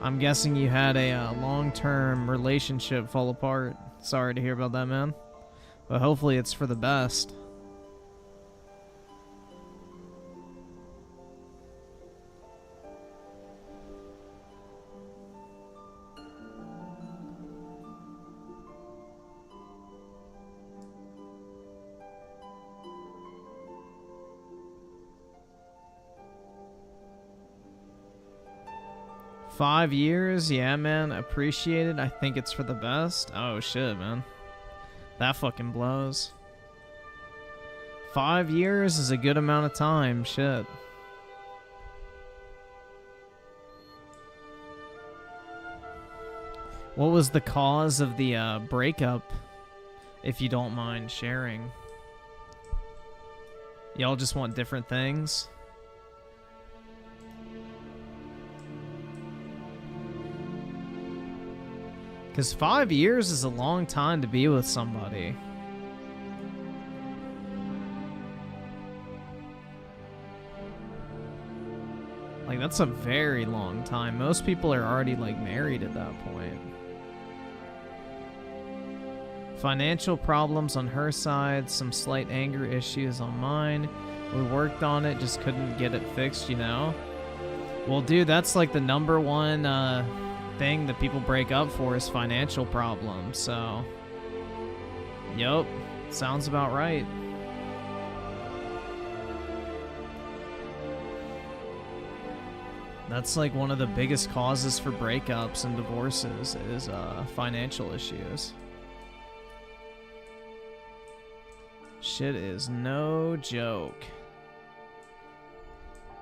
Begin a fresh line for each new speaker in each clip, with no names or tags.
I'm guessing you had a long-term relationship fall apart. Sorry to hear about that, man. But hopefully it's for the best. $5 years? Yeah, man. Appreciate it. I think it's for the best. Oh, shit, man. That fucking blows. 5 years is a good amount of time. Shit. What was the cause of the breakup, if you don't mind sharing? Y'all just want different things? Because 5 years is a long time to be with somebody. Like, that's a very long time. Most people are already, like, married at that point. Financial problems on her side, some slight anger issues on mine. We worked on it, just couldn't get it fixed, you know? Well, dude, that's, like, the number one, thing that people break up for is financial problems, so yup, sounds about right. That's like one of the biggest causes for breakups and divorces is financial issues. Shit is no joke.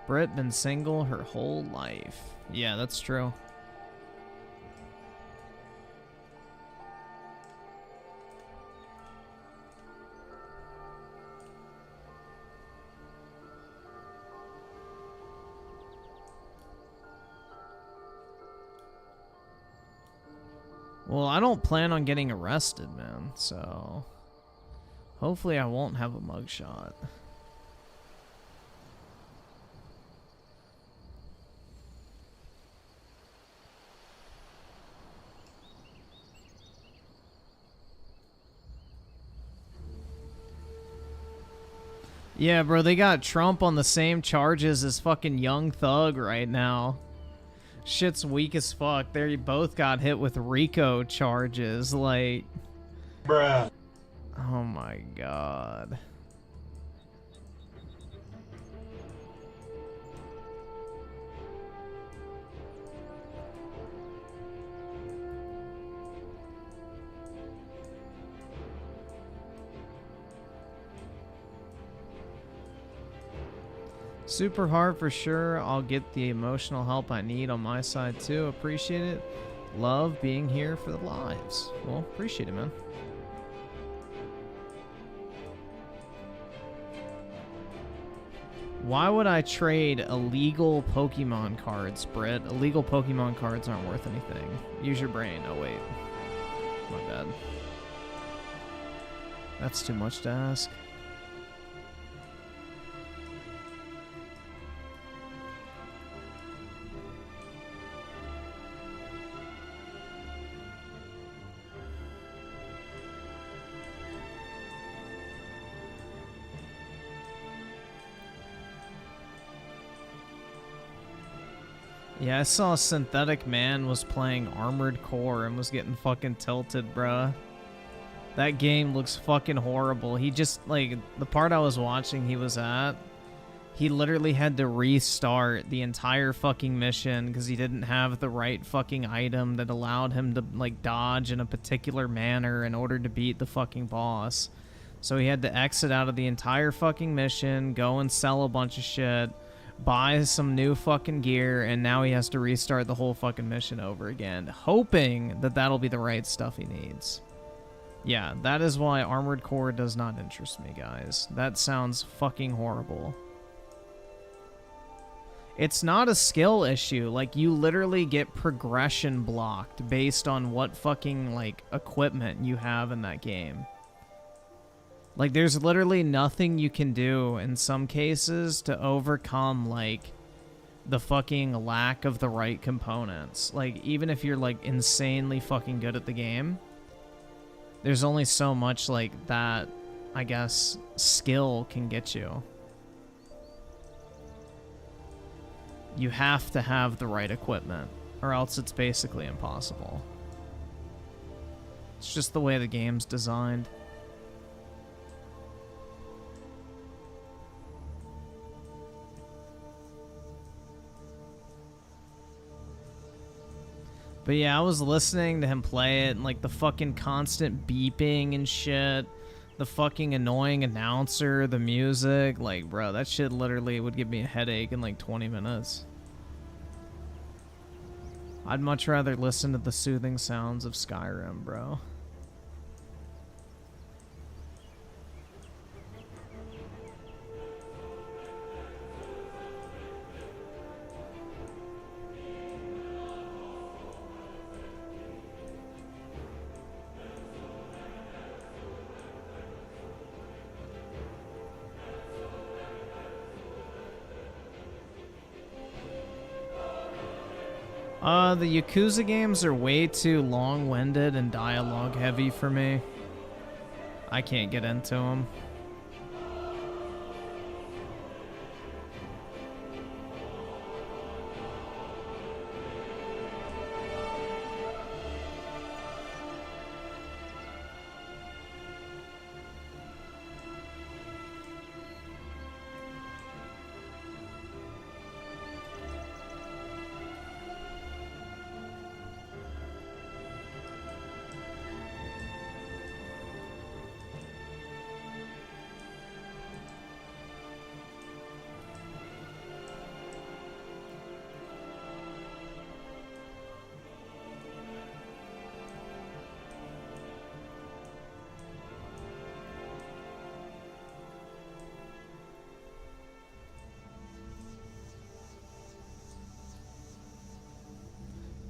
Britt been single her whole life. Yeah, that's true. Well, I don't plan on getting arrested, man, so hopefully I won't have a mugshot. Yeah, bro, they got Trump on the same charges as fucking Young Thug right now. Shit's weak as fuck. They both got hit with RICO charges, like... Bruh. Oh my god. Super hard for sure. I'll get the emotional help I need on my side too. Appreciate it. Love being here for the lives. Well, appreciate it, man. Why would I trade illegal Pokemon cards, Britt? Illegal Pokemon cards aren't worth anything. Use your brain. Oh, wait. My bad. That's too much to ask. Yeah, I saw Synthetic Man was playing Armored Core and was getting fucking tilted, bruh. That game looks fucking horrible. He just, like, the part I was watching he was at, he literally had to restart the entire fucking mission because he didn't have the right fucking item that allowed him to, like, dodge in a particular manner in order to beat the fucking boss. So he had to exit out of the entire fucking mission, go and sell a bunch of shit, buy some new fucking gear, and now he has to restart the whole fucking mission over again, hoping that that'll be the right stuff he needs. Yeah, that is why Armored Core does not interest me, guys. That sounds fucking horrible. It's not a skill issue. Like, you literally get progression blocked based on what fucking, like, equipment you have in that game. Like, there's literally nothing you can do in some cases to overcome, like, the fucking lack of the right components. Like, even if you're, like, insanely fucking good at the game, there's only so much, like, that, I guess, skill can get you. You have to have the right equipment, or else it's basically impossible. It's just the way the game's designed. But yeah, I was listening to him play it, and like the fucking constant beeping and shit, the fucking annoying announcer, the music, like, bro, that shit literally would give me a headache in like 20 minutes. I'd much rather listen to the soothing sounds of Skyrim, bro. The Yakuza games are way too long-winded and dialogue-heavy for me. I can't get into them.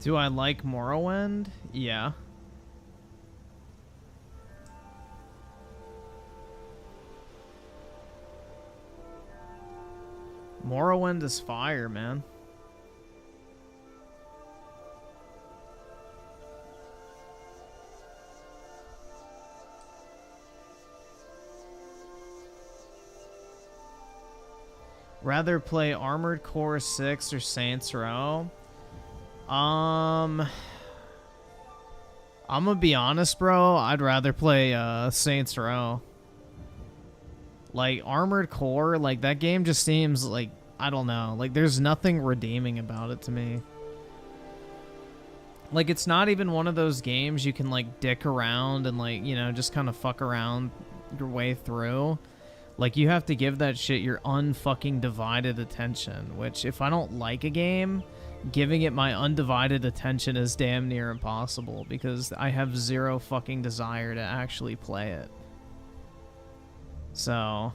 Do I like Morrowind? Yeah. Morrowind is fire, man. Rather play Armored Core 6 or Saints Row? I'm gonna be honest, bro. I'd rather play Saints Row. Like, Armored Core, like, that game just seems like, I don't know. Like, there's nothing redeeming about it to me. Like, it's not even one of those games you can, like, dick around and, like, you know, just kind of fuck around your way through. Like, you have to give that shit your unfucking divided attention, which, if I don't like a game, giving it my undivided attention is damn near impossible because I have zero fucking desire to actually play it. So,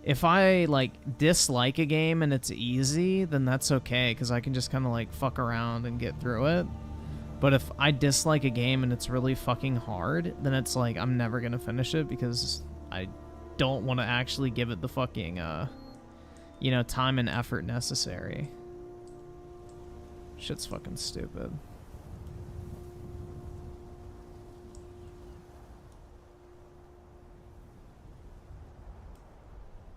if I, like, dislike a game and it's easy, then that's okay because I can just kind of, like, fuck around and get through it. But if I dislike a game and it's really fucking hard, then it's like I'm never gonna finish it because I don't want to actually give it the fucking, you know, time and effort necessary. Shit's fucking stupid.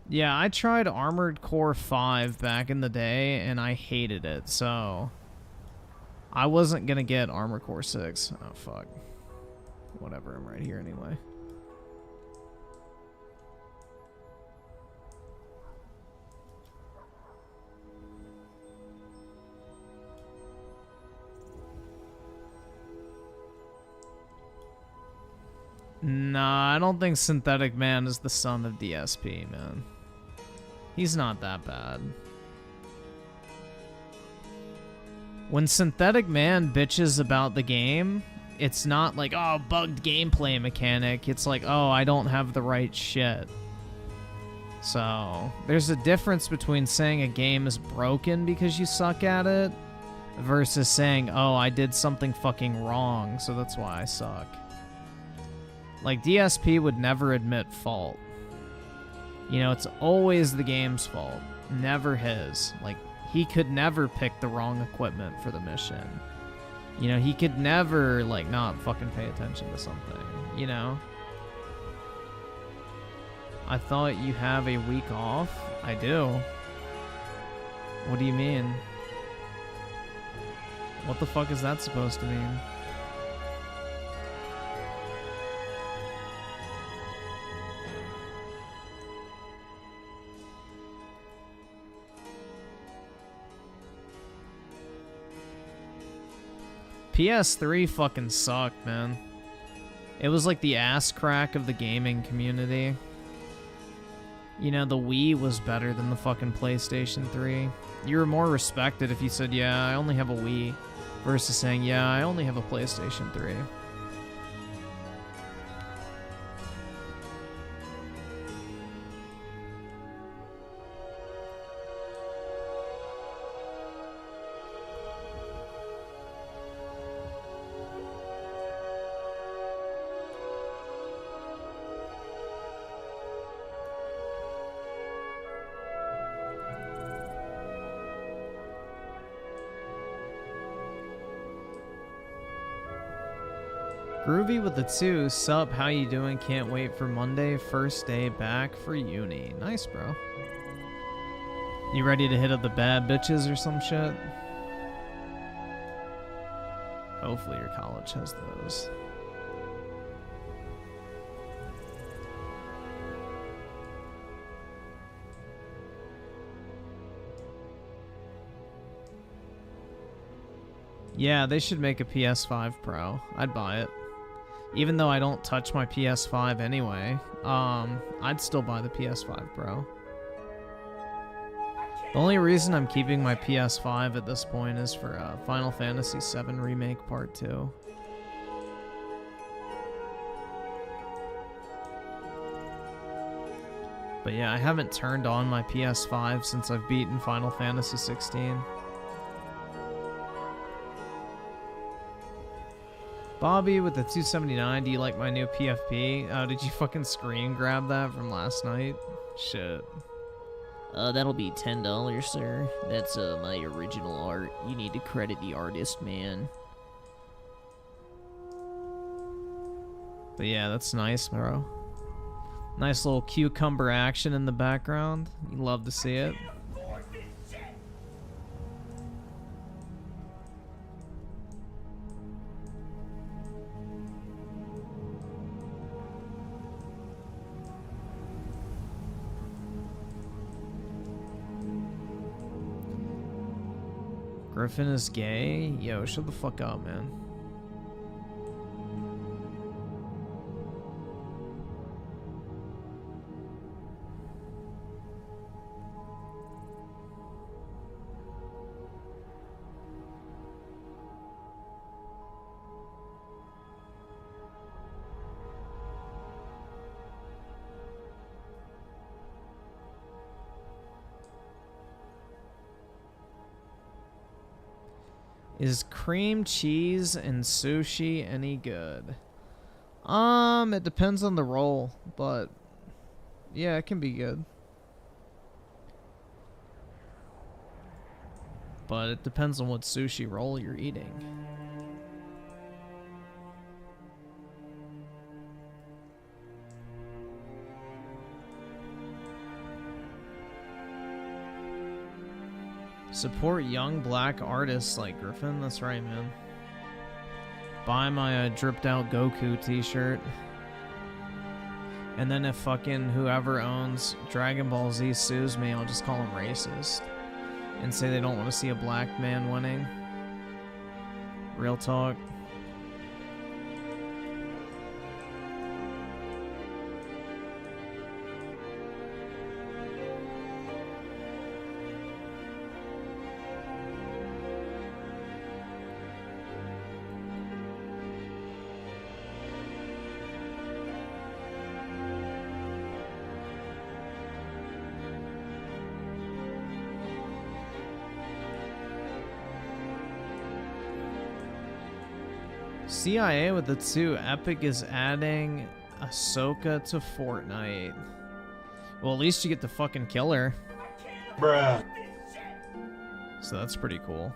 Yeah, I tried Armored Core 5 back in the day, and I hated it, so I wasn't gonna get Armored Core 6. Oh, fuck. Whatever, I'm right here anyway. Nah, I don't think Synthetic Man is the son of DSP, man. He's not that bad. When Synthetic Man bitches about the game, it's not like, oh, bugged gameplay mechanic. It's like, oh, I don't have the right shit. So, there's a difference between saying a game is broken because you suck at it versus saying, oh, I did something fucking wrong, so that's why I suck. Like, DSP would never admit fault. You know, it's always the game's fault, never his. Like, he could never pick the wrong equipment for the mission. You know, he could never, like, not fucking pay attention to something, you know? I thought you have a week off? I do. What do you mean? What the fuck is that supposed to mean? PS3 fucking sucked, man. It was like the ass crack of the gaming community. You know, the Wii was better than the fucking PlayStation 3. You were more respected if you said, yeah, I only have a Wii, versus saying, yeah, I only have a PlayStation 3. Groovy with the 2, sup, how you doing? Can't wait for Monday, first day back for uni. Nice, bro. You ready to hit up the bad bitches or some shit? Hopefully your college has those. Yeah, they should make a PS5 Pro. I'd buy it. Even though I don't touch my PS5 anyway, I'd still buy the PS5 Pro. The only reason I'm keeping my PS5 at this point is for Final Fantasy VII Remake Part 2. But yeah, I haven't turned on my PS5 since I've beaten Final Fantasy 16. Bobby with the 279, do you like my new PFP? Oh, did you fucking screen grab that from last night? Shit.
That'll be $10, sir. That's my original art. You need to credit the artist, man.
But yeah, that's nice, bro. Nice little cucumber action in the background. You love to see it. Griffin is gay? Yo, shut the fuck up, man. Is cream cheese and sushi any good? It depends on the roll, but yeah, it can be good. But it depends on what sushi roll you're eating. Support young black artists like Griffin. That's right, man. Buy my dripped out Goku t-shirt. And then if fucking whoever owns Dragon Ball Z sues me, I'll just call them racist. And say they don't want to see a black man winning. Real talk. CIA with the 2. Epic is adding Ahsoka to Fortnite. Well, at least you get to fucking kill her.
Bruh.
So that's pretty cool.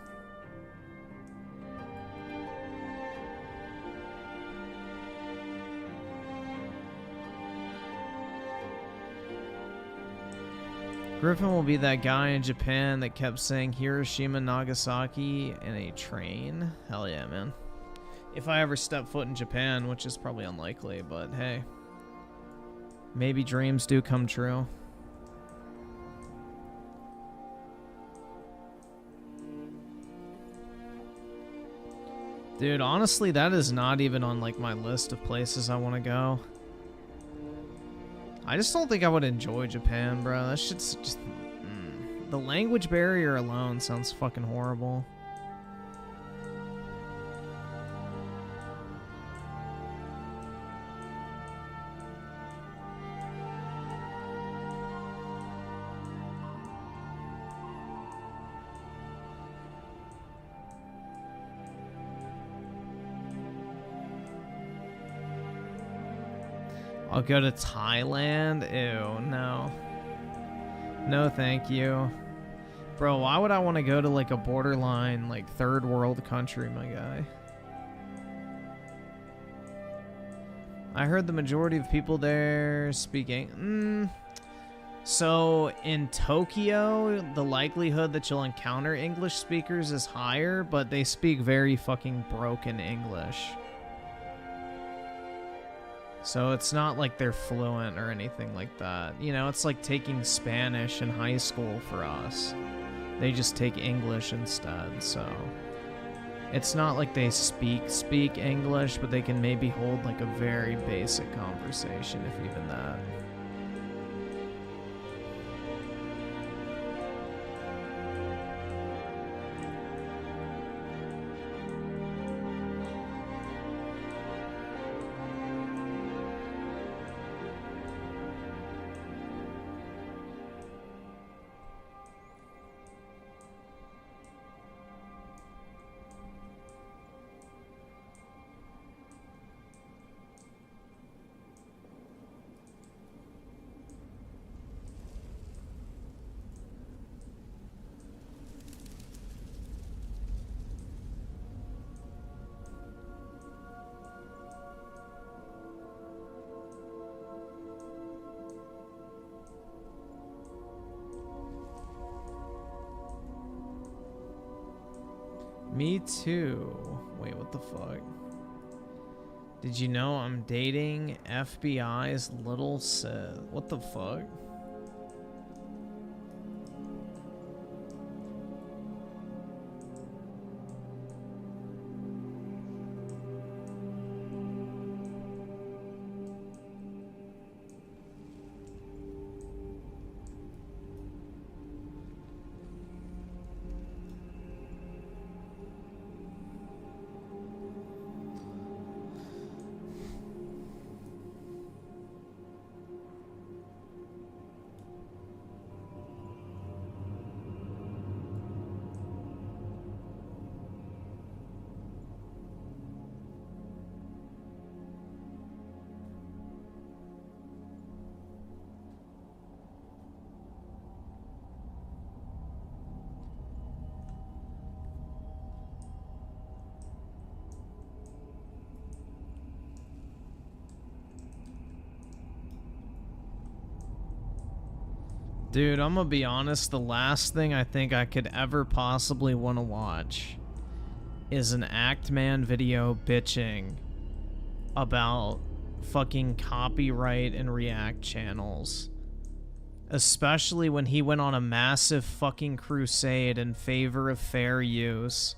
Griffin will be that guy in Japan that kept saying Hiroshima, Nagasaki in a train. Hell yeah, man. If I ever step foot in Japan, which is probably unlikely, but hey. Maybe dreams do come true. Dude, honestly, that is not even on like my list of places I want to go. I just don't think I would enjoy Japan, bro. That shit's just... The language barrier alone sounds fucking horrible. I'll go to Thailand? Ew, no. No, thank you. Bro, why would I want to go to like a borderline, like third world country, my guy? I heard the majority of people there speaking. So in Tokyo, the likelihood that you'll encounter English speakers is higher, but they speak very fucking broken English. So it's not like they're fluent or anything like that. You know, it's like taking Spanish in high school for us. They just take English instead, so... It's not like they speak English, but they can maybe hold like a very basic conversation, if even that. Me too. Wait, what the fuck? Did you know I'm dating FBI's little sis? What the fuck? Dude, I'm gonna be honest, the last thing I think I could ever possibly want to watch is an Actman video bitching about fucking copyright and React channels. Especially when he went on a massive fucking crusade in favor of fair use.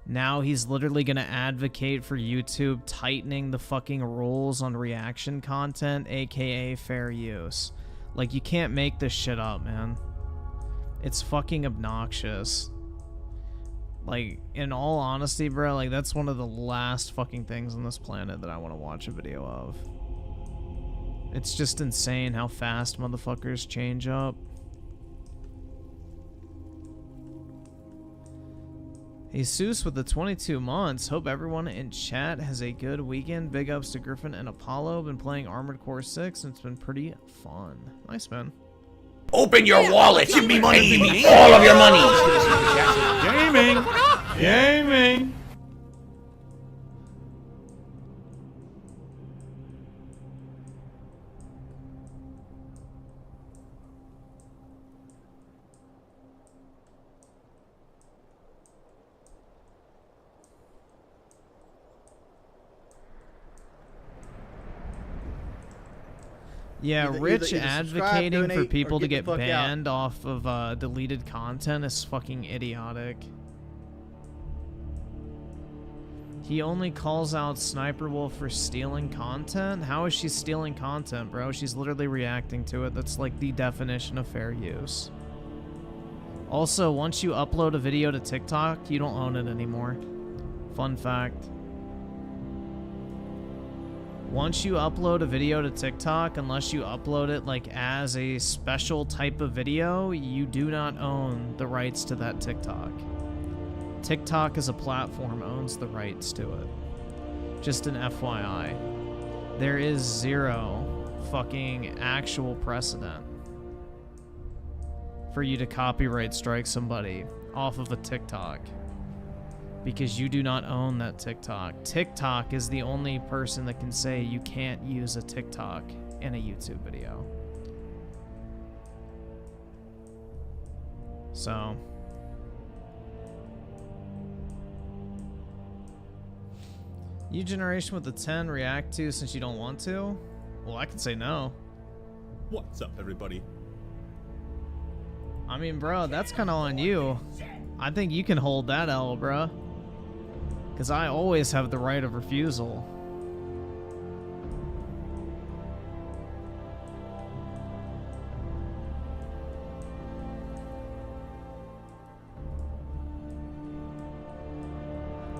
Now he's literally gonna advocate for YouTube tightening the fucking rules on reaction content, aka fair use. Like, you can't make this shit up, man. It's fucking obnoxious. Like, in all honesty, bro, like, that's one of the last fucking things on this planet that I want to watch a video of. It's just insane how fast motherfuckers change up. Jesus with the 22 months. Hope everyone in chat has a good weekend. Big ups to Griffin and Apollo. Been playing Armored Core 6 and it's been pretty fun. Nice, man.
Open your wallet. Give me money. Give me all of your money.
Gaming. Gaming.
Yeah, Rich
either subscribe,
advocating for
donate,
people
or
to
get
get
the fuck out.
banned off of deleted content is fucking idiotic. He only calls out Sniper Wolf for stealing content? How is she stealing content, bro? She's literally reacting to it. That's like the definition of fair use. Also, once you upload a video to TikTok, you don't own it anymore. Fun fact. Once you upload a video to TikTok, unless you upload it like as a special type of video, you do not own the rights to that TikTok. TikTok as a platform owns the rights to it. Just an FYI. There is zero fucking actual precedent for you to copyright strike somebody off of a TikTok. Because you do not own that TikTok. TikTok is the only person that can say you can't use a TikTok in a YouTube video. So. You generation with a 10 react to since you don't want to? Well, I can say no.
What's up, everybody?
I mean, bro, that's kind of on you. I think you can hold that L, bro. Because I always have the right of refusal.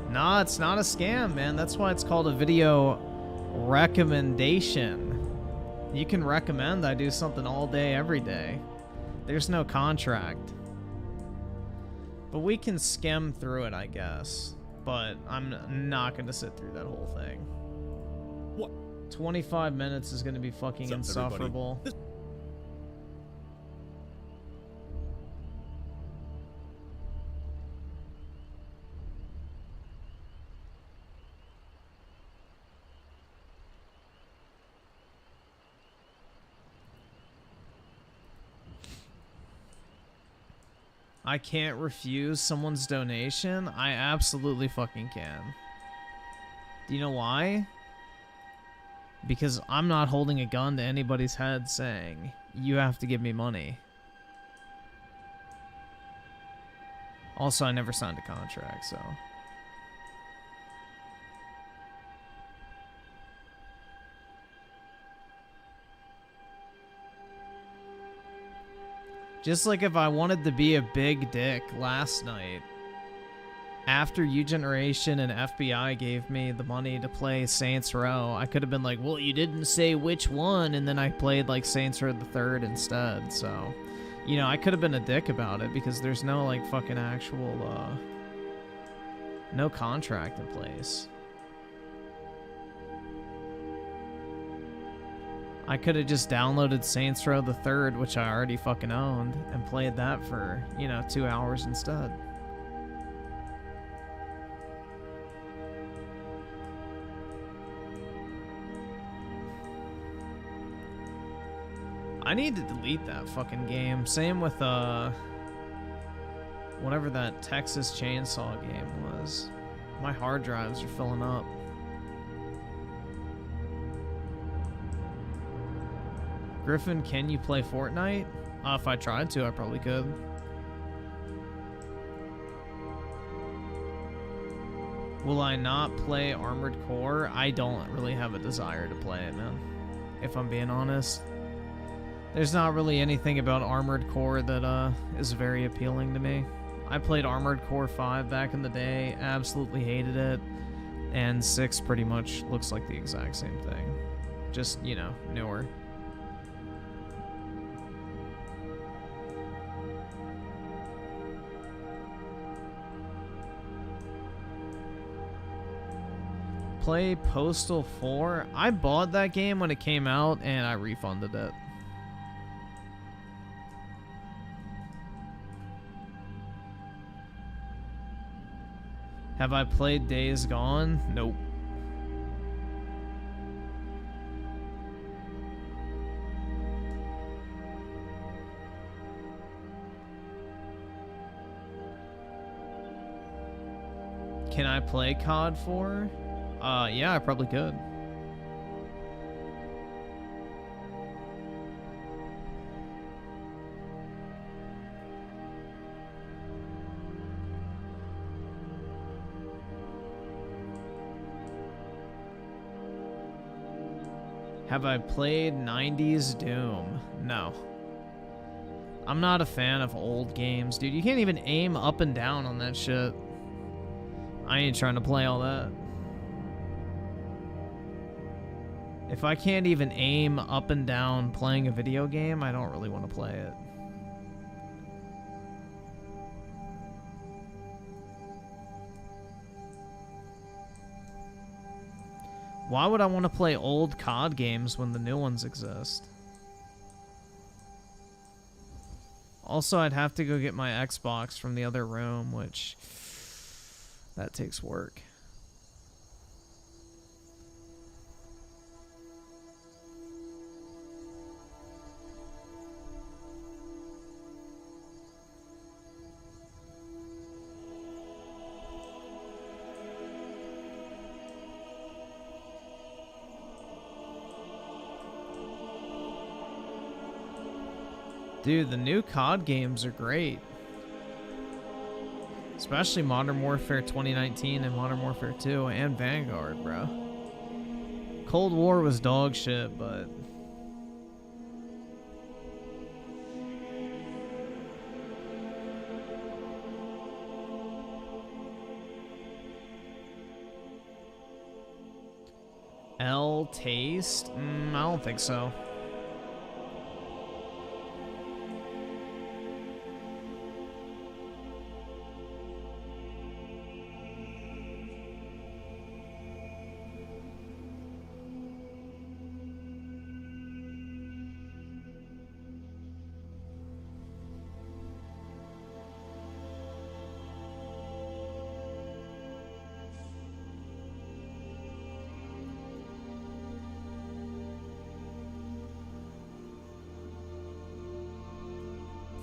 Nah, it's not a scam, man. That's why it's called a video recommendation. You can recommend I do something all day, every day. There's no contract. But we can skim through it, I guess. But I'm not going to sit through that whole thing.
What?
25 minutes is going to be fucking
What's up,
insufferable. I can't refuse someone's donation? I absolutely fucking can. Do you know why? Because I'm not holding a gun to anybody's head saying, you have to give me money. Also, I never signed a contract, so... Just like if I wanted to be a big dick last night, after U-Generation and FBI gave me the money to play Saints Row, I could have been like, well, you didn't say which one, and then I played like Saints Row the Third instead, so... You know, I could have been a dick about it because there's no like fucking actual, no contract in place. I could have just downloaded Saints Row the Third, which I already fucking owned, and played that for, you know, 2 hours instead. I need to delete that fucking game. Same with, whatever that Texas Chainsaw game was. My hard drives are filling up. Griffin, can you play Fortnite? If I tried to, I probably could. Will I not play Armored Core? I don't really have a desire to play it, man. If I'm being honest. There's not really anything about Armored Core that is very appealing to me. I played Armored Core 5 back in the day, absolutely hated it, and 6 pretty much looks like the exact same thing. Just, you know, newer. Play Postal 4? I bought that game when it came out and I refunded it. Have I played Days Gone? Nope. Can I play COD 4? Yeah, I probably could. Have I played 90s Doom? No. I'm not a fan of old games, dude. You can't even aim up and down on that shit. I ain't trying to play all that. If I can't even aim up and down playing a video game, I don't really want to play it. Why would I want to play old COD games when the new ones exist? Also, I'd have to go get my Xbox from the other room, which... that takes work. Dude, the new COD games are great. Especially Modern Warfare 2019 and Modern Warfare 2 and Vanguard, bro. Cold War was dog shit, but... L Taste? I don't think so.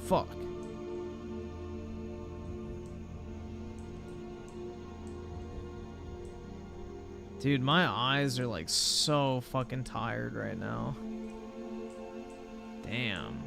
Fuck. Dude, my eyes are like so fucking tired right now. Damn.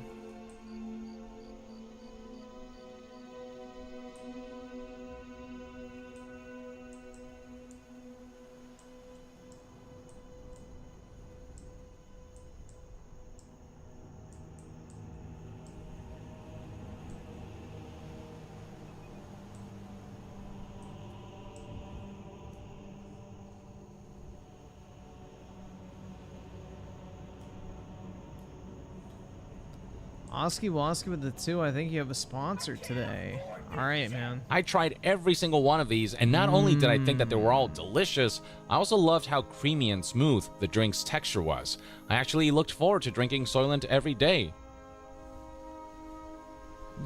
Oski Woski with the 2, I think you have a sponsor today. Alright, man.
I tried every single one of these, and not only did I think that they were all delicious, I also loved how creamy and smooth the drink's texture was. I actually looked forward to drinking Soylent every day.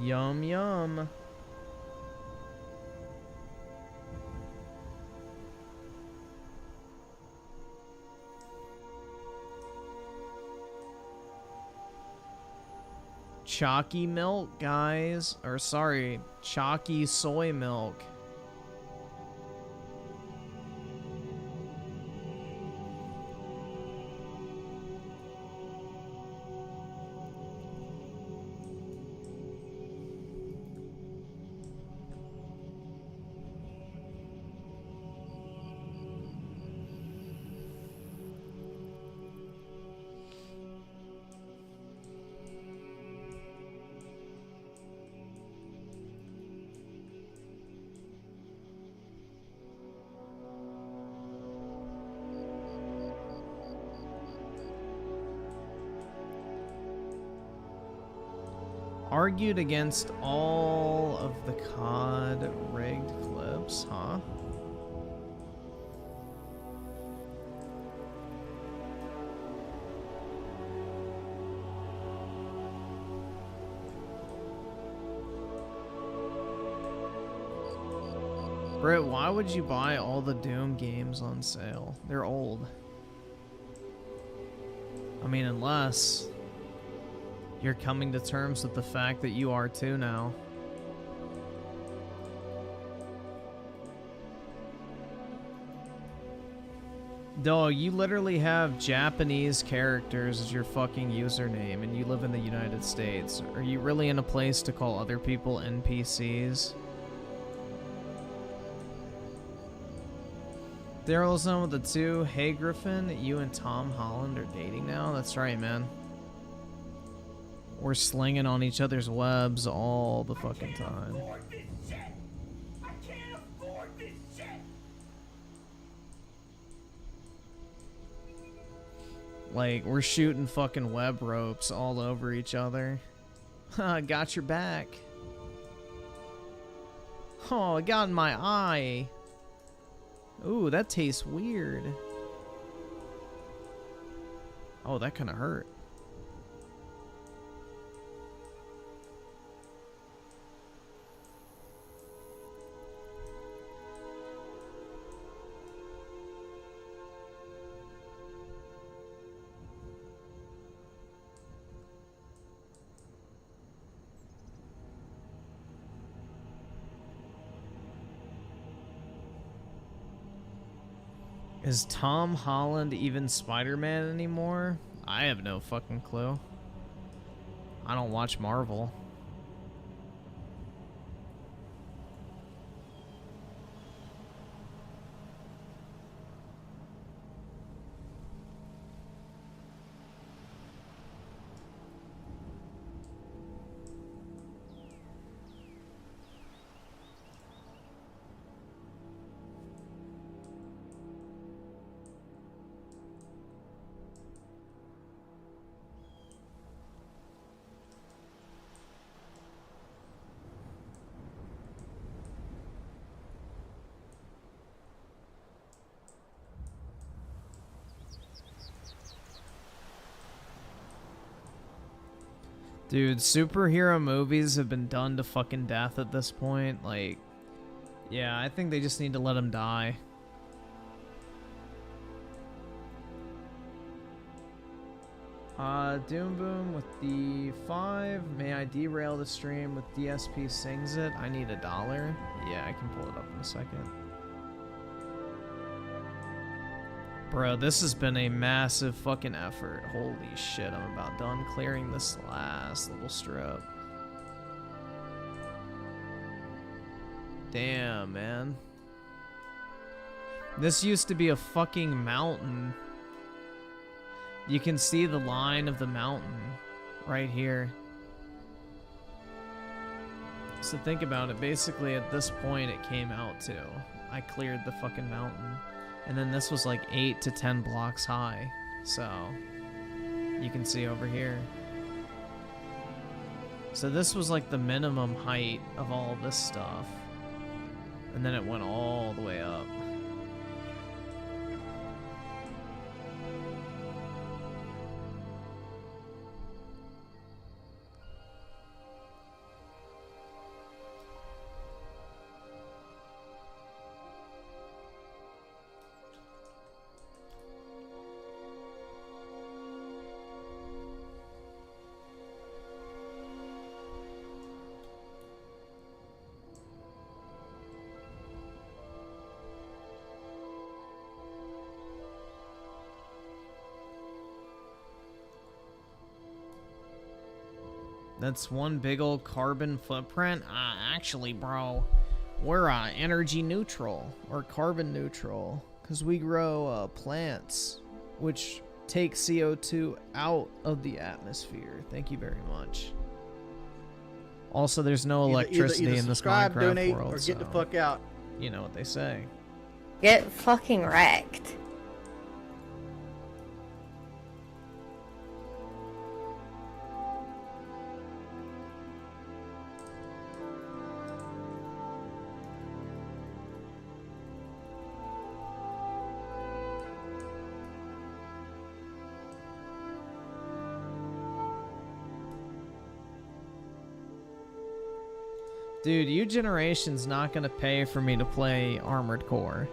Yum, yum. Chalky milk, guys. Or sorry, chalky soy milk. Argued against all of the COD rigged clips, huh? Britt, why would you buy all the Doom games on sale? They're old. I mean, unless you're coming to terms with the fact that you are too now. Dog, you literally have Japanese characters as your fucking username and you live in the United States. Are you really in a place to call other people NPCs? Daryl's on with the 2. Hey Griffin, you and Tom Holland are dating now? That's right, man. We're slinging on each other's webs all the fucking time. Like, we're shooting fucking web ropes all over each other. Got your back. Oh, it got in my eye. Ooh, that tastes weird. Oh, that kind of hurt. Is Tom Holland even Spider-Man anymore? I have no fucking clue. I don't watch Marvel. Dude, superhero movies have been done to fucking death at this point. Like, yeah, I think they just need to let him die. Doom Boom with the 5. May I derail the stream with DSP sings it? I need $1. Yeah, I can pull it up in a second. Bro, this has been a massive fucking effort. Holy shit, I'm about done clearing this last little strip. Damn, man. This used to be a fucking mountain. You can see the line of the mountain right here. So think about it. Basically, at this point, it came out to. I cleared the fucking mountain. And then this was like 8 to 10 blocks high. So, you can see over here. So this was like the minimum height of all this stuff. And then it went all the way up. That's one big old carbon footprint? Actually, bro, we're energy neutral, or carbon neutral, because we grow plants, which take CO2 out of the atmosphere. Thank you very much. Also, there's no electricity
either
in this
subscribe,
Minecraft
donate,
world,
or get the
so
fuck out.
you know what they say.
Get fucking wrecked.
Dude, U-Generation's not gonna pay for me to play Armored Core.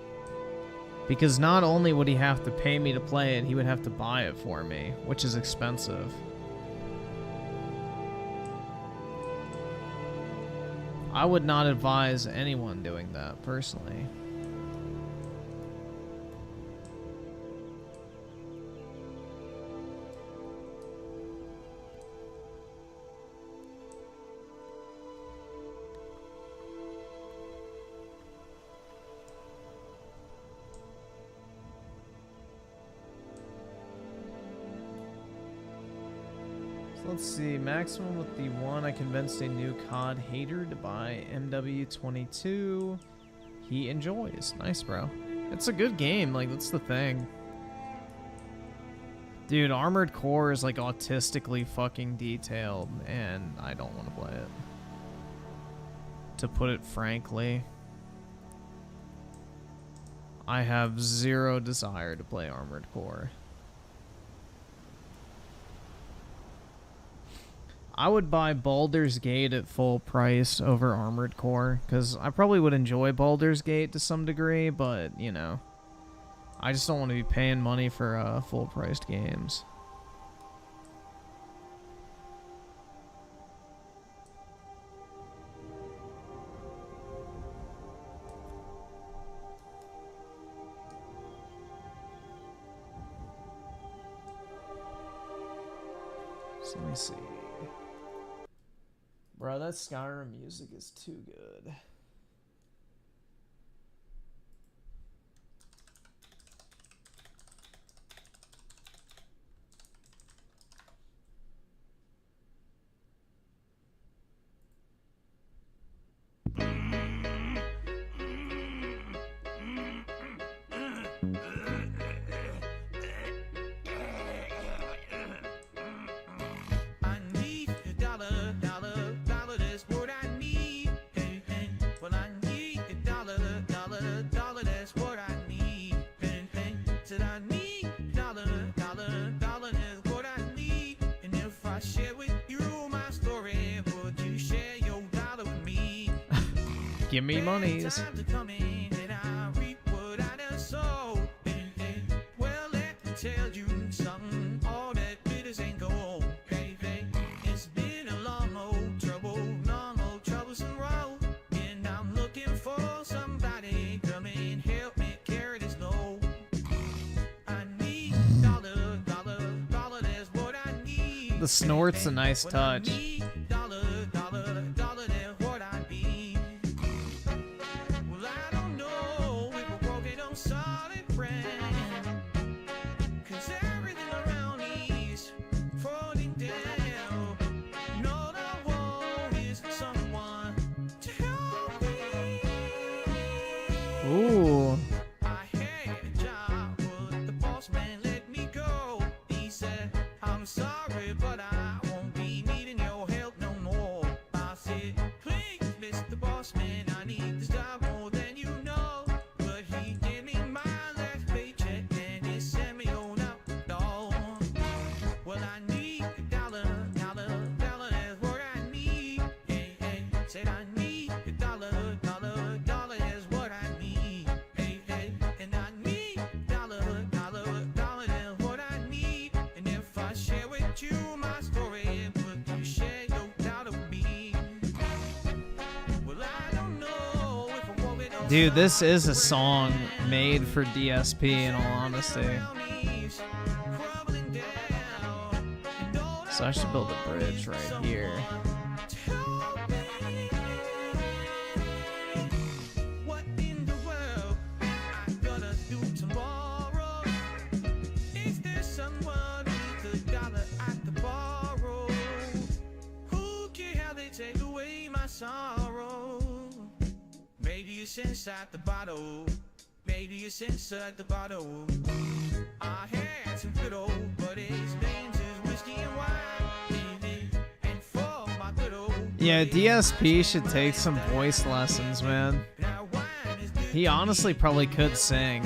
Because not only would he have to pay me to play it, he would have to buy it for me, which is expensive. I would not advise anyone doing that, personally. Let's see, maximum with the one, I convinced a new COD hater to buy MW22. He enjoys. Nice, bro. It's a good game, like, that's the thing. Dude, Armored Core is, like, autistically fucking detailed, and I don't want to play it. To put it frankly. I have zero desire to play Armored Core. I would buy Baldur's Gate at full price over Armored Core, because I probably would enjoy Baldur's Gate to some degree, but, you know, I just don't want to be paying money for full-priced games. So let me see. Bro, that Skyrim music is too good. Give me monies. The snort's a nice touch. Ooh. Dude, this is a song made for DSP, in all honesty. So I should build a bridge right here.
Inside the bottle, maybe it's inside the bottle. I had some good old buddies, names is whiskey and wine. And for my good old
yeah, DSP should take some voice lessons, man. He honestly probably could sing.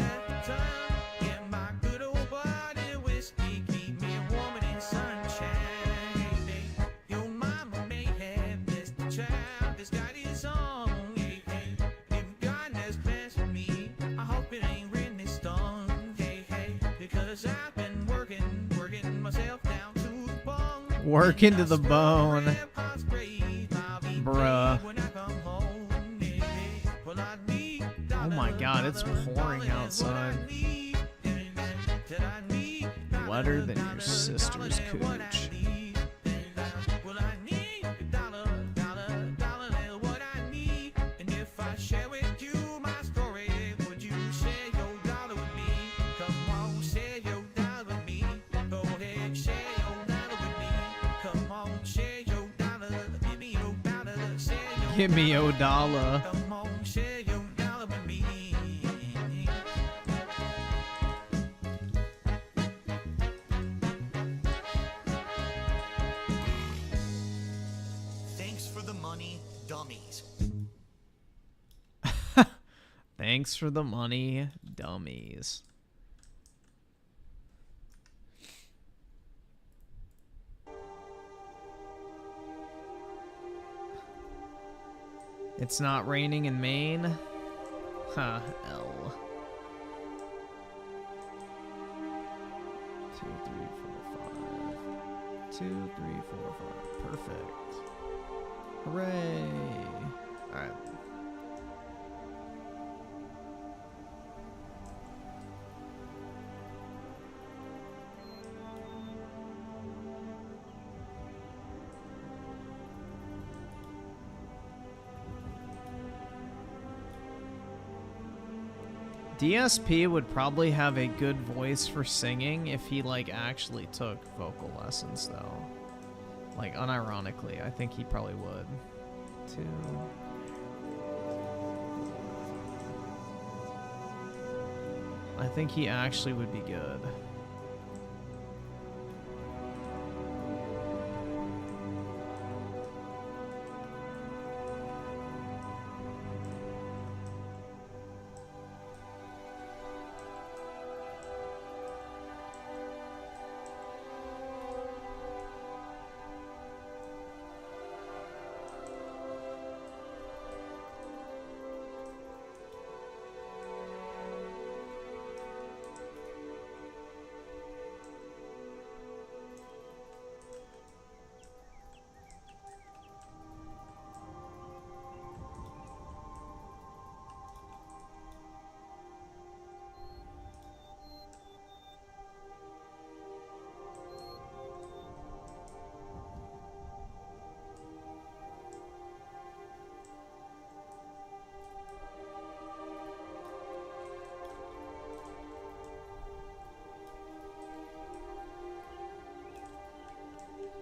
Your mama may have missed the child, this guy is on.
Working to the bone. Bruh. Oh my god, it's pouring outside. Wetter than your sister's cooch. Give me $1.
Thanks for the money, dummies.
Thanks for the money, dummies. It's not raining in Maine? Huh, L. 2, 3, 4, 5. 2, 3, 4, 5. Perfect. Hooray! Alright. DSP would probably have a good voice for singing if he, like, actually took vocal lessons, though. Like, unironically, I think he probably would. 2. I think he actually would be good.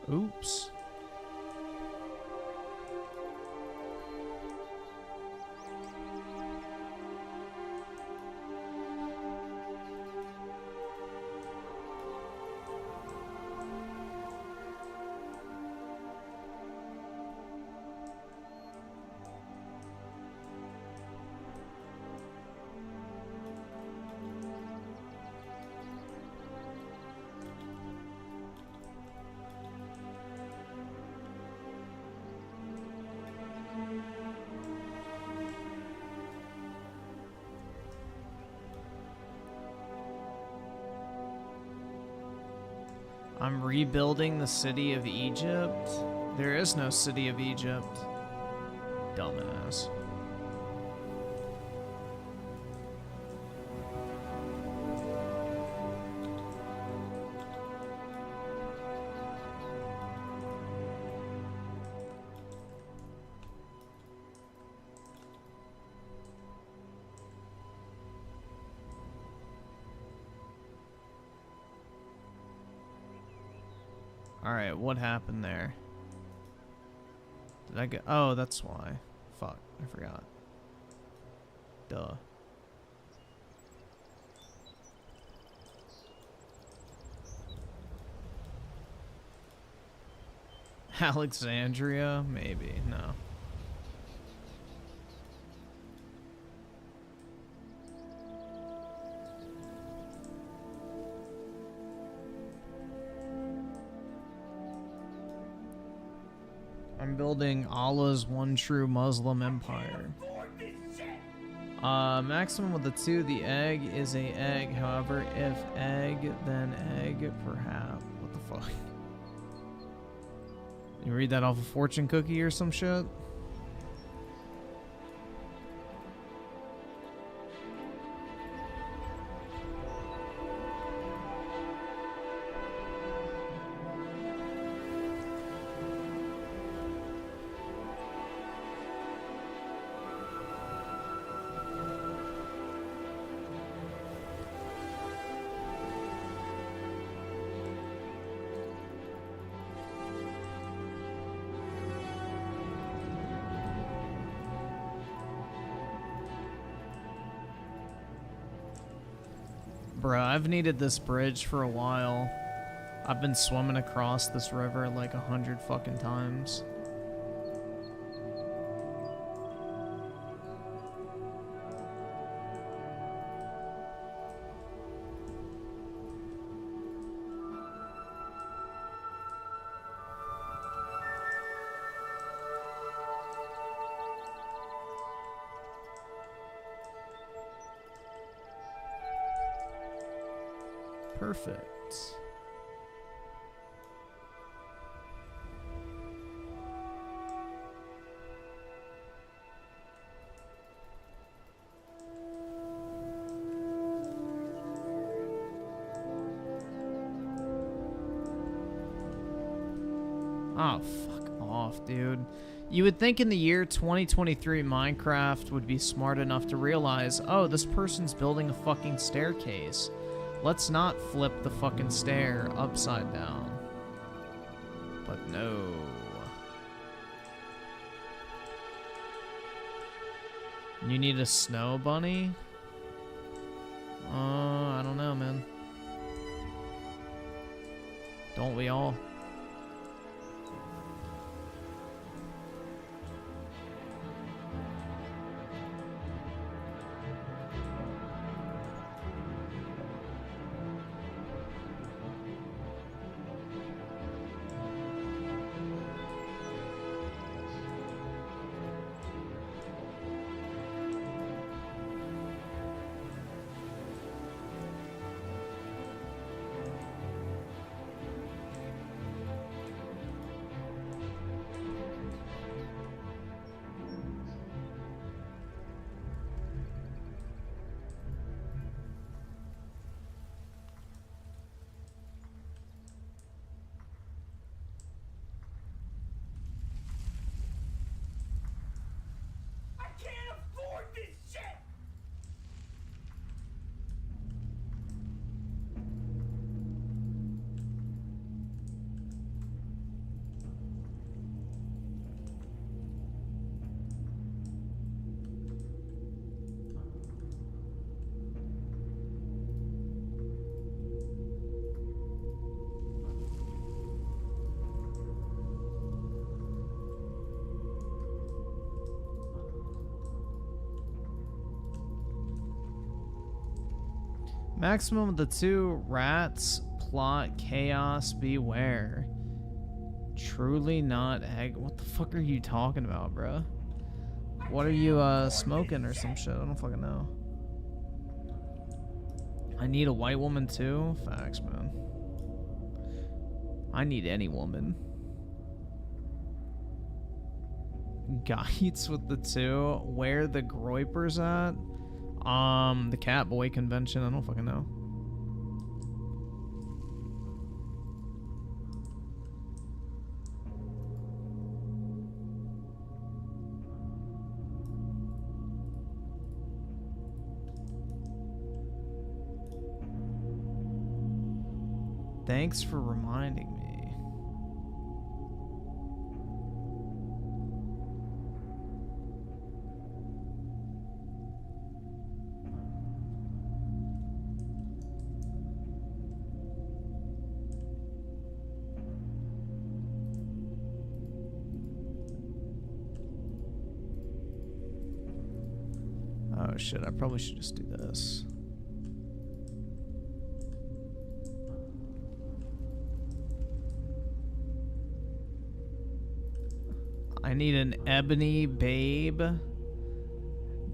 Oops. I'm rebuilding the city of Egypt. There is no city of Egypt. Dumbass. Alright, what happened there? Did I get... Oh, that's why. Fuck, I forgot. Duh. Alexandria? Maybe. No. I'm building Allah's one true Muslim empire. Maximum with the 2, the egg is a egg. However, if egg, then egg, perhaps. What the fuck? You read that off a fortune cookie or some shit? Bruh, I've needed this bridge for a while. I've been swimming across this river like 100 fucking times. Perfect. Oh, fuck off, dude. You would think in the year 2023 Minecraft would be smart enough to realize, oh, this person's building a fucking staircase. Let's not flip the fucking stair upside down. But no. You need a snow bunny? I don't know, man. Don't we all? Maximum of the two rats plot chaos beware. Truly not egg. What the fuck are you talking about, bro? What are you smoking or some shit? I don't fucking know. I need a white woman too? Facts, man. I need any woman. Guides with the two. Where the groypers at? The cat boy convention. I don't fucking know. Thanks for reminding me. Oh shit, I probably should just do this. I need an ebony babe.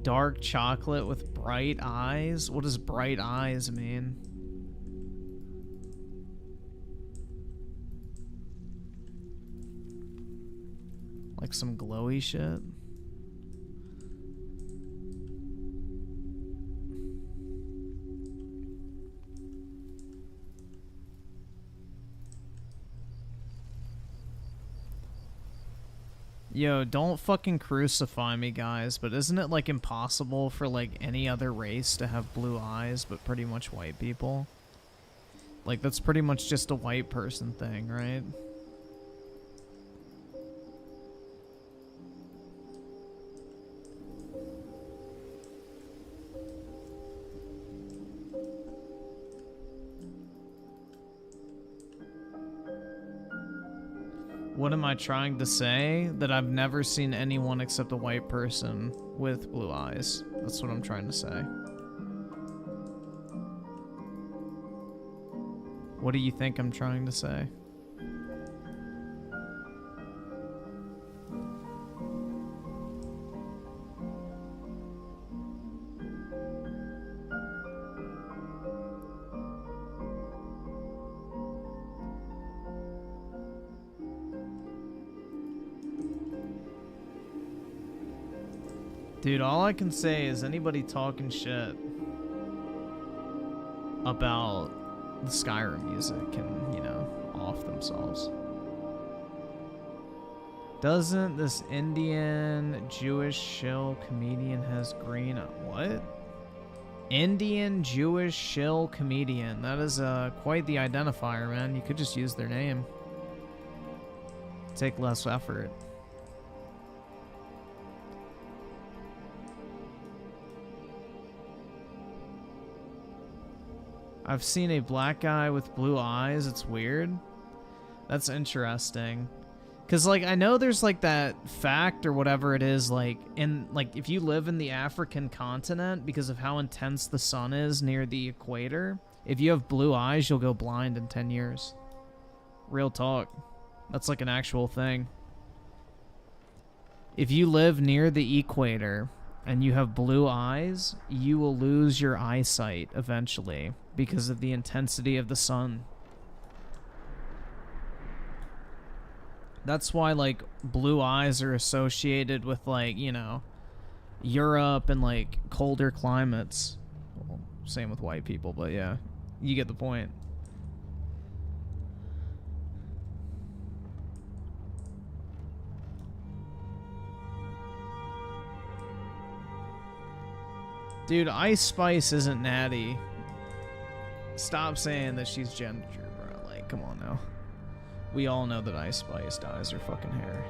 Dark chocolate with bright eyes. What does bright eyes mean? like some glowy shit. Yo, don't fucking crucify me, guys, but isn't it, like, impossible for, like, any other race to have blue eyes but pretty much white people? Like, that's pretty much just a white person thing, right? What am I trying to say? That I've never seen anyone except a white person with blue eyes. That's what I'm trying to say. What do you think I'm trying to say? Dude, all I can say is anybody talking shit about the Skyrim music can, you know, off themselves. Doesn't this Indian Jewish shill comedian has green? What? Indian Jewish shill comedian. That is quite the identifier, man. You could just use their name. Take less effort. I've seen a black guy with blue eyes. It's weird. That's interesting. Cause like I know there's like that fact or whatever it is, like in like if you live in the African continent because of how intense the sun is near the equator, if you have blue eyes, you'll go blind in 10 years. Real talk. That's like an actual thing. If you live near the equator and you have blue eyes, you will lose your eyesight eventually because of the intensity of the sun. That's why, like, blue eyes are associated with, like, you know, Europe and, like, colder climates. Well, same with white people, but yeah, you get the point. Dude, Ice Spice isn't natty. Stop saying that she's ginger, bro. Like, come on now. We all know that Ice Spice dyes her fucking hair.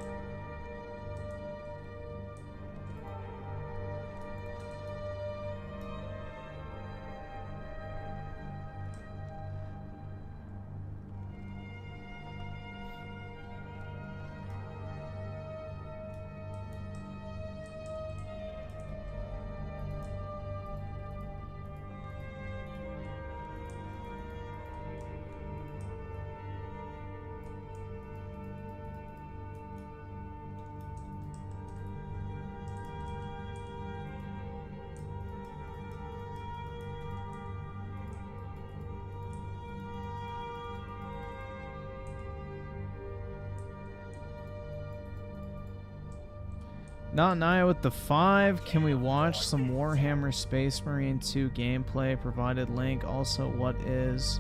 Not Naya with the 5. Can we watch some Warhammer Space Marine 2 gameplay? Provided link. Also, what is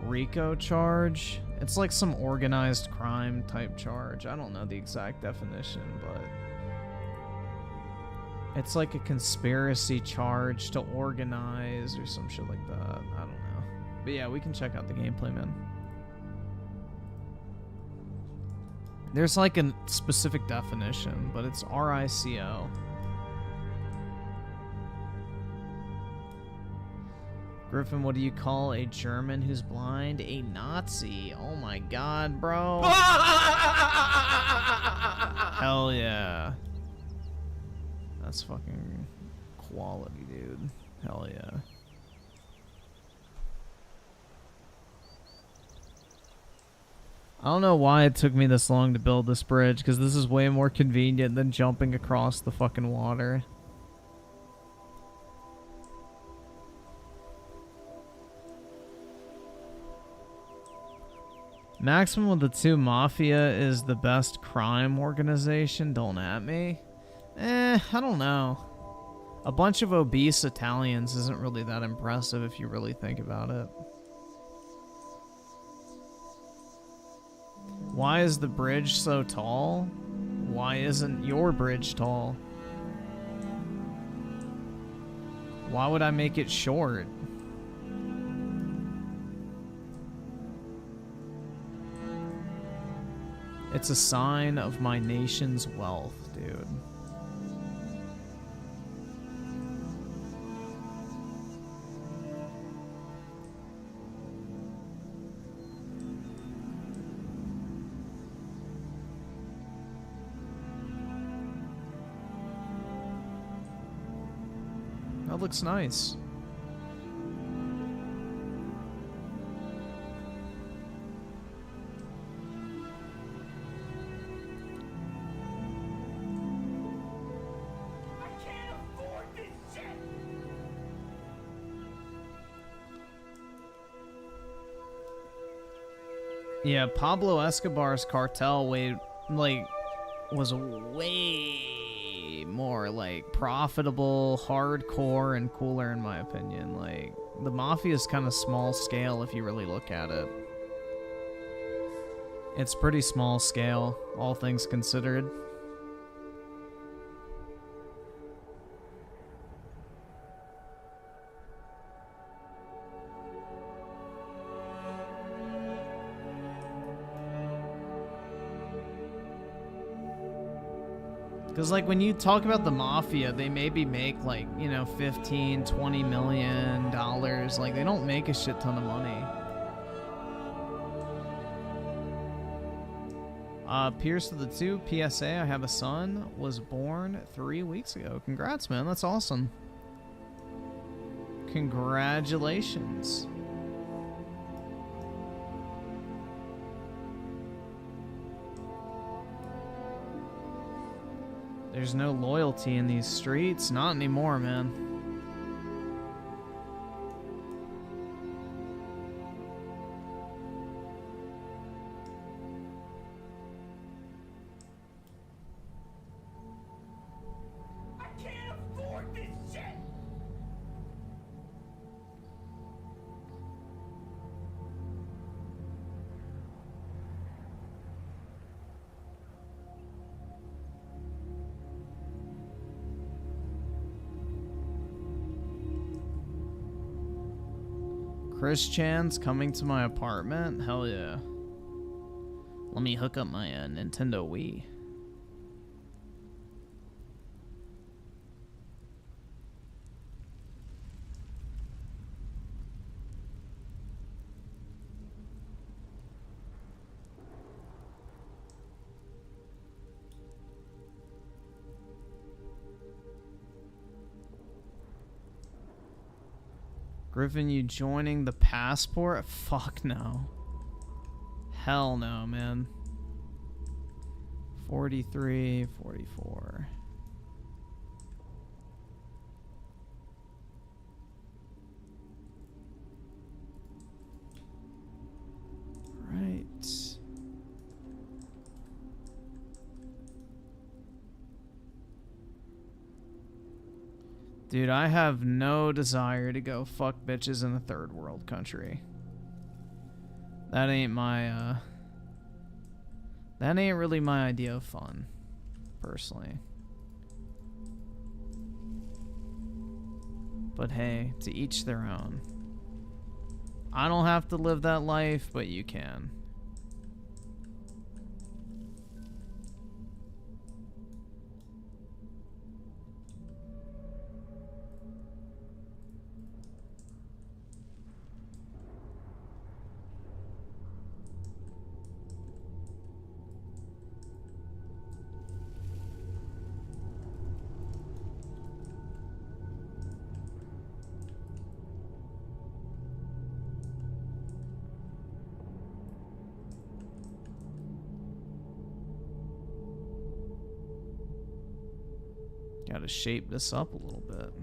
RICO charge? It's like some organized crime type charge. I don't know the exact definition, but it's like a conspiracy charge to organize or some shit like that. I don't know. But yeah, we can check out the gameplay, man. There's like a specific definition, but it's RICO. Griffin, what do you call a German who's blind? A Nazi. Oh my god, bro. Hell yeah. That's fucking quality, dude. Hell yeah. I don't know why it took me this long to build this bridge, because this is way more convenient than jumping across the fucking water. Maximum of the two Mafia is the best crime organization. Don't at me. I don't know. A bunch of obese Italians isn't really that impressive if you really think about it. Why is the bridge so tall? Why isn't your bridge tall? Why would I make it short? It's a sign of my nation's wealth, dude. That looks nice. Yeah, Pablo Escobar's cartel was way more like profitable, hardcore, and cooler in my opinion. Like the Mafia is kind of small scale if you really look at it. It's pretty small scale, all things considered. Because, like, when you talk about the Mafia, they maybe make, like, you know, $15, $20 million. Like, they don't make a shit ton of money. Pierce to the 2, PSA, I have a son, was born 3 weeks ago. Congrats, man. That's awesome. Congratulations. There's no loyalty in these streets. Not anymore, man.
I can't afford this shit!
Chris Chan's coming to my apartment? Hell yeah. Let me hook up my Nintendo Wii. Griffin, you joining the passport? Fuck no. Hell no, man. 43, 44. Right. Dude, I have no desire to go fuck bitches in a third world country. That ain't my, that ain't really my idea of fun, personally. But hey, to each their own. I don't have to live that life, but you can. Gotta shape this up a little bit.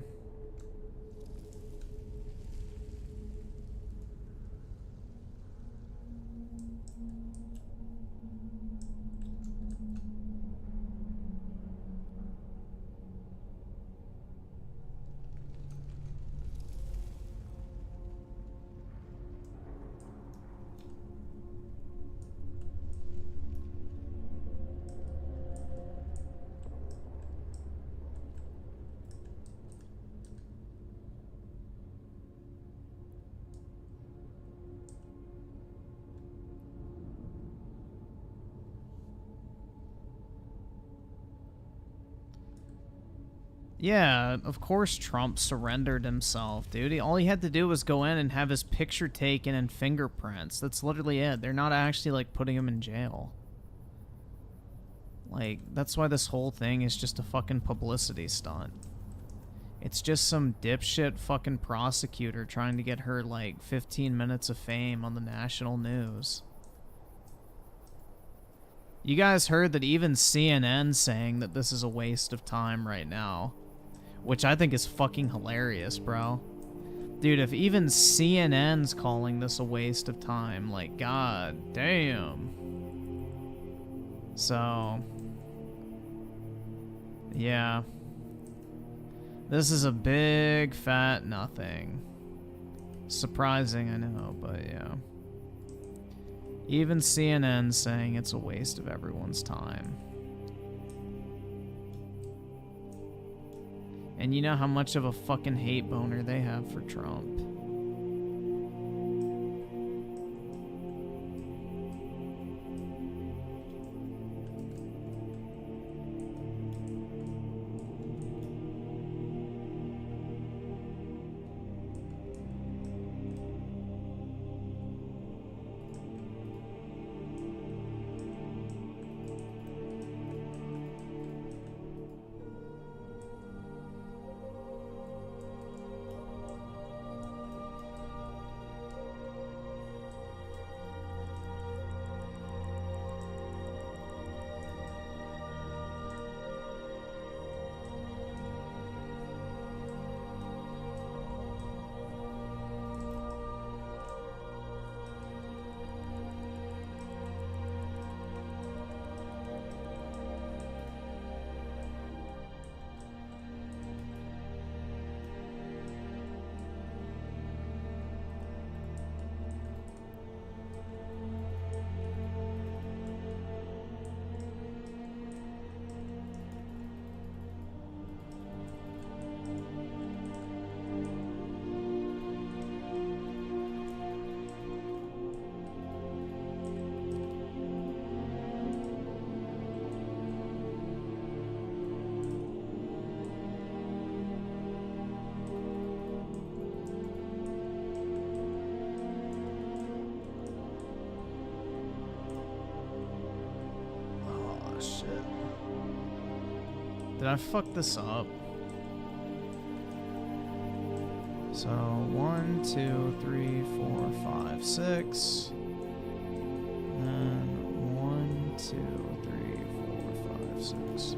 Yeah, of course Trump surrendered himself, dude. All he had to do was go in and have his picture taken and fingerprints. That's literally it. They're not actually, like, putting him in jail. Like, that's why this whole thing is just a fucking publicity stunt. It's just some dipshit fucking prosecutor trying to get her, like, 15 minutes of fame on the national news. You guys heard that even CNN's saying that this is a waste of time right now. Which I think is fucking hilarious, bro. Dude, if even CNN's calling this a waste of time, like, god damn. So... yeah. This is a big fat nothing. Surprising, I know, but yeah. Even CNN saying it's a waste of everyone's time. And you know how much of a fucking hate boner they have for Trump. Did I fuck this up? So 1, 2, 3, 4, 5, 6. And 1, 2, 3, 4, 5, 6.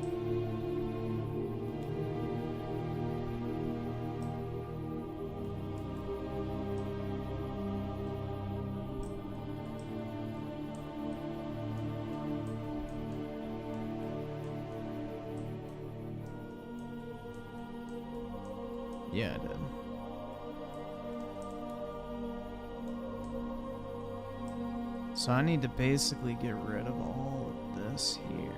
Yeah, I did. So I need to basically get rid of all of this here.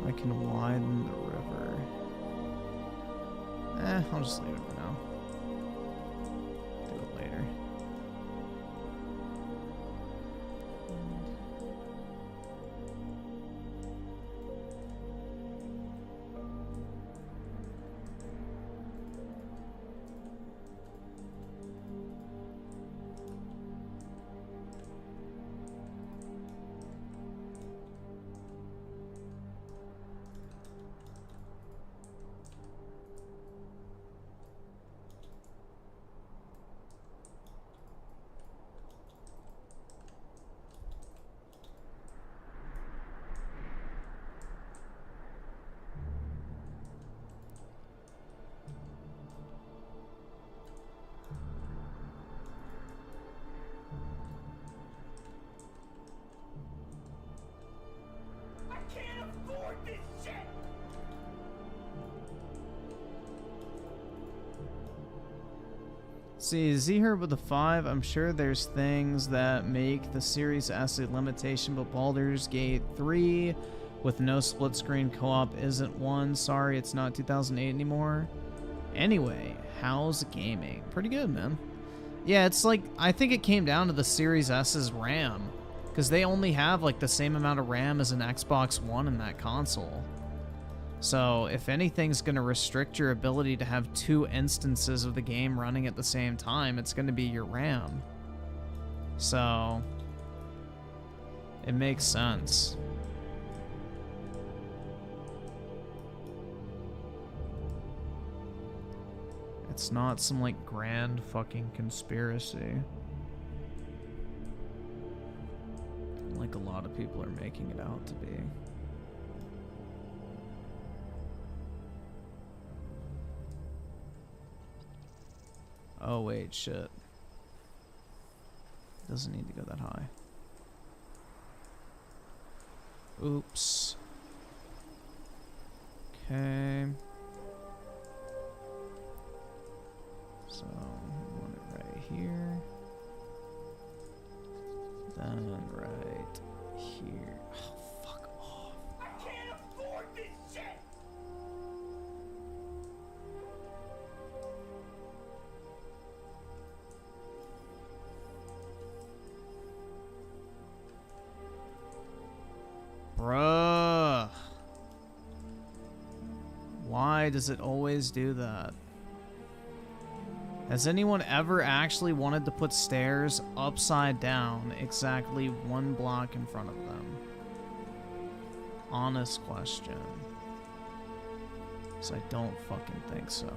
I can widen the river. I'll just leave it for now. Do it later. See, Z-Herb with a 5, I'm sure there's things that make the Series S a limitation, but Baldur's Gate 3 with no split screen co-op isn't one. Sorry, it's not 2008 anymore. Anyway, how's gaming? Pretty good, man. Yeah, it's like, I think it came down to the Series S's RAM. Because they only have like the same amount of RAM as an Xbox One in that console. So if anything's going to restrict your ability to have 2 instances of the game running at the same time, it's going to be your RAM. So it makes sense. It's not some like grand fucking conspiracy like a lot of people are making it out to be. Oh wait, shit. Doesn't need to go that high. Oops. Okay. So, we want it right here. Then right here. Oh, fuck off.
I can't afford this shit!
Bruh. Why does it always do that? Has anyone ever actually wanted to put stairs upside down exactly 1 block in front of them? Honest question. 'Cause I don't fucking think so.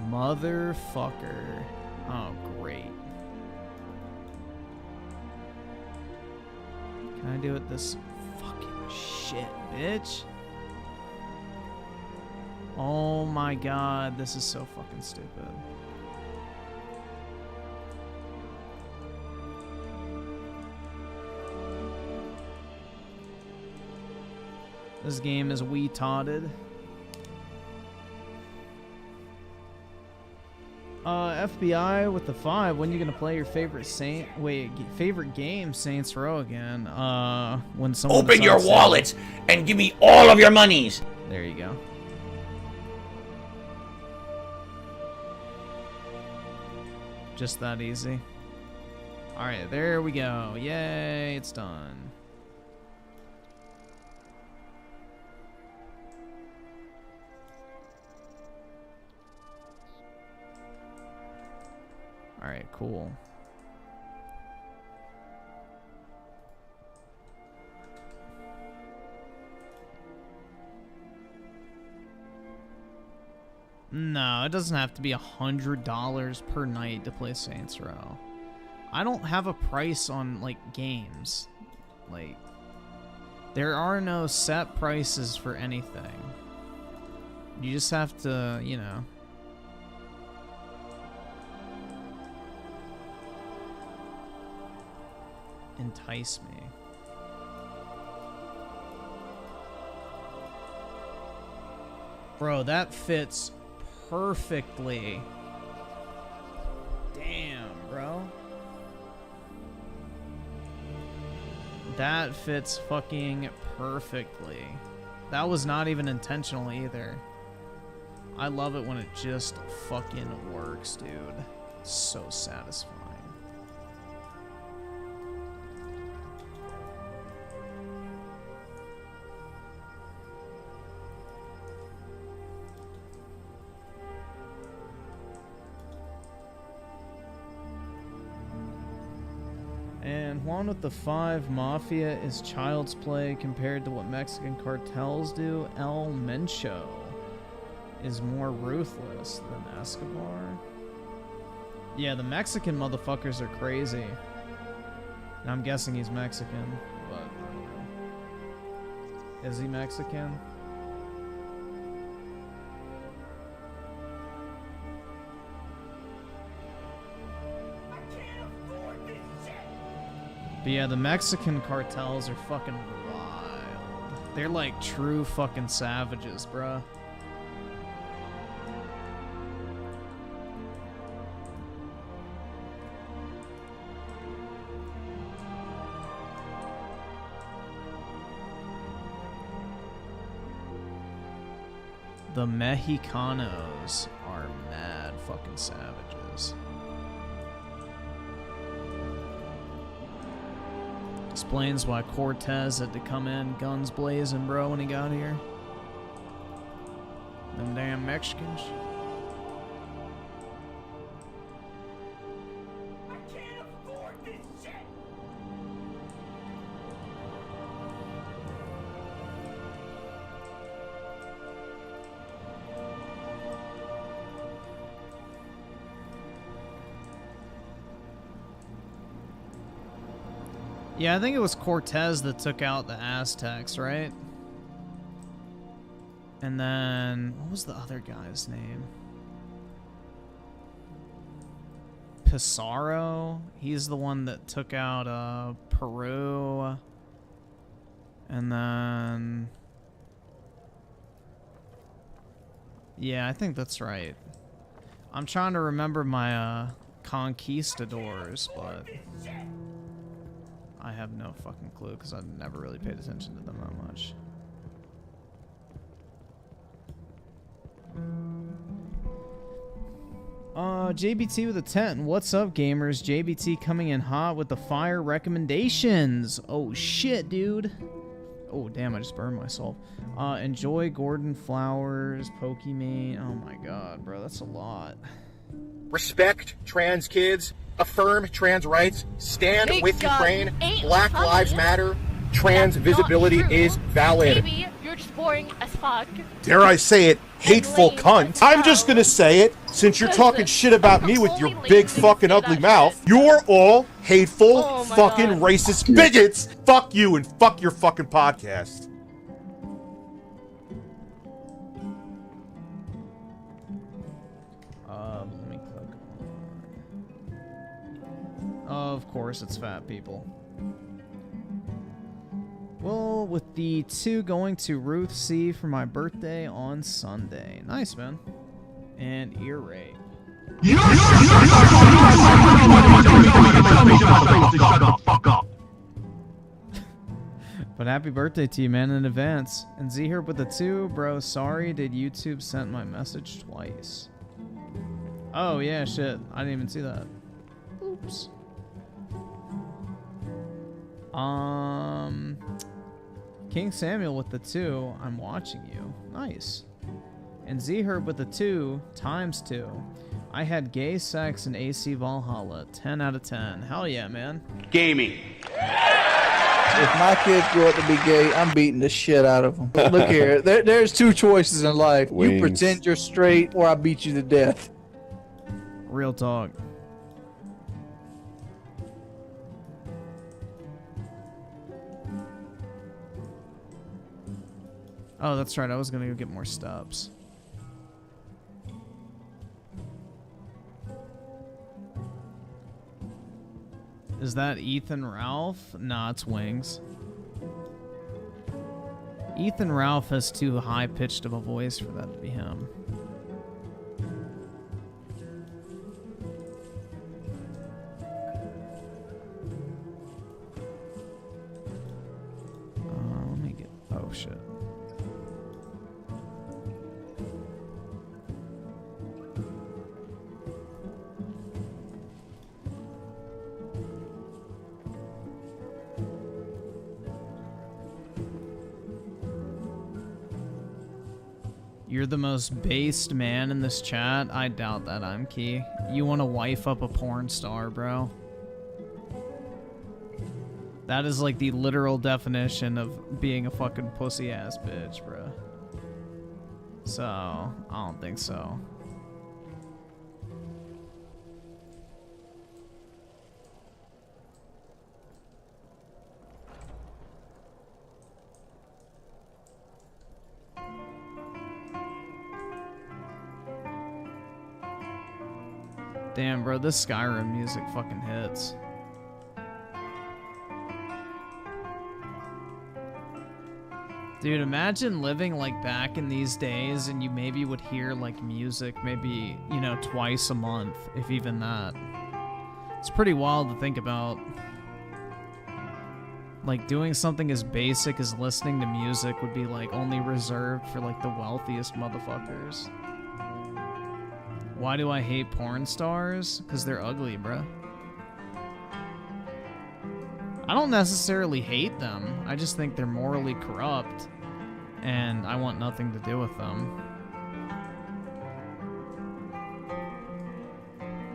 Motherfucker. Oh, great. Can I do it this fucking shit, bitch? Oh my god, this is so fucking stupid. This game is retarded. FBI with the 5. When you gonna play your favorite favorite game, Saints Row again? When someone
Open your
decides to-
wallets and give me all of your monies.
There you go. Just that easy. All right, there we go. Yay, it's done. All right, cool. No, it doesn't have to be $100 per night to play Saints Row. I don't have a price on, like, games. Like, there are no set prices for anything. You just have to, you know... entice me. Bro, that fits perfectly. Damn, bro. That fits fucking perfectly. That was not even intentional either. I love it when it just fucking works, dude. It's so satisfying. And Juan with the 5, Mafia is child's play compared to what Mexican cartels do. El Mencho is more ruthless than Escobar. Yeah, the Mexican motherfuckers are crazy. Now, I'm guessing he's Mexican, but I don't know. Is he Mexican? But yeah, the Mexican cartels are fucking wild. They're like true fucking savages, bruh. The Mexicanos are mad fucking savages. Explains why Cortez had to come in guns blazing, bro, when he got here. Them damn Mexicans. Yeah, I think it was Cortez that took out the Aztecs, right? And then, what was the other guy's name? Pizarro? He's the one that took out Peru. And then... yeah, I think that's right. I'm trying to remember my conquistadors, but... I have no fucking clue because I've never really paid attention to them that much. JBT with a 10. What's up, gamers? JBT coming in hot with the fire recommendations. Oh shit, dude. Oh damn, I just burned myself. Enjoy Gordon Flowers, Pokimane. Oh my god, bro, that's a lot.
Respect trans kids. Affirm trans rights. Stand with Ukraine. Black Lives Matter. Trans visibility is valid.
Baby, you're just boring as fuck.
Dare I say it, hateful cunt. I'm just gonna say it, since you're talking shit about me with your big fucking ugly mouth. You're all hateful, fucking racist bigots. Fuck you and fuck your fucking podcast.
Let me click on... Of course, it's fat people. Well, with the 2 going to Ruth C for my birthday on Sunday. Nice, man. And ear rape. But happy birthday to you, man, in advance. And Z here with the 2, bro. Sorry, did YouTube sent my message twice? Oh yeah, shit. I didn't even see that. Oops. King Samuel with the 2. I'm watching you. Nice. And Z-Herb with the 2 times 2. I had gay sex in AC Valhalla. 10 out of 10. Hell yeah, man.
Gaming.
If my kids grow up to be gay, I'm beating the shit out of them. Look here, there's 2 choices in life.
Wings.
You pretend you're straight, or I beat you to death.
Real talk. Oh, that's right. I was gonna go get more stubs. Is that Ethan Ralph? Nah, it's Wings. Ethan Ralph has too high-pitched of a voice for that to be him. Let me get... oh, shit. You're the most based man in this chat. I doubt that, I'm Key. You want to wife up a porn star, bro. That is like the literal definition of being a fucking pussy ass bitch, bro. So, I don't think so. Damn, bro, this Skyrim music fucking hits. Dude, imagine living like back in these days and you maybe would hear like music maybe, you know, twice a month, if even that. It's pretty wild to think about. Like, doing something as basic as listening to music would be, like, only reserved for, like, the wealthiest motherfuckers. Why do I hate porn stars? Because they're ugly, bruh. I don't necessarily hate them. I just think they're morally corrupt, and I want nothing to do with them.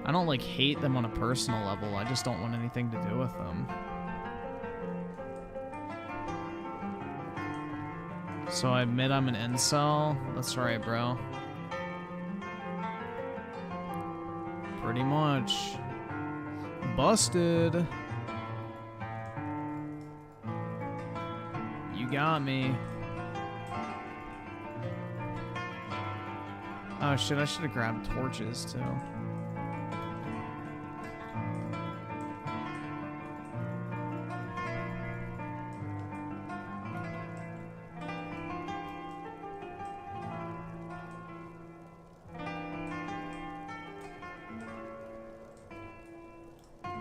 I don't, like, hate them on a personal level. I just don't want anything to do with them. So I admit I'm an incel? That's right, bro. Pretty much. Busted. You got me. Oh shit, I should have grabbed torches too.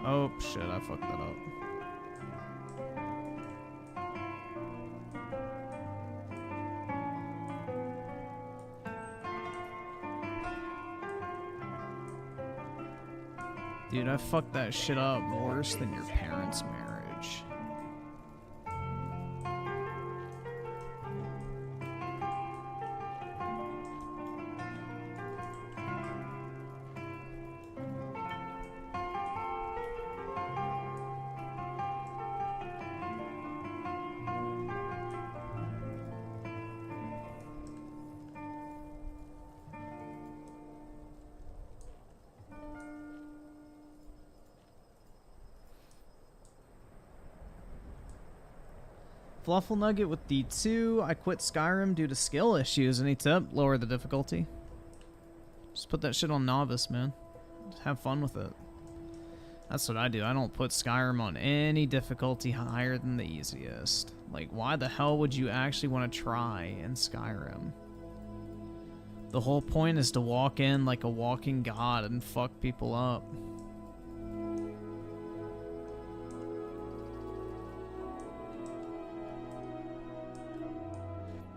Oh shit, I fucked that up. Dude, I fucked that shit up worse than your parents' marriage. Fluffle Nugget with D2. I quit Skyrim due to skill issues. Any tip? Lower the difficulty. Just put that shit on novice, man. Just have fun with it. That's what I do. I don't put Skyrim on any difficulty higher than the easiest. Like, why the hell would you actually want to try in Skyrim? The whole point is to walk in like a walking god and fuck people up.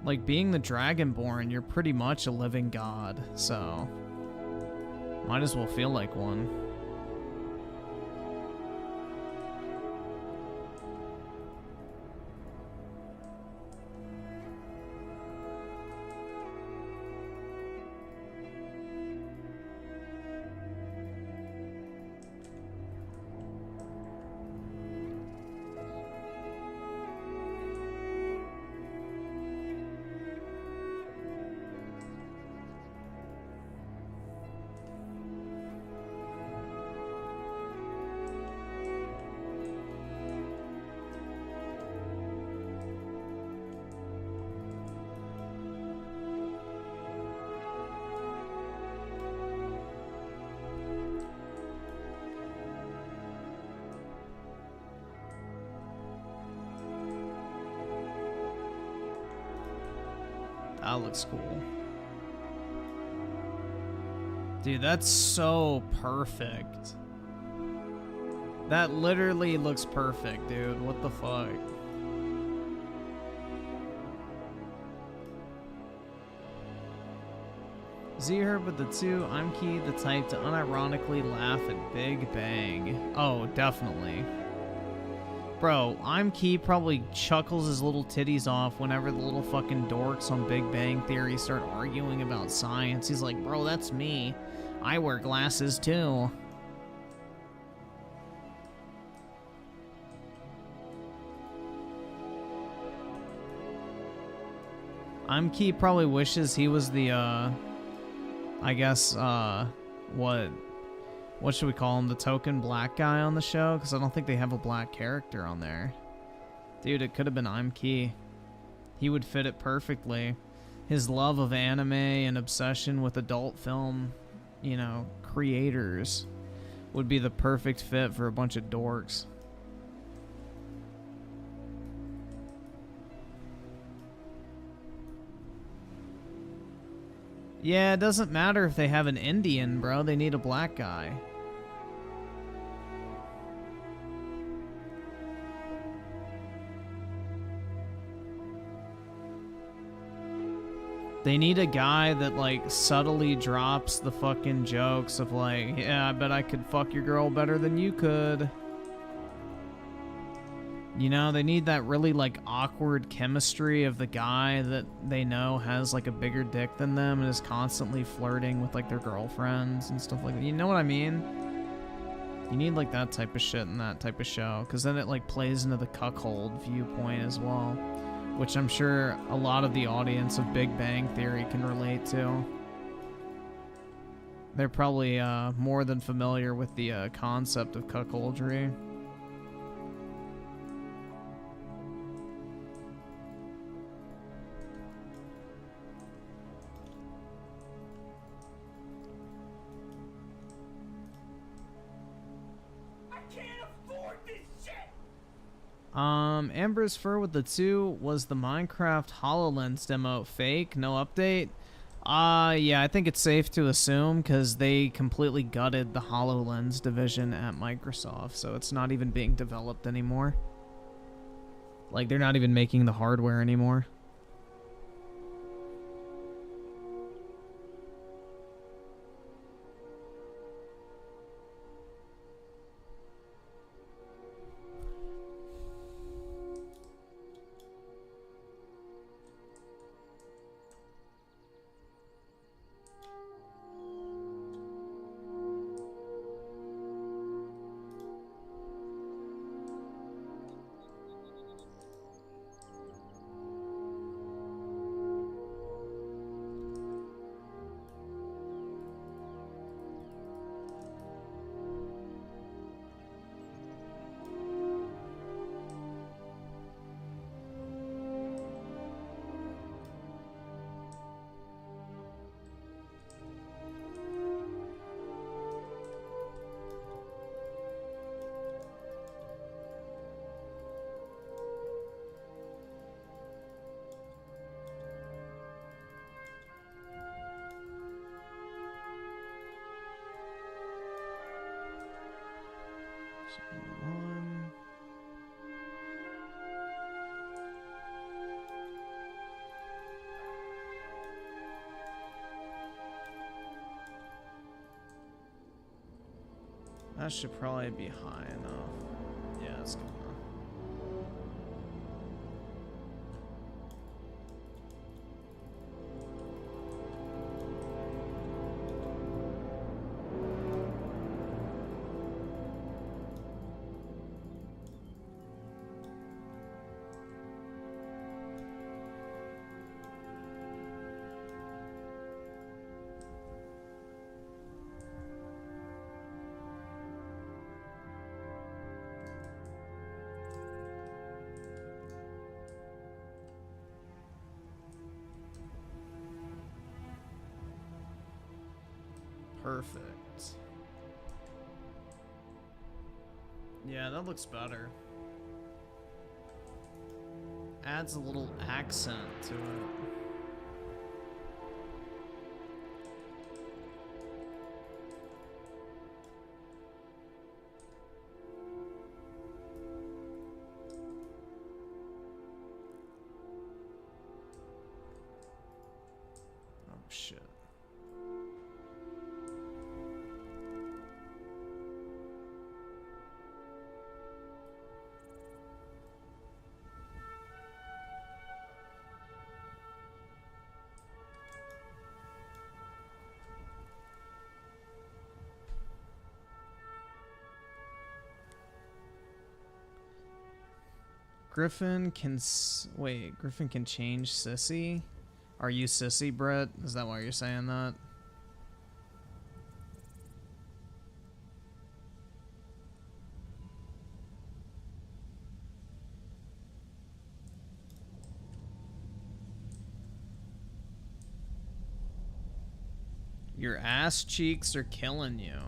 Like, being the Dragonborn, you're pretty much a living god, so might as well feel like one. That looks cool. Dude, that's so perfect. That literally looks perfect, dude. What the fuck? Z-Herb with the 2. I'm Key, the type to unironically laugh at Big Bang. Oh, definitely. Bro, I'm Key probably chuckles his little titties off whenever the little fucking dorks on Big Bang Theory start arguing about science. He's like, bro, that's me. I wear glasses too. I'm Key probably wishes he was the, I guess, what should we call him? The token black guy on the show? Because I don't think they have a black character on there. Dude, it could have been I'm Key. He would fit it perfectly. His love of anime and obsession with adult film, you know, creators would be the perfect fit for a bunch of dorks. Yeah, it doesn't matter if they have an Indian, bro. They need a black guy. They need a guy that, like, subtly drops the fucking jokes of, like, yeah, I bet I could fuck your girl better than you could. You know, they need that really, like, awkward chemistry of the guy that they know has, like, a bigger dick than them and is constantly flirting with, like, their girlfriends and stuff like that. You know what I mean? You need, like, that type of shit in that type of show, because then it, like, plays into the cuckold viewpoint as well, which I'm sure a lot of the audience of Big Bang Theory can relate to. They're probably more than familiar with the concept of cuckoldry. Amber's fur with the 2 was the Minecraft HoloLens demo fake? No update? Yeah, I think it's safe to assume because they completely gutted the HoloLens division at Microsoft, so it's not even being developed anymore. Like, they're not even making the hardware anymore. That should probably be high enough. Yeah, that's good enough. Perfect. Yeah, that looks better. Adds a little accent to it. Oh, shit. Griffin can wait. Griffin can change sissy. Are you sissy, Brett? Is that why you're saying that? Your ass cheeks are killing you.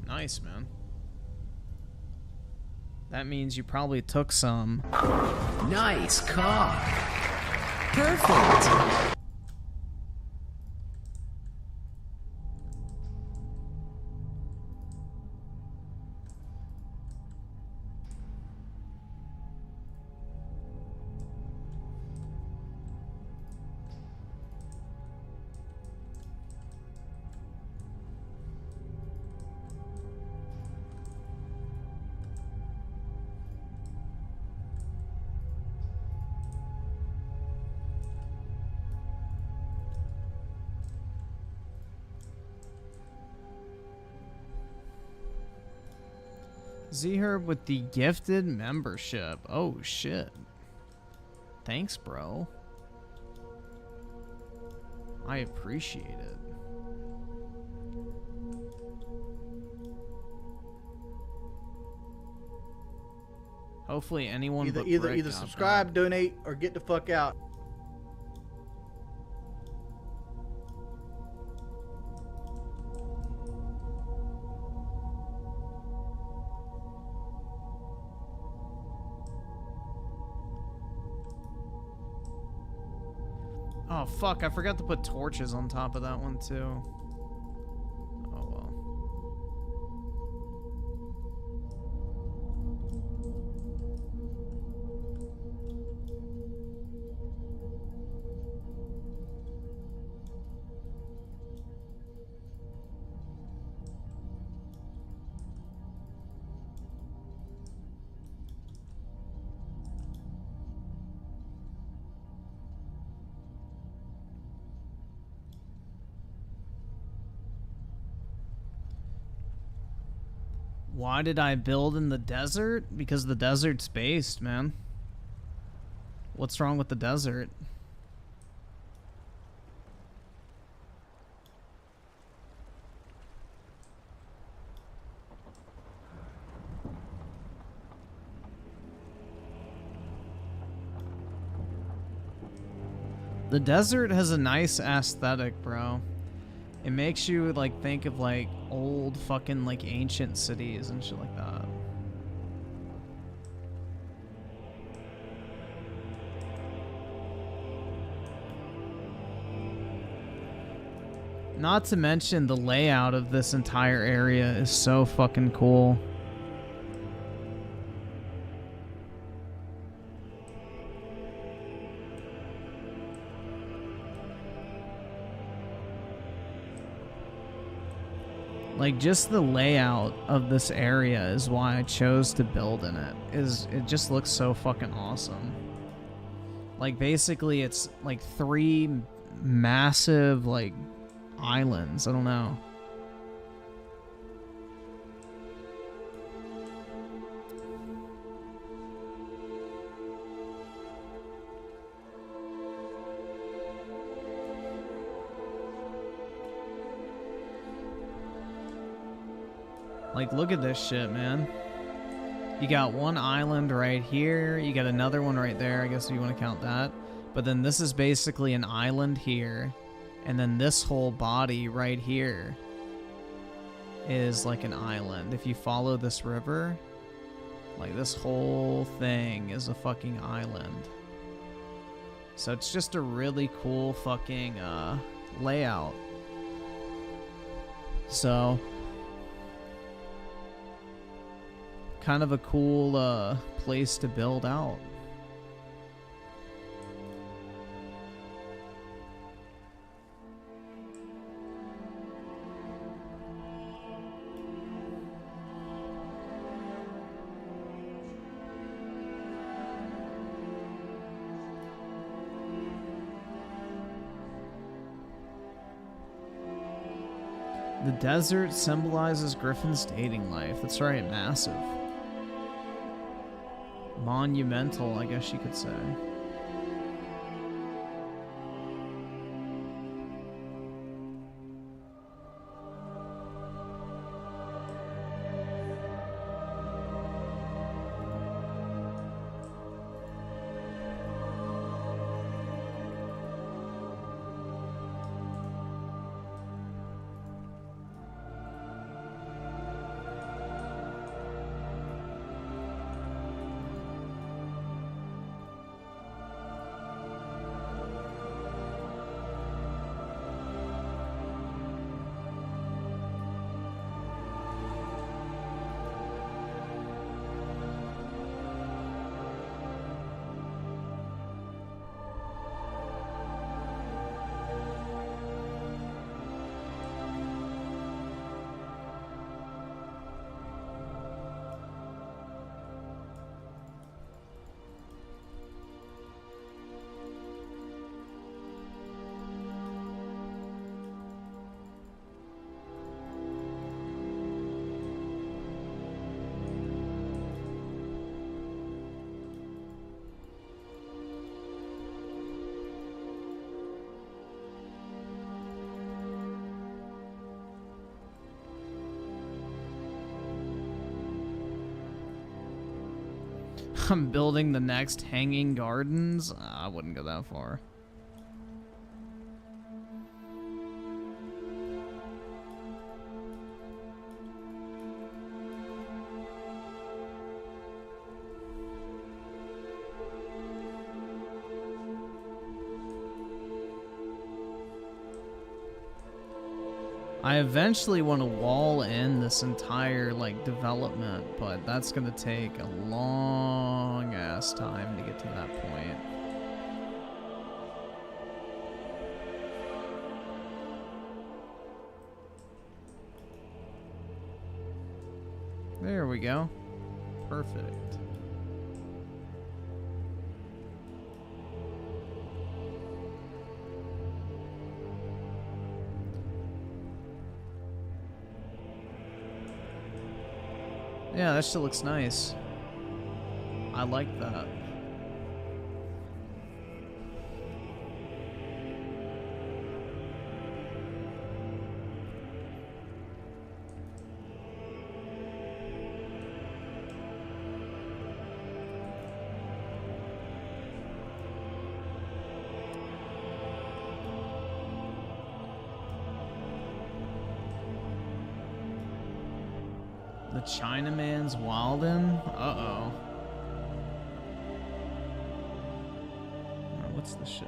Nice, man. That means you probably took some.
Nice cock. Perfect.
Z-Herb with the gifted membership. Oh, shit. Thanks, bro. I appreciate it. Hopefully anyone but Brick
Either
got
subscribe,
that.
donate, or get the fuck out.
Oh, fuck. I forgot to put torches on top of that one, too. Oh, well. Why did I build in the desert? Because the desert's based, man. What's wrong with the desert? The desert has a nice aesthetic, bro. It makes you like think of like old fucking like ancient cities and shit like that. Not to mention the layout of this entire area is so fucking cool. Like, just the layout of this area is why I chose to build in it. It just looks so fucking awesome. Like, basically, it's like 3 massive, like, islands. I don't know. Like, look at this shit, man. You got one island right here. You got another one right there, I guess if you want to count that. But then this is basically an island here. And then this whole body right here is like an island. If you follow this river, like this whole thing is a fucking island. So it's just a really cool fucking layout. So kind of a cool place to build out. The desert symbolizes Griffin's dating life. That's right, massive. Monumental, I guess you could say. I'm building the next hanging gardens. I wouldn't go that far. I eventually want to wall in this entire, like, development, but that's gonna take a long ass time to get to that point. There we go. Perfect. Yeah, that shit looks nice. I like that. The Chinaman's Walden? Uh-oh. What's the shit?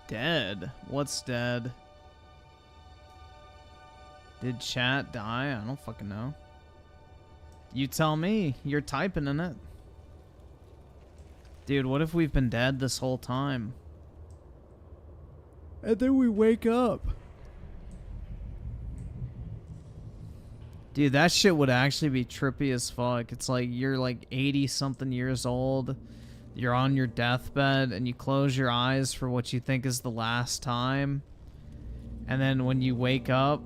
Dead? What's dead? Did chat die? I don't fucking know. You tell me. You're typing in it. Dude, what if we've been dead this whole time? And then we wake up. Dude, that shit would actually be trippy as fuck. It's like you're like 80 something years old. You're on your deathbed and you close your eyes for what you think is the last time. And then when you wake up,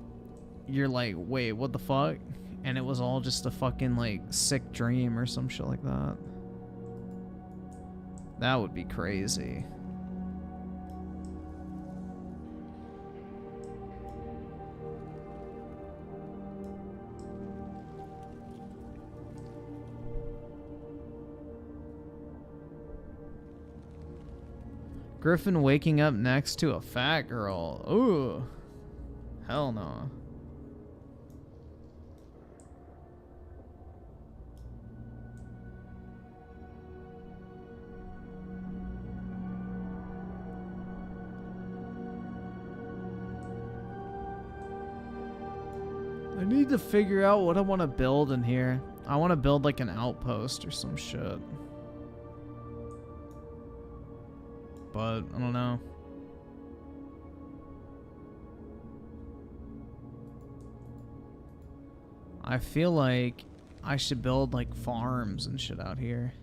you're like, wait, what the fuck? And it was all just a fucking like sick dream or some shit like that. That would be crazy. Griffin waking up next to a fat girl. Ooh. Hell no. I need to figure out what I want to build in here. I want to build like an outpost or some shit. But I don't know. I feel like I should build like farms and shit out here.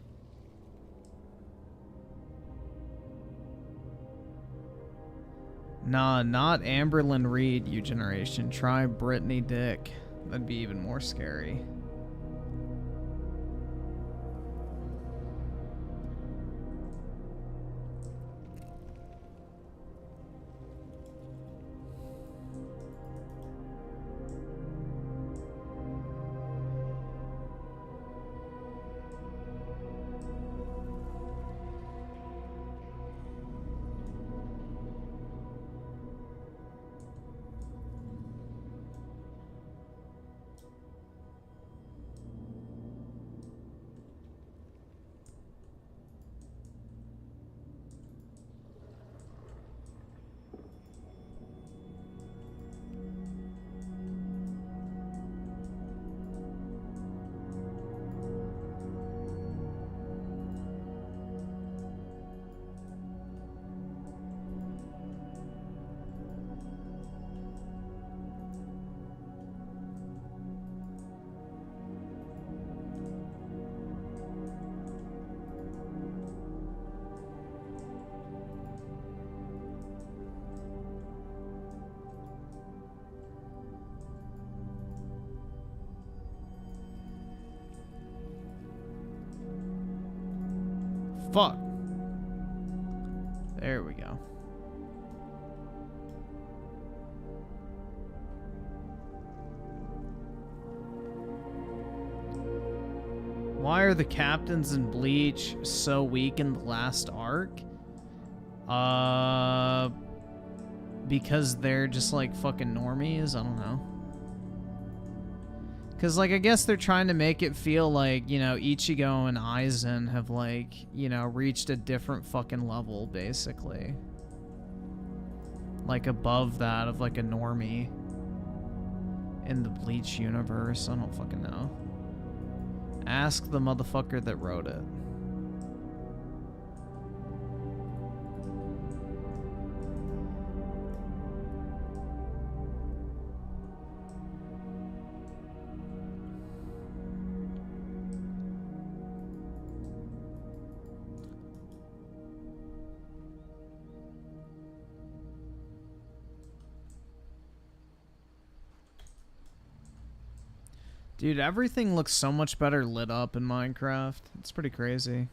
Nah, not Amberlyn Reed, you generation. Try Brittany Dick. That'd be even more scary. fuck? There we go. Why are the captains in Bleach so weak in the last arc? Because they're just like fucking normies? I don't know. Because, like, I guess they're trying to make it feel like, you know, Ichigo and Aizen have, like, you know, reached a different fucking level, basically. Like, above that of, like, a normie in the Bleach universe. I don't fucking know. Ask the motherfucker that wrote it. Dude, everything looks so much better lit up in Minecraft. It's pretty crazy.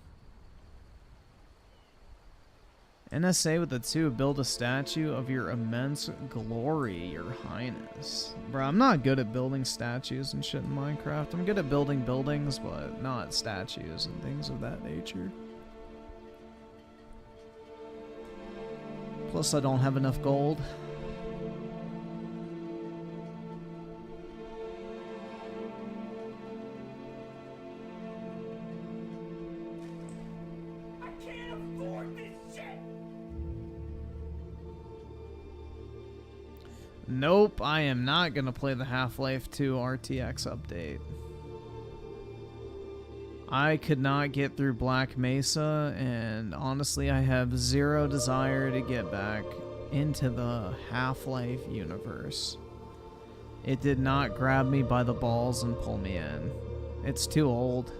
NSA with the 2, build a statue of your immense glory, your highness. Bro, I'm not good at building statues and shit in Minecraft. I'm good at building buildings, but not statues and things of that nature. Plus, I don't have enough gold. Nope, I am not gonna play the Half-Life 2 RTX update. I could not get through Black Mesa, and honestly, I have zero desire to get back into the Half-Life universe. It did not grab me by the balls and pull me in. It's too old.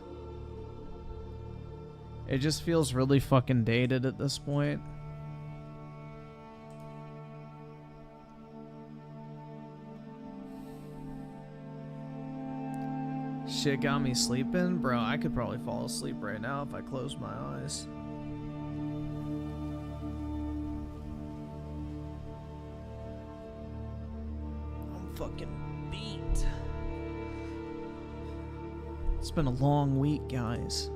It just feels really fucking dated at this point. Shit got me sleeping? Bro, I could probably fall asleep right now if I closed my eyes. I'm fucking beat. It's been a long week, guys.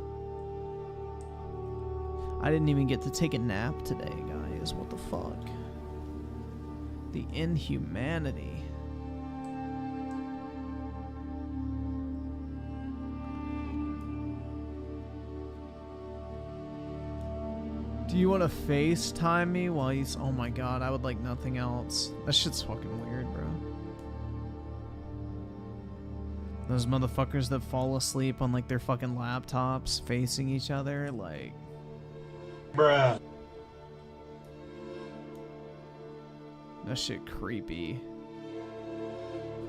I didn't even get to take a nap today, guys. What the fuck? The inhumanity. Do you want to FaceTime me while you... Oh my god, I would like nothing else. That shit's fucking weird, bro. Those motherfuckers that fall asleep on like their fucking laptops facing each other, like... Bruh. That shit creepy.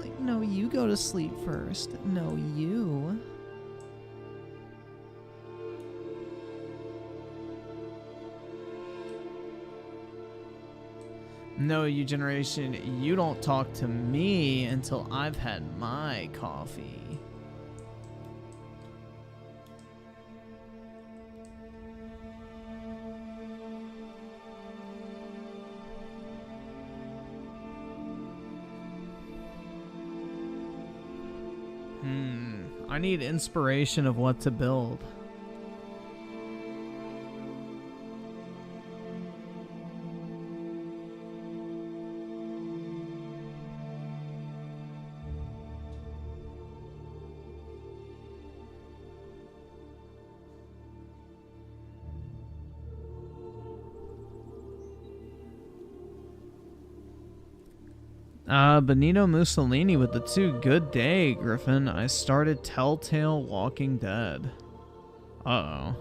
Like, no, you go to sleep first. No, you... No, you generation, you don't talk to me until I've had my coffee. I need inspiration of what to build. Benito Mussolini with the 2. Good day, Griffin. I started Telltale Walking Dead. Uh-oh.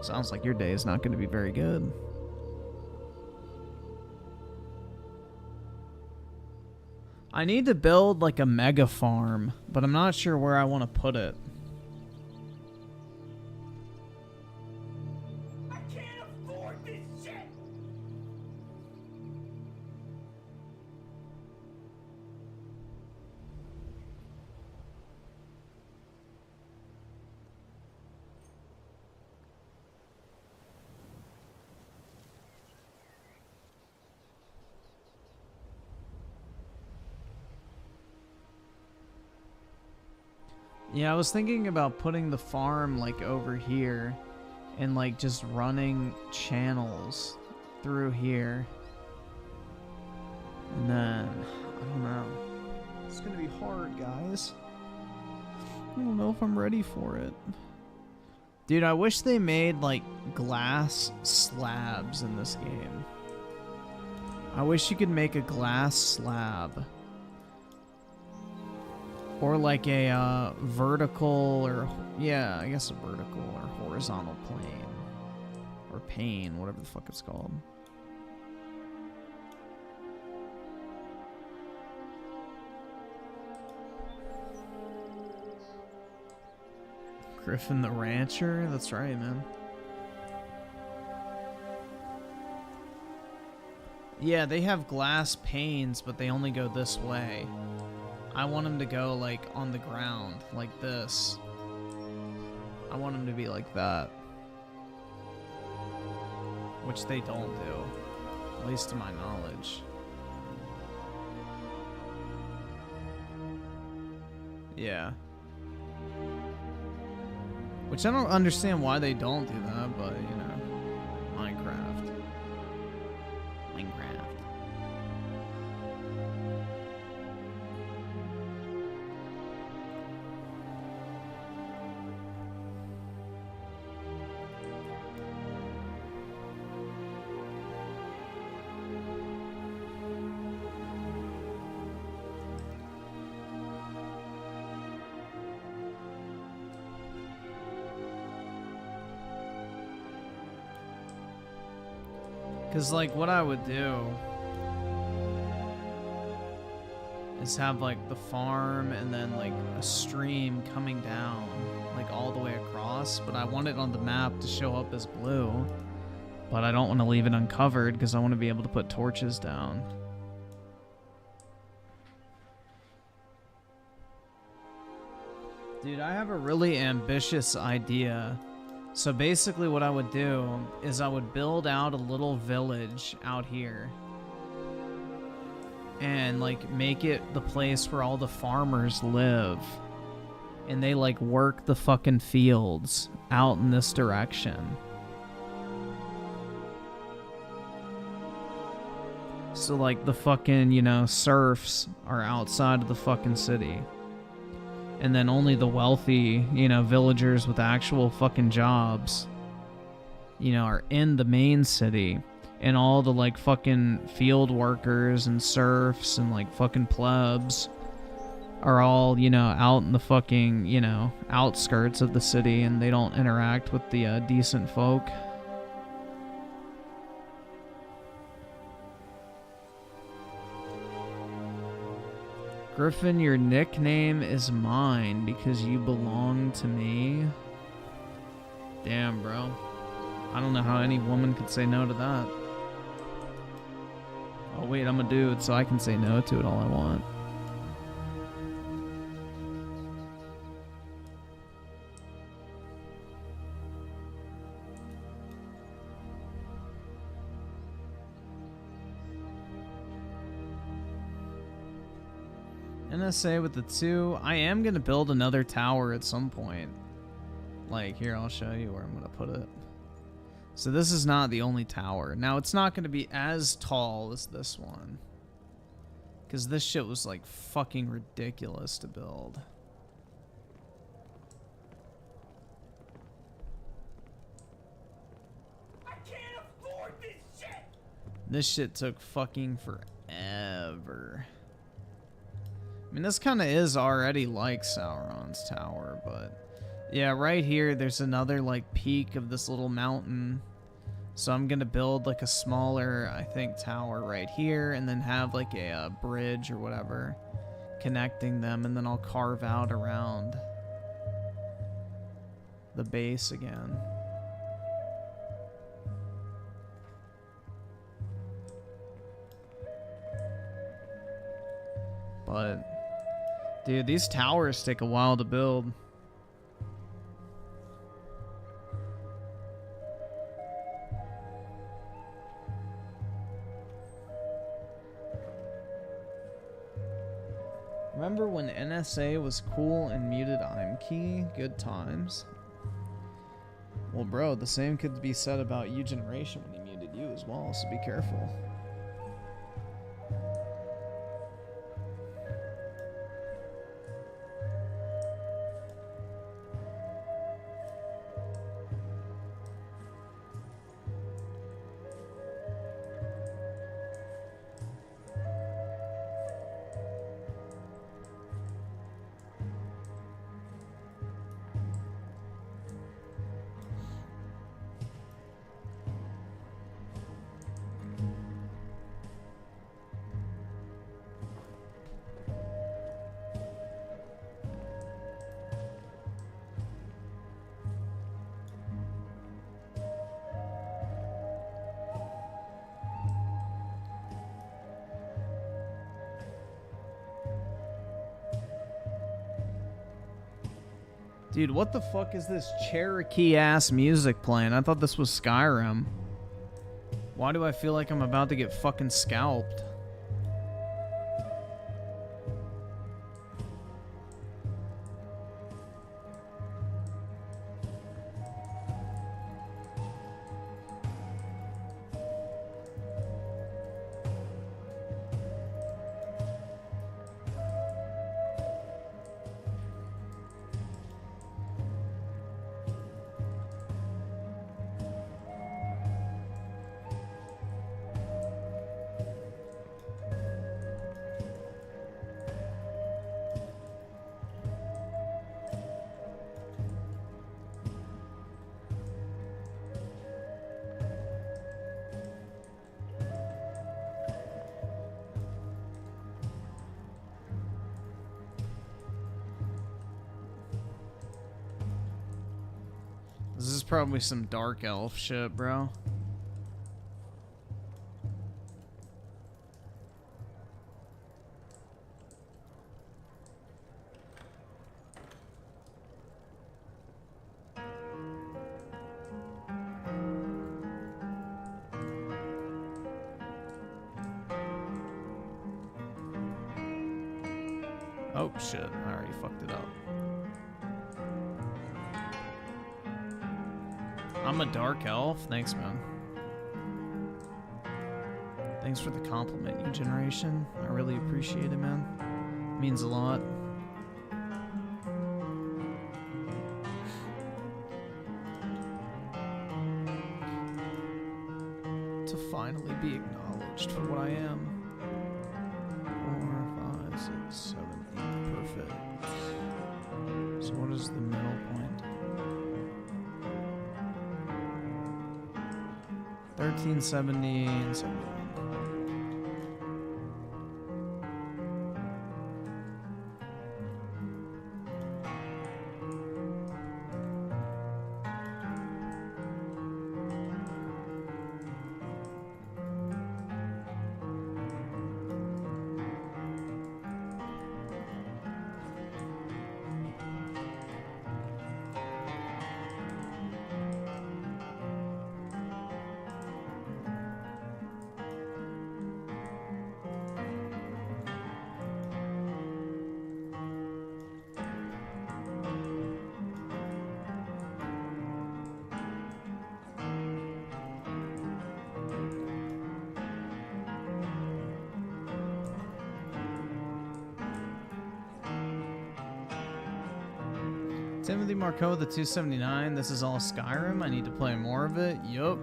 Sounds like your day is not going to be very good. I need to build like a mega farm, but I'm not sure where I want to put it. Yeah, I was thinking about putting the farm like over here and like just running channels through here. And then, I don't know. It's gonna be hard, guys. I don't know if I'm ready for it. Dude, I wish they made like glass slabs in this game. I wish you could make a glass slab. Or like a vertical or, yeah, I guess a vertical or horizontal plane. Or pane, whatever the fuck it's called. Griffin the Rancher? That's right, man. Yeah, they have glass panes, but they only go this way. I want them to go, like, on the ground, like this. I want them to be like that. Which they don't do. At least to my knowledge. Yeah. Which I don't understand why they don't do that, but, you know. Minecraft. Minecraft. Because, like, what I would do is have, like, the farm and then, like, a stream coming down, like, all the way across. But I want it on the map to show up as blue. But I don't want to leave it uncovered because I want to be able to put torches down. Dude, I have a really ambitious idea. So basically what I would do is I would build out a little village out here. And like make it the place where all the farmers live. And they like work the fucking fields out in this direction. So like the fucking, you know, serfs are outside of the fucking city. And then only the wealthy, you know, villagers with actual fucking jobs, you know, are in the main city. And all the, like, fucking field workers and serfs and, like, fucking plebs are all, you know, out in the fucking, you know, outskirts of the city. And they don't interact with the decent folk. Griffin, your nickname is mine because you belong to me. Damn, bro. I don't know how any woman could say no to that. Oh, wait, I'm a dude, so I can say no to it all I want. NSA with the 2. I am going to build another tower at some point. Like, here, I'll show you where I'm going to put it. So this is not the only tower. Now, it's not going to be as tall as this one. Because this shit was, like, fucking ridiculous to build.
I can't afford this shit!
This shit took fucking forever. I mean, this kind of is already like Sauron's tower, but... Yeah, right here, there's another, like, peak of this little mountain. So I'm gonna build, like, a smaller, I think, tower right here, and then have, like, a bridge or whatever connecting them, and then I'll carve out around the base again. But... Dude, these towers take a while to build. Remember when NSA was cool and muted I'm key? Good times. Well, bro, the same could be said about U Generation when he muted you as well, so be careful. Dude, what the fuck is this Cherokee-ass music playing? I thought this was Skyrim. Why do I feel like I'm about to get fucking scalped? This is probably some dark elf shit, bro. Oh shit, I already fucked it up. I'm a dark elf. Thanks, man. Thanks for the compliment, you generation. I really appreciate it, man. It means a lot. To finally be acknowledged for what I am. 4, 5, 6, 7, 8. Perfect. So what is the middle point? 1370 and 71. Timothy Marco, the 279. This is all Skyrim. I need to play more of it. Yup.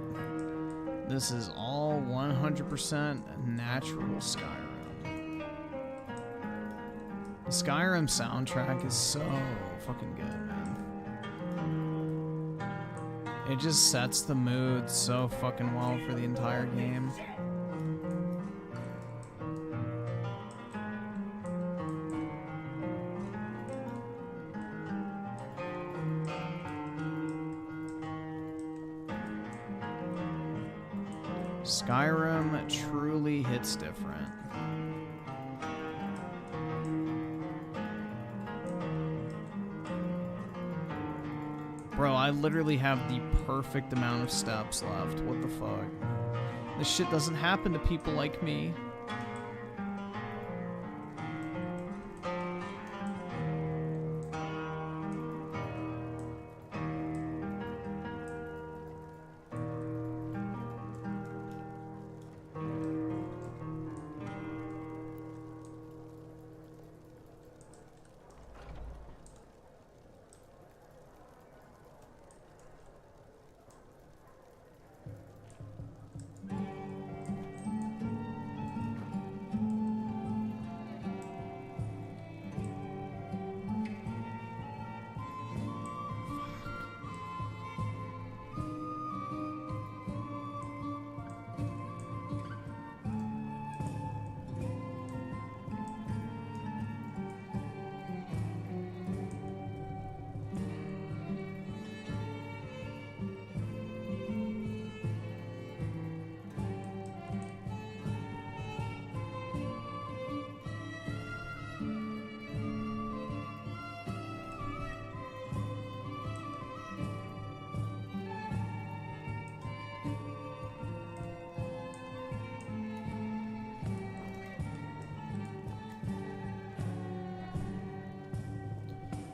This is all 100% natural Skyrim. The Skyrim soundtrack is so fucking good, man. It just sets the mood so fucking well for the entire game. Skyrim truly hits different. Bro, I literally have the perfect amount of steps left. What the fuck? This shit doesn't happen to people like me.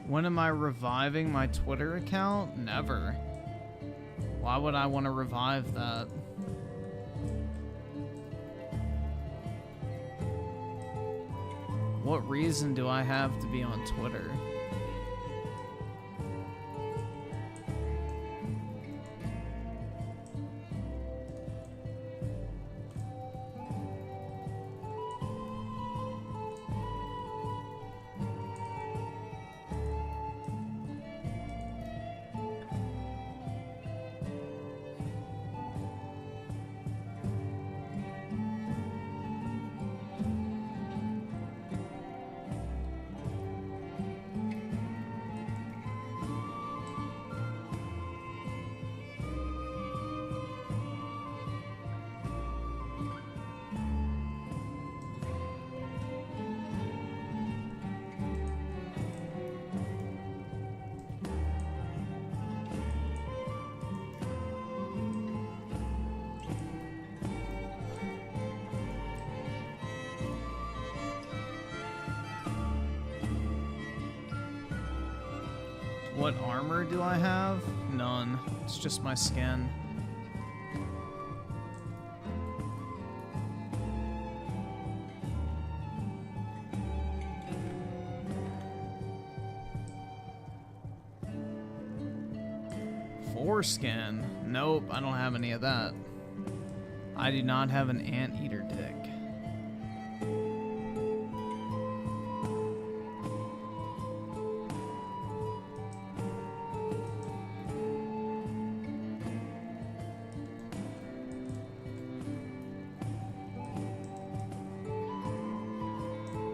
When am I reviving my Twitter account? Never. Why would I want to revive that? What reason do I have to be on Twitter? What armor do I have? None. It's just my skin. Foreskin? Nope, I don't have any of that. I do not have an anteater dick.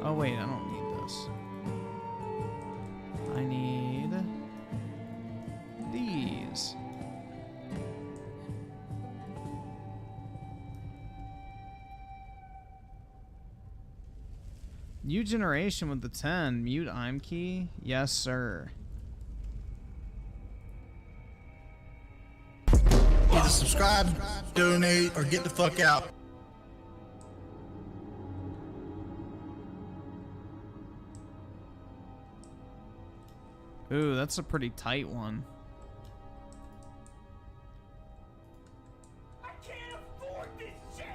Oh wait, I don't need this. I need these. New generation with the 10. Mute I'm key. Yes, sir.
Either subscribe, donate, or get the fuck out.
Ooh, that's a pretty tight one.
I can't afford this shit!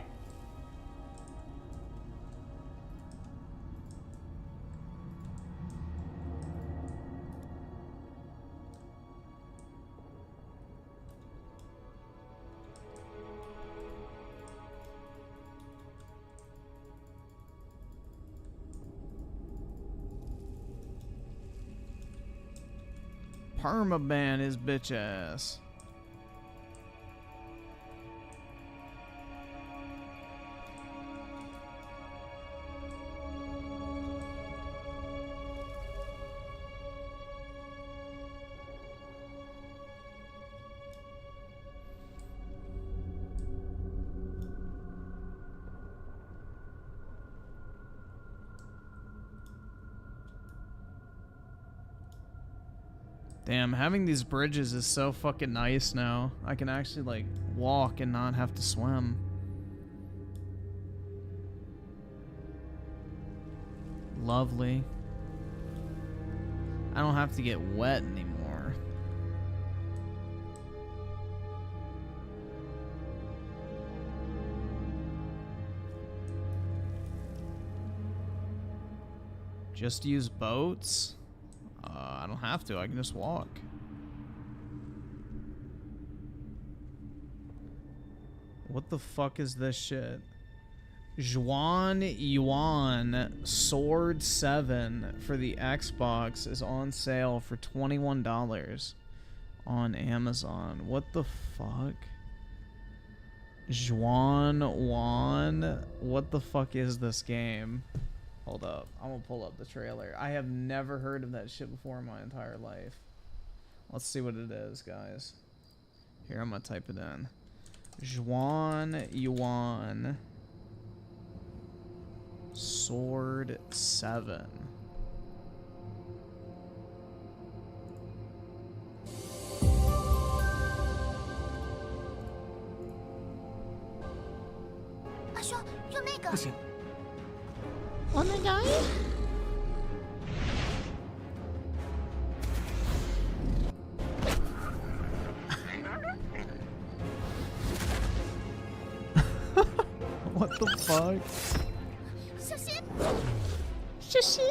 Permaban his bitch ass. Damn, having these bridges is so fucking nice now. I can actually, like, walk and not have to swim. Lovely. I don't have to get wet anymore. Just use boats? I don't have to, I can just walk. What the fuck is this shit? Juan Yuan Sword 7 for the Xbox is on sale for $21 on Amazon. What the fuck? Juan Juan? What the fuck is this game? Hold up. I'm gonna pull up the trailer. I have never heard of that shit before in my entire life. Let's see what it is, guys. Here, I'm gonna type it in. Juan Yuan Sword 7.
Listen.
What the fuck?
Shishi?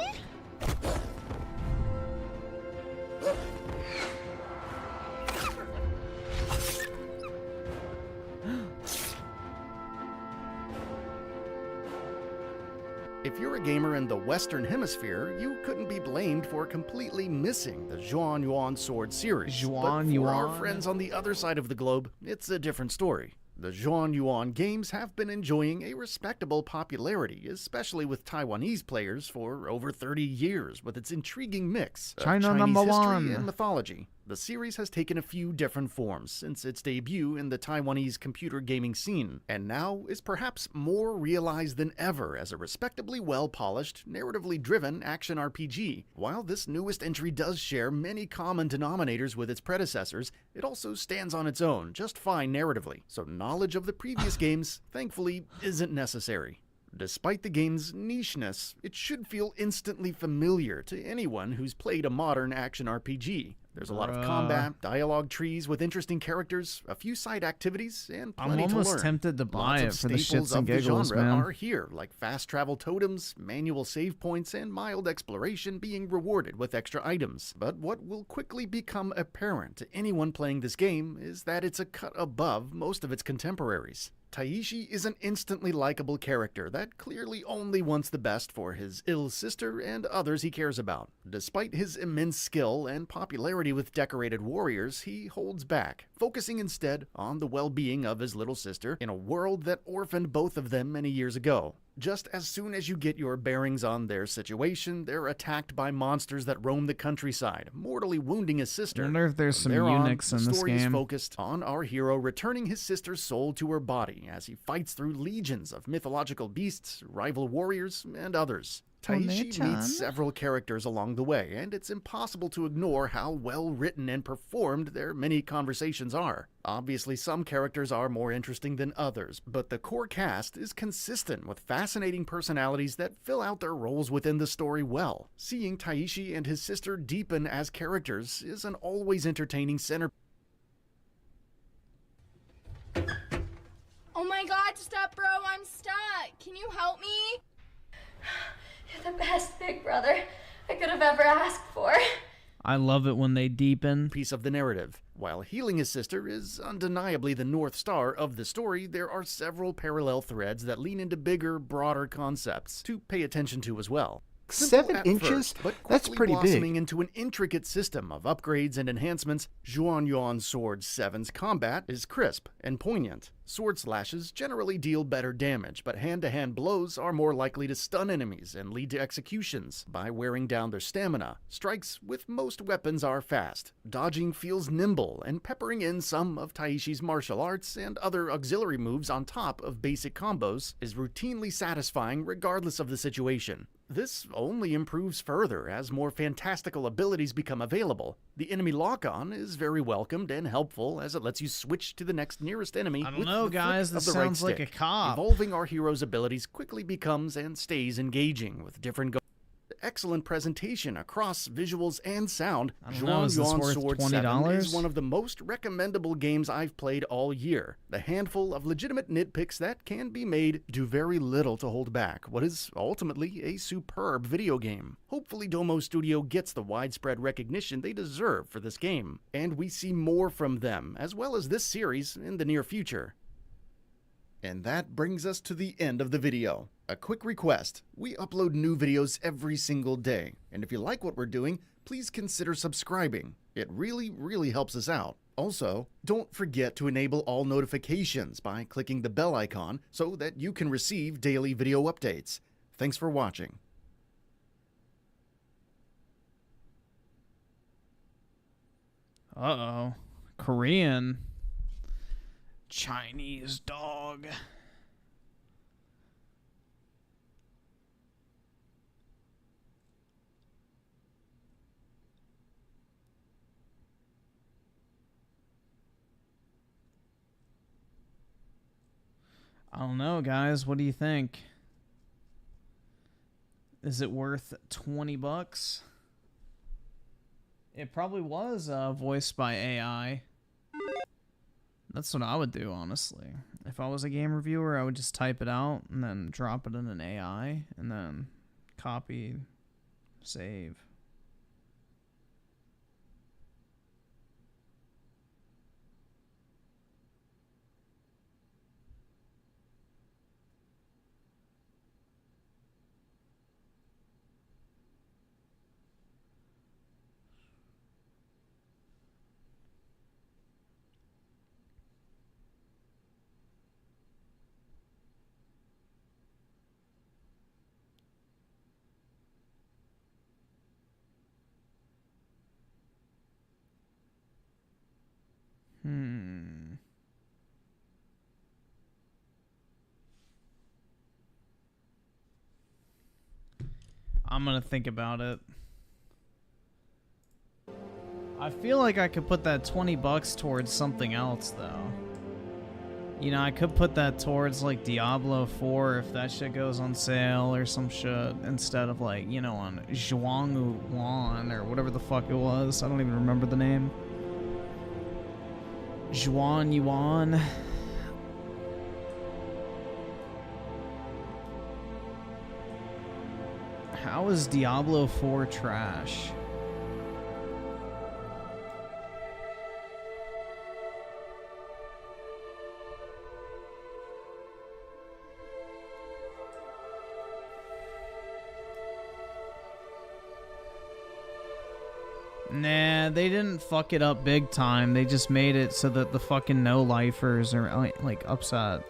If you're a gamer in the Western Hemisphere, you couldn't be blamed for completely missing the Zhuan Yuan Sword series. But for our friends on the other side of the globe, it's a different story. The Zhuan Yuan games have been enjoying a respectable popularity, especially with Taiwanese players, for over 30 years, with its intriguing mix of
China
Chinese
number
history
one.
and mythology. The series has taken a few different forms since its debut in the Taiwanese computer gaming scene, and now is perhaps more realized than ever as a respectably well-polished, narratively driven action RPG. While this newest entry does share many common denominators with its predecessors, it also stands on its own just fine narratively, so knowledge of the previous games, thankfully, isn't necessary. Despite the game's nicheness, it should feel instantly familiar to anyone who's played a modern action RPG. There's a lot of combat, dialogue trees with interesting characters, a few side activities, and plenty to learn.
I'm almost tempted to buy it for the shits and giggles,
genre
man.
are here, like fast travel totems, manual save points, and mild exploration being rewarded with extra items. But what will quickly become apparent to anyone playing this game is that it's a cut above most of its contemporaries. Taishi is an instantly likable character that clearly only wants the best for his ill sister and others he cares about. Despite his immense skill and popularity with decorated warriors, he holds back, focusing instead on the well-being of his little sister in a world that orphaned both of them many years ago. Just as soon as you get your bearings on their situation, they're attacked by monsters that roam the countryside, mortally wounding his sister.
I wonder if there's some
From there on,
eunuchs in
the
this
story is
game.
focused on our hero returning his sister's soul to her body as he fights through legions of mythological beasts, rival warriors, and others. Taishi meets several characters along the way, and it's impossible to ignore how well written and performed their many conversations are. Obviously, some characters are more interesting than others, but the core cast is consistent with fascinating personalities that fill out their roles within the story well. Seeing Taishi and his sister deepen as characters is an always entertaining center.
Oh my god, stop, bro, I'm stuck. Can you help me?
You're the best big brother I could have ever asked for.
I love it when they deepen.
Piece of the narrative. While healing his sister is undeniably the North Star of the story, there are several parallel threads that lean into bigger, broader concepts to pay attention to as well. Simple
7
at
inches?
first, but
That's
quickly
pretty
blossoming
big.
into an intricate system of upgrades and enhancements, Zhuan Yuan Sword 7's combat is crisp and poignant. Sword slashes generally deal better damage, but hand-to-hand blows are more likely to stun enemies and lead to executions by wearing down their stamina. Strikes with most weapons are fast. Dodging feels nimble, and peppering in some of Taishi's martial arts and other auxiliary moves on top of basic combos is routinely satisfying regardless of the situation. This only improves further as more fantastical abilities become available. The enemy lock-on is very welcomed and helpful as it lets you switch to the next nearest enemy
I don't
with
know,
the
guys.
flick of
This
the right
sounds like a
stick.
cop.
Evolving our hero's abilities quickly becomes and stays engaging with different excellent presentation across visuals and sound.
I don't know, is this
Yuan
worth
Sword
$20?
7 is one of the most recommendable games I've played all year. The handful of legitimate nitpicks that can be made do very little to hold back what is ultimately a superb video game. Hopefully Domo Studio gets the widespread recognition they deserve for this game, and we see more from them, as well as this series, in the near future. And that brings us to the end of the video. A quick request: we upload new videos every single day, and if you like what we're doing, please consider subscribing. It really helps us out. Also, don't forget to enable all notifications by clicking the bell icon so that you can receive daily video updates. Thanks for watching.
Uh-oh. Korean. Chinese dog. I don't know, guys. What do you think? Is it worth 20 bucks? It probably was voiced by AI. That's what I would do, honestly. If I was a game reviewer, I would just type it out and then drop it in an AI and then copy, save. I'm gonna think about it. I feel like I could put that 20 bucks towards something else, though. You know, I could put that towards, like, Diablo 4 if that shit goes on sale or some shit, instead of, like, you know, on Zhuang or whatever the fuck it was. I don't even remember the name. Zhuan Yuan. How is Diablo 4 trash? Nah, they didn't fuck it up big time. They just made it so that the fucking no-lifers are, like, upset.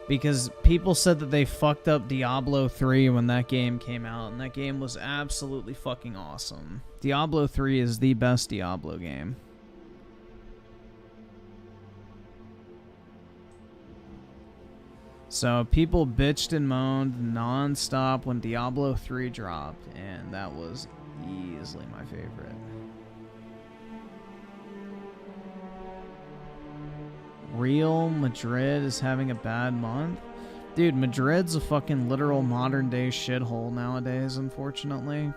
Because people said that they fucked up Diablo 3 when that game came out, and that game was absolutely fucking awesome. Diablo 3 is the best Diablo game. So people bitched and moaned non-stop when Diablo 3 dropped, and that was easily my favorite. Real Madrid is having a bad month? Dude, Madrid's a fucking literal modern day shithole nowadays, unfortunately.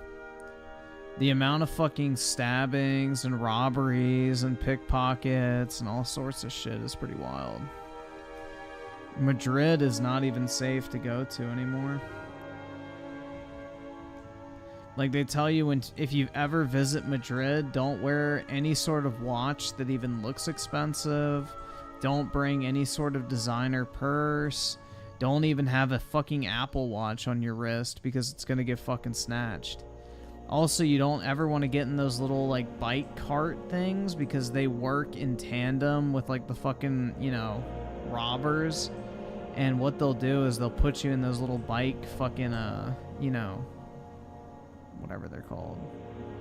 The amount of fucking stabbings and robberies and pickpockets and all sorts of shit is pretty wild. Madrid is not even safe to go to anymore. Like, they tell you if you ever visit Madrid, don't wear any sort of watch that even looks expensive. Don't bring any sort of designer purse. Don't even have a fucking Apple Watch on your wrist because it's gonna get fucking snatched. Also, you don't ever want to get in those little, like, bike cart things because they work in tandem with, like, the fucking, you know, robbers. And what they'll do is they'll put you in those little bike fucking, you know, whatever they're called.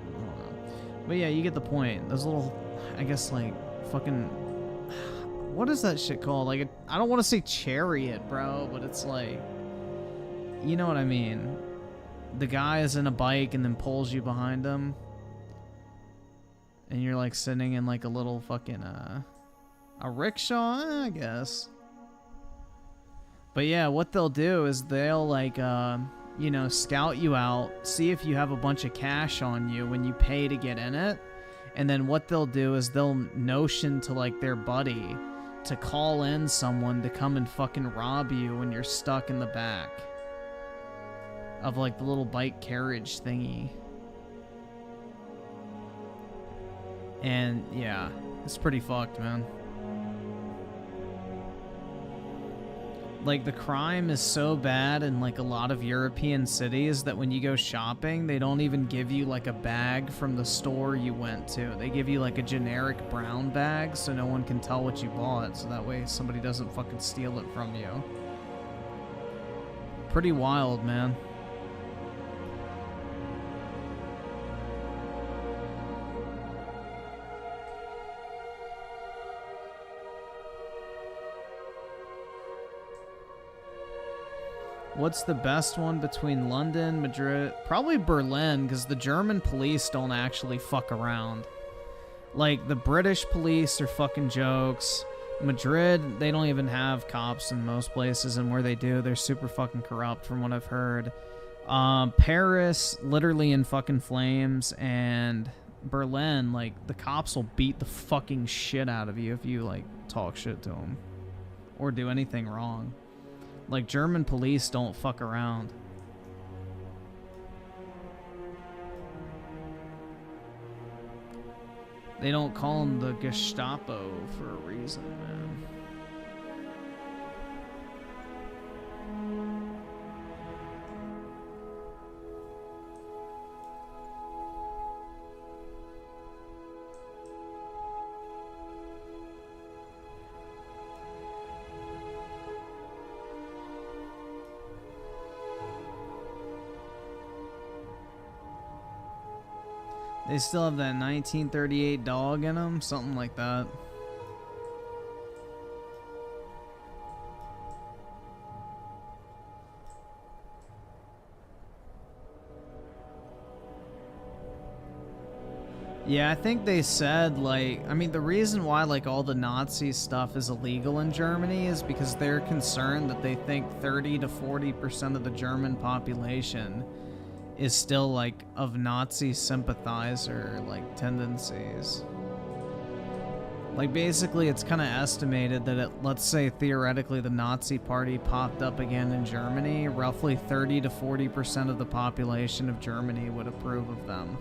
I don't know. But yeah, you get the point. Those little, I guess, like, fucking... What is that shit called? Like, I don't want to say chariot, bro, but it's like... You know what I mean. The guy is in a bike and then pulls you behind him. And you're, like, sitting in, like, a little fucking, a rickshaw, I guess. But yeah, what they'll do is they'll, like, you know, scout you out, see if you have a bunch of cash on you when you pay to get in it. And then what they'll do is they'll notion to, like, their buddy to call in someone to come and fucking rob you when you're stuck in the back of, like, the little bike carriage thingy. And yeah, it's pretty fucked, man. Like, the crime is so bad in, like, a lot of European cities that when you go shopping, they don't even give you, like, a bag from the store you went to. They give you, like, a generic brown bag so no one can tell what you bought, so that way somebody doesn't fucking steal it from you. Pretty wild, man. What's the best one between London, Madrid? Probably Berlin, because the German police don't actually fuck around. Like, the British police are fucking jokes. Madrid, they don't even have cops in most places, and where they do, they're super fucking corrupt from what I've heard. Paris, literally in fucking flames, and Berlin, like, the cops will beat the fucking shit out of you if you, like, talk shit to them. Or do anything wrong. Like, German police don't fuck around. They don't call them the Gestapo for a reason, man. They still have that 1938 dog in them, something like that. Yeah, I think they said, like, I mean, the reason why, like, all the Nazi stuff is illegal in Germany is because they're concerned that they think 30 to 40% of the German population is still, like, of Nazi sympathizer, like, tendencies. Like, basically, it's kind of estimated that, let's say, theoretically, the Nazi party popped up again in Germany, roughly 30 to 40% of the population of Germany would approve of them.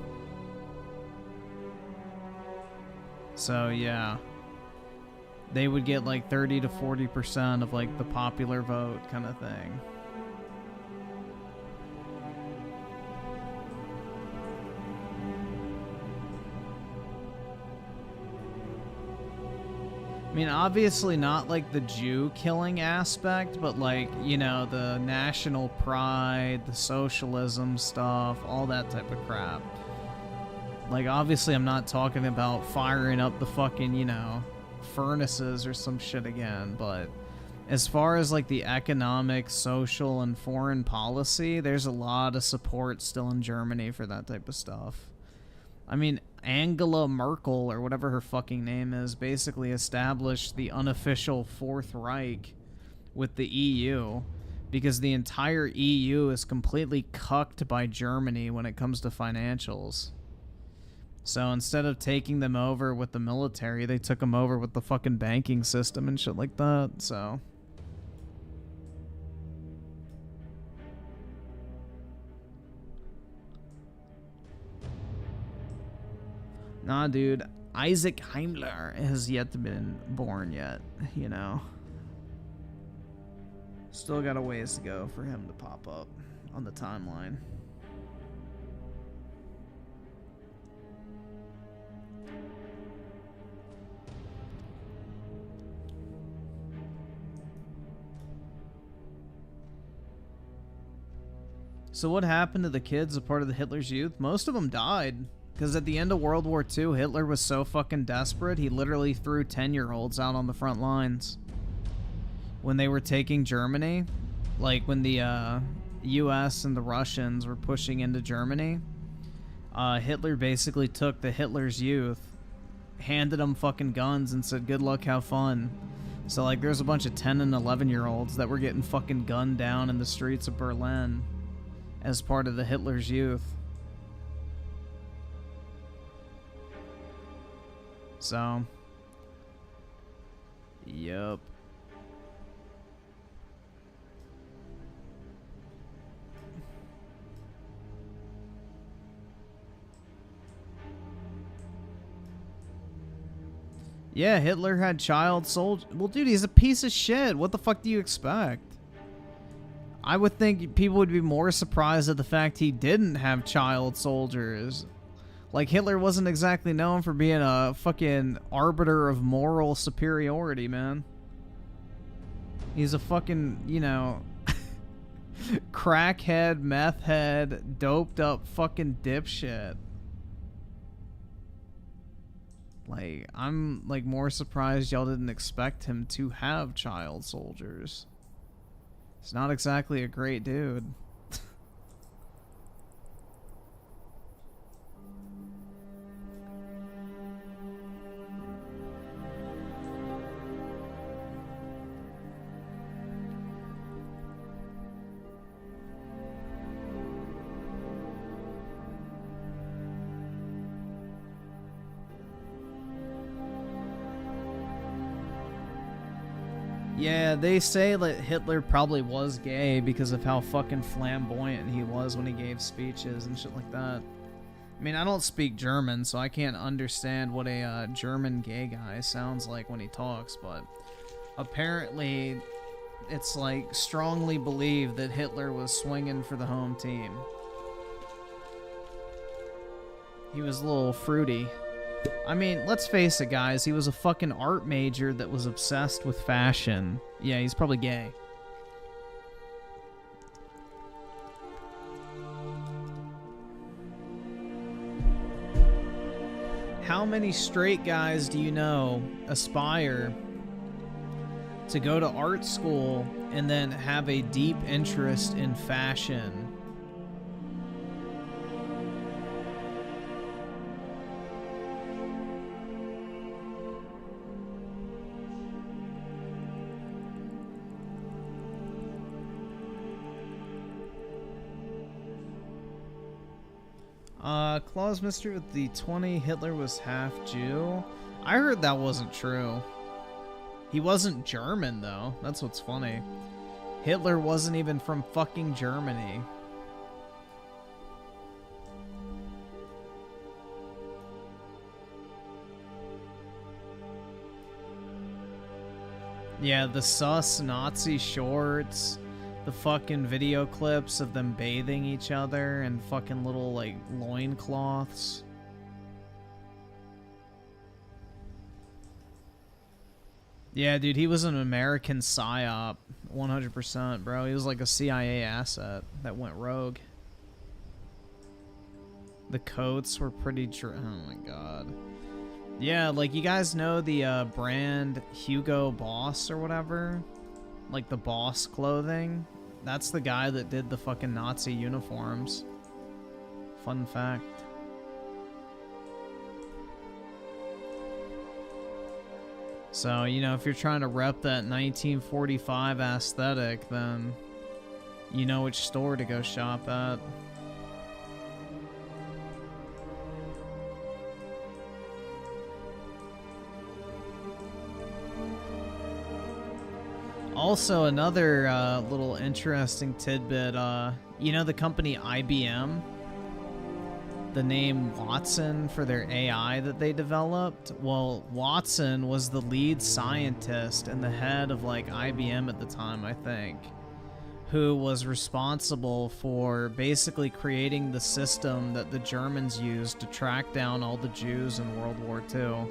So, yeah. They would get, like, 30 to 40% of, like, the popular vote kind of thing. I mean, obviously not like the Jew killing aspect, but like, you know, the national pride, the socialism stuff, all that type of crap. Like, obviously I'm not talking about firing up the fucking, you know, furnaces or some shit again, but as far as like the economic, social, and foreign policy, there's a lot of support still in Germany for that type of stuff. I mean, Angela Merkel, or whatever her fucking name is, basically established the unofficial Fourth Reich with the EU because the entire EU is completely cucked by Germany when it comes to financials. So instead of taking them over with the military, they took them over with the fucking banking system and shit like that, so... Nah, dude, Isaac Heimler has yet to been born yet, you know. Still got a ways to go for him to pop up on the timeline. So what happened to the kids a part of the Hitler's Youth? Most of them died. Because at the end of World War II, Hitler was so fucking desperate, he literally threw 10-year-olds out on the front lines. When they were taking Germany, like when the US and the Russians were pushing into Germany, Hitler basically took the Hitler's Youth, handed them fucking guns and said, good luck, have fun. So like there's a bunch of 10 and 11-year-olds that were getting fucking gunned down in the streets of Berlin as part of the Hitler's Youth. So, yep. Yeah, Hitler had child soldiers. Well, dude, he's a piece of shit. What the fuck do you expect? I would think people would be more surprised at the fact he didn't have child soldiers. Like, Hitler wasn't exactly known for being a fucking arbiter of moral superiority, man. He's a fucking, you know, crackhead, meth head, doped up fucking dipshit. Like, I'm, like, more surprised y'all didn't expect him to have child soldiers. He's not exactly a great dude. Yeah, they say that Hitler probably was gay because of how fucking flamboyant he was when he gave speeches and shit like that. I mean, I don't speak German, so I can't understand what a German gay guy sounds like when he talks, but apparently it's like strongly believed that Hitler was swinging for the home team. He was a little fruity. I mean, let's face it, guys. He was a fucking art major that was obsessed with fashion. Yeah, he's probably gay. How many straight guys do you know aspire to go to art school and then have a deep interest in fashion? Claus Mister with the 20, Hitler was half Jew. I heard that wasn't true. He wasn't German, though. That's what's funny. Hitler wasn't even from fucking Germany. Yeah, the sus Nazi shorts, the fucking video clips of them bathing each other and fucking little, like, loincloths. Yeah, dude, he was an American psyop, 100%, bro. He was like a CIA asset that went rogue. The coats were pretty oh my god. Yeah, like, you guys know the brand Hugo Boss or whatever? Like the Boss clothing? That's the guy that did the fucking Nazi uniforms. Fun fact. So, you know, if you're trying to rep that 1945 aesthetic, then you know which store to go shop at. Also, another little interesting tidbit, you know the company IBM? The name Watson for their AI that they developed? Well, Watson was the lead scientist and the head of, like, IBM at the time, I think, who was responsible for basically creating the system that the Germans used to track down all the Jews in World War II.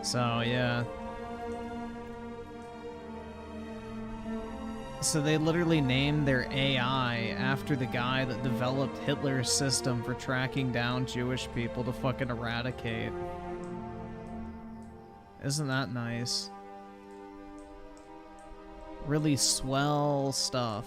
So, yeah. So they literally named their AI after the guy that developed Hitler's system for tracking down Jewish people to fucking eradicate. Isn't that nice? Really swell stuff.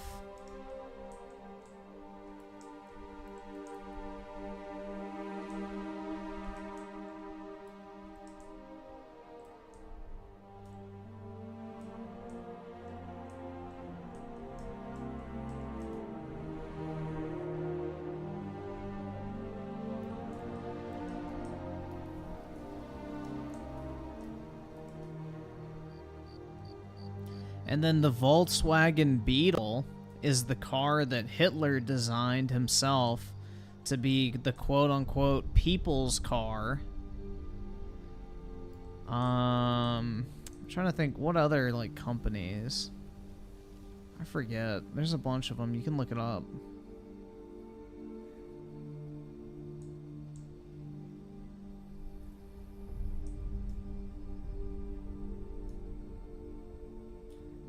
And then the Volkswagen Beetle is the car that Hitler designed himself to be the quote-unquote people's car. I'm trying to think what other, like, companies. I forget. There's a bunch of them. You can look it up.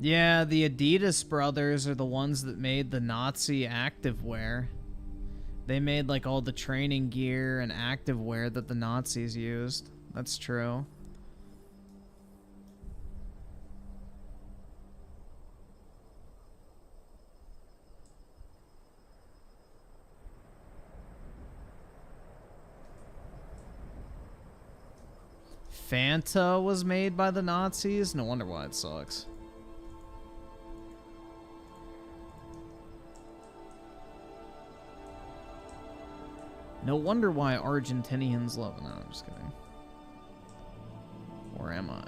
Yeah, the Adidas brothers are the ones that made the Nazi activewear. They made, like, all the training gear and activewear that the Nazis used. That's true. Fanta was made by the Nazis? No wonder why it sucks. No wonder why Argentinians love it. No, I'm just kidding. Or am I?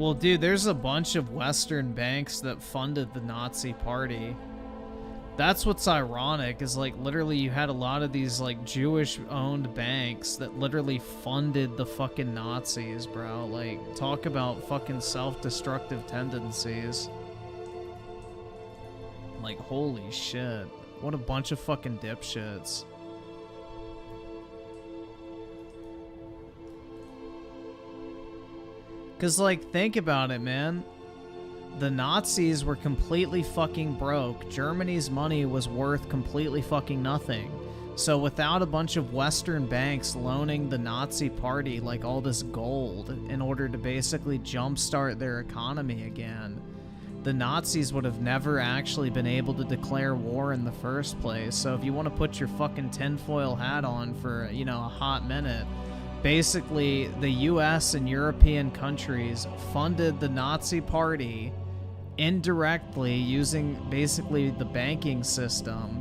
Well, dude, there's a bunch of Western banks that funded the Nazi party. That's what's ironic, is like literally you had a lot of these like Jewish-owned banks that literally funded the fucking Nazis, bro. Like, talk about fucking self-destructive tendencies. Like, holy shit. What a bunch of fucking dipshits. Cause like, think about it, man. The Nazis were completely fucking broke. Germany's money was worth completely fucking nothing. So without a bunch of Western banks loaning the Nazi party like all this gold in order to basically jumpstart their economy again, the Nazis would have never actually been able to declare war in the first place. So if you want to put your fucking tinfoil hat on for, you know, a hot minute, basically the US and European countries funded the Nazi party indirectly using basically the banking system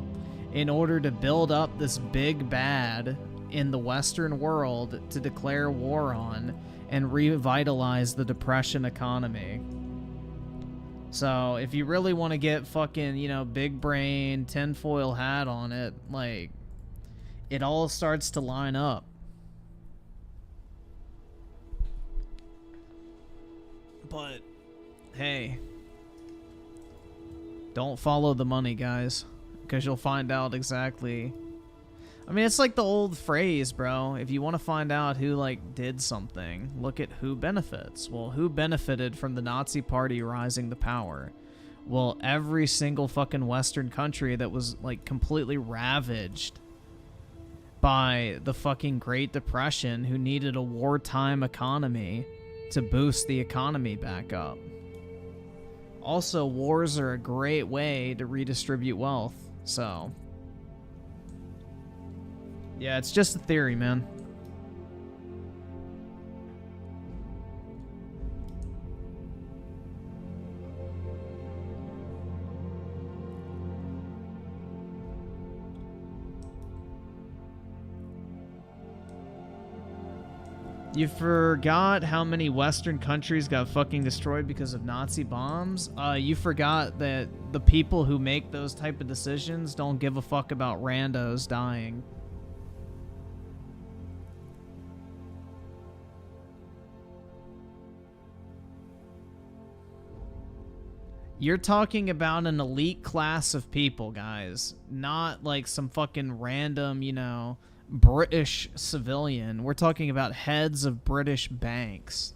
in order to build up this big bad in the Western world to declare war on and revitalize the Depression economy. So if you really want to get fucking, you know, big brain tinfoil hat on it, like, it all starts to line up. But hey, don't follow the money, guys, because you'll find out exactly. I mean, it's like the old phrase, bro. If you want to find out who like did something, look at who benefits. Well, who benefited from the Nazi party rising to power? Well, every single fucking Western country that was like completely ravaged by the fucking Great Depression, who needed a wartime economy to boost the economy back up. Also, wars are a great way to redistribute wealth, so yeah, it's just a theory, man. You forgot how many Western countries got fucking destroyed because of Nazi bombs? You forgot that the people who make those type of decisions don't give a fuck about randos dying. You're talking about an elite class of people, guys. Not like some fucking random, you know, British civilian. We're talking about heads of British banks.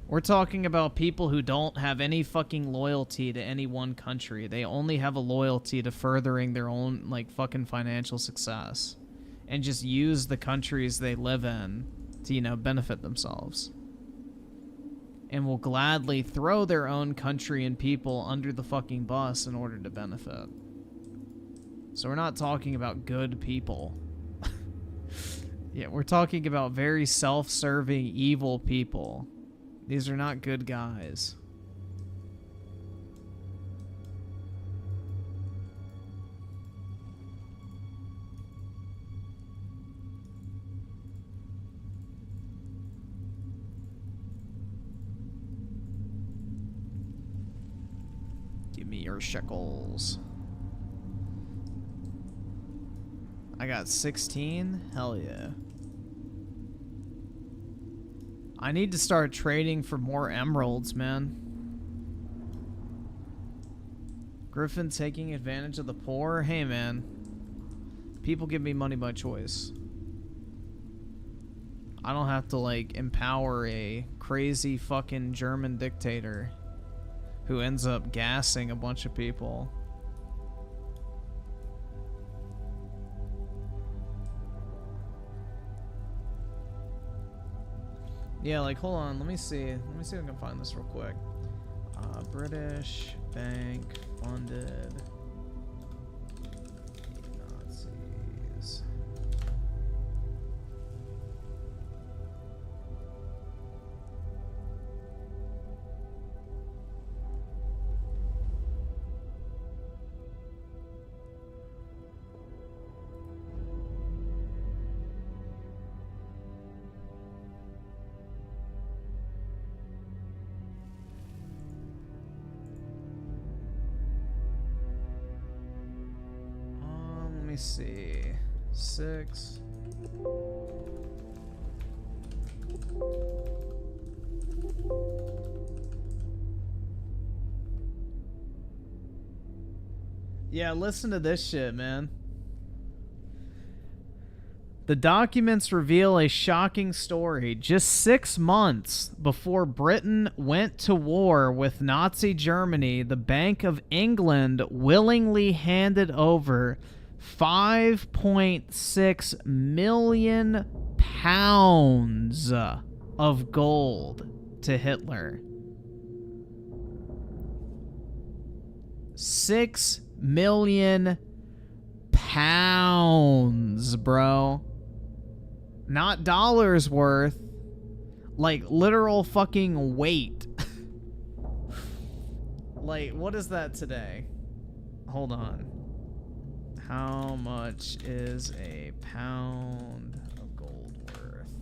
We're talking about people who don't have any fucking loyalty to any one country. They only have a loyalty to furthering their own, like, fucking financial success. And just use the countries they live in to, you know, benefit themselves. And will gladly throw their own country and people under the fucking bus in order to benefit. So we're not talking about good people. Yeah, we're talking about very self-serving, evil people. These are not good guys. Give me your shekels. I got 16? Hell yeah. I need to start trading for more emeralds, man. Griffin taking advantage of the poor? Hey, man. People give me money by choice. I don't have to, like, empower a crazy fucking German dictator who ends up gassing a bunch of people. Yeah, like, hold on, let me see if I can find this real quick. British bank funded Nazis. see. 6. Yeah, listen to this shit, man. The documents reveal a shocking story. Just 6 months before Britain went to war with Nazi Germany, the Bank of England willingly handed over 5.6 million pounds of gold to Hitler. 6 million pounds, bro. Not dollars worth. Like, literal fucking weight. Like, what is that today? Hold on. How much is a pound of gold worth?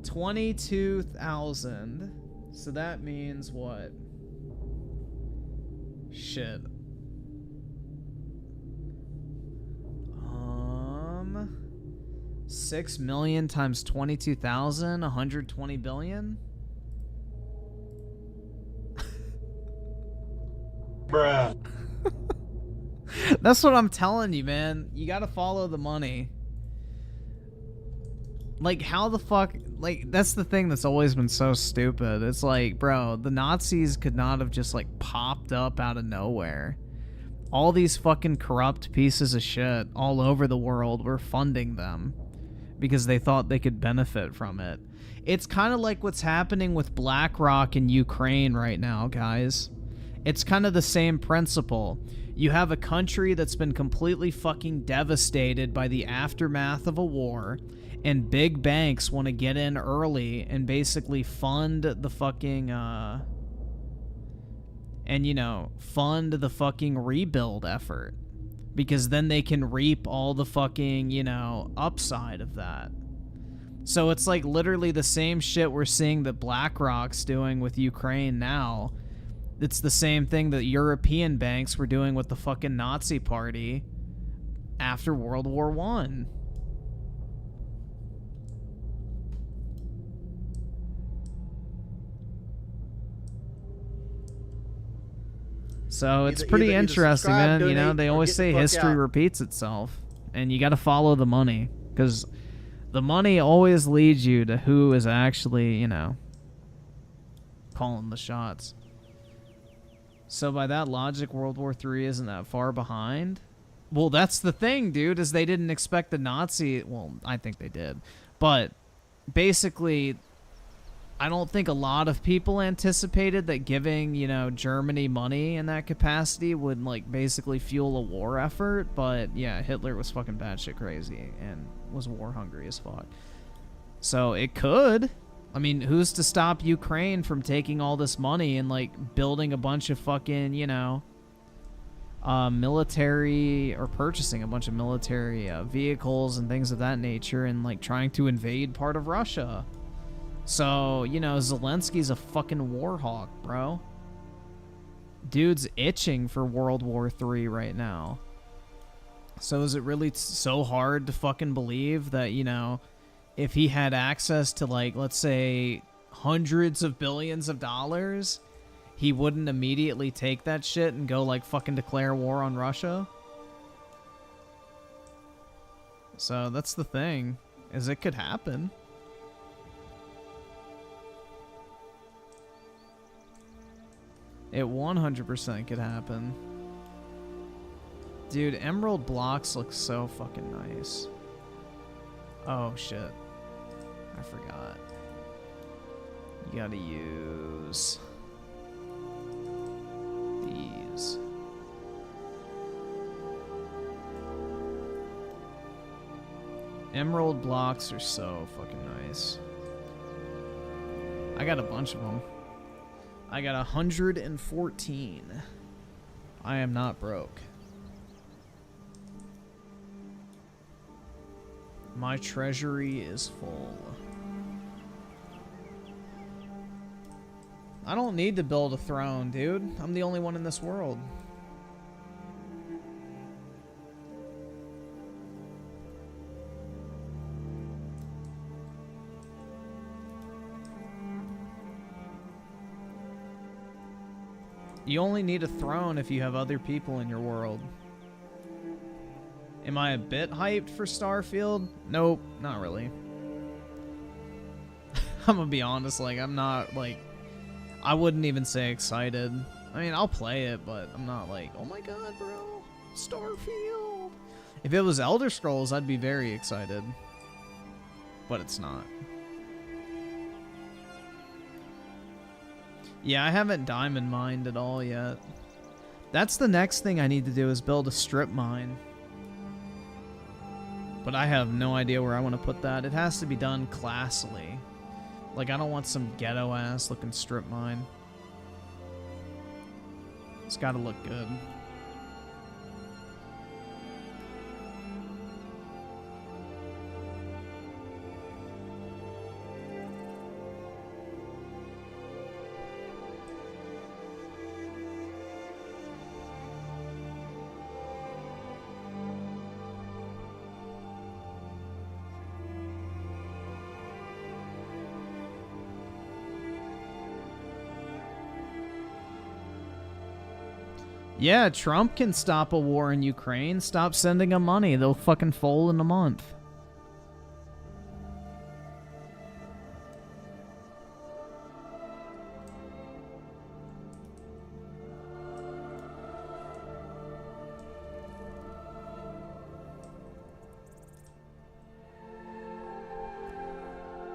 22,000. So that means what? Shit. 6 million times 22,000, 120 billion?
Bruh.
That's what I'm telling you, man. You gotta follow the money. Like, how the fuck... Like, that's the thing that's always been so stupid. It's like, bro, the Nazis could not have just, like, popped up out of nowhere. All these fucking corrupt pieces of shit all over the world were funding them because they thought they could benefit from it. It's kind of like what's happening with BlackRock in Ukraine right now, guys. It's kind of the same principle. You have a country that's been completely fucking devastated by the aftermath of a war, and big banks want to get in early and basically fund the fucking, fund the fucking rebuild effort. Because then they can reap all the fucking, upside of that. So it's like literally the same shit we're seeing that BlackRock's doing with Ukraine now. It's the same thing that European banks were doing with the fucking Nazi party after World War I. So it's pretty interesting, man. They always say history repeats itself, and you got to follow the money, because the money always leads you to who is actually, calling the shots. So by that logic, World War III isn't that far behind. Well, that's the thing, dude, is they didn't expect the Nazi... Well, I think they did. But basically, I don't think a lot of people anticipated that giving, Germany money in that capacity would, basically fuel a war effort. But, yeah, Hitler was fucking batshit crazy and was war hungry as fuck. So it could. I mean, who's to stop Ukraine from taking all this money and, building a bunch of fucking, military, or purchasing a bunch of military vehicles and things of that nature and, trying to invade part of Russia? So, Zelensky's a fucking war hawk, bro. Dude's itching for World War III right now. So is it really so hard to fucking believe that, if he had access to, let's say, hundreds of billions of dollars, he wouldn't immediately take that shit and go, fucking declare war on Russia? So that's the thing, is it could happen. It 100% could happen. Dude, emerald blocks look so fucking nice. Oh, shit. I forgot. You gotta use these. Emerald blocks are so fucking nice. I got a bunch of them. I got 114. I am not broke. My treasury is full. I don't need to build a throne, dude. I'm the only one in this world. You only need a throne if you have other people in your world. Am I a bit hyped for Starfield? Nope, not really. I'm gonna be honest, like, I'm not, like, I wouldn't even say excited. I mean, I'll play it, but I'm not like, oh my god, bro, Starfield. If it was Elder Scrolls, I'd be very excited. But it's not. Yeah, I haven't diamond mined at all yet. That's the next thing I need to do is build a strip mine. But I have no idea where I want to put that. It has to be done classily. Like, I don't want some ghetto-ass looking strip mine. It's gotta look good. Yeah, Trump can stop a war in Ukraine. Stop sending them money. They'll fucking fold in a month.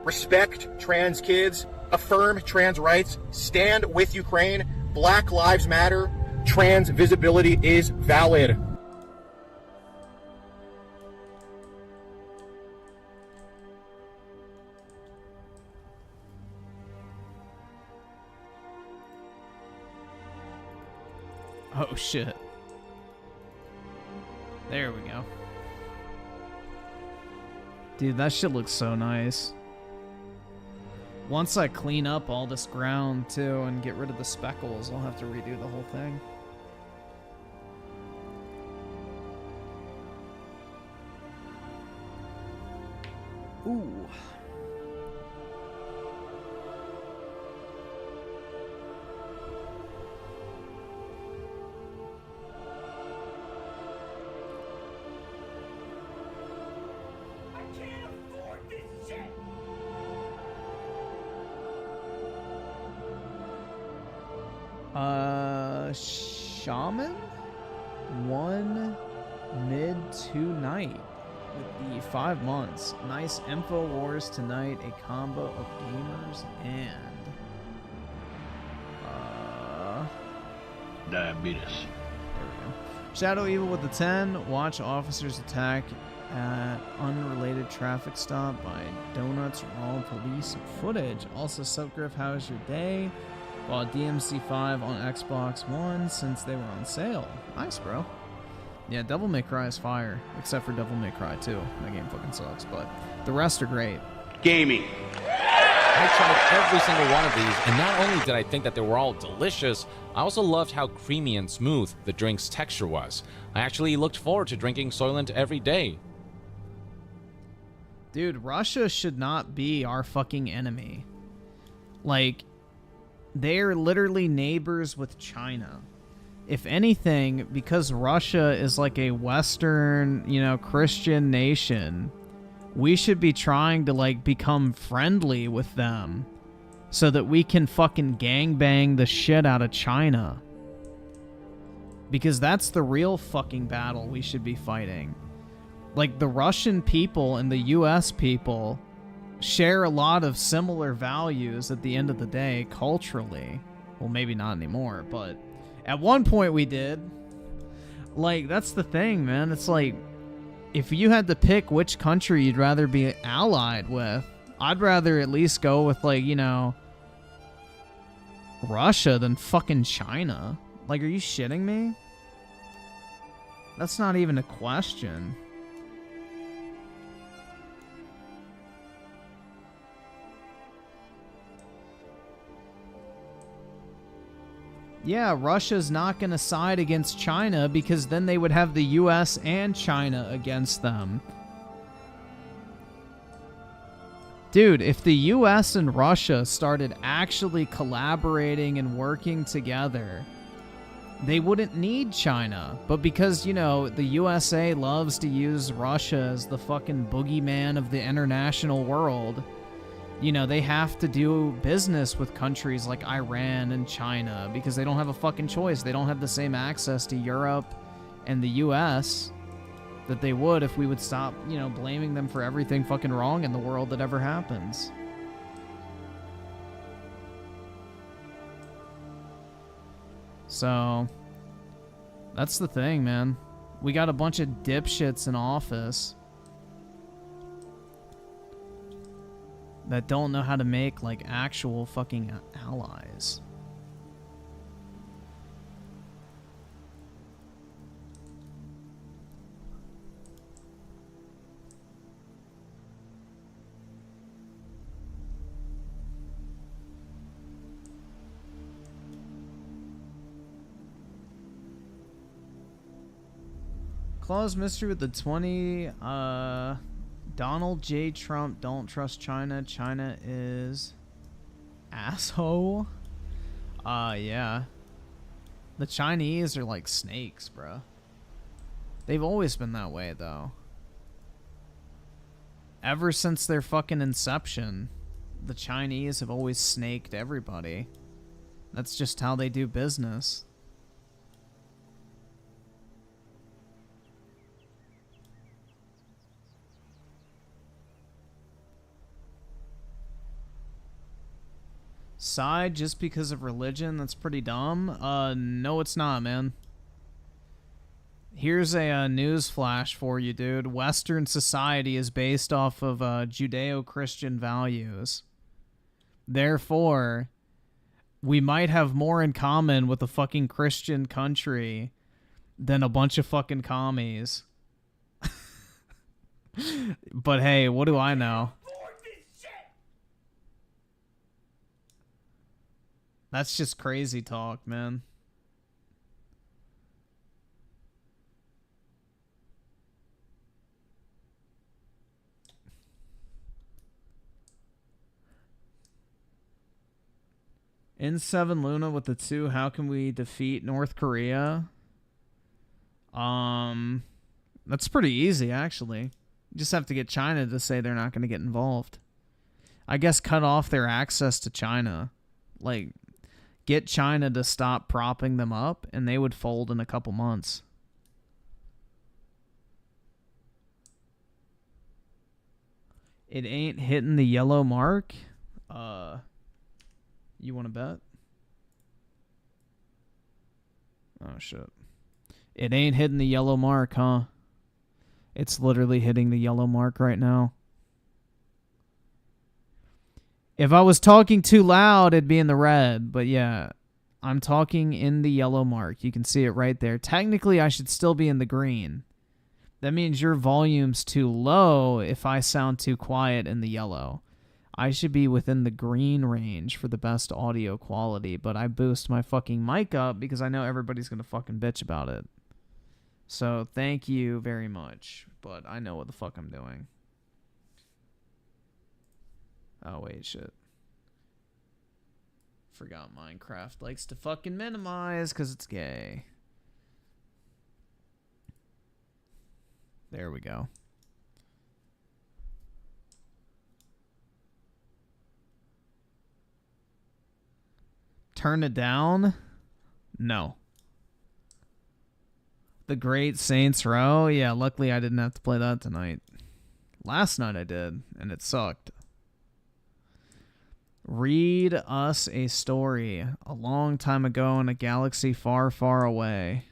Respect trans kids. Affirm trans rights. Stand with Ukraine. Black Lives Matter. Trans visibility is valid.
Oh shit. There we go. Dude, that shit looks so nice. Once I clean up all this ground too and get rid of the speckles, I'll have to redo the whole thing. Ooh. Shaman? 1 mid 2 night with the 5 months. Nice info wars tonight, a combo of gamers and
diabetes.
There we go. Shadow Evil with the 10. Watch officers attack at unrelated traffic stop by Donuts Raw police footage. Also, Subgriff, how was your day? Bought DMC5 on Xbox One since they were on sale. Nice, bro. Yeah, Devil May Cry is fire, except for Devil May Cry 2. That game fucking sucks, but the rest are great.
Gaming.
I tried every single one of these, and not only did I think that they were all delicious, I also loved how creamy and smooth the drink's texture was. I actually looked forward to drinking Soylent every day.
Dude, Russia should not be our fucking enemy. Like, they're literally neighbors with China. If anything, because Russia is like a Western, you know, Christian nation, we should be trying to, like, become friendly with them so that we can fucking gangbang the shit out of China. Because that's the real fucking battle we should be fighting. Like, the Russian people and the US people share a lot of similar values at the end of the day, culturally. Well, maybe not anymore, but at one point we did. Like, that's the thing, man. It's like, if you had to pick which country you'd rather be allied with, I'd rather at least go with, like, you know, Russia than fucking China. Like, are you shitting me? That's not even a question. Yeah, Russia's not going to side against China because then they would have the US and China against them. Dude, if the US and Russia started actually collaborating and working together, they wouldn't need China. But because, you know, the USA loves to use Russia as the fucking boogeyman of the international world, you know, they have to do business with countries like Iran and China because they don't have a fucking choice. They don't have the same access to Europe and the US that they would if we would stop, you know, blaming them for everything fucking wrong in the world that ever happens. So, that's the thing, man. We got a bunch of dipshits in office that don't know how to make, like, actual fucking allies. Claus Mystery with the 20, Donald J. Trump, don't trust China. China is asshole. Yeah. The Chinese are like snakes, bro. They've always been that way, though. Ever since their fucking inception, the Chinese have always snaked everybody. That's just how they do business. Side just because of religion? That's pretty dumb. No, it's not, man. Here's a news flash for you, dude. Western society is based off of Judeo-Christian values. Therefore, we might have more in common with a fucking Christian country than a bunch of fucking commies. But hey, what do I know? That's just crazy talk, man. In 7 Luna with the 2, how can we defeat North Korea? That's pretty easy, actually. You just have to get China to say they're not going to get involved. I guess cut off their access to China. Like, get China to stop propping them up, and they would fold in a couple months. It ain't hitting the yellow mark. You want to bet? Oh, shit. It ain't hitting the yellow mark, huh? It's literally hitting the yellow mark right now. If I was talking too loud, it'd be in the red. But yeah, I'm talking in the yellow mark. You can see it right there. Technically, I should still be in the green. That means your volume's too low if I sound too quiet in the yellow. I should be within the green range for the best audio quality, but I boost my fucking mic up because I know everybody's going to fucking bitch about it. So thank you very much, but I know what the fuck I'm doing. Oh, wait, shit. Forgot Minecraft likes to fucking minimize because it's gay. There we go. Turn it down? No. The Great Saints Row? Yeah, luckily I didn't have to play that tonight. Last night I did, and it sucked. Read us a story. A long time ago in a galaxy far, far away.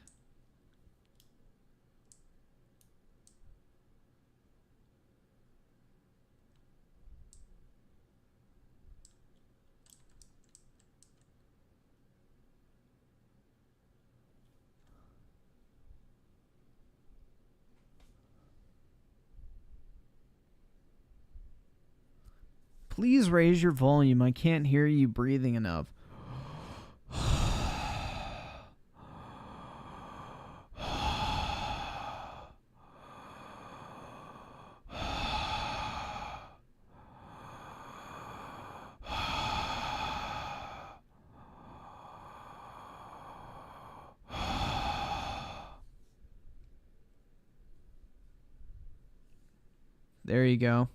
Please raise your volume. I can't hear you breathing enough. There you go.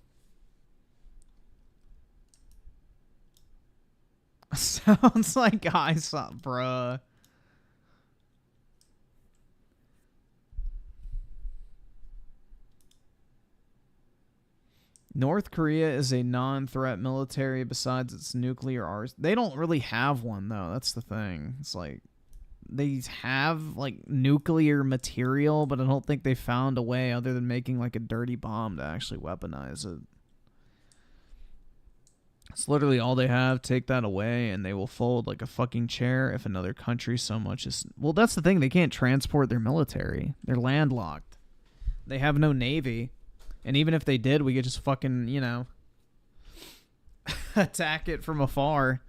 Sounds like I saw, bruh. North Korea is a non-threat military besides its nuclear arsenal. They don't really have one, though. That's the thing. It's like, they have, like, nuclear material, but I don't think they found a way other than making, like, a dirty bomb to actually weaponize it. It's literally all they have. Take that away, and they will fold like a fucking chair if another country so much as... Well, that's the thing. They can't transport their military. They're landlocked. They have no navy. And even if they did, we could just fucking, you know, attack it from afar.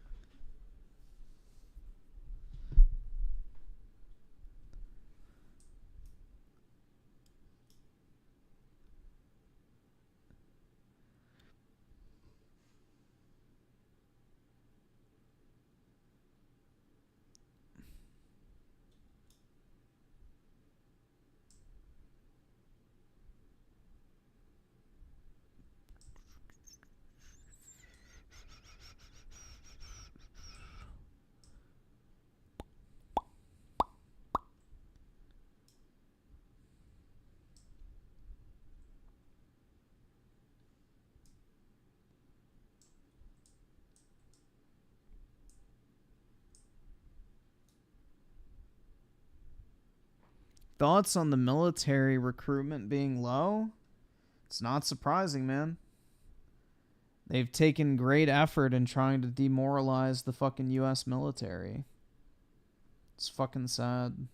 Thoughts on the military recruitment being low? It's not surprising, man. They've taken great effort in trying to demoralize the fucking US military. It's fucking sad.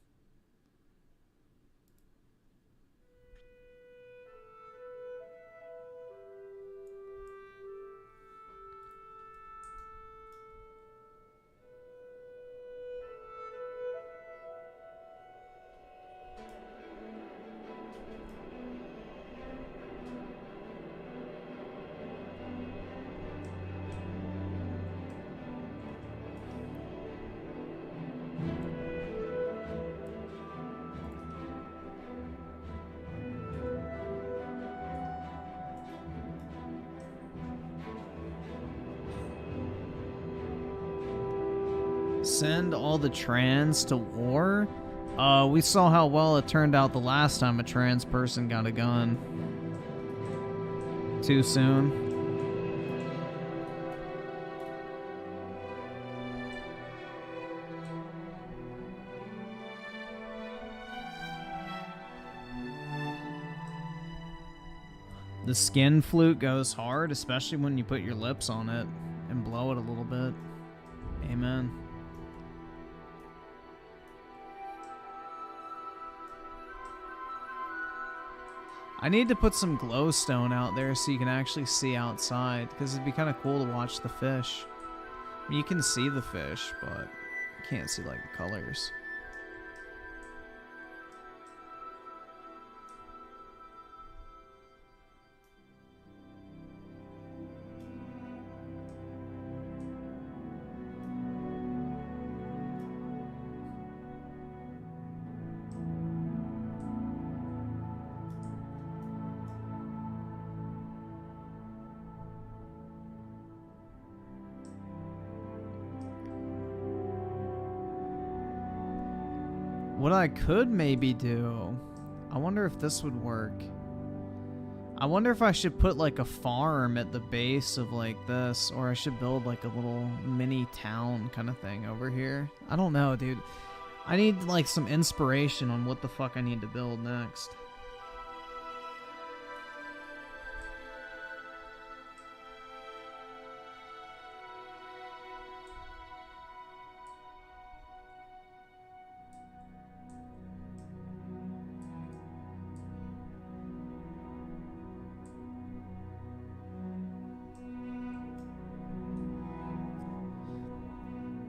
Send all the trans to war? We saw how well it turned out the last time a trans person got a gun. Too soon. The skin flute goes hard, especially when you put your lips on it and blow it a little bit. Amen. I need to put some glowstone out there so you can actually see outside, because it'd be kind of cool to watch the fish. I mean, you can see the fish, but you can't see, like, the colors. What I could maybe do, I wonder if this would work. I wonder if I should put like a farm at the base of like this, or I should build like a little mini town kind of thing over here. I don't know, dude. I need like some inspiration on what the fuck I need to build next.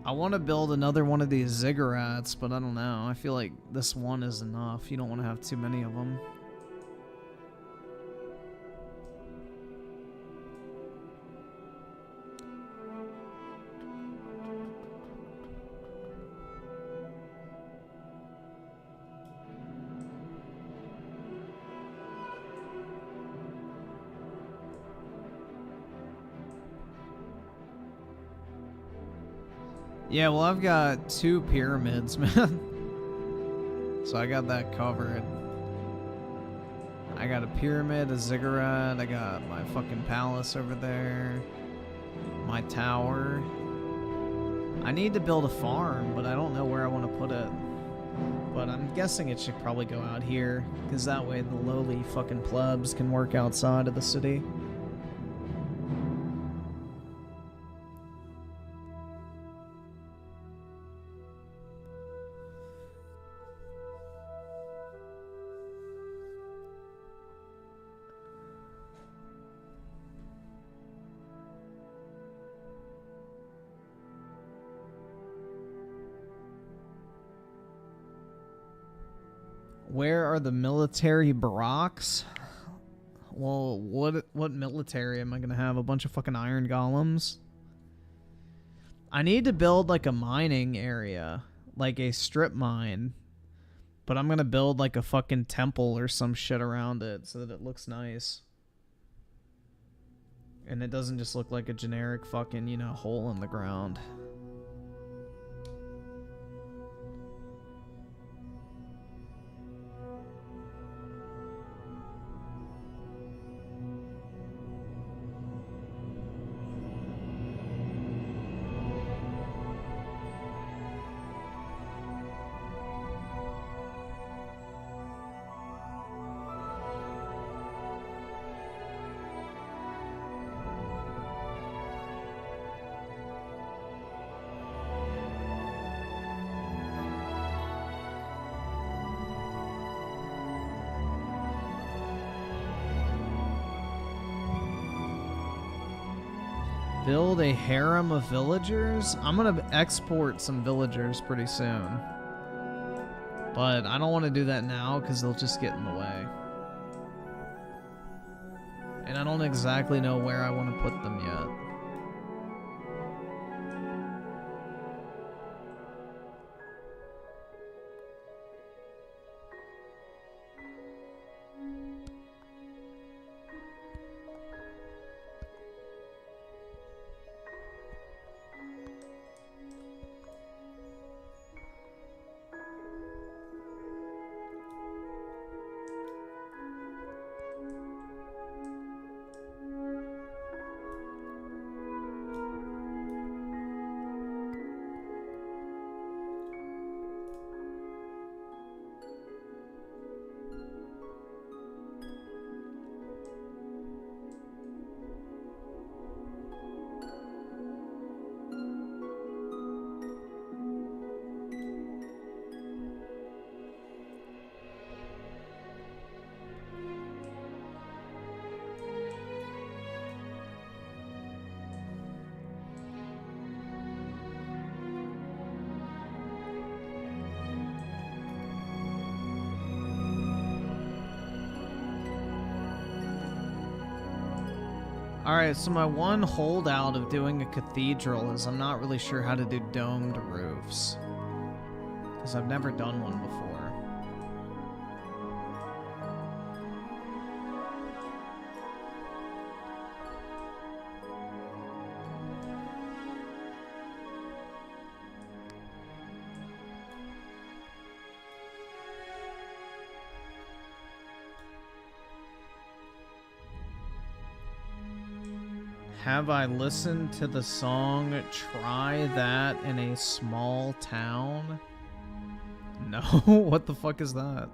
I want to build another one of these ziggurats, but I don't know. I feel like this one is enough. You don't want to have too many of them. Yeah, well, I've got 2 pyramids, man. So I got that covered. I got a pyramid, a ziggurat, I got my fucking palace over there, my tower. I need to build a farm, but I don't know where I want to put it. But I'm guessing it should probably go out here, because that way the lowly fucking plebs can work outside of the city. Where are the military barracks? Well, what military am I gonna have? A bunch of fucking iron golems? I need to build like a mining area, like a strip mine. But I'm gonna build like a fucking temple or some shit around it so that it looks nice. And it doesn't just look like a generic fucking, you know, hole in the ground. Build a harem of villagers? I'm gonna export some villagers pretty soon. But I don't want to do that now because they'll just get in the way. And I don't exactly know where I want to put them yet. Alright, so my one holdout of doing a cathedral is I'm not really sure how to do domed roofs. Because I've never done one before. Have I listened to the song Try That in a Small Town? No, what the fuck is that?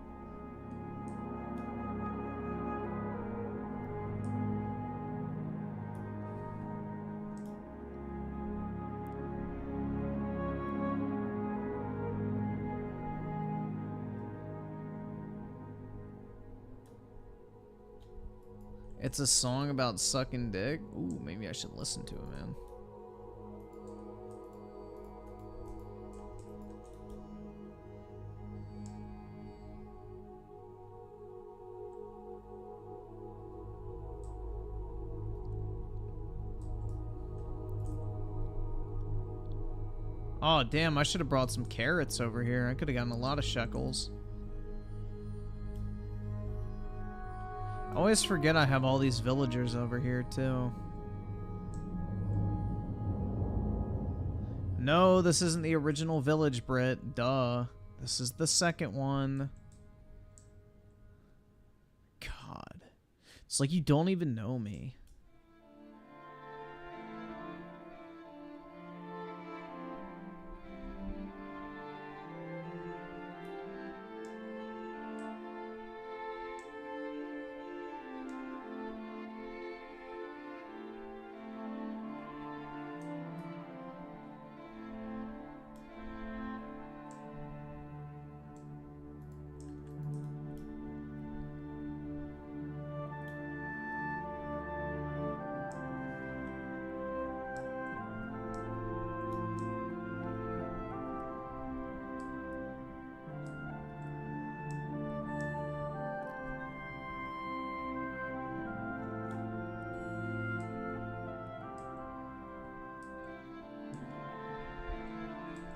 It's a song about sucking dick? Ooh, maybe I should listen to it, man. Oh, damn, I should have brought some carrots over here. I could have gotten a lot of shekels. I always forget I have all these villagers over here, too. No, this isn't the original village, Brit. Duh. This is the second one. God. It's like you don't even know me.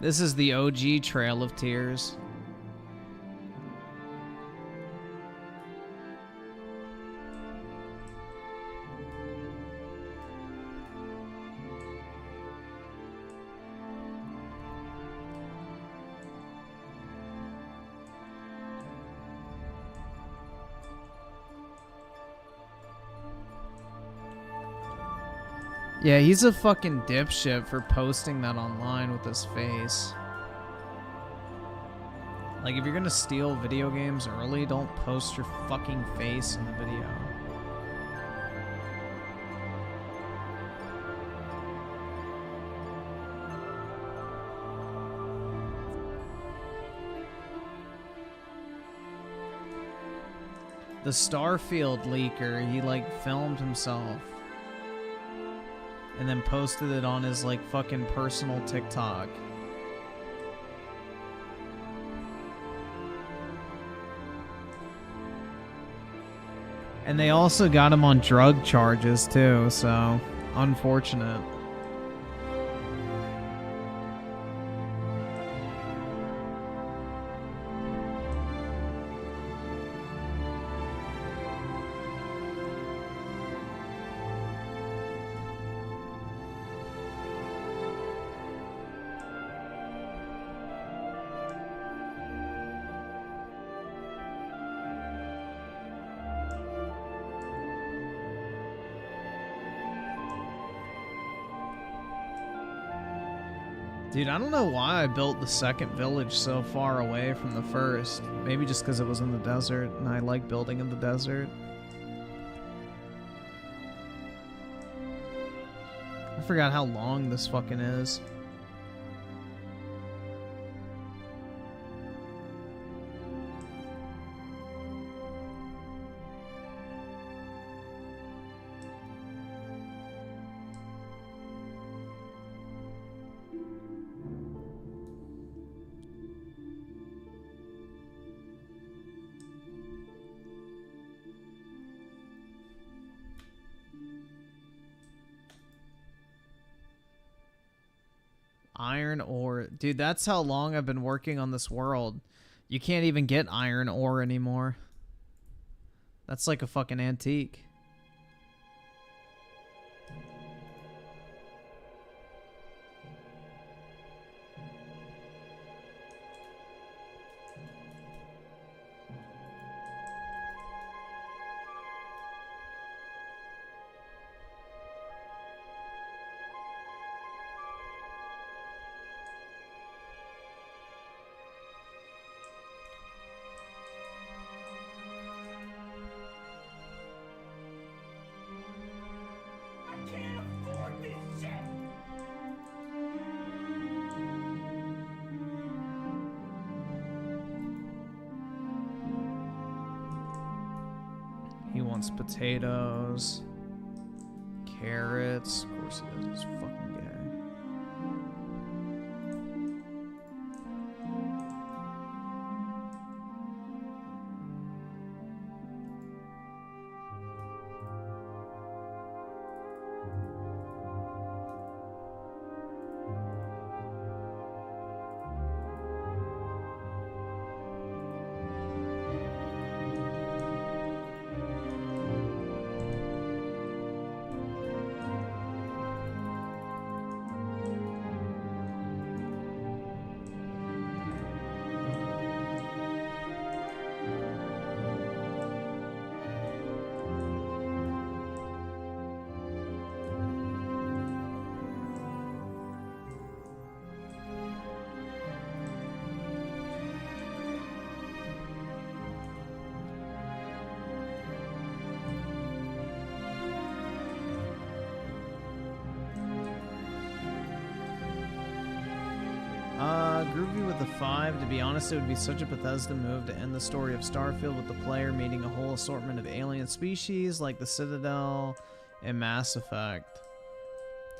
This is the OG Trail of Tears. Yeah, he's a fucking dipshit for posting that online with his face. Like, if you're gonna steal video games early, don't post your fucking face in the video. The Starfield leaker, he like filmed himself and then posted it on his like fucking personal TikTok. And they also got him on drug charges too, so unfortunate. Dude, I don't know why I built the second village so far away from the first. Maybe just because it was in the desert, and I like building in the desert. I forgot how long this fucking is. Iron ore. Dude, that's how long I've been working on this world. You can't even get iron ore anymore. That's like a fucking antique. He wants potatoes, carrots. Of course he does. He's fucking gay. Groovy with the 5. To be honest, it would be such a Bethesda move to end the story of Starfield with the player meeting a whole assortment of alien species like the Citadel and Mass Effect.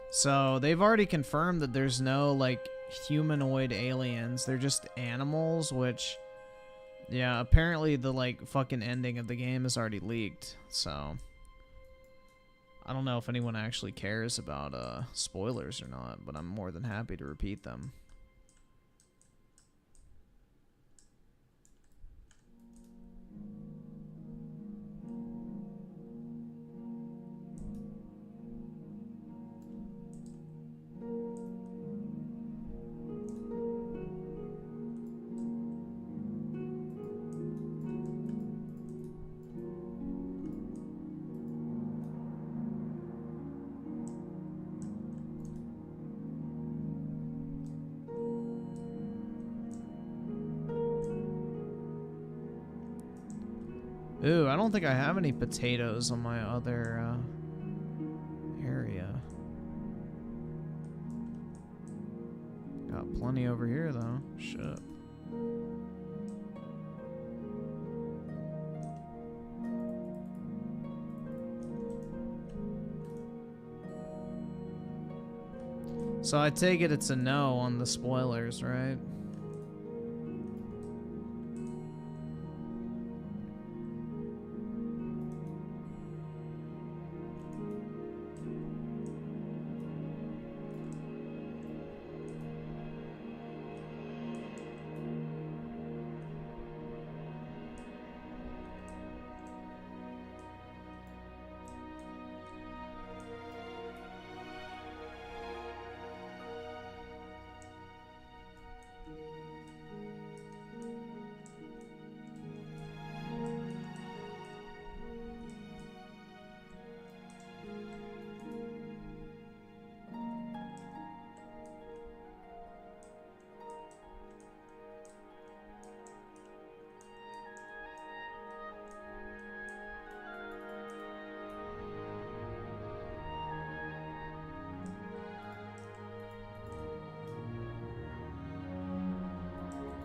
So they've already confirmed that there's no like humanoid aliens. They're just animals, which, yeah, apparently the like fucking ending of the game is already leaked. So I don't know if anyone actually cares about spoilers or not, but I'm more than happy to repeat them. Ooh, I don't think I have any potatoes on my other area. Got plenty over here though. Shit. So I take it it's a no on the spoilers, right?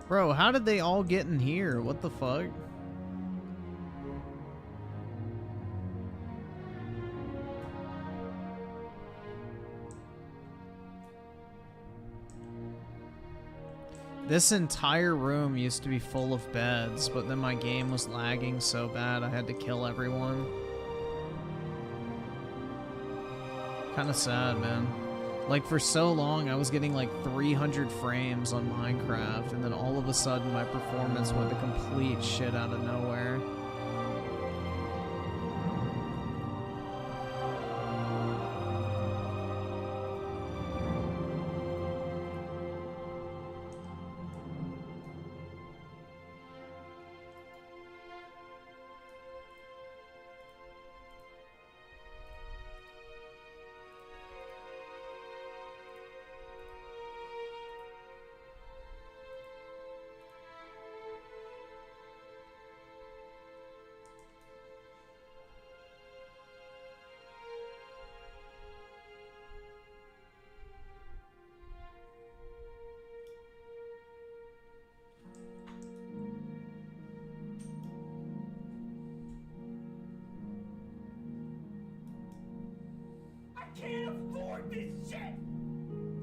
Bro, how did they all get in here? What the fuck? This entire room used to be full of beds, but then my game was lagging so bad I had to kill everyone. Kinda sad, man. Like, for so long, I was getting like 300 frames on Minecraft, and then all of a sudden my performance went to complete shit out of nowhere.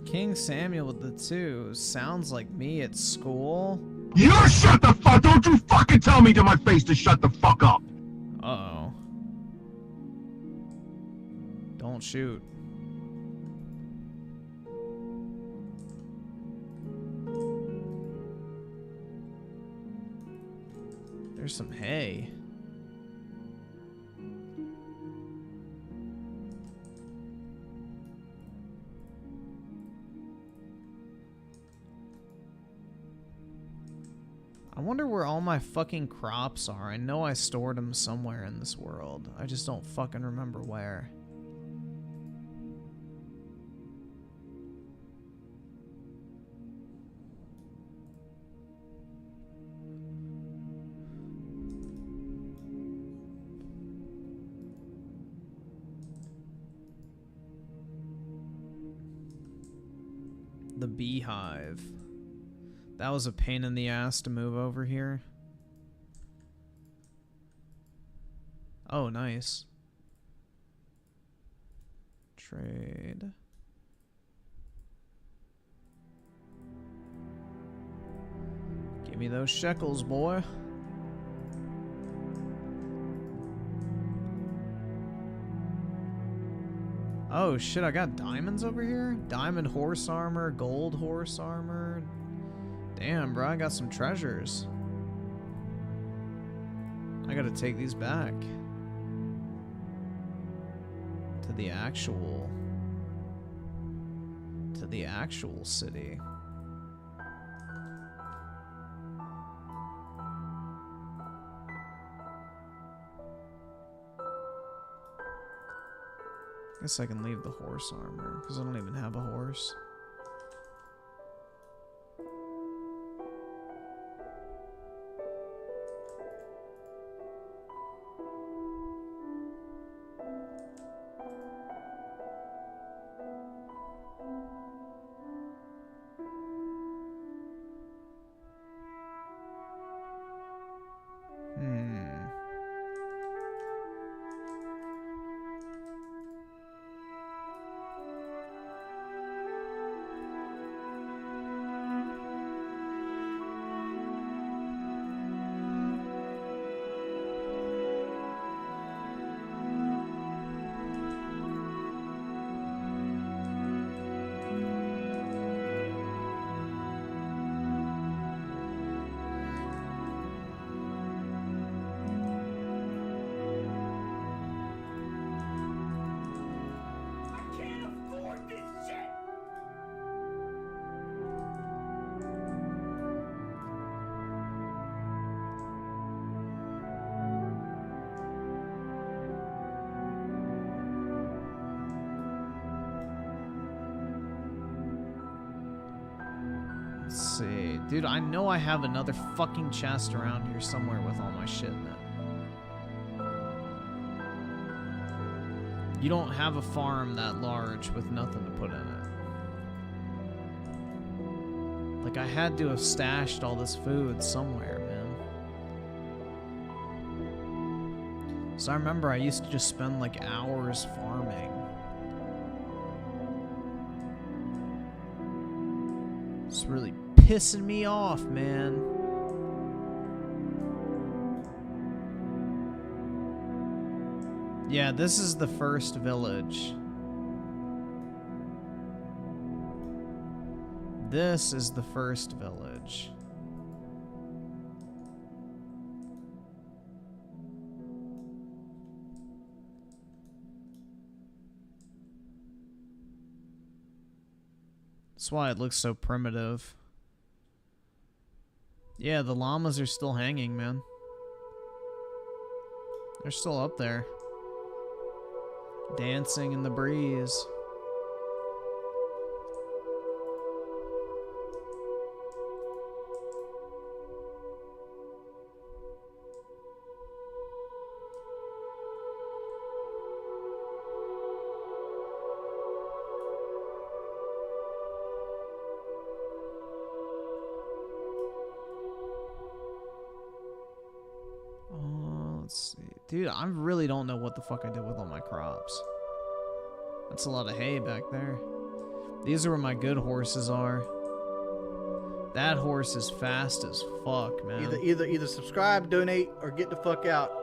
King Samuel with the 2 sounds like me at school.
You shut the fuck! Don't you fucking tell me to my face to shut the fuck up!
Uh-oh. Don't shoot. There's some hay. I wonder where all my fucking crops are. I know I stored them somewhere in this world. I just don't fucking remember where. The beehive. That was a pain in the ass to move over here. Oh, nice. Trade. Give me those shekels, boy. Oh shit, I got diamonds over here? Diamond horse armor, gold horse armor. Damn, bro, I got some treasures. I gotta take these back. To the actual city. Guess I can leave the horse armor, because I don't even have a horse. Let's see. Dude, I know I have another fucking chest around here somewhere with all my shit in it. You don't have a farm that large with nothing to put in it. Like, I had to have stashed all this food somewhere, man. So I remember I used to just spend like hours farming. It's really pissing me off, man. Yeah, this is the first village. This is the first village. That's why it looks so primitive. Yeah, the llamas are still hanging, man. They're still up there. Dancing in the breeze. Let's see. Dude, I really don't know what the fuck I did with all my crops. That's a lot of hay back there. These are where my good horses are. That horse is fast as fuck, man.
Either subscribe, donate, or get the fuck out.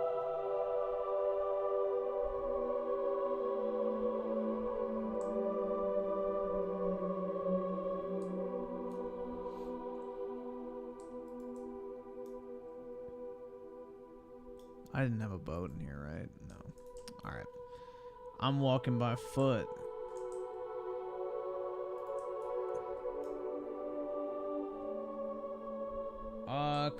I didn't have a boat in here, right? No. Alright. I'm walking by foot.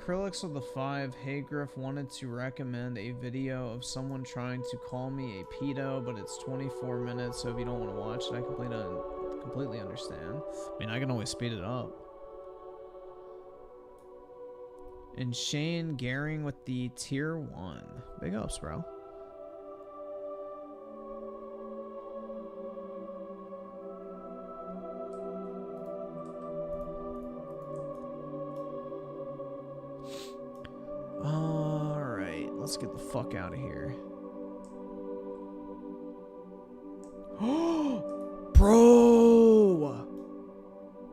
Krillix with the 5. Hey Griff, wanted to recommend a video of someone trying to call me a pedo, but it's 24 minutes, so if you don't want to watch it, I completely understand. I mean, I can always speed it up. And Shane Gehring with the tier 1. Big ups, bro. Let's get the fuck out of here. Bro!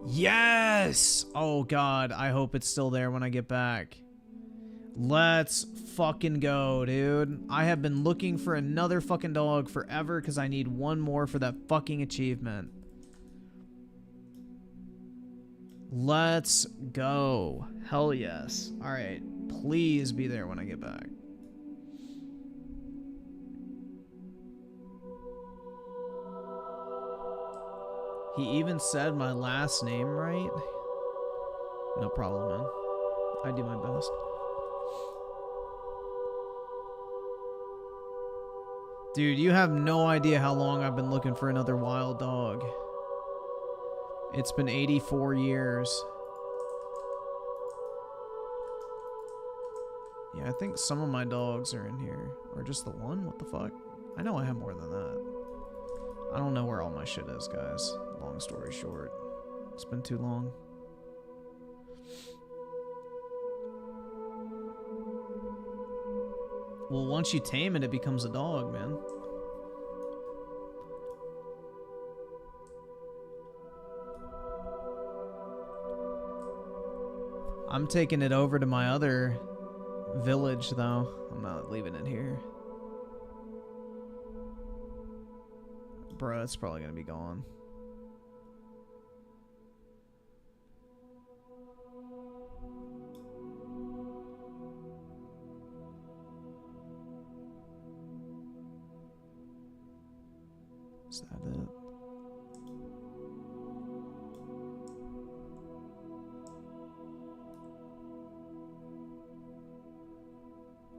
Yes! Oh god, I hope it's still there when I get back. Let's fucking go, dude. I have been looking for another fucking dog forever because I need one more for that fucking achievement. Let's go. Hell yes. Alright, please be there when I get back. He even said my last name right. No problem, man. I do my best. Dude, you have no idea how long I've been looking for another wild dog. It's been 84 years. Yeah, I think some of my dogs are in here. Or just the one? What the fuck? I know I have more than that. I don't know where all my shit is, guys. Long story short. It's been too long. Well, once you tame it, it becomes a dog, man. I'm taking it over to my other village, though. I'm not leaving it here. Bro, it's probably gonna be gone. Is that it?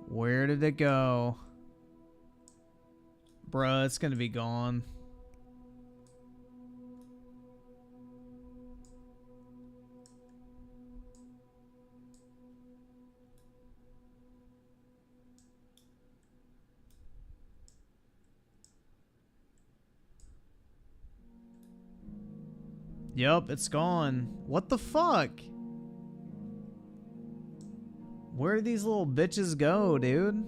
Where did it go? Bruh, it's gonna be gone. Yup, it's gone. What the fuck? Where do these little bitches go, dude?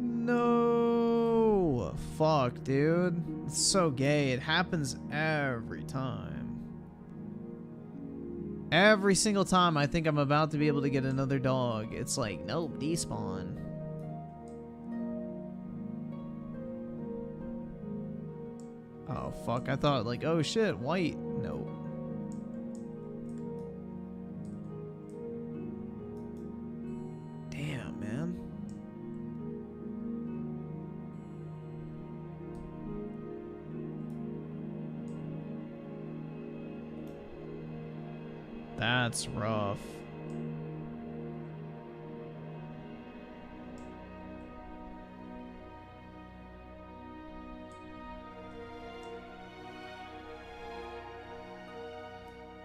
No! Fuck, dude. It's so gay. It happens every time. Every single time I think I'm about to be able to get another dog, it's like, nope, despawn. Oh, fuck. I thought, like, oh shit, white. Nope. Damn, man. That's rough.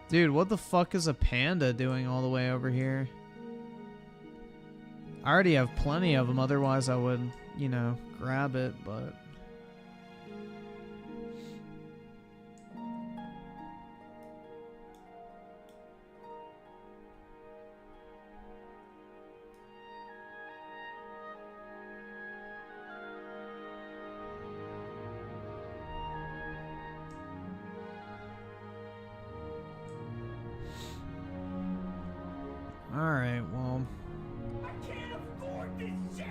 Dude, what the fuck is a panda doing all the way over here? I already have plenty of them, otherwise I would, you know, grab it, but... Alright, well...
I can't afford this shit!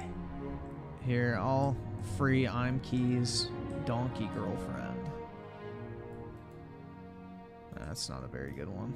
Here, I'll free I'm Key's donkey girlfriend. That's not a very good one.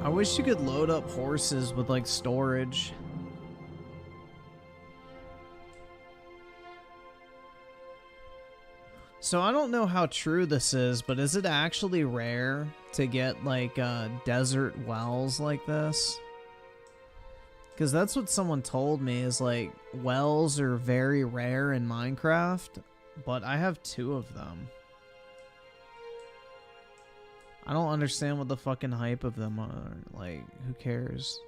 I wish you could load up horses with like storage. So I don't know how true this is, but is it actually rare to get like desert wells like this? Because that's what someone told me, is like wells are very rare in Minecraft, but I have 2 of them. I don't understand what the fucking hype of them are. Like, who cares?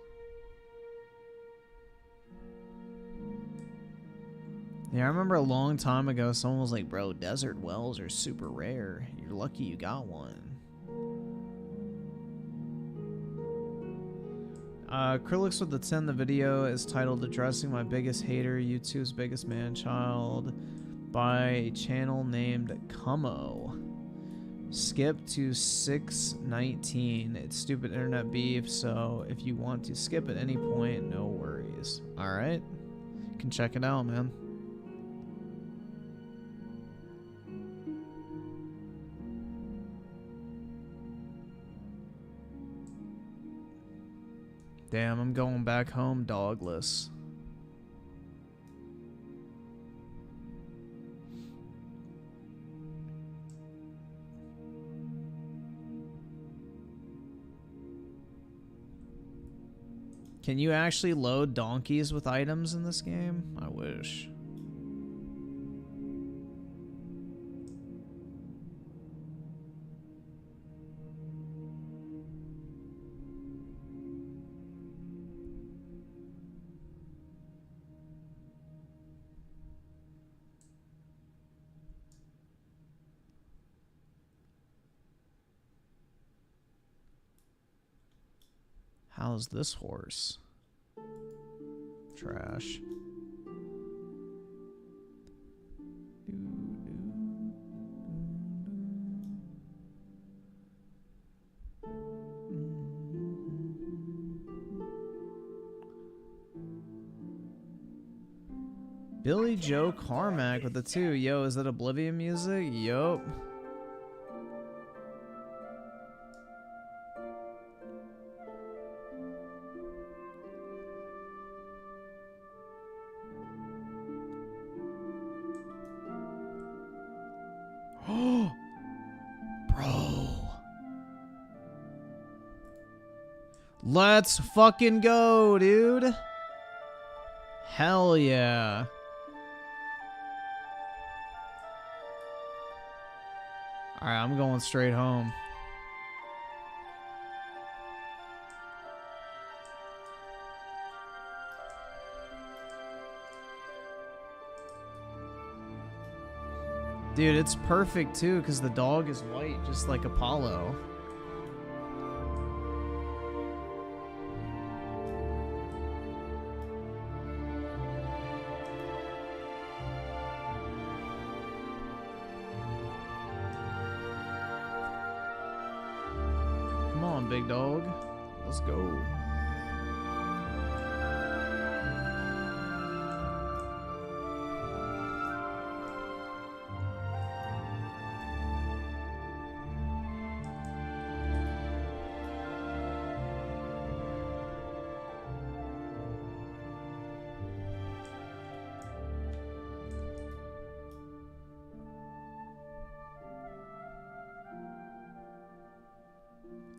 Yeah, I remember a long time ago, someone was like, bro, desert wells are super rare. You're lucky you got one. Krillix with the 10, the video is titled Addressing My Biggest Hater, YouTube's Biggest Man-Child, by a channel named Kumo. Skip to 6:19. It's stupid internet beef, so if you want to skip at any point, no worries. Alright. You can check it out, man. Damn, I'm going back home dogless. Can you actually load donkeys with items in this game? I wish. How's this horse? Trash. Billy Joe Carmack with the 2. Yo, is that Oblivion music? Yup. Let's fucking go, dude. Hell yeah. Alright, I'm going straight home. Dude, it's perfect too, because the dog is white, just like Apollo. Big dog. Let's go.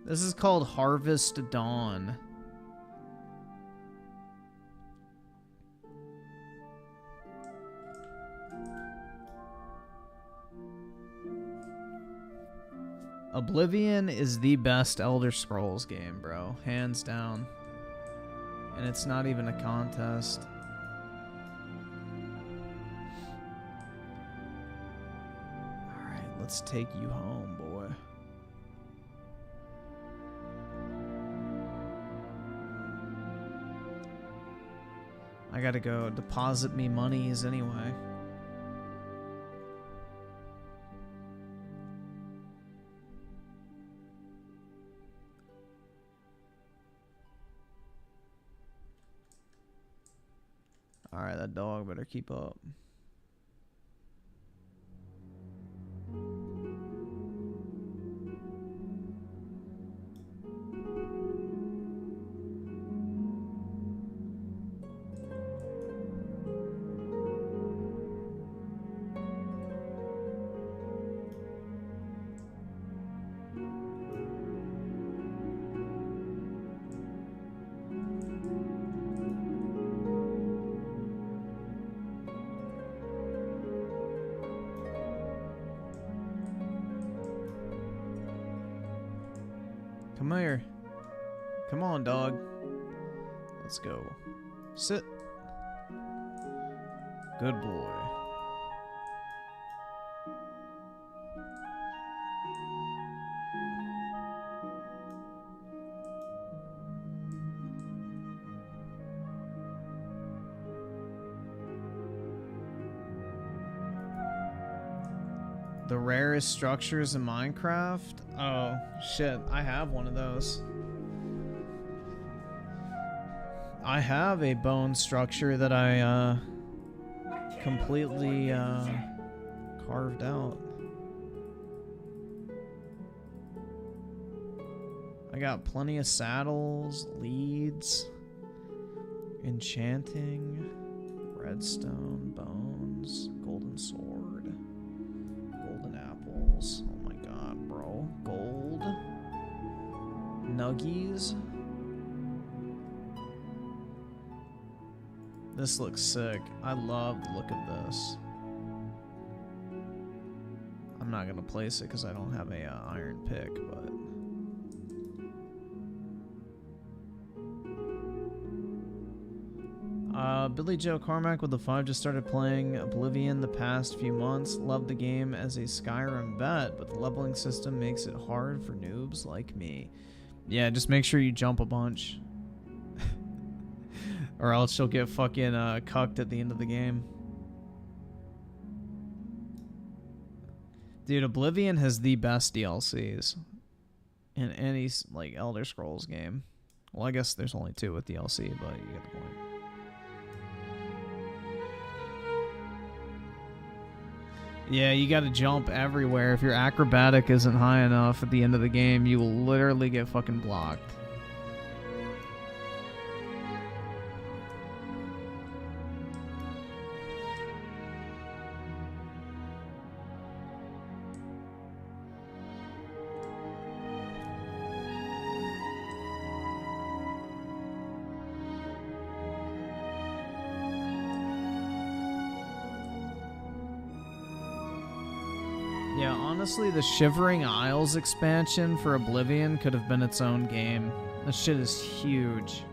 This is called Harvest Dawn. Oblivion is the best Elder Scrolls game, bro. Hands down. And it's not even a contest. Alright, let's take you home, boy. I gotta go deposit me monies anyway. Alright, that dog better keep up. Come here. Come on, dog. Let's go. Sit. Good boy. The rarest structures in Minecraft? Oh, shit. I have one of those. I have a bone structure that I, completely, carved out. I got plenty of saddles, leads, enchanting, redstone, bones, golden sword, golden apples. Oh my god, bro. Gold. Nuggies. This looks sick. I love the look of this. I'm not gonna place it because I don't have a iron pick, but Billy Joe Carmack with the 5 just started playing Oblivion the past few months. Loved the game as a Skyrim vet, but the leveling system makes it hard for noobs like me. Yeah, just make sure you jump a bunch. Or else you'll get fucking cucked at the end of the game. Dude, Oblivion has the best DLCs in any, like, Elder Scrolls game. Well, I guess there's only 2 with DLC, but you get the point. Yeah, you gotta jump everywhere. If your acrobatic isn't high enough at the end of the game, you will literally get fucking blocked. Yeah, honestly, the Shivering Isles expansion for Oblivion could have been its own game. This shit is huge.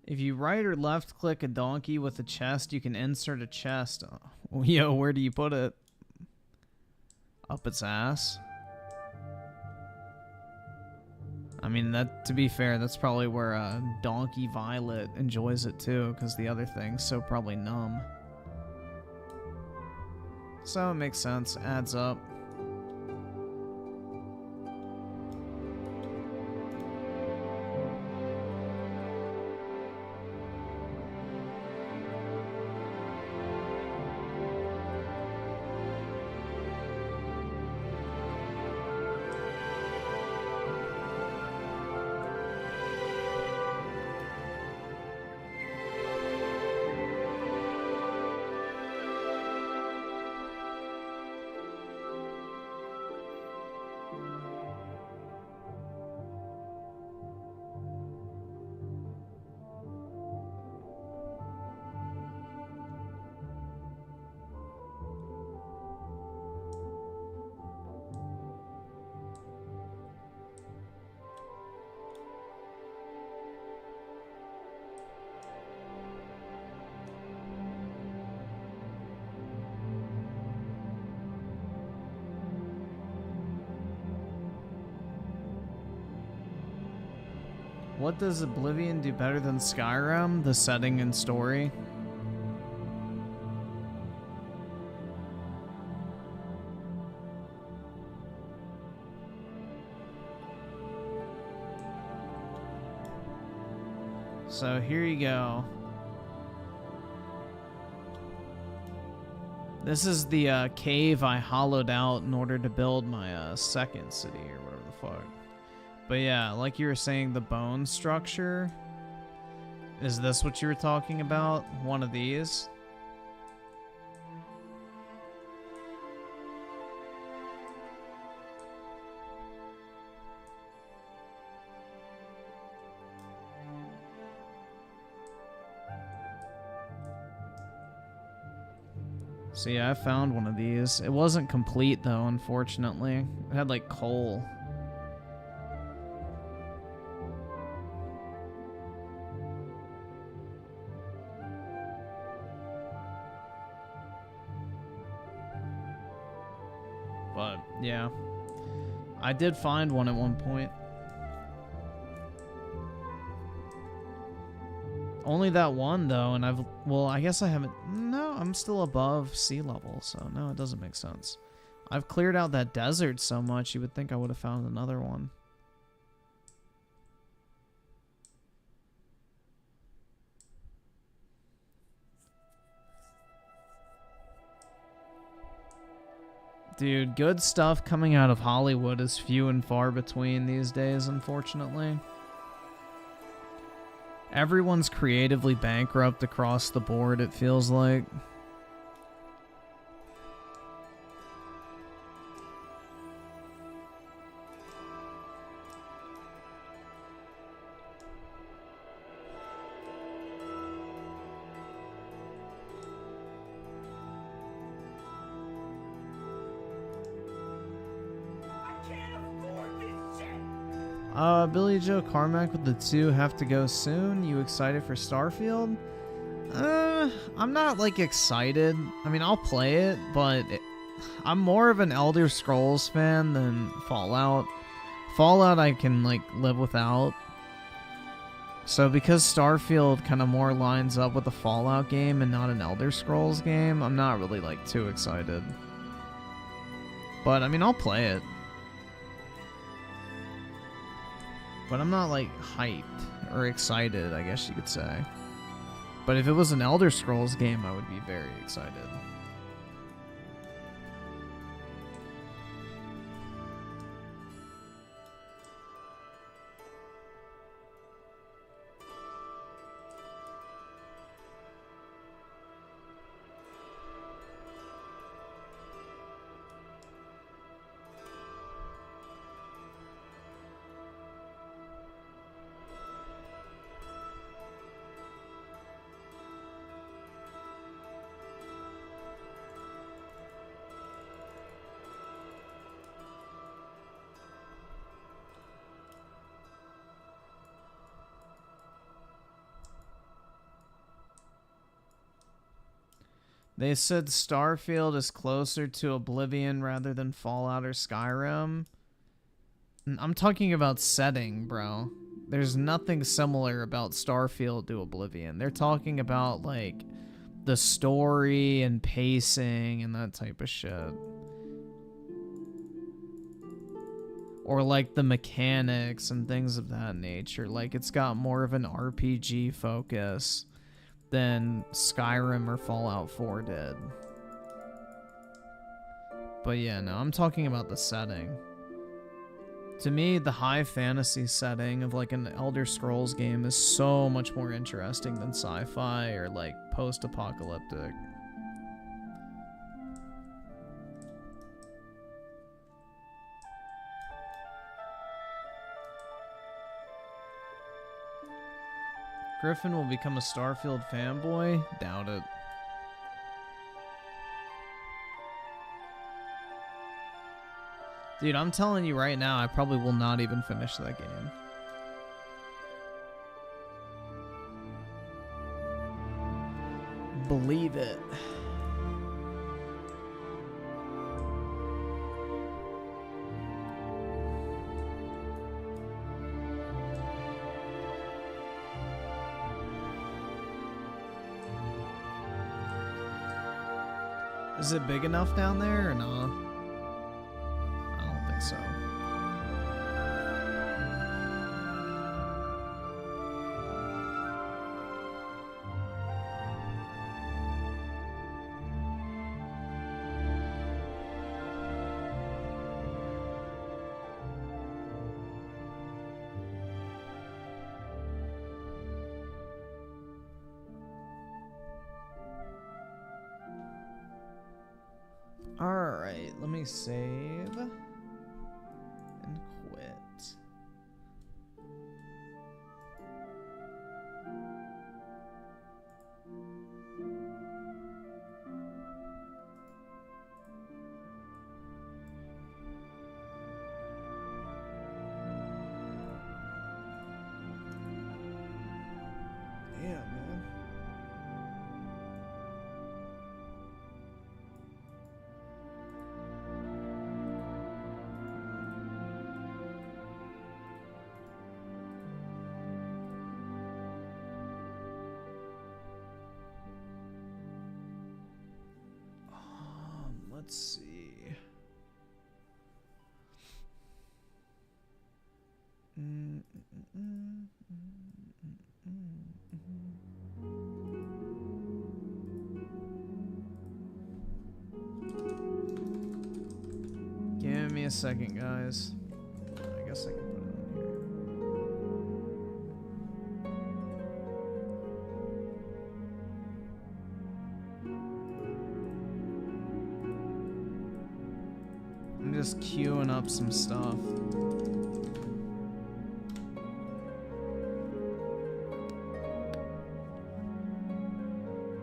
If you right or left click a donkey with a chest, you can insert a chest. Oh, yo, where do you put it? Up its ass? I mean, that, to be fair, that's probably where Donkey Violet enjoys it too, because the other thing's so probably numb. So it makes sense, adds up. What does Oblivion do better than Skyrim? The setting and story. So here you go. This is the cave I hollowed out in order to build my second city or whatever the fuck. But yeah, like you were saying, the bone structure. Is this what you were talking about? One of these? So yeah, I found one of these. It wasn't complete though, unfortunately. It had like coal. But yeah, I did find one at one point. Only that one though, and I guess I haven't, no, I'm still above sea level, so no, it doesn't make sense. I've cleared out that desert so much, you would think I would have found another one. Dude, good stuff coming out of Hollywood is few and far between these days, unfortunately. Everyone's creatively bankrupt across the board, it feels like. Billy Joe Carmack with the 2 have to go soon. You excited for Starfield? I'm not like excited. I mean, I'll play it, but I'm more of an Elder Scrolls fan than Fallout. Fallout I can like live without. So because Starfield kind of more lines up with a Fallout game and not an Elder Scrolls game, I'm not really like too excited. But I mean, I'll play it. But I'm not like hyped or excited, I guess you could say. But if it was an Elder Scrolls game, I would be very excited. They said Starfield is closer to Oblivion rather than Fallout or Skyrim. I'm talking about setting, bro. There's nothing similar about Starfield to Oblivion. They're talking about, like, the story and pacing and that type of shit. Or, like, the mechanics and things of that nature. Like, it's got more of an RPG focus than Skyrim or Fallout 4 did. But yeah, no, I'm talking about the setting. To me, the high fantasy setting of like an Elder Scrolls game is so much more interesting than sci-fi or like post-apocalyptic. Griffin will become a Starfield fanboy? Doubt it. Dude, I'm telling you right now, I probably will not even finish that game. Believe it. Is it big enough down there or no? I don't think so. Alright, let me save and quit. Damn, man. Let's see. Give me a second, guys. I guess I can put it on here. I'm just queuing up some stuff.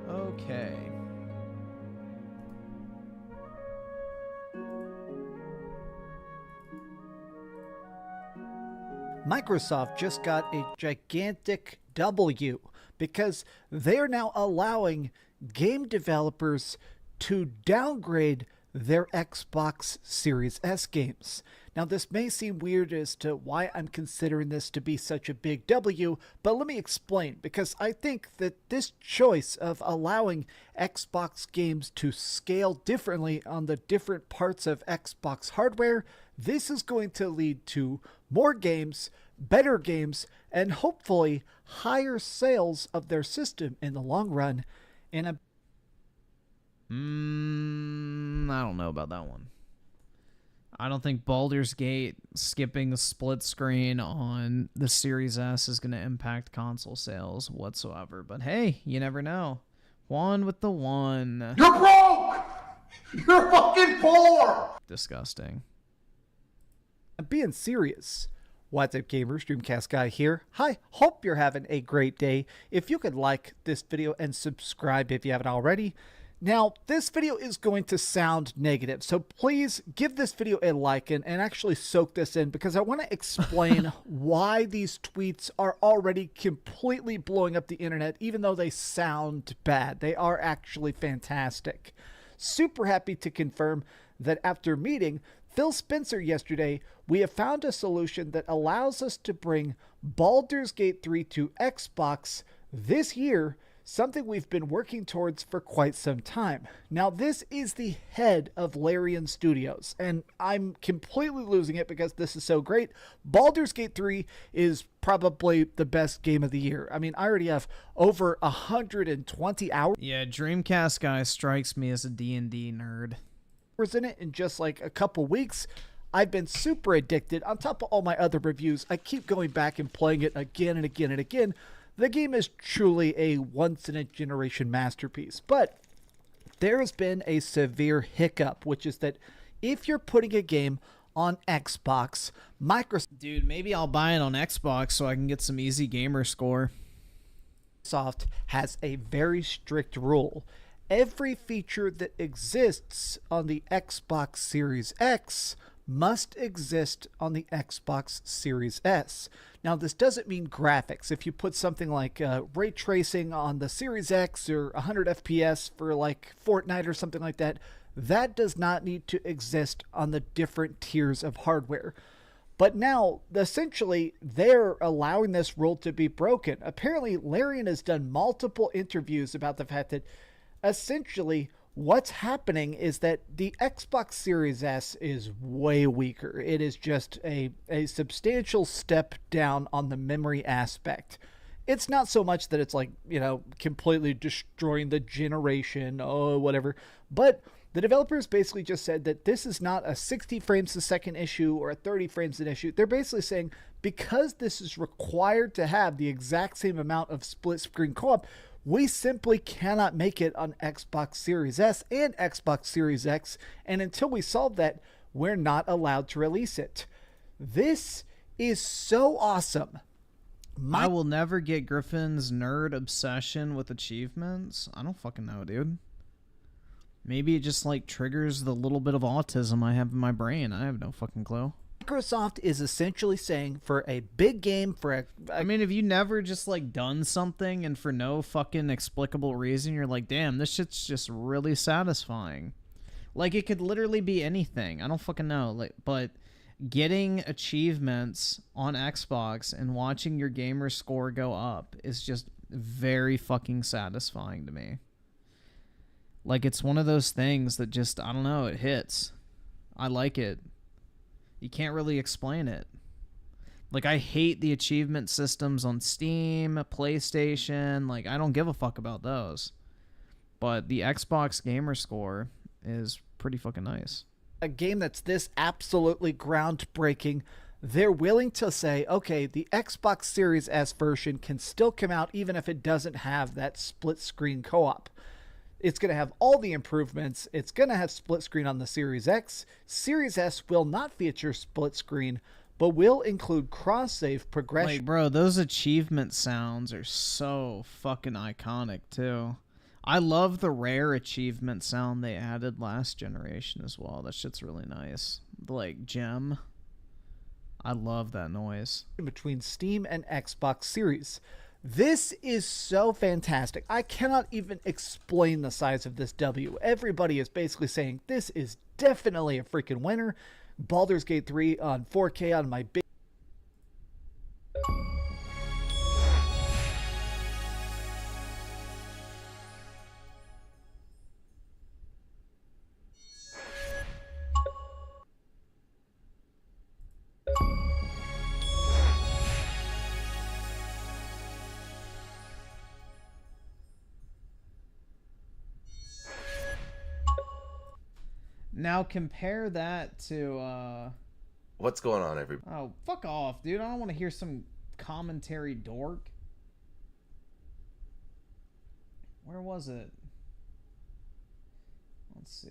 Okay.
Microsoft just got a gigantic W because they're now allowing game developers to downgrade their Xbox Series S games. Now, this may seem weird as to why I'm considering this to be such a big W, but let me explain, because I think that this choice of allowing Xbox games to scale differently on the different parts of Xbox hardware, this is going to lead to more games, better games, and hopefully higher sales of their system in the long run. And
I don't know about that one. I don't think Baldur's Gate skipping the split screen on the Series S is going to impact console sales whatsoever. But hey, you never know. One with the one.
You're broke! You're fucking poor!
Disgusting.
I'm being serious. What's up, gamers? Dreamcast Guy here. Hi, hope you're having a great day. If you could like this video and subscribe if you haven't already. Now, this video is going to sound negative, so please give this video a like and actually soak this in, because I want to explain why these tweets are already completely blowing up the internet, even though they sound bad. They are actually fantastic. Super happy to confirm that after meeting Phil Spencer yesterday, we have found a solution that allows us to bring Baldur's Gate 3 to Xbox this year, something we've been working towards for quite some time. Now, this is the head of Larian Studios, and I'm completely losing it because this is so great. Baldur's Gate 3 is probably the best game of the year. I mean, I already have over 120 hours.
Yeah, Dreamcast Guy strikes me as a D&D nerd.
In it in just like a couple weeks. I've been super addicted. On top of all my other reviews, I keep going back and playing it again and again and again. The game is truly a once-in-a-generation masterpiece, but there has been a severe hiccup, which is that if you're putting a game on Xbox, Microsoft...
Dude, maybe I'll buy it on Xbox so I can get some easy gamer score.
Microsoft has a very strict rule. Every feature that exists on the Xbox Series X must exist on the Xbox Series S. Now, this doesn't mean graphics. If you put something like ray tracing on the Series X or 100 FPS for like Fortnite or something like that, that does not need to exist on the different tiers of hardware. But now, essentially, they're allowing this rule to be broken. Apparently, Larian has done multiple interviews about the fact that essentially What's happening is that the Xbox Series S is way weaker. It is just a substantial step down on the memory aspect. It's not so much that it's like, you know, completely destroying the generation or whatever, but the developers basically just said that this is not a 60 frames a second issue or a 30 frames an issue. They're basically saying because this is required to have the exact same amount of split screen co-op, we simply cannot make it on Xbox Series S and Xbox Series X, and until we solve that, we're not allowed to release it. This is so awesome.
I will never get Griffin's nerd obsession with achievements. I don't fucking know, dude. Maybe it just like triggers the little bit of autism I have in my brain. I have no fucking clue.
Microsoft is essentially saying for a big game,
I mean, have you never just like done something and for no fucking explicable reason you're like, damn, this shit's just really satisfying. Like, it could literally be anything. I don't fucking know. Like, but getting achievements on Xbox and watching your gamer score go up is just very fucking satisfying to me. Like, it's one of those things that just, I don't know, it hits. I like it. You can't really explain it. Like, I hate the achievement systems on Steam, PlayStation. Like, I don't give a fuck about those. But the Xbox gamer score is pretty fucking nice.
A game that's this absolutely groundbreaking, they're willing to say, okay, the Xbox Series S version can still come out even if it doesn't have that split screen co-op. It's going to have all the improvements. It's going to have split screen on the Series X. Series S will not feature split screen, but will include cross-save progression.
Like, bro, those achievement sounds are so fucking iconic, too. I love the rare achievement sound they added last generation as well. That shit's really nice. The, like, gem. I love that noise.
Between Steam and Xbox Series. This is so fantastic. I cannot even explain the size of this W. Everybody is basically saying this is definitely a freaking winner. Baldur's Gate 3 on 4K on my big...
Now compare that to,
What's going on, everybody?
Oh, fuck off, dude. I don't want to hear some commentary dork. Where was it? Let's see.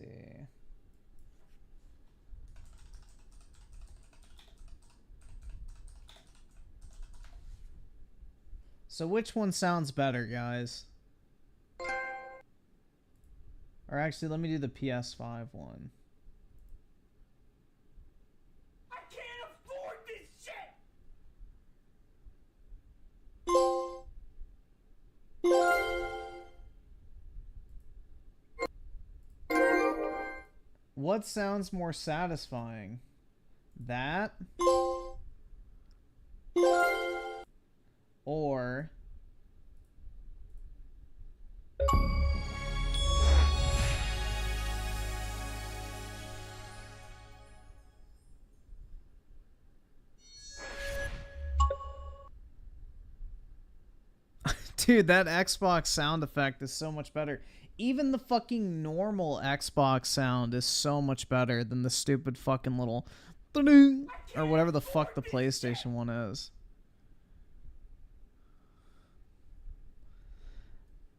So which one sounds better, guys? Or actually, let me do the PS5 one.
I can't afford this shit!
What sounds more satisfying? That? Or... Dude, that Xbox sound effect is so much better. Even the fucking normal Xbox sound is so much better than the stupid fucking little... or whatever the fuck the PlayStation one is.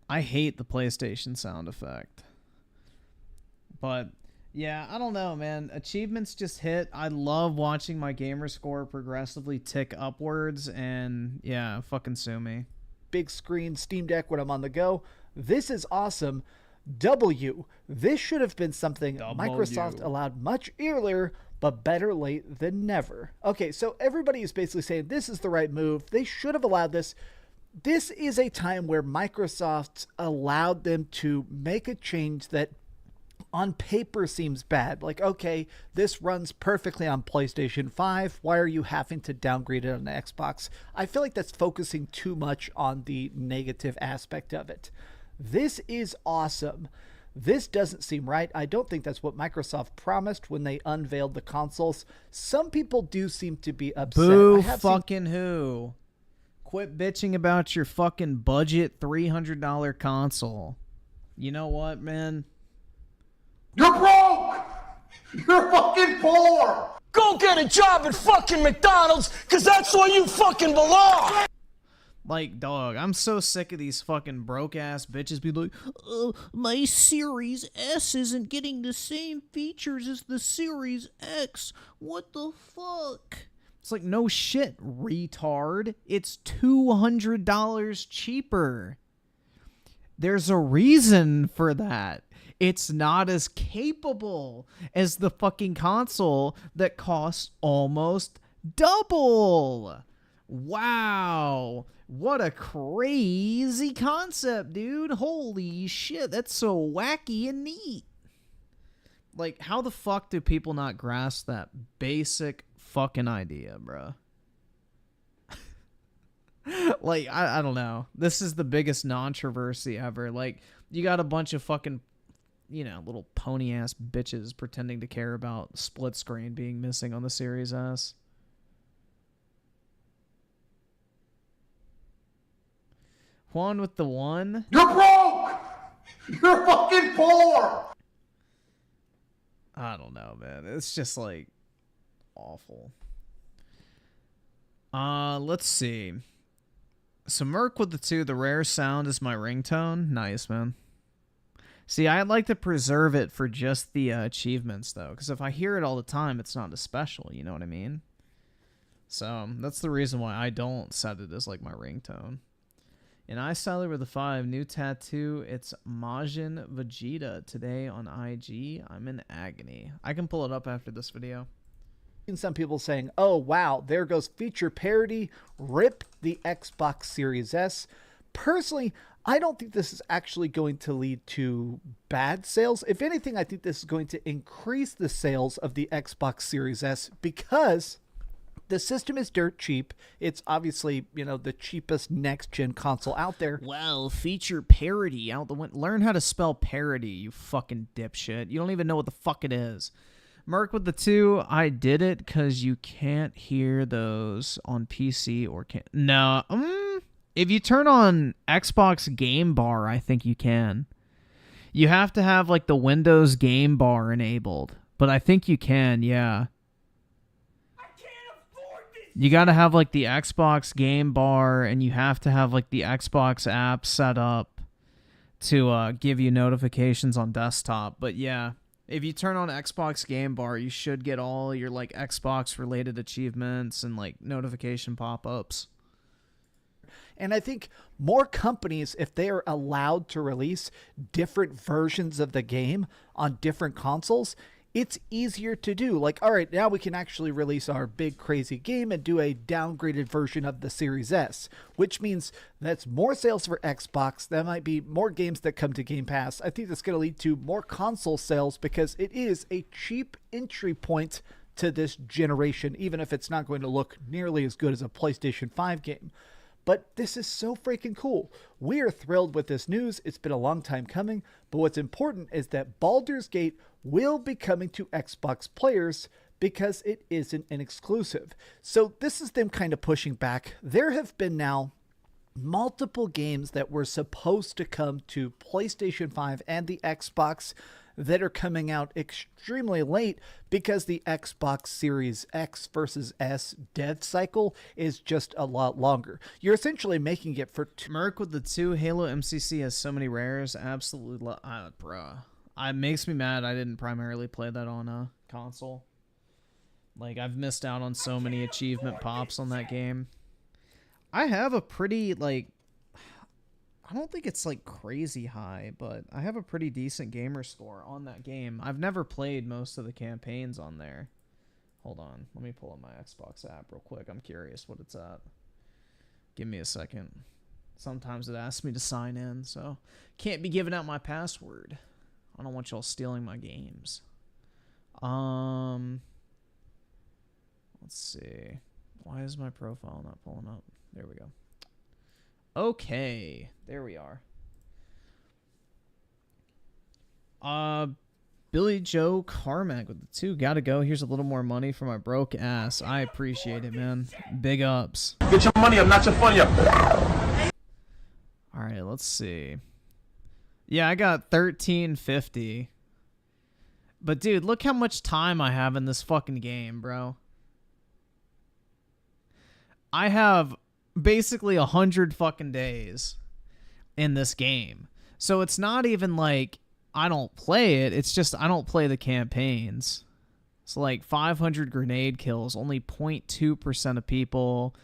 I hate the PlayStation sound effect. But, yeah, I don't know, man. Achievements just hit. I love watching my gamer score progressively tick upwards, and, yeah, fucking sue me.
Big screen Steam Deck when I'm on the go. This is awesome. W. This should have been something Microsoft allowed much earlier, but better late than never. Okay, so everybody is basically saying this is the right move. They should have allowed this. This is a time where Microsoft allowed them to make a change that on paper seems bad. Like, okay, this runs perfectly on PlayStation 5. Why are you having to downgrade it on the Xbox? I feel like that's focusing too much on the negative aspect of it. This is awesome. This doesn't seem right. I don't think that's what Microsoft promised when they unveiled the consoles. Some people do seem to be upset.
Boo fucking who? Quit bitching about your fucking budget $300 console. You know what, man?
You're broke! You're fucking poor!
Go get a job at fucking McDonald's, cause that's where you fucking belong!
Like, dog, I'm so sick of these fucking broke-ass bitches be like,
My Series S isn't getting the same features as the Series X. What the fuck?
It's like, no shit, retard. It's $200 cheaper. There's a reason for that. It's not as capable as the fucking console that costs almost double. Wow. What a crazy concept, dude. Holy shit, that's so wacky and neat. Like, how the fuck do people not grasp that basic fucking idea, bro? Like, I don't know. This is the biggest controversy ever. Like, you got a bunch of fucking, you know, little pony-ass bitches pretending to care about split screen being missing on the Series S. Juan with the one?
You're broke! You're fucking poor!
I don't know, man. It's just, like, awful. Let's see. So Merc with the two, the rare sound is my ringtone. Nice, man. See, I'd like to preserve it for just the achievements, though, because if I hear it all the time, it's not as special, you know what I mean? So, that's the reason why I don't set it as, like, my ringtone. And I Styler with the 5, new tattoo, it's Majin Vegeta today on IG. I'm in agony. I can pull it up after this video.
And some people saying, oh, wow, there goes feature parity. Rip the Xbox Series S. Personally, I don't think this is actually going to lead to bad sales. If anything, I think this is going to increase the sales of the Xbox Series S because the system is dirt cheap. It's obviously, you know, the cheapest next-gen console out there.
Wow, feature parity out the window. Learn how to spell parity, you fucking dipshit. You don't even know what the fuck it is. Merc with the 2, I did it because you can't hear those on PC or can't. No, if you turn on Xbox Game Bar, I think you can. You have to have, like, the Windows Game Bar enabled. But I think you can, yeah. You gotta have, like, the Xbox Game Bar, and you have to have, like, the Xbox app set up to give you notifications on desktop. But yeah, if you turn on Xbox Game Bar, you should get all your, like, Xbox-related achievements and, like, notification pop-ups.
And I think more companies, if they are allowed to release different versions of the game on different consoles, it's easier to do. Like, all right, now we can actually release our big crazy game and do a downgraded version of the Series S, which means that's more sales for Xbox. That might be more games that come to Game Pass. I think that's going to lead to more console sales because it is a cheap entry point to this generation, even if it's not going to look nearly as good as a PlayStation 5 game. But this is so freaking cool. We are thrilled with this news. It's been a long time coming, but what's important is that Baldur's Gate will be coming to Xbox players because it isn't an exclusive. So this is them kind of pushing back. There have been now multiple games that were supposed to come to PlayStation 5 and the Xbox that are coming out extremely late because the Xbox Series X versus S dev cycle is just a lot longer. You're essentially making it for
Merc with the 2, Halo MCC has so many rares. Absolutely, bruh. It makes me mad I didn't primarily play that on a console. Like, I've missed out on so many achievement pops on that game. I have a pretty, like, I don't think it's, like, crazy high, but I have a pretty decent gamer score on that game. I've never played most of the campaigns on there. Hold on. Let me pull up my Xbox app real quick. I'm curious what it's at. Give me a second. Sometimes it asks me to sign in, so can't be giving out my password. I don't want y'all stealing my games. Let's see. Why is my profile not pulling up? There we go. Okay, there we are. Billy Joe Carmack with the 2. Gotta go. Here's a little more money for my broke ass. I appreciate it, man. Big ups.
Get your money up, not your funny up.
All right, let's see. Yeah, I got 1350. But dude, look how much time I have in this fucking game, bro. I have basically 100 fucking days in this game. So it's not even like I don't play it. It's just I don't play the campaigns. So like 500 grenade kills, only 0.2% of people.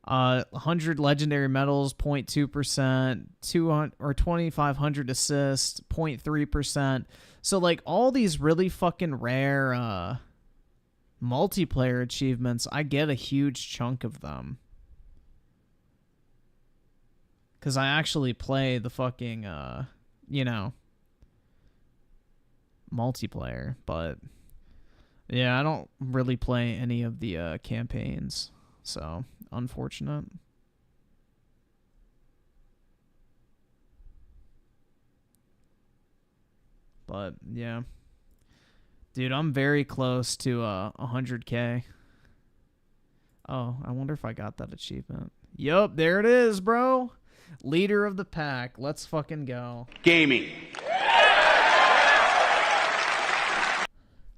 100 legendary medals, 0.2%. 200 or 2,500 assists, 0.3%. So like all these really fucking rare multiplayer achievements, I get a huge chunk of them. Because I actually play the fucking, you know, multiplayer. But, yeah, I don't really play any of the campaigns. So, unfortunate. But, yeah. Dude, I'm very close to 100K. Oh, I wonder if I got that achievement. Yup, there it is, bro. Leader of the pack. Let's fucking go.
Gaming.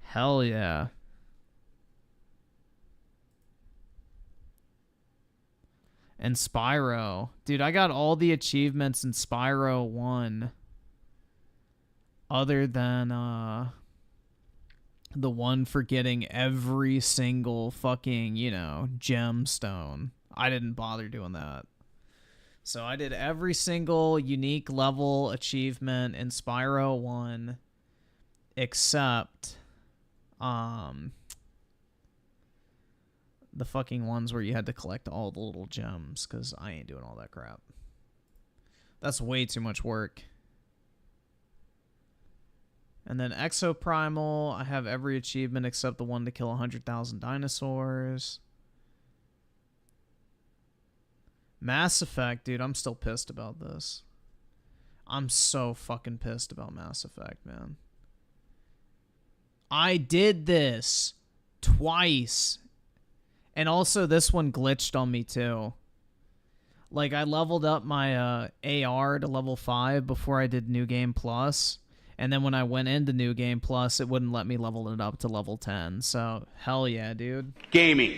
Hell yeah. And Spyro. Dude, I got all the achievements in Spyro 1. Other than the one for getting every single fucking, you know, gemstone. I didn't bother doing that. So I did every single unique level achievement in Spyro 1 except the fucking ones where you had to collect all the little gems, because I ain't doing all that crap. That's way too much work. And then Exoprimal, I have every achievement except the one to kill 100,000 dinosaurs. Mass Effect, dude, I'm still pissed about this. I'm so fucking pissed about Mass Effect, man. I did this twice. And also this one glitched on me too. Like I leveled up my AR to level 5 before I did New Game Plus. And then when I went into New Game Plus, it wouldn't let me level it up to level 10. So, hell yeah, dude.
Gaming.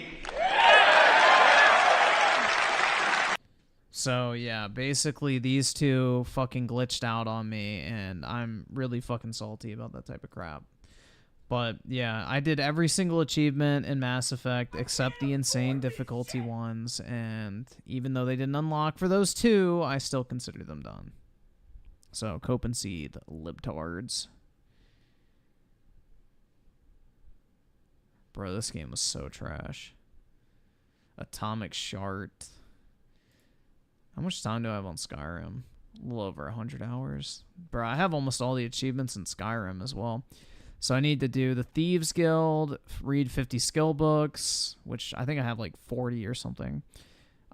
So, yeah, basically these two fucking glitched out on me, and I'm really fucking salty about that type of crap. But, yeah, I did every single achievement in Mass Effect except the insane difficulty ones, and even though they didn't unlock for those two, I still consider them done. So, cope and seethe, libtards. Bro, this game was so trash. Atomic Shart. How much time do I have on Skyrim? A little over 100 hours. Bro, I have almost all the achievements in Skyrim as well. So I need to do the Thieves Guild, read 50 skill books, which I think I have like 40 or something.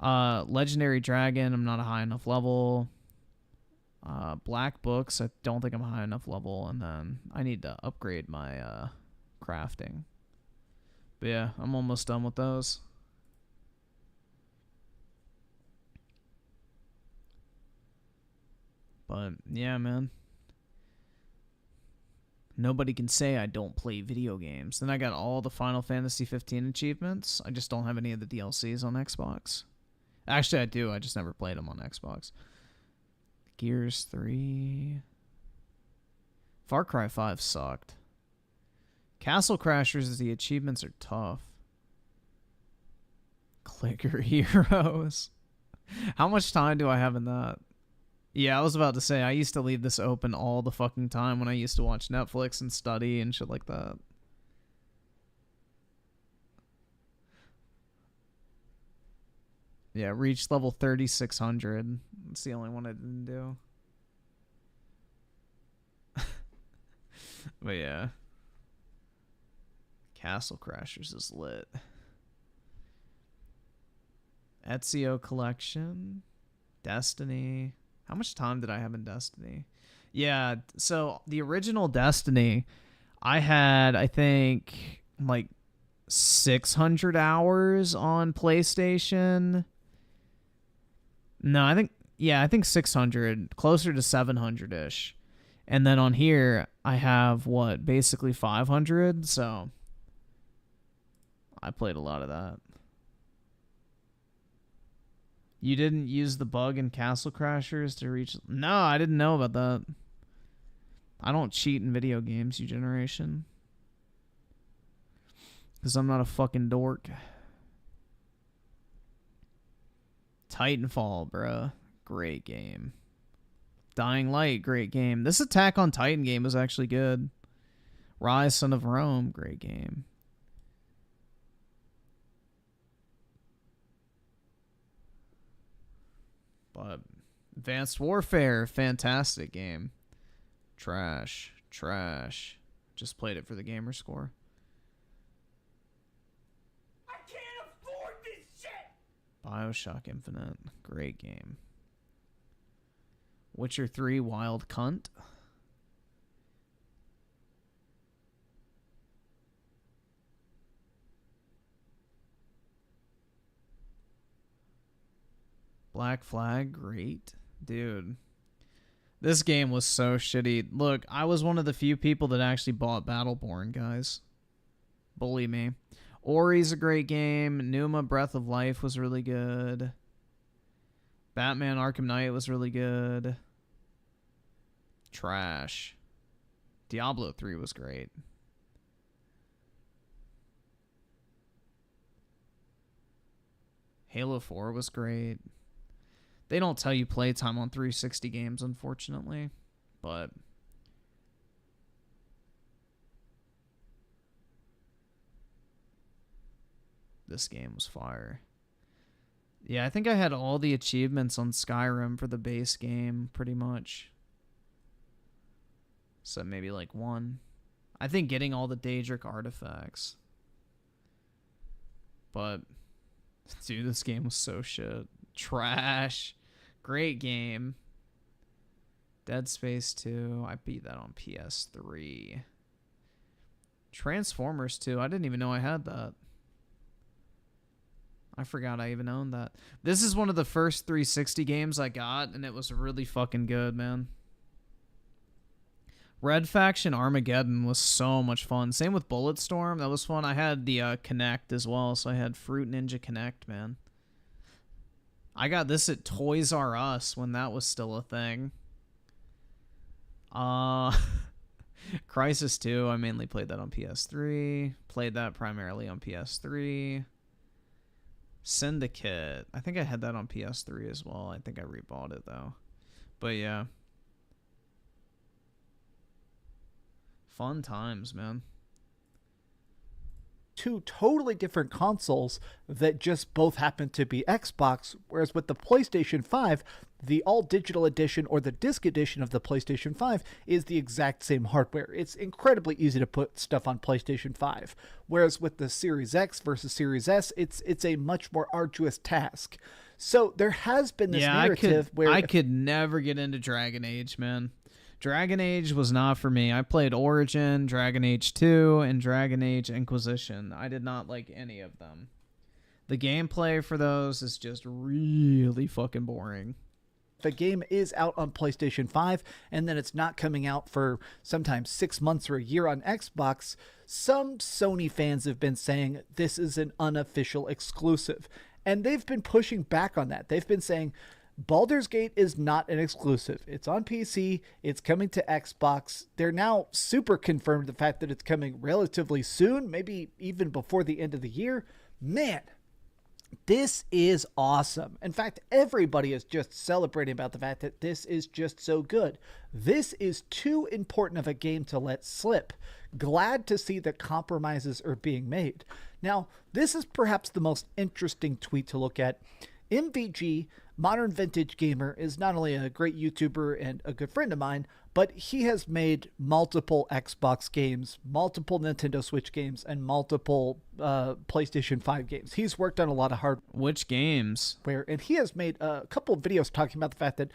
Legendary Dragon, I'm not a high enough level. Black Books, I don't think I'm a high enough level. And then I need to upgrade my crafting. But yeah, I'm almost done with those. But yeah, man. Nobody can say I don't play video games. Then I got all the Final Fantasy 15 achievements. I just don't have any of the DLCs on Xbox. Actually, I do. I just never played them on Xbox. Gears 3. Far Cry 5 sucked. Castle Crashers, the achievements are tough. Clicker Heroes. How much time do I have in that? Yeah, I was about to say, I used to leave this open all the fucking time when I used to watch Netflix and study and shit like that. Yeah, reached level 3600. It's the only one I didn't do. But yeah. Castle Crashers is lit. Ezio Collection. Destiny. How much time did I have in Destiny? Yeah, so the original Destiny, I had, I think, like 600 hours on PlayStation. No, I think 600, closer to 700-ish. And then on here, I have, what, basically 500, so I played a lot of that. You didn't use the bug in Castle Crashers to reach... No, I didn't know about that. I don't cheat in video games, you generation. Because I'm not a fucking dork. Titanfall, bruh. Great game. Dying Light, great game. This Attack on Titan game was actually good. Rise, Son of Rome, great game. But Advanced Warfare, fantastic game. Trash. Just played it for the gamer score.
I can't afford this shit!
BioShock Infinite, great game. Witcher 3, Wild Cunt. Black Flag, great. Dude. This game was so shitty. Look, I was one of the few people that actually bought Battleborn, guys. Bully me. Ori's a great game. Numa Breath of Life was really good. Batman Arkham Knight was really good. Trash. Diablo 3 was great. Halo 4 was great. They don't tell you playtime on 360 games, unfortunately. But this game was fire. Yeah, I think I had all the achievements on Skyrim for the base game, pretty much. So maybe like one. I think getting all the Daedric artifacts. But, dude, this game was so shit. Trash. Great game. Dead Space 2. I beat that on PS3. Transformers 2. I didn't even know I had that. I forgot I even owned that. This is one of the first 360 games I got, and it was really fucking good, man. Red Faction Armageddon was so much fun. Same with Bulletstorm. That was fun. I had the Kinect as well, so I had Fruit Ninja Kinect, man. I got this at Toys R Us when that was still a thing. Crisis 2, I mainly played that on PS3. Played that primarily on PS3. Syndicate. I think I had that on PS3 as well. I think I rebought it, though. But, yeah. Fun times, man.
Two totally different consoles that just both happen to be Xbox, whereas with the PlayStation 5, the all-digital edition or the disc edition of the PlayStation 5 is the exact same hardware. It's incredibly easy to put stuff on PlayStation 5, whereas with the Series X versus Series S, it's a much more arduous task. So there has been this narrative where...
I could never get into Dragon Age, man. Dragon Age was not for me. I played Origin, Dragon Age 2, and Dragon Age Inquisition. I did not like any of them. The gameplay for those is just really fucking boring.
The game is out on PlayStation 5, and then it's not coming out for sometimes 6 months or a year on Xbox, some Sony fans have been saying this is an unofficial exclusive. And they've been pushing back on that. They've been saying... Baldur's Gate is not an exclusive. It's on PC. It's coming to Xbox. They're now super confirmed the fact that it's coming relatively soon, maybe even before the end of the year. Man, this is awesome. In fact, everybody is just celebrating about the fact that this is just so good. This is too important of a game to let slip. Glad to see that compromises are being made. Now, this is perhaps the most interesting tweet to look at. MVG, Modern Vintage Gamer, is not only a great YouTuber and a good friend of mine, but he has made multiple Xbox games, multiple Nintendo Switch games, and multiple PlayStation 5 games. He's worked on a lot of hardware.
Which games?
And he has made a couple of videos talking about the fact that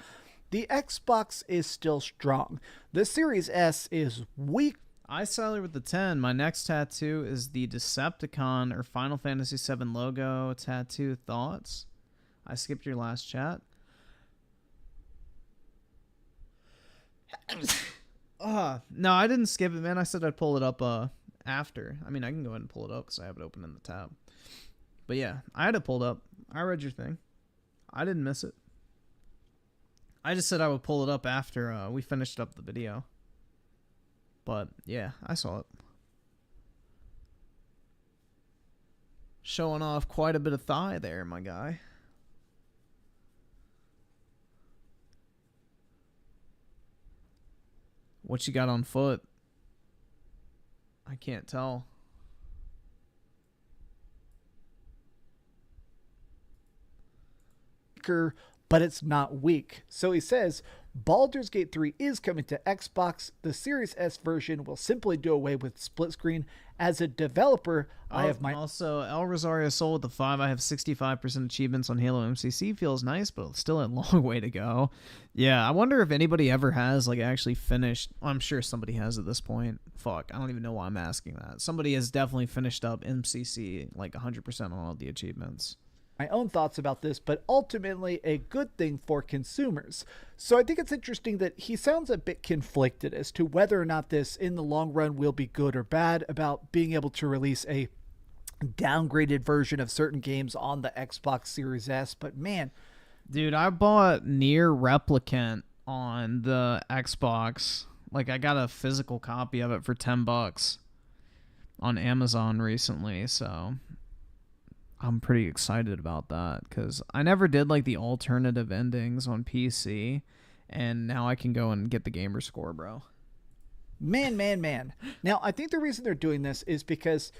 The Xbox is still strong. The Series S is weak.
I sally with the 10. My next tattoo is the Decepticon or Final Fantasy VII logo tattoo. Thoughts? I skipped your last chat. No, I didn't skip it, man. I said I'd pull it up after. I mean, I can go ahead and pull it up because I have it open in the tab. But yeah, I had it pulled up. I read your thing. I didn't miss it. I just said I would pull it up after we finished up the video. But yeah, I saw it. Showing off quite a bit of thigh there, my guy. What you got on foot? I can't tell.
But it's not weak. So he says, Baldur's Gate 3 is coming to Xbox. The Series S version will simply do away with split screen. As a developer, I have my...
Also, El Rosario Soul with the 5. I have 65% achievements on Halo MCC. Feels nice, but still a long way to go. Yeah, I wonder if anybody ever has, like, actually finished... I'm sure somebody has at this point. Fuck, I don't even know why I'm asking that. Somebody has definitely finished up MCC, like, 100% on all the achievements.
My own thoughts about this, but ultimately a good thing for consumers. So I think it's interesting that he sounds a bit conflicted as to whether or not this in the long run will be good or bad about being able to release a downgraded version of certain games on the Xbox Series S. But man,
dude, I bought Nier Replicant on the Xbox. Like, I got a physical copy of it for $10 on Amazon recently, so I'm pretty excited about that because I never did like the alternative endings on PC, and now I can go and get the gamer score, bro.
Man. Now, I think the reason they're doing this is because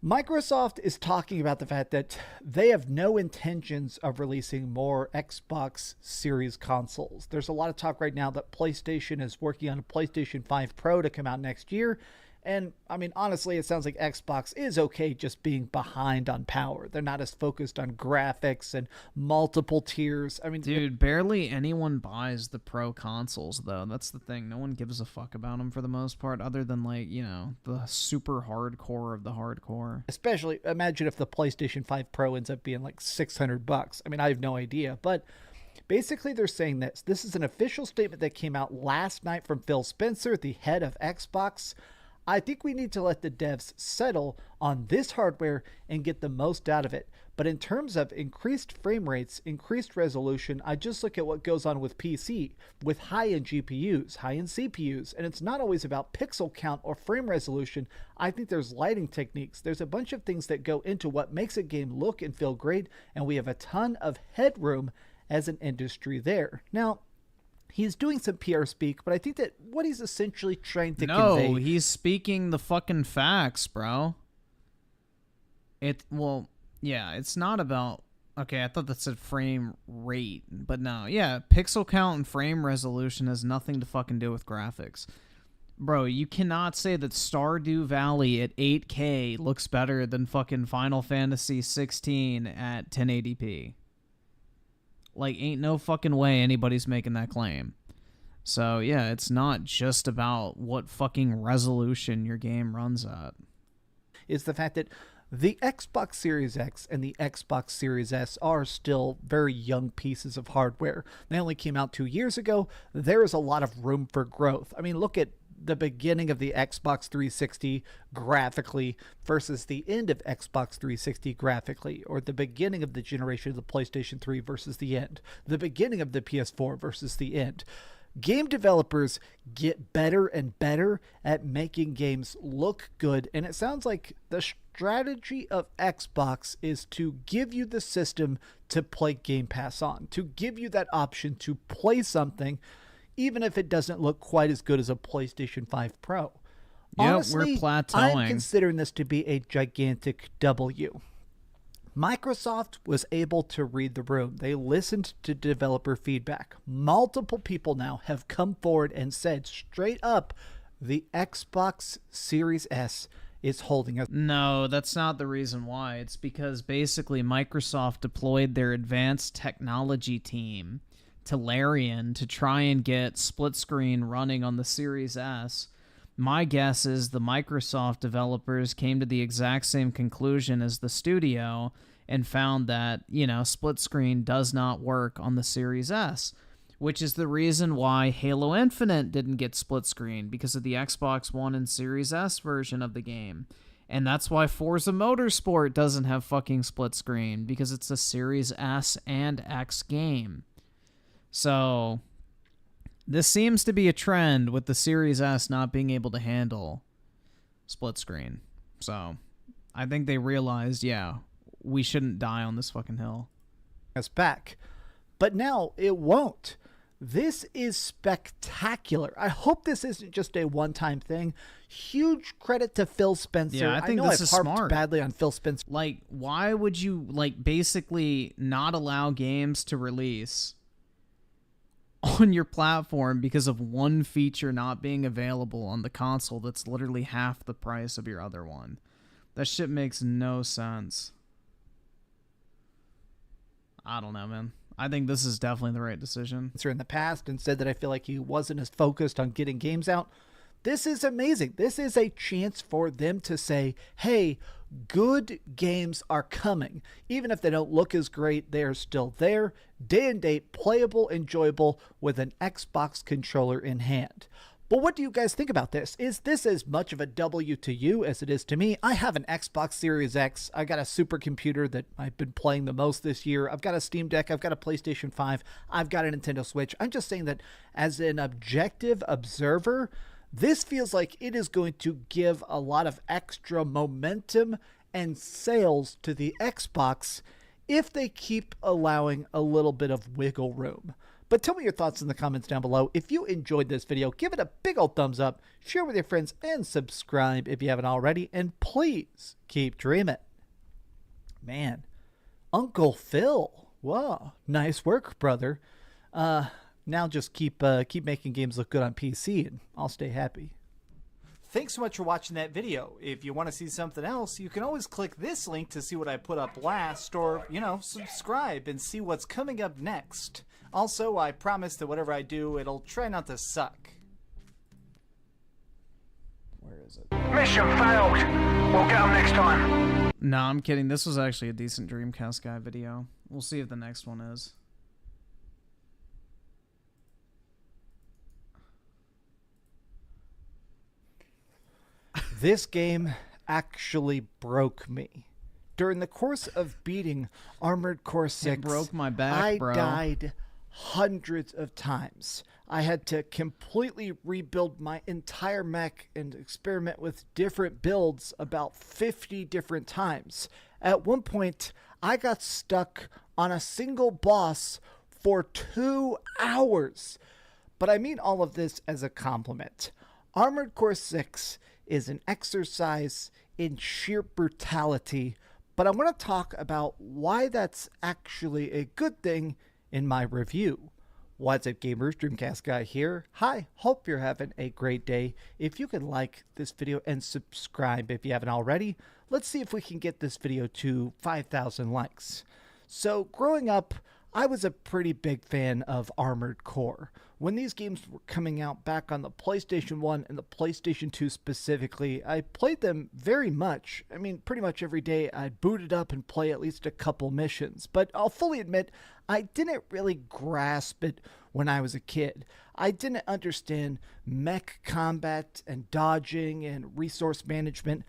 Microsoft is talking about the fact that they have no intentions of releasing more Xbox Series consoles. There's a lot of talk right now that PlayStation is working on a PlayStation 5 Pro to come out next year. And, I mean, honestly, it sounds like Xbox is okay just being behind on power. They're not as focused on graphics and multiple tiers. I mean,
dude, barely anyone buys the Pro consoles, though. That's the thing. No one gives a fuck about them for the most part, other than, like, you know, the super hardcore of the hardcore.
Especially, imagine if the PlayStation 5 Pro ends up being like $600. I mean, I have no idea, but basically they're saying this. This is an official statement that came out last night from Phil Spencer, the head of Xbox. I think we need to let the devs settle on this hardware and get the most out of it. But in terms of increased frame rates, increased resolution, I just look at what goes on with PC, with high-end GPUs, high-end CPUs, and it's not always about pixel count or frame resolution. I think there's lighting techniques. There's a bunch of things that go into what makes a game look and feel great, and we have a ton of headroom as an industry there. Now, he's doing some PR speak, but I think that what he's essentially trying to convey...
No, he's speaking the fucking facts, bro. Well, yeah, it's not about... Okay, I thought that said frame rate, but no. Yeah, pixel count and frame resolution has nothing to fucking do with graphics. Bro, you cannot say that Stardew Valley at 8K looks better than fucking Final Fantasy 16 at 1080p. Like, ain't no fucking way anybody's making that claim. So, yeah, it's not just about what fucking resolution your game runs at.
Is the fact that the Xbox Series X and the Xbox Series S are still very young pieces of hardware. They only came out 2 years ago. There is a lot of room for growth. I mean, look at the beginning of the Xbox 360 graphically versus the end of Xbox 360 graphically, or the beginning of the generation of the PlayStation 3 versus the end, the beginning of the PS4 versus the end. Game developers get better and better at making games look good, and it sounds like the strategy of Xbox is to give you the system to play Game Pass on, to give you that option to play something even if it doesn't look quite as good as a PlayStation 5 Pro.
Yeah,
Honestly,
we're plateauing.
I'm considering this to be a gigantic W. Microsoft was able to read the room. They listened to developer feedback. Multiple people now have come forward and said straight up, the Xbox Series S is holding us.
No, that's not the reason why. It's because basically Microsoft deployed their advanced technology team to Larian to try and get split screen running on the Series S, my guess is the Microsoft developers came to the exact same conclusion as the studio and found that, split screen does not work on the Series S, which is the reason why Halo Infinite didn't get split screen, because of the Xbox One and Series S version of the game. And that's why Forza Motorsport doesn't have fucking split screen, because it's a Series S and X game. So this seems to be a trend with the Series S not being able to handle split screen. So I think they realized, we shouldn't die on this fucking hill.
Us back. But now it won't. This is spectacular. I hope this isn't just a one-time thing. Huge credit to Phil Spencer.
Yeah, I think
know
this is
I've harped
smart.
badly on Phil Spencer.
Like, why would you, basically not allow games to release on your platform because of one feature not being available on the console that's literally half the price of your other one? That shit makes no sense. I don't know, man. I think this is definitely the right decision.
In the past and said that I feel like he wasn't as focused on getting games out. This is amazing. This is a chance for them to say, hey, good games are coming. Even if they don't look as great, they are still there, day and date, playable, enjoyable, with an Xbox controller in hand. But what do you guys think about this? Is this as much of a W to you as it is to me? I have an Xbox Series X. I got a supercomputer that I've been playing the most this year. I've got a Steam Deck. I've got a PlayStation 5. I've got a Nintendo Switch. I'm just saying that as an objective observer, this feels like it is going to give a lot of extra momentum and sales to the Xbox if they keep allowing a little bit of wiggle room. But tell me your thoughts in the comments down below. If you enjoyed this video, give it a big old thumbs up, share with your friends, and subscribe if you haven't already. And please keep dreaming. Man, Uncle Phil. Whoa, nice work, brother. Now just keep making games look good on PC, and I'll stay happy. Thanks so much for watching that video. If you want to see something else, you can always click this link to see what I put up last, or, subscribe and see what's coming up next. Also, I promise that whatever I do, it'll try not to suck.
Where is it?
Mission failed. We'll get them next time.
No, I'm kidding. This was actually a decent Dreamcast guy video. We'll see if the next one is.
This game actually broke me. During the course of beating Armored Core 6,
it broke my back, bro.
I died hundreds of times. I had to completely rebuild my entire mech and experiment with different builds about 50 different times. At one point, I got stuck on a single boss for 2 hours. But I mean all of this as a compliment. Armored Core 6 is an exercise in sheer brutality, but I want to talk about why that's actually a good thing in my review. What's up, gamers? Dreamcast Guy here. Hi, hope you're having a great day. If you could like this video and subscribe if you haven't already, let's see if we can get this video to 5,000 likes. So growing up, I was a pretty big fan of Armored Core. When these games were coming out back on the PlayStation 1 and the PlayStation 2 specifically, I played them very much. I mean, pretty much every day I'd boot it up and play at least a couple missions. But I'll fully admit, I didn't really grasp it when I was a kid. I didn't understand mech combat and dodging and resource management.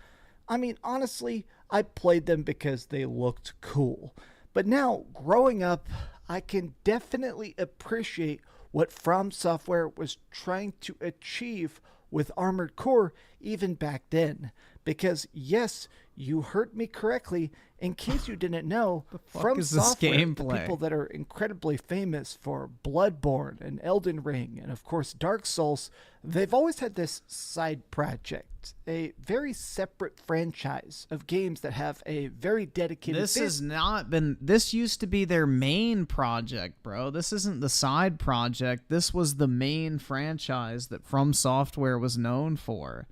I mean, honestly, I played them because they looked cool. But now, growing up, I can definitely appreciate what From Software was trying to achieve with Armored Core even back then. Because yes, you heard me correctly. In case you didn't know, From Software, the people that are incredibly famous for Bloodborne and Elden Ring and of course Dark Souls, they've always had this side project, a very separate franchise of games that have a very dedicated.
This used to be their main project, bro. This isn't the side project. This was the main franchise that From Software was known for.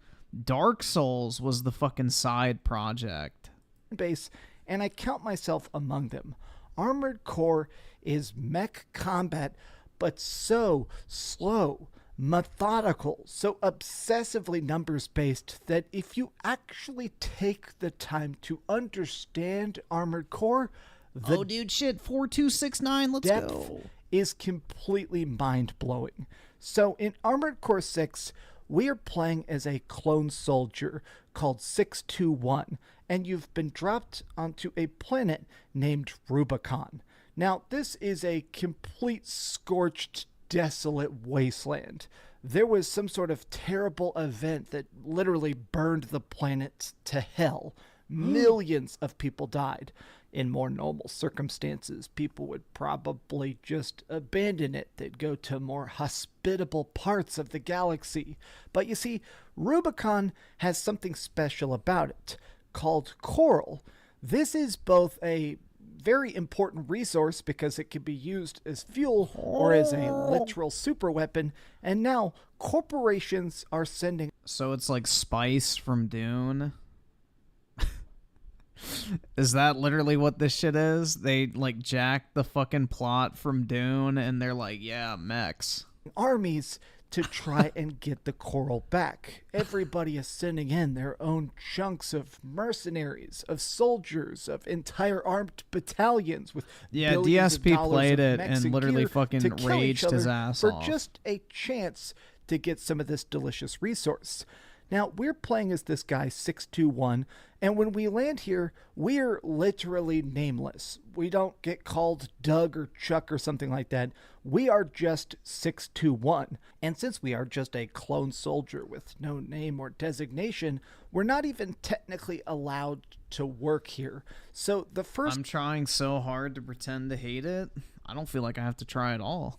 Dark Souls was the fucking side project.
Base, and I count myself among them. Armored Core is mech combat, but so slow, methodical, so obsessively numbers based that if you actually take the time to understand Armored Core, the
dude, shit, 4269, let's
depth
go.
is completely mind-blowing. So in Armored Core 6, we are playing as a clone soldier called 621, and you've been dropped onto a planet named Rubicon. Now, this is a complete scorched, desolate wasteland. There was some sort of terrible event that literally burned the planet to hell. Millions of people died. In more normal circumstances, people would probably just abandon it. They'd go to more hospitable parts of the galaxy. But you see, Rubicon has something special about it, called coral. This is both a very important resource because it can be used as fuel or as a literal super weapon, and now corporations are sending...
So it's like Spice from Dune? Is that literally what this shit is? They like jack the fucking plot from Dune and they're like, yeah, mechs.
Armies to try and get the coral back. Everybody is sending in their own chunks of mercenaries, of soldiers, of entire armed battalions with billions of
DSP
dollars
played
of
it
mechs
and literally
gear
fucking
to kill each
raged his
other
ass
for
off.
just a chance to get some of this delicious resource. Now, we're playing as this guy, 621, and when we land here, we're literally nameless. We don't get called Doug or Chuck or something like that. We are just 621. And since we are just a clone soldier with no name or designation, we're not even technically allowed to work here. So the first...
I'm trying so hard to pretend to hate it. I don't feel like I have to try at all.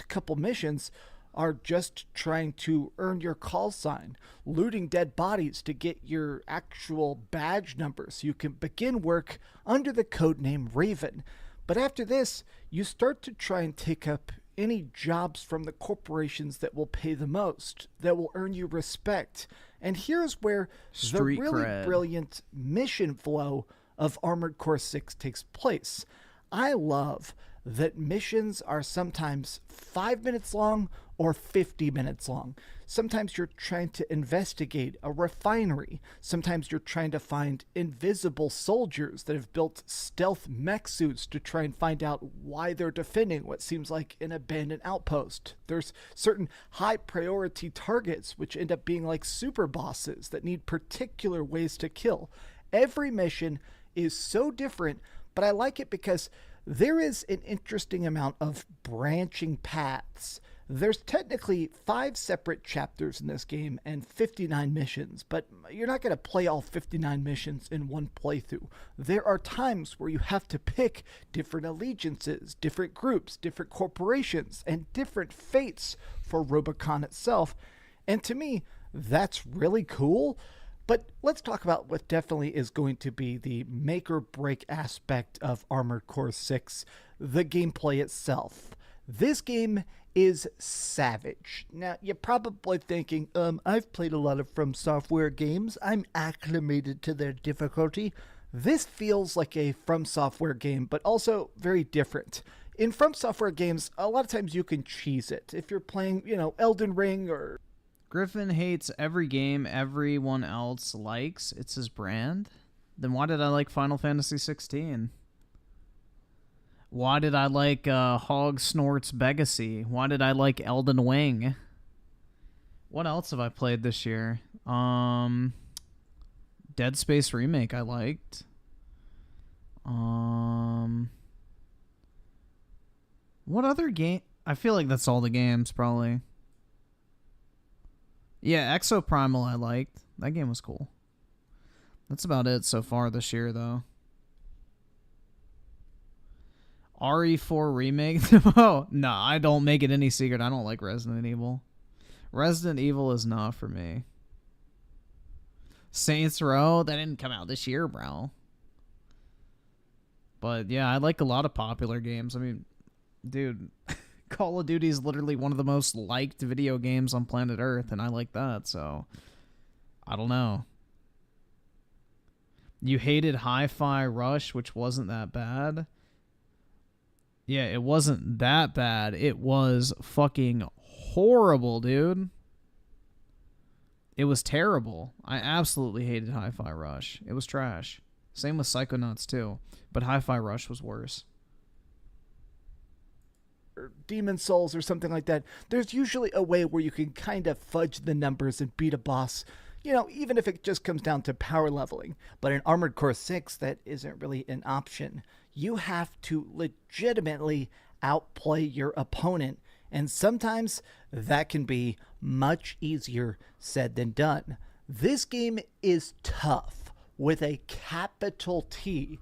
Couple missions are just trying to earn your call sign, looting dead bodies to get your actual badge number so you can begin work under the codename Raven. But after this, you start to try and take up any jobs from the corporations that will pay the most, that will earn you respect. And here's where
Street
the really
cred.
brilliant mission flow of Armored Core 6 takes place. I love that missions are sometimes 5 minutes long or 50 minutes long. Sometimes you're trying to investigate a refinery. Sometimes you're trying to find invisible soldiers that have built stealth mech suits to try and find out why they're defending what seems like an abandoned outpost. There's certain high priority targets which end up being like super bosses that need particular ways to kill. Every mission is so different, but I like it because there is an interesting amount of branching paths. There's technically 5 separate chapters in this game and 59 missions, but you're not going to play all 59 missions in one playthrough. There are times where you have to pick different allegiances, different groups, different corporations, and different fates for Rubicon itself. And to me, that's really cool. But let's talk about what definitely is going to be the make or break aspect of Armored Core 6, the gameplay itself. This game is savage. Now, you're probably thinking, I've played a lot of From Software games. I'm acclimated to their difficulty. This feels like a From Software game, but also very different. In From Software games, a lot of times you can cheese it. If you're playing, Elden Ring or...
Griffin hates every game everyone else likes. It's his brand. Then why did I like Final Fantasy 16? Why did I like Hog Snorts Begacy? Why did I like Elden Ring? What else have I played this year? Dead Space Remake I liked. What other game? I feel like that's all the games, probably. Yeah, Exoprimal I liked. That game was cool. That's about it so far this year, though. RE4 Remake? Oh, no, I don't make it any secret. I don't like Resident Evil. Resident Evil is not for me. Saints Row? That didn't come out this year, bro. But, yeah, I like a lot of popular games. I mean, dude... Call of Duty is literally one of the most liked video games on planet Earth, and I like that, so I don't know. You hated Hi-Fi Rush, which wasn't that bad. Yeah, it wasn't that bad. It was fucking horrible, dude. It was terrible. I absolutely hated Hi-Fi Rush. It was trash. Same with Psychonauts too, but Hi-Fi Rush was worse.
Or Demon Souls or something like that, there's usually a way where you can kind of fudge the numbers and beat a boss, you know, even if it just comes down to power leveling. But in Armored Core 6, that isn't really an option. You have to legitimately outplay your opponent, and sometimes that can be much easier said than done. This game is tough with a capital T.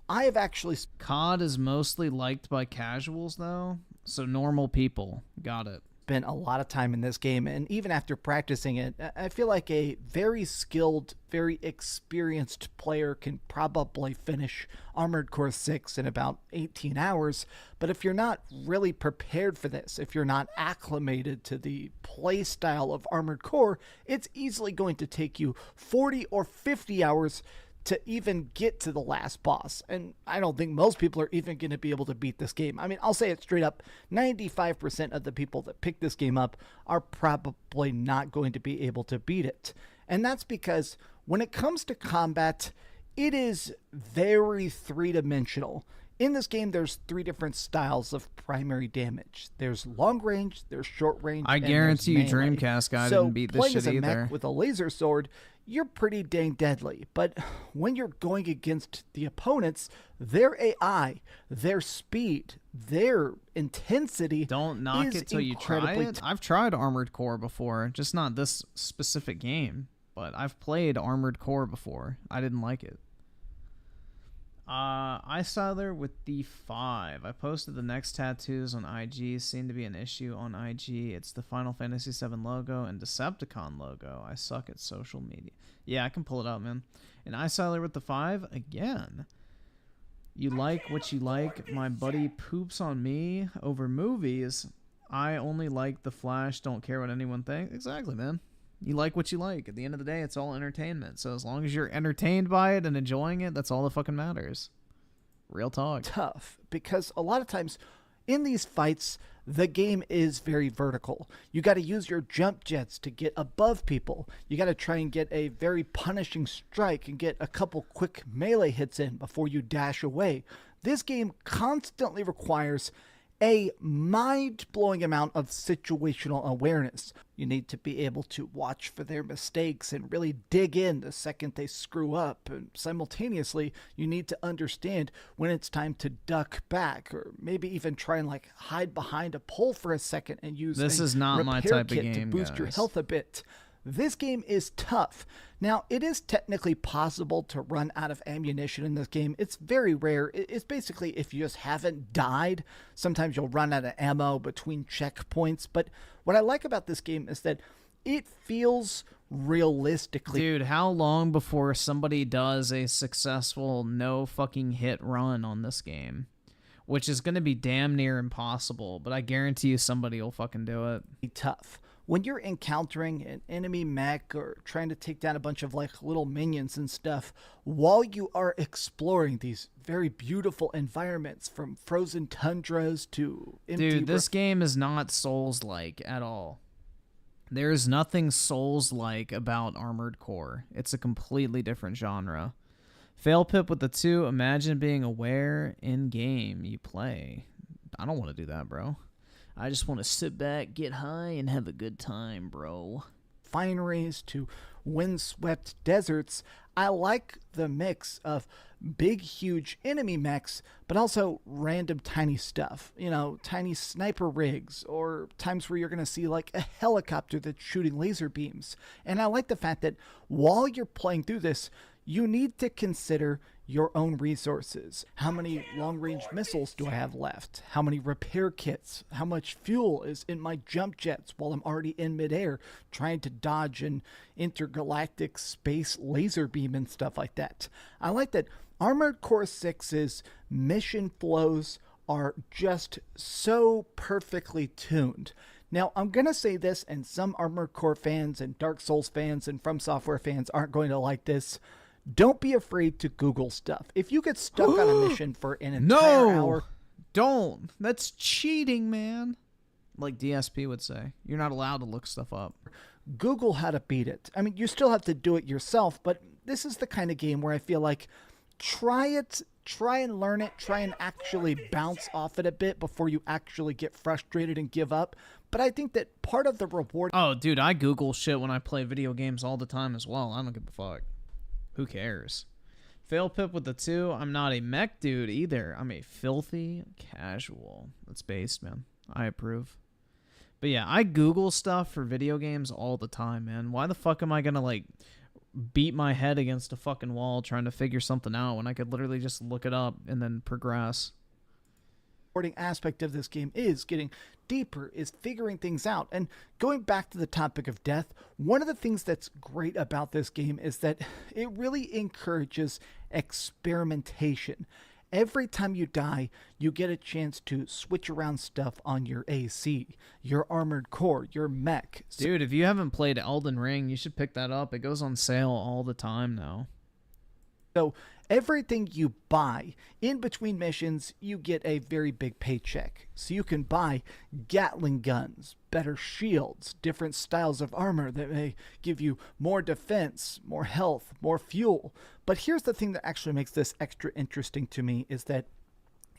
I have actually...
COD is mostly liked by casuals, though, so normal people. Got it.
Spent a lot of time in this game, and even after practicing it, I feel like a very skilled, very experienced player can probably finish Armored Core 6 in about 18 hours. But if you're not really prepared for this, if you're not acclimated to the play style of Armored Core, it's easily going to take you 40 or 50 hours to even get to the last boss. And I don't think most people are even going to be able to beat this game. I mean, I'll say it straight up, 95% of the people that pick this game up are probably not going to be able to beat it. And that's because when it comes to combat, it is very three-dimensional. In this game, there's 3 different styles of primary damage. There's long range, there's short range,
I guarantee you Dreamcast guy didn't beat this shit
as a
either.
mech with a laser sword, you're pretty dang deadly. But when you're going against the opponents, their AI, their speed, their intensity
Don't knock
is
it till you try
incredibly
it. I've tried Armored Core before, just not this specific game, but I've played Armored Core before. I didn't like it. Icyler with the 5. I posted the next tattoos on IG. Seemed to be an issue on IG. It's the Final Fantasy VII logo and Decepticon logo. I suck at social media. Yeah, I can pull it up, man. And Icyler with the 5 again. You like what you like. My buddy poops on me over movies. I only like The Flash. Don't care what anyone thinks. Exactly, man. You like what you like. At the end of the day, it's all entertainment. So as long as you're entertained by it and enjoying it, that's all that fucking matters. Real talk.
Tough, because a lot of times in these fights, the game is very vertical. You got to use your jump jets to get above people. You got to try and get a very punishing strike and get a couple quick melee hits in before you dash away. This game constantly requires a mind-blowing amount of situational awareness. You need to be able to watch for their mistakes and really dig in the second they screw up. And simultaneously, you need to understand when it's time to duck back, or maybe even try and like hide behind a pole for a second and use
This
a
is not my
repair
type of
kit
game,
to boost your
guys.
health a bit. This game is tough. Now, it is technically possible to run out of ammunition in this game. It's very rare. It's basically if you just haven't died, sometimes you'll run out of ammo between checkpoints. But what I like about this game is that it feels realistically...
Dude, how long before somebody does a successful no fucking hit run on this game? Which is going to be damn near impossible, but I guarantee you somebody will fucking do it.
Tough. When you're encountering an enemy mech or trying to take down a bunch of like little minions and stuff, while you are exploring these very beautiful environments from frozen tundras to empty...
Dude, this game is not Souls-like at all. There is nothing Souls-like about Armored Core. It's a completely different genre. Fail Pip with the 2, imagine being aware in-game you play. I don't want to do that, bro. I just want to sit back, get high, and have a good time, bro.
Fineries to windswept deserts. I like the mix of big, huge enemy mechs, but also random tiny stuff. You know, tiny sniper rigs, or times where you're going to see like a helicopter that's shooting laser beams. And I like the fact that while you're playing through this, you need to consider your own resources. How many long-range missiles do I have left? How many repair kits? How much fuel is in my jump jets while I'm already in midair trying to dodge an intergalactic space laser beam and stuff like that? I like that Armored Core 6's mission flows are just so perfectly tuned. Now, I'm going to say this, and some Armored Core fans and Dark Souls fans and From Software fans aren't going to like this. Don't be afraid to Google stuff. If you get stuck on a mission for an entire hour,
Don't. That's cheating, man. Like DSP would say. You're not allowed to look stuff up.
Google how to beat it. I mean, you still have to do it yourself, but this is the kind of game where I feel like try it, try and learn it, try and actually bounce off it a bit before you actually get frustrated and give up. But I think that part of the reward...
Oh, dude, I Google shit when I play video games all the time as well. I don't give a fuck. Who cares? Fail Pip with the 2. I'm not a mech dude either. I'm a filthy casual. That's based, man. I approve. But yeah, I Google stuff for video games all the time, man. Why the fuck am I gonna, like, beat my head against a fucking wall trying to figure something out when I could literally just look it up and then progress?
Aspect of this game is getting deeper, is figuring things out. And going back to the topic of death, one of the things that's great about this game is that it really encourages experimentation. Every time you die, you get a chance to switch around stuff on your AC, your armored core, your mech.
Dude, if you haven't played Elden Ring, you should pick that up. It goes on sale all the time now.
So everything you buy in between missions, you get a very big paycheck. So you can buy Gatling guns, better shields, different styles of armor that may give you more defense, more health, more fuel. But here's the thing that actually makes this extra interesting to me is that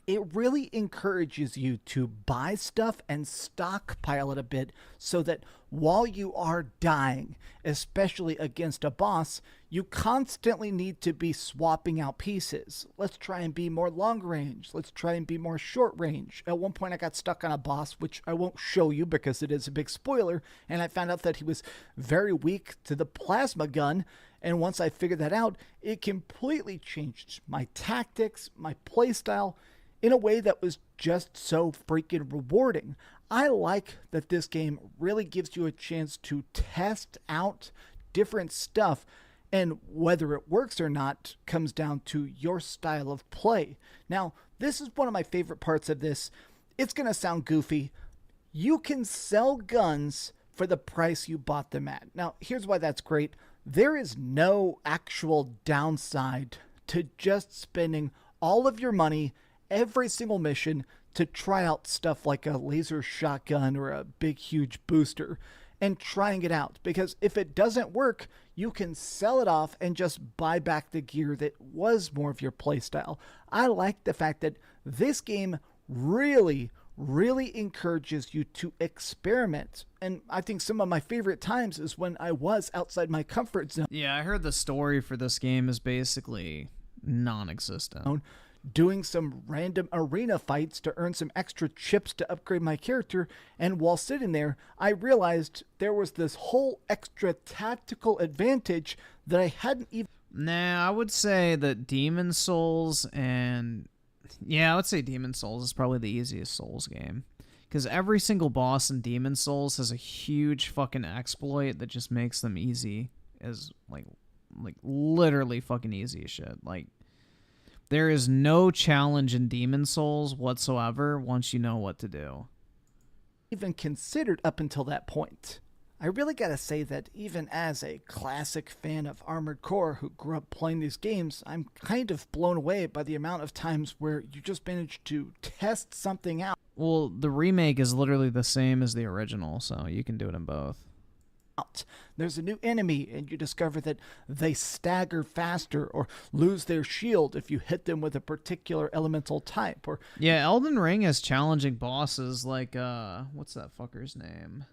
it really encourages you to buy stuff and stockpile it a bit so that while you are dying, especially against a boss, you constantly need to be swapping out pieces. Let's try and be more long range. Let's try and be more short range. At one point I got stuck on a boss, which I won't show you because it is a big spoiler, and I found out that he was very weak to the plasma gun. And once I figured that out, it completely changed my tactics, my playstyle, in a way that was just so freaking rewarding. I like that this game really gives you a chance to test out different stuff, and whether it works or not comes down to your style of play. Now, this is one of my favorite parts of this. It's going to sound goofy. You can sell guns for the price you bought them at. Now, here's why that's great. There is no actual downside to just spending all of your money every single mission to try out stuff like a laser shotgun or a big huge booster and trying it out, because if it doesn't work, you can sell it off and just buy back the gear that was more of your playstyle. I like the fact that this game really encourages you to experiment, and I think some of my favorite times is when I was outside my comfort zone.
Yeah, I heard the story for this game is basically non-existent.
Doing some random arena fights to earn some extra chips to upgrade my character, and while sitting there, I realized there was this whole extra tactical advantage that I hadn't even...
Nah, I would say that Demon Souls and... Yeah, I would say Demon Souls is probably the easiest Souls game. Because every single boss in Demon Souls has a huge fucking exploit that just makes them easy. As, like literally fucking easy as shit. Like, there is no challenge in Demon Souls whatsoever once you know what to do.
Even considered up until that point. I really gotta say that even as a classic fan of Armored Core who grew up playing these games, I'm kind of blown away by the amount of times where you just managed to test something out.
Well, the remake is literally the same as the original, so you can do it in both.
There's a new enemy and you discover that they stagger faster or lose their shield if you hit them with a particular elemental type. Or
yeah, Elden Ring has challenging bosses like what's that fucker's name?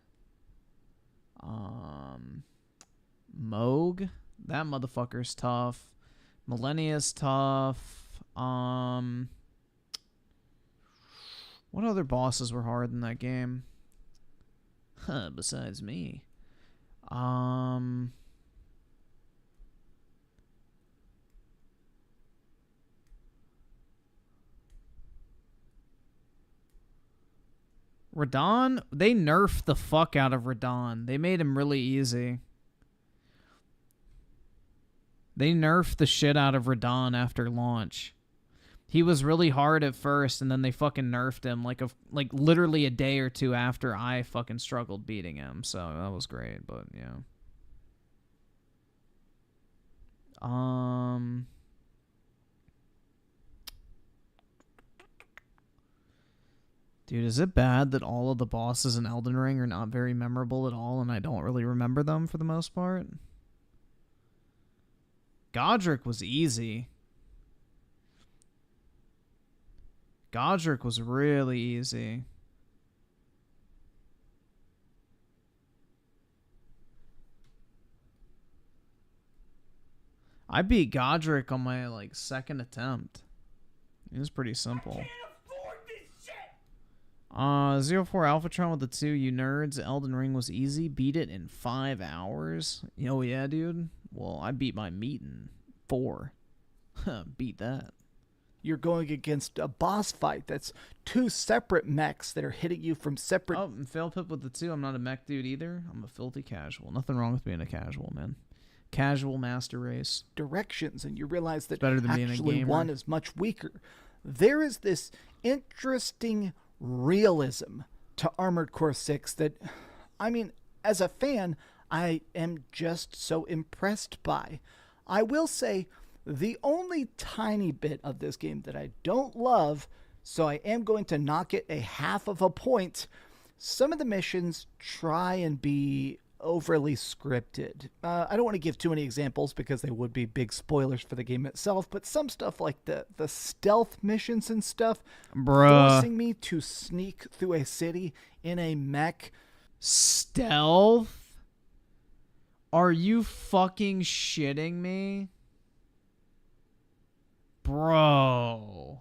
Moog. That motherfucker's tough. Millennia's tough. What other bosses were hard in that game? Besides me. Radon? They nerfed the fuck out of Radon. They made him really easy. They nerfed the shit out of Radon after launch. He was really hard at first, and then they fucking nerfed him like literally a day or two after I fucking struggled beating him. So that was great, but yeah. Dude, is it bad that all of the bosses in Elden Ring are not very memorable at all and I don't really remember them for the most part? Godric was easy. Godric was really easy. I beat Godric on my, like, second attempt. It was pretty simple. 04 Alphatron with the 2, you nerds. Elden Ring was easy. Beat it in 5 hours. Oh yeah, dude. Well, I beat my meat in 4. Beat that.
You're going against a boss fight that's 2 separate mechs that are hitting you from separate...
Oh, and Failpip with the 2. I'm not a mech dude either. I'm a filthy casual. Nothing wrong with being a casual, man. Casual master race.
Directions, and you realize that
It's better than being a
actually
gamer.
one is much weaker. There is this interesting realism to Armored Core 6 that, I mean, as a fan, I am just so impressed by. I will say the only tiny bit of this game that I don't love, so I am going to knock it a half of a point. Some of the missions try and be overly scripted. I don't want to give too many examples because they would be big spoilers for the game itself, but some stuff like the stealth missions and stuff, forcing me to sneak through a city in a mech.
Stealth? Are you fucking shitting me? Bro.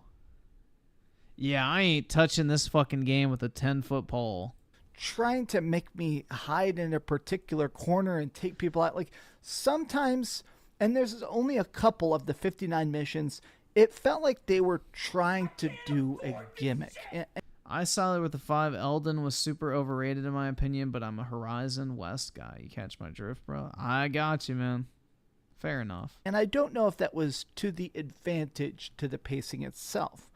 Yeah, I ain't touching this fucking game with a 10-foot pole.
Trying to make me hide in a particular corner and take people out. Like, sometimes, and there's only a couple of the 59 missions, it felt like they were trying to do a gimmick.
I saw it with the 5. Elden was super overrated in my opinion, but I'm a Horizon West guy. You catch my drift, bro? I got you, man. Fair enough.
And I don't know if that was to the advantage to the pacing itself.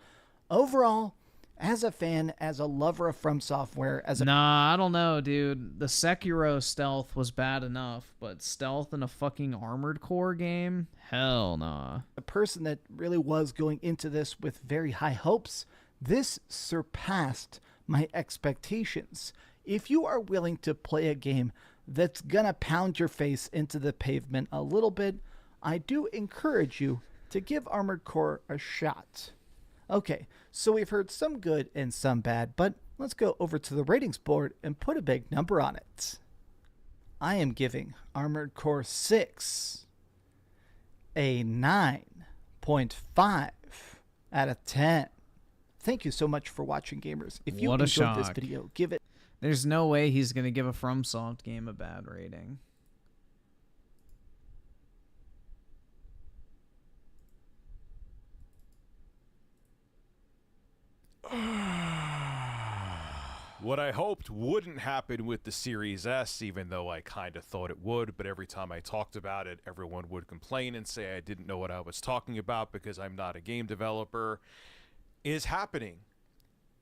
Overall, as a fan, as a lover of From Software, as a...
Nah, I don't know, dude. The Sekiro stealth was bad enough, but stealth in a fucking Armored Core game? Hell nah.
A person that really was going into this with very high hopes, this surpassed my expectations. If you are willing to play a game that's gonna pound your face into the pavement a little bit, I do encourage you to give Armored Core a shot. Okay, so we've heard some good and some bad, but let's go over to the ratings board and put a big number on it. I am giving Armored Core 6 a 9.5 out of 10. Thank you so much for watching, gamers. If you enjoyed this video, give it...
There's no way he's going to give a FromSoft game a bad rating.
What I hoped wouldn't happen with the Series S, even though I kind of thought it would, but every time I talked about it, everyone would complain and say I didn't know what I was talking about because I'm not a game developer, is happening.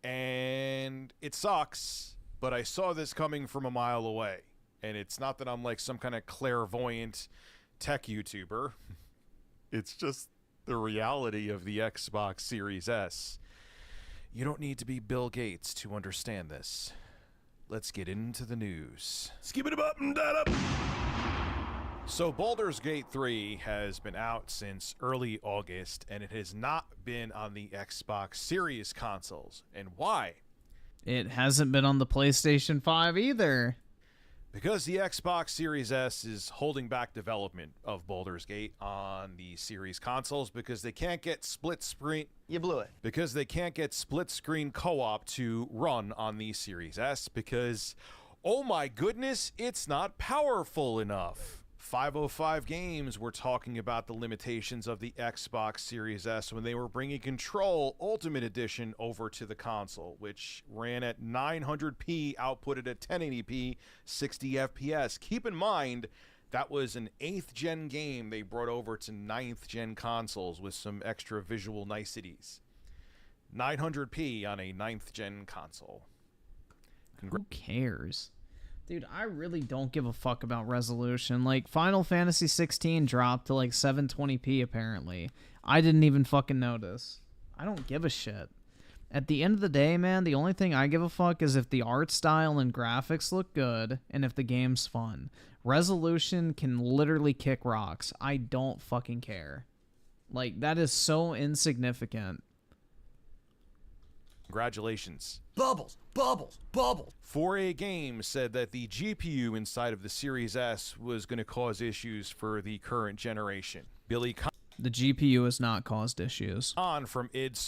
And it sucks, but I saw this coming from a mile away. And it's not that I'm like some kind of clairvoyant tech YouTuber. It's just the reality of the Xbox Series S. You don't need to be Bill Gates to understand this. Let's get into the news.
Skip it up and that up.
So Baldur's Gate 3 has been out since early August, and it has not been on the Xbox Series consoles. And why?
It hasn't been on the PlayStation 5 either.
Because the Xbox Series S is holding back development of Baldur's Gate on the Series consoles because they can't get split screen.
You blew it.
Because they can't get split screen co-op to run on the Series S because, oh my goodness, it's not powerful enough. 505 Games were talking about the limitations of the Xbox Series S when they were bringing Control Ultimate Edition over to the console, which ran at 900p, outputted at 1080p, 60 FPS. Keep in mind, that was an 8th gen game they brought over to 9th gen consoles with some extra visual niceties. 900p on a 9th gen console.
Who cares? Dude, I really don't give a fuck about resolution. Like, Final Fantasy 16 dropped to like 720p apparently. I didn't even fucking notice. I don't give a shit. At the end of the day, man, the only thing I give a fuck is if the art style and graphics look good and if the game's fun. Resolution can literally kick rocks. I don't fucking care. Like, that is so insignificant.
Congratulations.
Bubbles, bubbles, bubbles.
4A Games said that the GPU inside of the Series S was going to cause issues for the current generation. Billy
The GPU has not caused issues.
Kahn from id.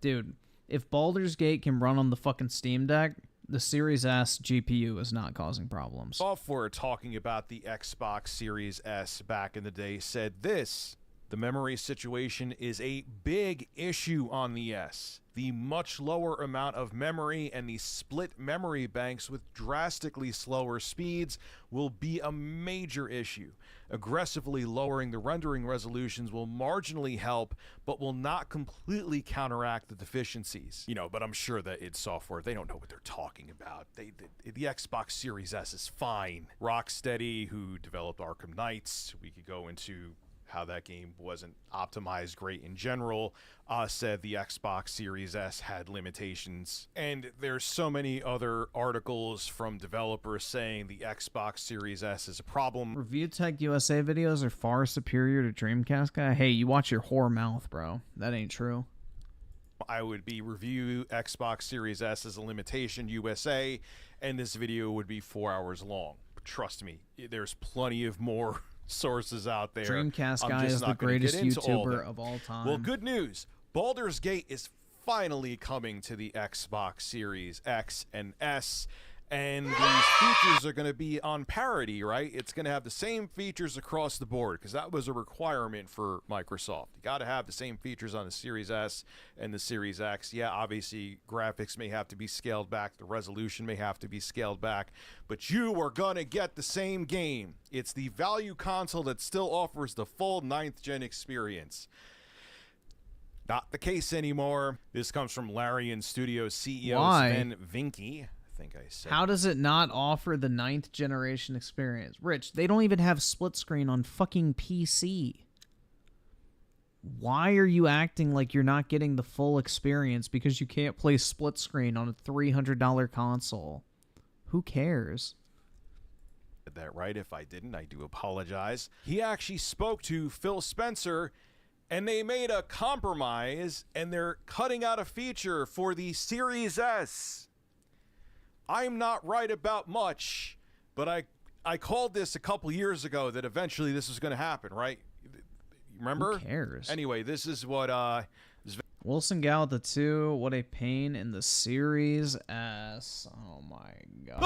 Dude, if Baldur's Gate can run on the fucking Steam Deck, the Series S GPU is not causing problems.
Software talking about the Xbox Series S back in the day said this: the memory situation is a big issue on the S. The much lower amount of memory and the split memory banks with drastically slower speeds will be a major issue. Aggressively lowering the rendering resolutions will marginally help, but will not completely counteract the deficiencies. You know, but I'm sure that id Software, they don't know what they're talking about. The Xbox Series S is fine. Rocksteady, who developed Arkham Knights, we could go into how that game wasn't optimized great in general, said the Xbox Series S had limitations. And there's so many other articles from developers saying the Xbox Series S is a problem.
Review Tech USA videos are far superior to Dreamcast guy. Hey, you watch your whore mouth, bro. That ain't true.
I would be review Xbox Series S as a limitation USA, and this video would be 4 hours long. Trust me, there's plenty of more sources out there.
Dreamcast guy is the greatest YouTuber of all time.
Well, good news. Baldur's Gate is finally coming to the Xbox Series X and S, and these features are going to be on parity, right? It's going to have the same features across the board, because that was a requirement for Microsoft. You got to have the same features on the Series S and the Series X. Yeah, obviously, graphics may have to be scaled back, the resolution may have to be scaled back, but you are going to get the same game. It's the value console that still offers the full 9th gen experience. Not the case anymore. This comes from Larian Studios CEO Sven Vinky.
How does it not offer the 9th generation experience? Rich, they don't even have split screen on fucking PC. Why are you acting like you're not getting the full experience because you can't play split screen on a $300 console? Who cares?
That right? If I didn't, I do apologize. He actually spoke to Phil Spencer, and they made a compromise, and they're cutting out a feature for the Series S. I'm not right about much, but I called this a couple years ago that eventually this was going to happen, right? Remember?
Who cares?
Anyway, this is what
Wilson Gal with the 2. What a pain in the Series S. Oh my god.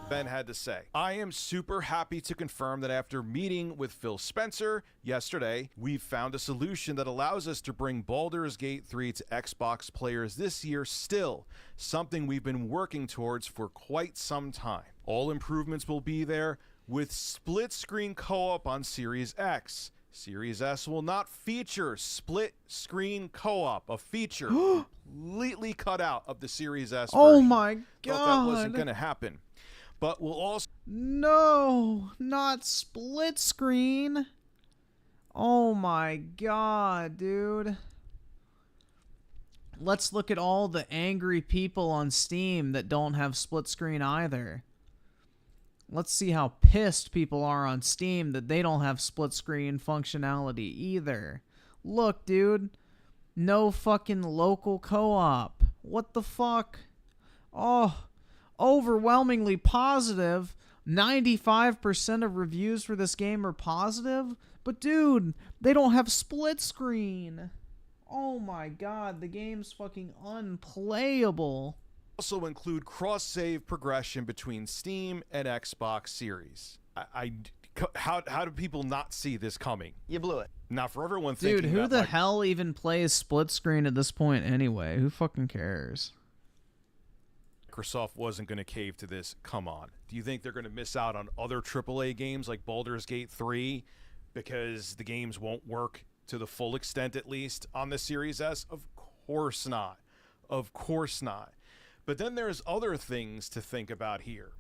Ben had to say. I am super happy to confirm that after meeting with Phil Spencer yesterday, we've found a solution that allows us to bring Baldur's Gate 3 to Xbox players this year still, something we've been working towards for quite some time. All improvements will be there with split-screen co-op on Series X. Series S will not feature split-screen co-op, a feature completely cut out of the Series S version.
Oh my god.
Thought that wasn't going to happen. But we'll also...
No, not split screen. Oh my god, dude. Let's look at all the angry people on Steam that don't have split screen either. Let's see how pissed people are on Steam that they don't have split screen functionality either. Look, dude. No fucking local co-op. What the fuck? Oh, overwhelmingly positive. 95% of reviews for this game are positive. But dude, they don't have split screen. Oh my god, the game's fucking unplayable.
Also include cross-save progression between Steam and Xbox Series. How do people not see this coming?
You blew it.
Now, for everyone thinking,
dude, who the hell even plays split screen at this point anyway? Who fucking cares?
Microsoft wasn't going to cave to this. Come on. Do you think they're going to miss out on other AAA games like Baldur's Gate 3 because the games won't work to the full extent, at least, on the Series S? Of course not. Of course not. But then there's other things to think about here.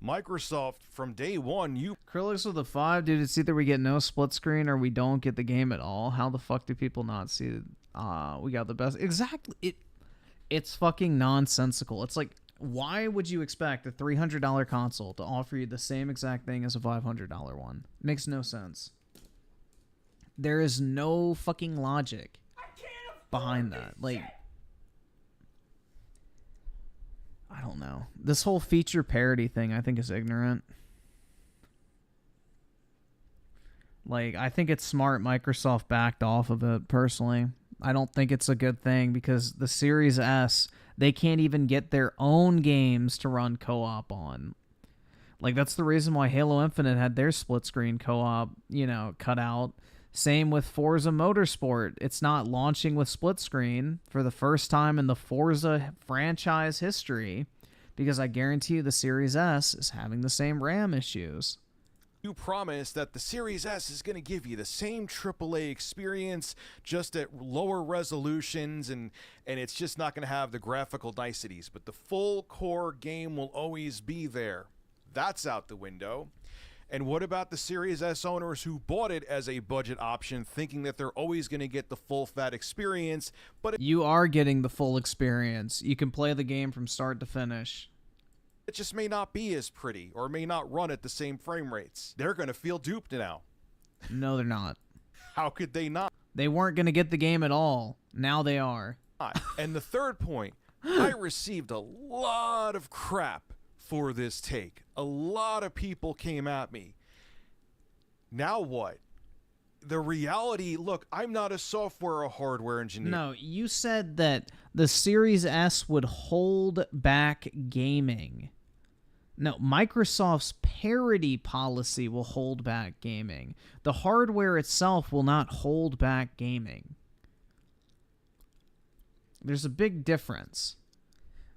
Microsoft, from day one,
Krillix with a 5, dude, it's either we get no split screen or we don't get the game at all. How the fuck do people not see We got the best. Exactly. It's fucking nonsensical. It's like, why would you expect a $300 console to offer you the same exact thing as a $500 one? Makes no sense. There is no fucking logic behind that. Like, I don't know. This whole feature parity thing, I think, is ignorant. Like, I think it's smart Microsoft backed off of it, personally. I don't think it's a good thing because the Series S, they can't even get their own games to run co-op on. Like, that's the reason why Halo Infinite had their split-screen co-op, you know, cut out. Same with Forza Motorsport. It's not launching with split-screen for the first time in the Forza franchise history because I guarantee you the Series S is having the same RAM issues.
You promise that the Series S is going to give you the same AAA experience, just at lower resolutions, and it's just not going to have the graphical niceties, but the full core game will always be there. That's out the window. And what about the Series S owners who bought it as a budget option, thinking that they're always going to get the full fat experience? But
you are getting the full experience. You can play the game from start to finish.
It just may not be as pretty or may not run at the same frame rates. They're going to feel duped now.
No, they're not.
How could they not?
They weren't going to get the game at all. Now they are.
And the third point, I received a lot of crap for this take. A lot of people came at me. Now what? The reality, look, I'm not a software or hardware engineer.
No, you said that the Series S would hold back gaming. No, Microsoft's parity policy will hold back gaming. The hardware itself will not hold back gaming. There's a big difference.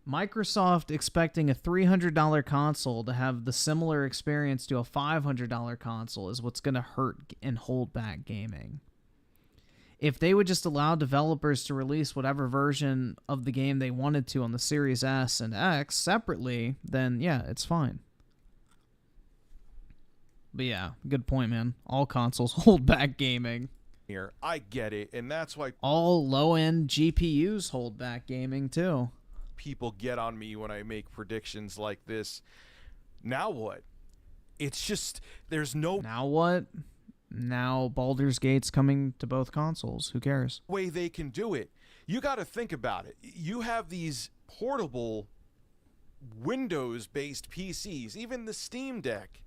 Microsoft expecting a $300 console to have the similar experience to a $500 console is what's going to hurt and hold back gaming. If they would just allow developers to release whatever version of the game they wanted to on the Series S and X separately, then yeah, it's fine. But yeah, good point, man. All consoles hold back gaming.
Here, I get it, and that's why
all low-end GPUs hold back gaming too.
People get on me when I make predictions like this. Now what? It's just, there's no...
Now what? Now Baldur's Gate's coming to both consoles. Who cares?
Way they can do it. You got to think about it. You have these portable Windows-based PCs, even the Steam Deck,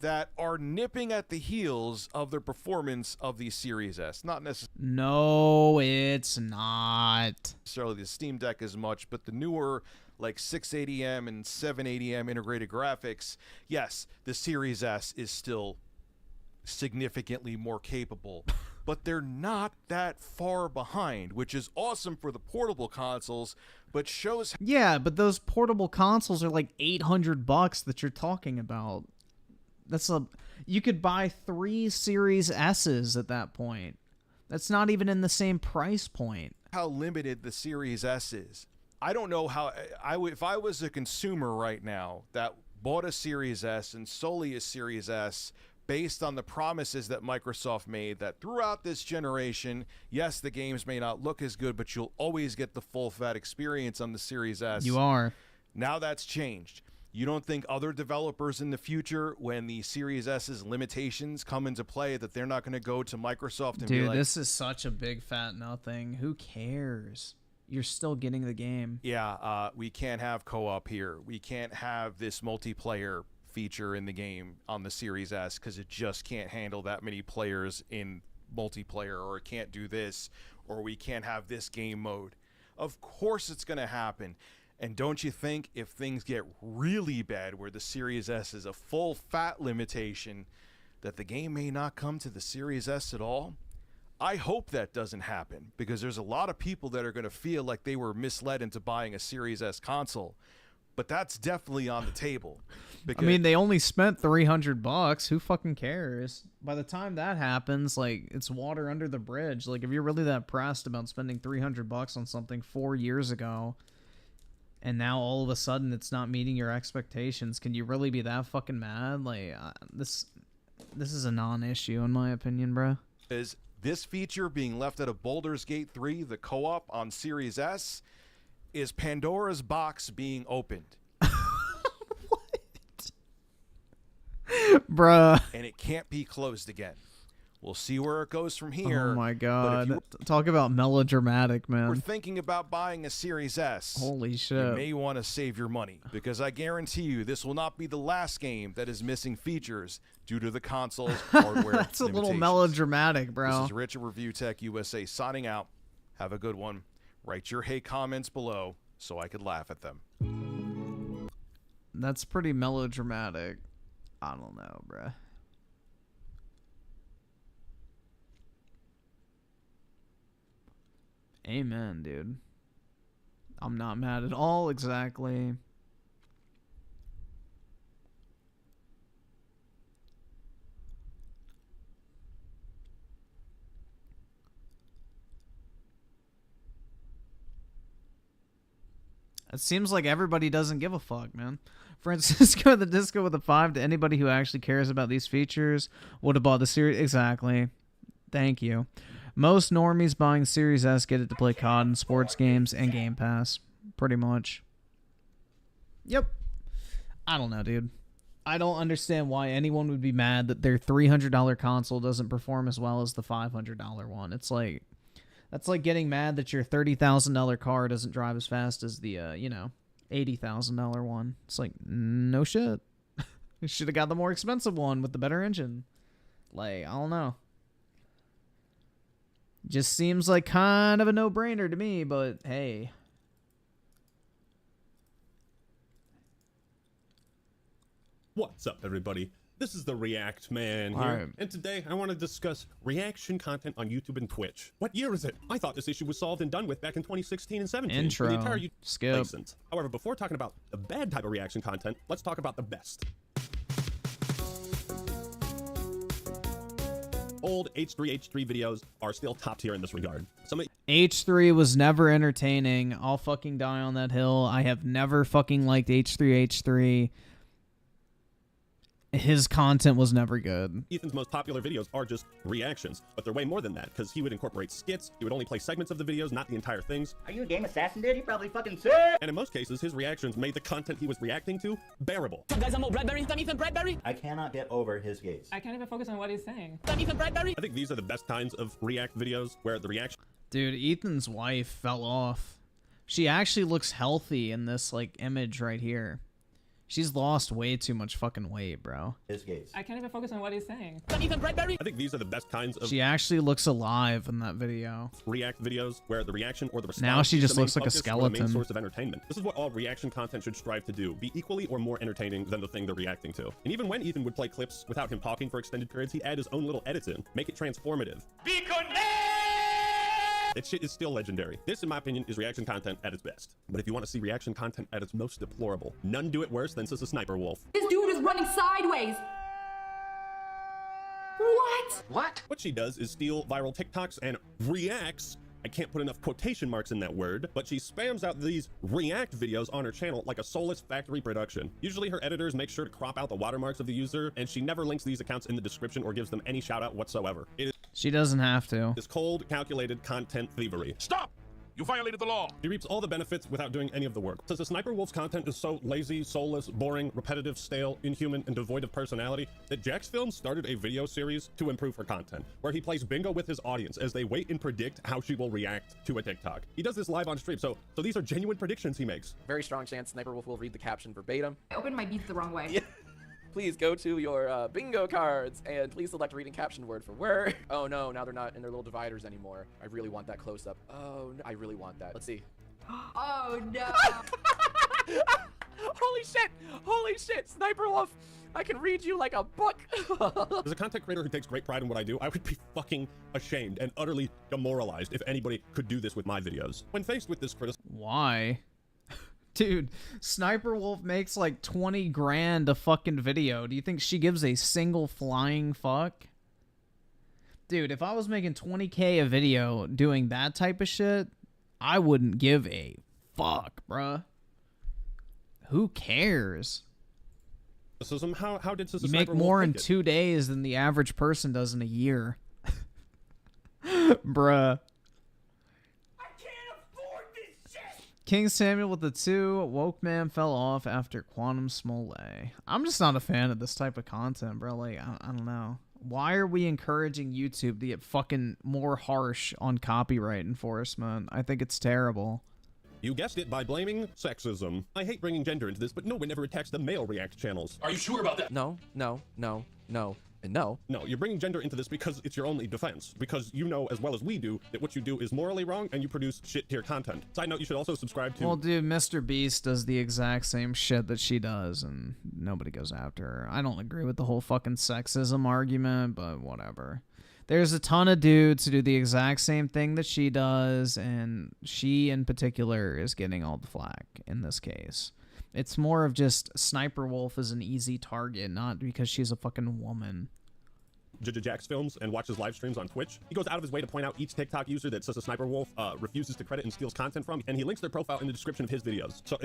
that are nipping at the heels of the performance of the Series S. Not necessarily.
No, it's not
necessarily the Steam Deck as much, but the newer like 680M and 780M integrated graphics, yes, the Series S is still significantly more capable, but they're not that far behind, which is awesome for the portable consoles, but shows...
Yeah, but those portable consoles are like $800 that you're talking about. You could buy 3 Series S's at that point. That's not even in the same price point.
How limited the Series S is. I don't know how if I was a consumer right now that bought a Series S and solely a Series S based on the promises that Microsoft made that throughout this generation, yes, the games may not look as good, but you'll always get the full fat experience on the Series S.
You are.
Now that's changed. You don't think other developers in the future, when the Series S's limitations come into play, that they're not going to go to Microsoft and be like...
Dude, this is such a big fat nothing. Who cares? You're still getting the game.
Yeah, we can't have co-op here. We can't have this multiplayer feature in the game on the Series S because it just can't handle that many players in multiplayer, or it can't do this, or we can't have this game mode. Of course it's going to happen. And don't you think if things get really bad where the Series S is a full fat limitation, that the game may not come to the Series S at all? I hope that doesn't happen, because there's a lot of people that are going to feel like they were misled into buying a Series S console. But that's definitely on the table.
I mean, they only spent $300. Who fucking cares? By the time that happens, like, it's water under the bridge. Like, if you're really that pressed about spending $300 on something 4 years ago, and now all of a sudden it's not meeting your expectations, can you really be that fucking mad? Like, this is a non-issue in my opinion, bro.
Is This feature being left out of Baldur's Gate 3, the co-op on Series S, is Pandora's box being opened.
Bruh.
And it can't be closed again. We'll see where it goes from here.
Oh my
but if
god.
you
Talk about melodramatic,
We're
man.
thinking about buying a Series S.
Holy
You
shit.
may want to save your money, because I guarantee you this will not be the last game that is missing features due to the console's hardware
That's a little
limitations.
melodramatic, bro.
This is Rich at Review Tech USA signing out. Have a good one. Write your hate comments below so I could laugh at them.
That's pretty melodramatic. I don't know, bruh. Amen, dude. I'm not mad at all, exactly. It seems like everybody doesn't give a fuck, man. Francisco the Disco with a 5 to anybody who actually cares about these features would have bought the series. Exactly. Thank you. Most normies buying Series S get it to play COD and sports games and Game Pass. Pretty much. Yep. I don't know, dude. I don't understand why anyone would be mad that their $300 console doesn't perform as well as the $500 one. It's like... That's like getting mad that your $30,000 car doesn't drive as fast as the, $80,000 one. It's like, no shit. You should have got the more expensive one with the better engine. Like, I don't know. Just seems like kind of a no-brainer to me, but hey.
What's up, everybody? This is the React Man here,
Alright.
and today I want to discuss reaction content on YouTube and Twitch. What year is it? I thought this issue was solved and done with back in 2016 and 17. when
Intro.
The entire YouTube
Skip.
license. However, before talking about the bad type of reaction content, let's talk about the best. Old H3H3 videos are still top tier in this regard.
H3 was never entertaining. I'll fucking die on that hill. I have never fucking liked H3H3. His content was never good.
Ethan's most popular videos are just reactions, but they're way more than that, because he would incorporate skits, he would only play segments of the videos, not the entire things.
Are you a game assassin, dude? You probably fucking sick!
And in most cases, his reactions made the content he was reacting to bearable.
Guys, I'm Bradbury. I'm Ethan Bradbury. I cannot get over his gaze.
I can't even focus on what he's saying.
I'm Ethan Bradbury.
I think these are the best kinds of react videos, where the reaction...
Dude, Ethan's wife fell off. She actually looks healthy in this, like, image right here. She's lost way too much fucking weight, bro.
His gaze.
I can't even focus on what he's saying.
I'm Ethan Bradbury. I think these are the best kinds of...
She actually looks alive in that video.
React videos, where the reaction or the response...
Now she
is
just
the main
looks like a
focus or the
skeleton.
main source of entertainment. This is what all reaction content should strive to do. Be equally or more entertaining than the thing they're reacting to. And even when Ethan would play clips without him talking for extended periods, he'd add his own little edits in. Make it transformative. Be connected! That shit is still legendary. This, in my opinion, is reaction content at its best. But if you want to see reaction content at its most deplorable, none do it worse than Sis a Sniper Wolf.
This dude is running sideways. What?
What she does is steal viral TikToks and reacts. I can't put enough quotation marks in that word, but she spams out these react videos on her channel like a soulless factory production. Usually her editors make sure to crop out the watermarks of the user, and she never links these accounts in the description or gives them any shout out whatsoever. It is
She doesn't have to.
this cold, calculated content thievery.
Stop! You violated the law.
He reaps all the benefits without doing any of the work. Since the Sniper Wolf's content is so lazy, soulless, boring, repetitive, stale, inhuman, and devoid of personality, that Jax Film started a video series to improve her content, where he plays bingo with his audience as they wait and predict how she will react to a TikTok. He does this live on stream, so these are genuine predictions he makes.
Very strong chance Sniper Wolf will read the caption verbatim.
I opened my beats the wrong way.
Please go to your bingo cards and please select reading caption word for word. Oh no, now they're not in their little dividers anymore. I really want that close up. Oh, no, I really want that. Let's see.
Oh no.
Holy shit! Holy shit! Sniper Wolf! I can read you like a book.
As a content creator who takes great pride in what I do, I would be fucking ashamed and utterly demoralized if anybody could do this with my videos. When faced with this criticism...
Why? Dude, Sniper Wolf makes like 20 grand a fucking video. Do you think she gives a single flying fuck? Dude, if I was making 20K a video doing that type of shit, I wouldn't give a fuck, bruh. Who cares?
How did
You make more in 2 days than the average person does in a year. Bruh. King Samuel with the 2. Woke man fell off after Quantum Smole. I'm just not a fan of this type of content, bro. Like, I don't know. Why are we encouraging YouTube to get fucking more harsh on copyright enforcement? I think it's terrible.
You guessed it, by blaming sexism. I hate bringing gender into this, but no one ever attacks the male React channels.
Are you sure about that? No, no, no, no, and no.
No, you're bringing gender into this because it's your only defense. Because you know as well as we do that what you do is morally wrong and you produce shit tier content. Side note, you should also subscribe to...
Well, dude, Mr. Beast does the exact same shit that she does, and nobody goes after her. I don't agree with the whole fucking sexism argument, but whatever. There's a ton of dudes who do the exact same thing that she does, and she in particular is getting all the flack in this case. It's more of just Sniper Wolf is an easy target, not because she's a fucking woman.
Jack's films and watches live streams on Twitch. He goes out of his way to point out each TikTok user that says a Sniper Wolf refuses to credit and steals content from, and he links their profile in the description of his videos. So,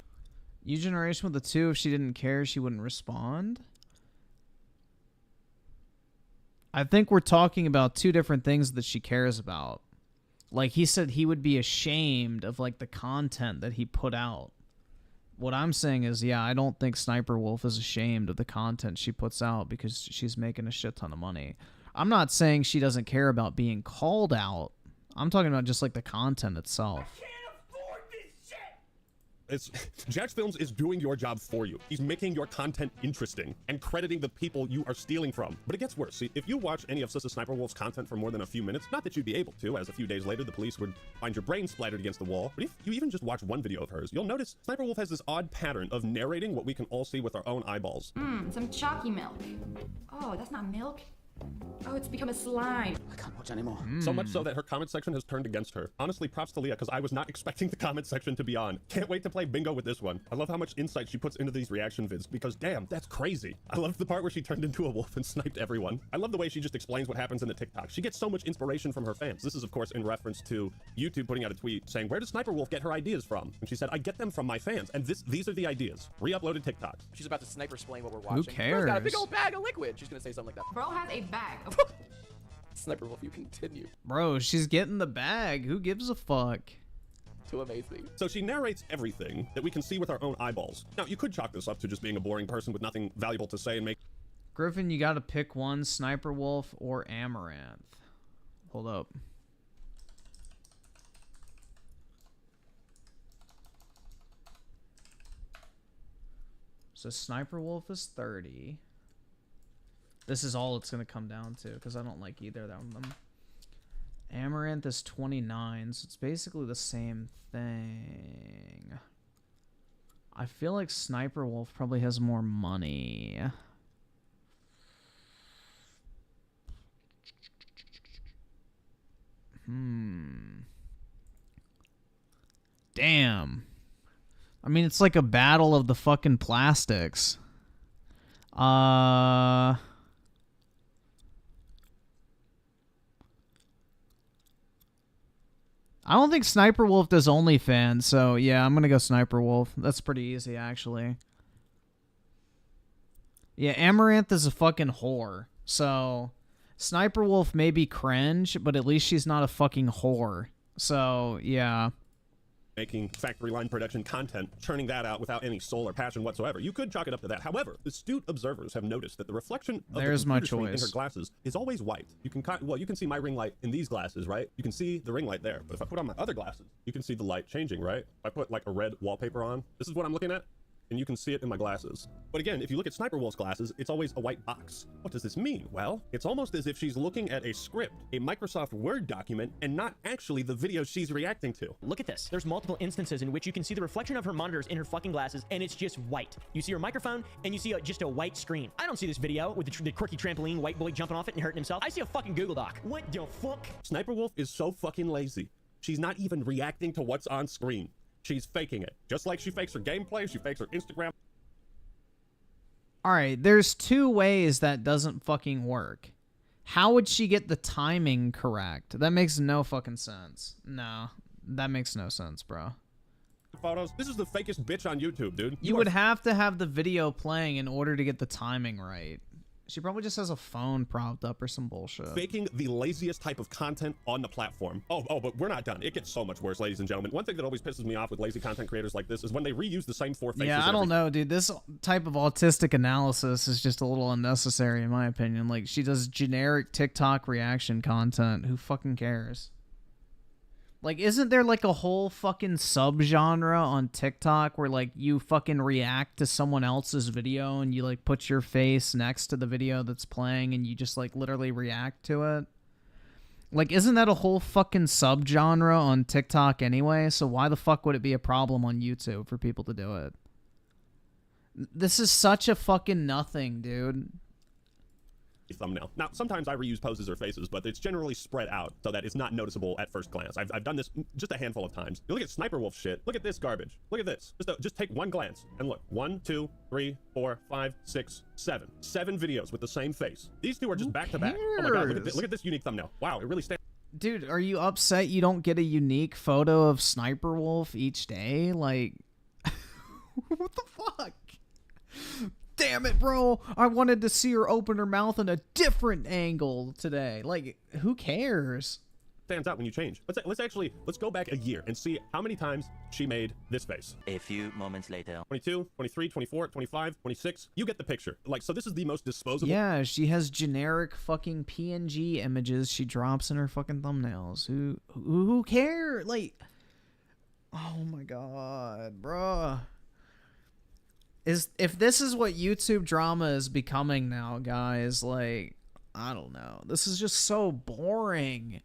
U Generation with the 2, if she didn't care, she wouldn't respond. I think we're talking about two different things that she cares about. Like, he said he would be ashamed of, like, the content that he put out. What I'm saying is, yeah, I don't think Sniper Wolf is ashamed of the content she puts out because she's making a shit ton of money. I'm not saying she doesn't care about being called out. I'm talking about just, like, the content itself.
Jack's Films is doing your job for you. He's making your content interesting and crediting the people you are stealing from. But it gets worse. See, if you watch any of Sissa Sniper Wolf's content for more than a few minutes, not that you'd be able to, as a few days later the police would find your brain splattered against the wall, but if you even just watch one video of hers, you'll notice Sniper Wolf has this odd pattern of narrating what we can all see with our own eyeballs.
Some chalky milk. Oh, that's not milk. Oh, it's become a slime.
I can't watch anymore.
So much so that her comment section has turned against her. Honestly, props to Leah, because I was not expecting the comment section to be on. Can't wait to play bingo with this one. I love how much insight she puts into these reaction vids, because damn, that's crazy. I love the part where she turned into a wolf and sniped everyone. I love the way she just explains what happens in the TikTok. She gets so much inspiration from her fans. This is, of course, in reference to YouTube putting out a tweet saying, where does Sniper Wolf get her ideas from? And she said, I get them from my fans, and these are the ideas. Re-uploaded TikTok.
She's about to sniper explain what we're watching.
Who cares?
Bro's got a big old bag of liquid. She's gonna say something like that.
Bro has a bag of...
Sniper Wolf, you continue
Bro, she's getting the bag. Who gives a fuck?
to amaze me.
So she narrates everything that we can see with our own eyeballs. Now, you could chalk this up to just being a boring person with nothing valuable to say and make...
Griffin, you gotta pick one, Sniper Wolf or Amaranth. Hold up. So Sniper Wolf is 30. This is all it's going to come down to because I don't like either of them. Amaranth is 29, so it's basically the same thing. I feel like Sniper Wolf probably has more money. Damn. I mean, it's like a battle of the fucking plastics. I don't think Sniper Wolf does OnlyFans, so yeah, I'm gonna go Sniper Wolf. That's pretty easy, actually. Yeah, Amaranth is a fucking whore, so Sniper Wolf may be cringe, but at least she's not a fucking whore. So, yeah.
Making factory line production content, churning that out without any soul or passion whatsoever. You could chalk it up to that. However, astute observers have noticed that the reflection of
There's
the
my
computer screen in
choice.
her glasses is always white. You can you can see my ring light in these glasses, right? You can see the ring light there. But if I put on my other glasses, you can see the light changing, right? If I put like a red wallpaper on, this is what I'm looking at, and you can see it in my glasses. But again, if you look at Sniper Wolf's glasses, it's always a white box. What does this mean? Well, it's almost as if she's looking at a script, a Microsoft Word document, and not actually the video she's reacting to.
Look at this. There's multiple instances in which you can see the reflection of her monitors in her fucking glasses, and it's just white. You see her microphone, and you see just a white screen. I don't see this video with the quirky trampoline, white boy jumping off it and hurting himself. I see a fucking Google Doc. What the fuck?
Sniper Wolf is so fucking lazy. She's not even reacting to what's on screen. She's faking it. Just like she fakes her gameplay, she fakes her Instagram.
Alright, there's two ways that doesn't fucking work. How would she get the timing correct? That makes no fucking sense. No, that makes no sense, bro.
Photos. This is the fakest bitch on YouTube, dude.
You would have to have the video playing in order to get the timing right. She probably just has a phone propped up or some bullshit.
Faking the laziest type of content on the platform. Oh, but we're not done. It gets so much worse, ladies and gentlemen. One thing that always pisses me off with lazy content creators like this is when they reuse the same 4 faces.
Yeah, I don't know, dude. This type of autistic analysis is just a little unnecessary, in my opinion. Like, she does generic TikTok reaction content. Who fucking cares? Like, isn't there, like, a whole fucking subgenre on TikTok where, like, you fucking react to someone else's video and you, like, put your face next to the video that's playing and you just, like, literally react to it? Like, isn't that a whole fucking subgenre on TikTok anyway? So why the fuck would it be a problem on YouTube for people to do it? This is such a fucking nothing, dude.
Thumbnail. Now, sometimes I reuse poses or faces, but it's generally spread out so that it's not noticeable at first glance. I've done this just a handful of times. You look at Sniper Wolf shit. Look at this garbage. Look at this. Just take one glance and look. 1, 2, 3, 4, 5, 6, 7. 7 videos with the same face. These two are just back to back. Oh my god, look at this unique thumbnail. Wow, it really stands.
Dude, are you upset you don't get a unique photo of Sniper Wolf each day? Like, what the fuck? Damn it, bro. I wanted to see her open her mouth in a different angle today. Like, who cares?
Stands out when you change. Let's go back a year and see how many times she made this face.
A few moments later.
22, 23, 24, 25, 26. You get the picture. Like, so this is the most disposable.
Yeah, she has generic fucking PNG images she drops in her fucking thumbnails. Who cares? Like, oh my god, bruh. If this is what YouTube drama is becoming now, guys, like, I don't know. This is just so boring.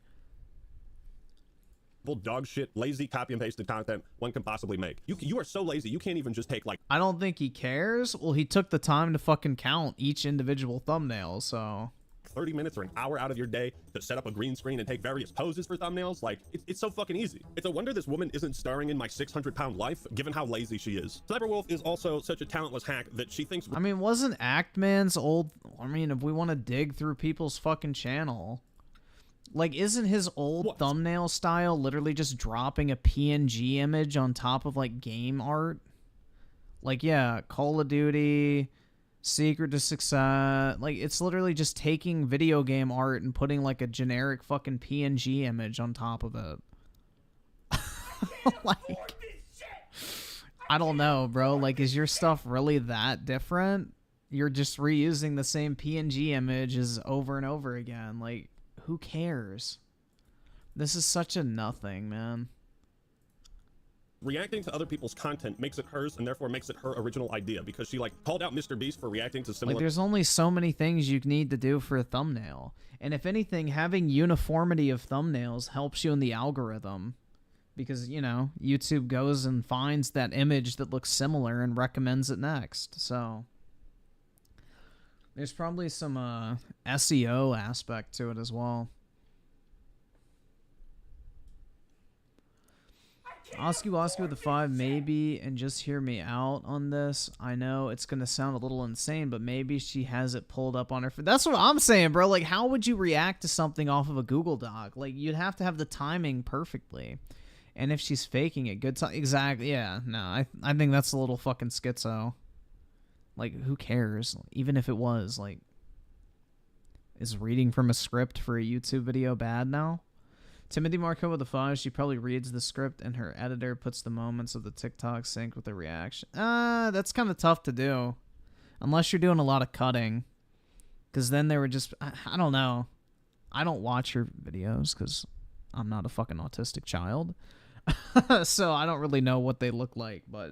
Dog shit, lazy copy and pasted content one can possibly make. You are so lazy, you can't even just take, like...
I don't think he cares. Well, he took the time to fucking count each individual thumbnail, so...
30 minutes or an hour out of your day to set up a green screen and take various poses for thumbnails. Like, it's so fucking easy. It's a wonder this woman isn't starring in my 600-pound life, given how lazy she is. Sniper Wolf is also such a talentless hack that she thinks...
I mean, wasn't Actman's old... I mean, if we want to dig through people's fucking channel... Like, isn't his old thumbnail style literally just dropping a PNG image on top of, like, game art? Like, yeah, Call of Duty... Secret to Success, like, it's literally just taking video game art and putting, like, a generic fucking PNG image on top of it. Like, I don't know, bro. Like, is your stuff really that different? You're just reusing the same PNG images over and over again. Like, who cares? This is such a nothing, man.
Reacting to other people's content makes it hers and therefore makes it her original idea because she, like, called out Mr. Beast for reacting to similar...
Like, there's only so many things you need to do for a thumbnail. And if anything, having uniformity of thumbnails helps you in the algorithm. Because, you know, YouTube goes and finds that image that looks similar and recommends it next. So, there's probably some SEO aspect to it as well. Osky with the 5, maybe, and just hear me out on this. I know it's going to sound a little insane, but maybe she has it pulled up on her. That's what I'm saying, bro. Like, how would you react to something off of a Google Doc? Like, you'd have to have the timing perfectly. And if she's faking it, good time. Exactly, yeah. No, I think that's a little fucking schizo. Like, who cares? Even if it was, like, is reading from a script for a YouTube video bad now? Timothy Marco with the 5, she probably reads the script and her editor puts the moments of the TikTok sync with the reaction. That's kind of tough to do. Unless you're doing a lot of cutting. Because then they were just... I don't know. I don't watch her videos because I'm not a fucking autistic child. So I don't really know what they look like. But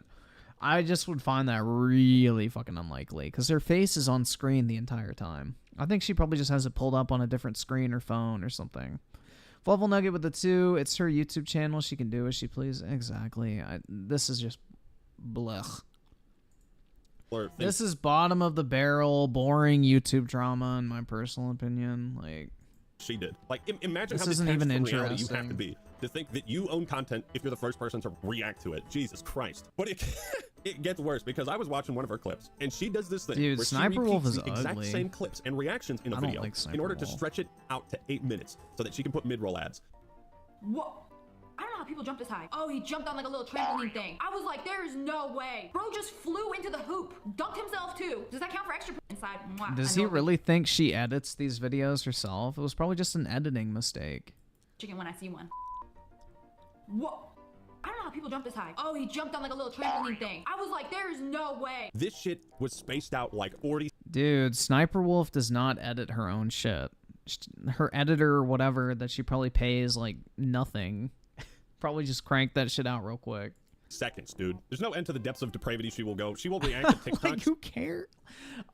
I just would find that really fucking unlikely. Because her face is on screen the entire time. I think she probably just has it pulled up on a different screen or phone or something. Fluffle Nugget with the 2. It's her YouTube channel. She can do as she please. Exactly. This is just blech. This is bottom of the barrel, boring YouTube drama, in my personal opinion. Like,
she did. Like, imagine
this
how
isn't
detached
even
from reality you
interesting.
have to be to think that you own content if you're the first person to react to it. Jesus Christ. But it gets worse because I was watching one of her clips and she does this thing.
Dude,
where
Sniper
she
Wolf
repeats
is
the exact
ugly.
same clips and reactions in a
I don't
video
like Sniper
in order to
Wolf.
stretch it out to 8 minutes so that she can put mid-roll ads.
What? I don't know how people jump this high. Oh, he jumped on like a little trampoline thing. I was like, there is no way. Bro just flew into the hoop. Dunked himself too. Does that count for extra inside? Mwah.
Does he really think she edits these videos herself? It was probably just an editing mistake.
Chicken when I see one. Whoa. I don't know how people jump this high. Oh, he jumped on like a little trampoline thing. I was like, there is no way.
This shit was spaced out like 40.
Dude, Sniper Wolf does not edit her own shit. Her editor or whatever that she probably pays like nothing. Probably just crank that shit out real quick.
Seconds, dude. There's no end to the depths of depravity she will go. She will react to TikToks.
Like, who cares?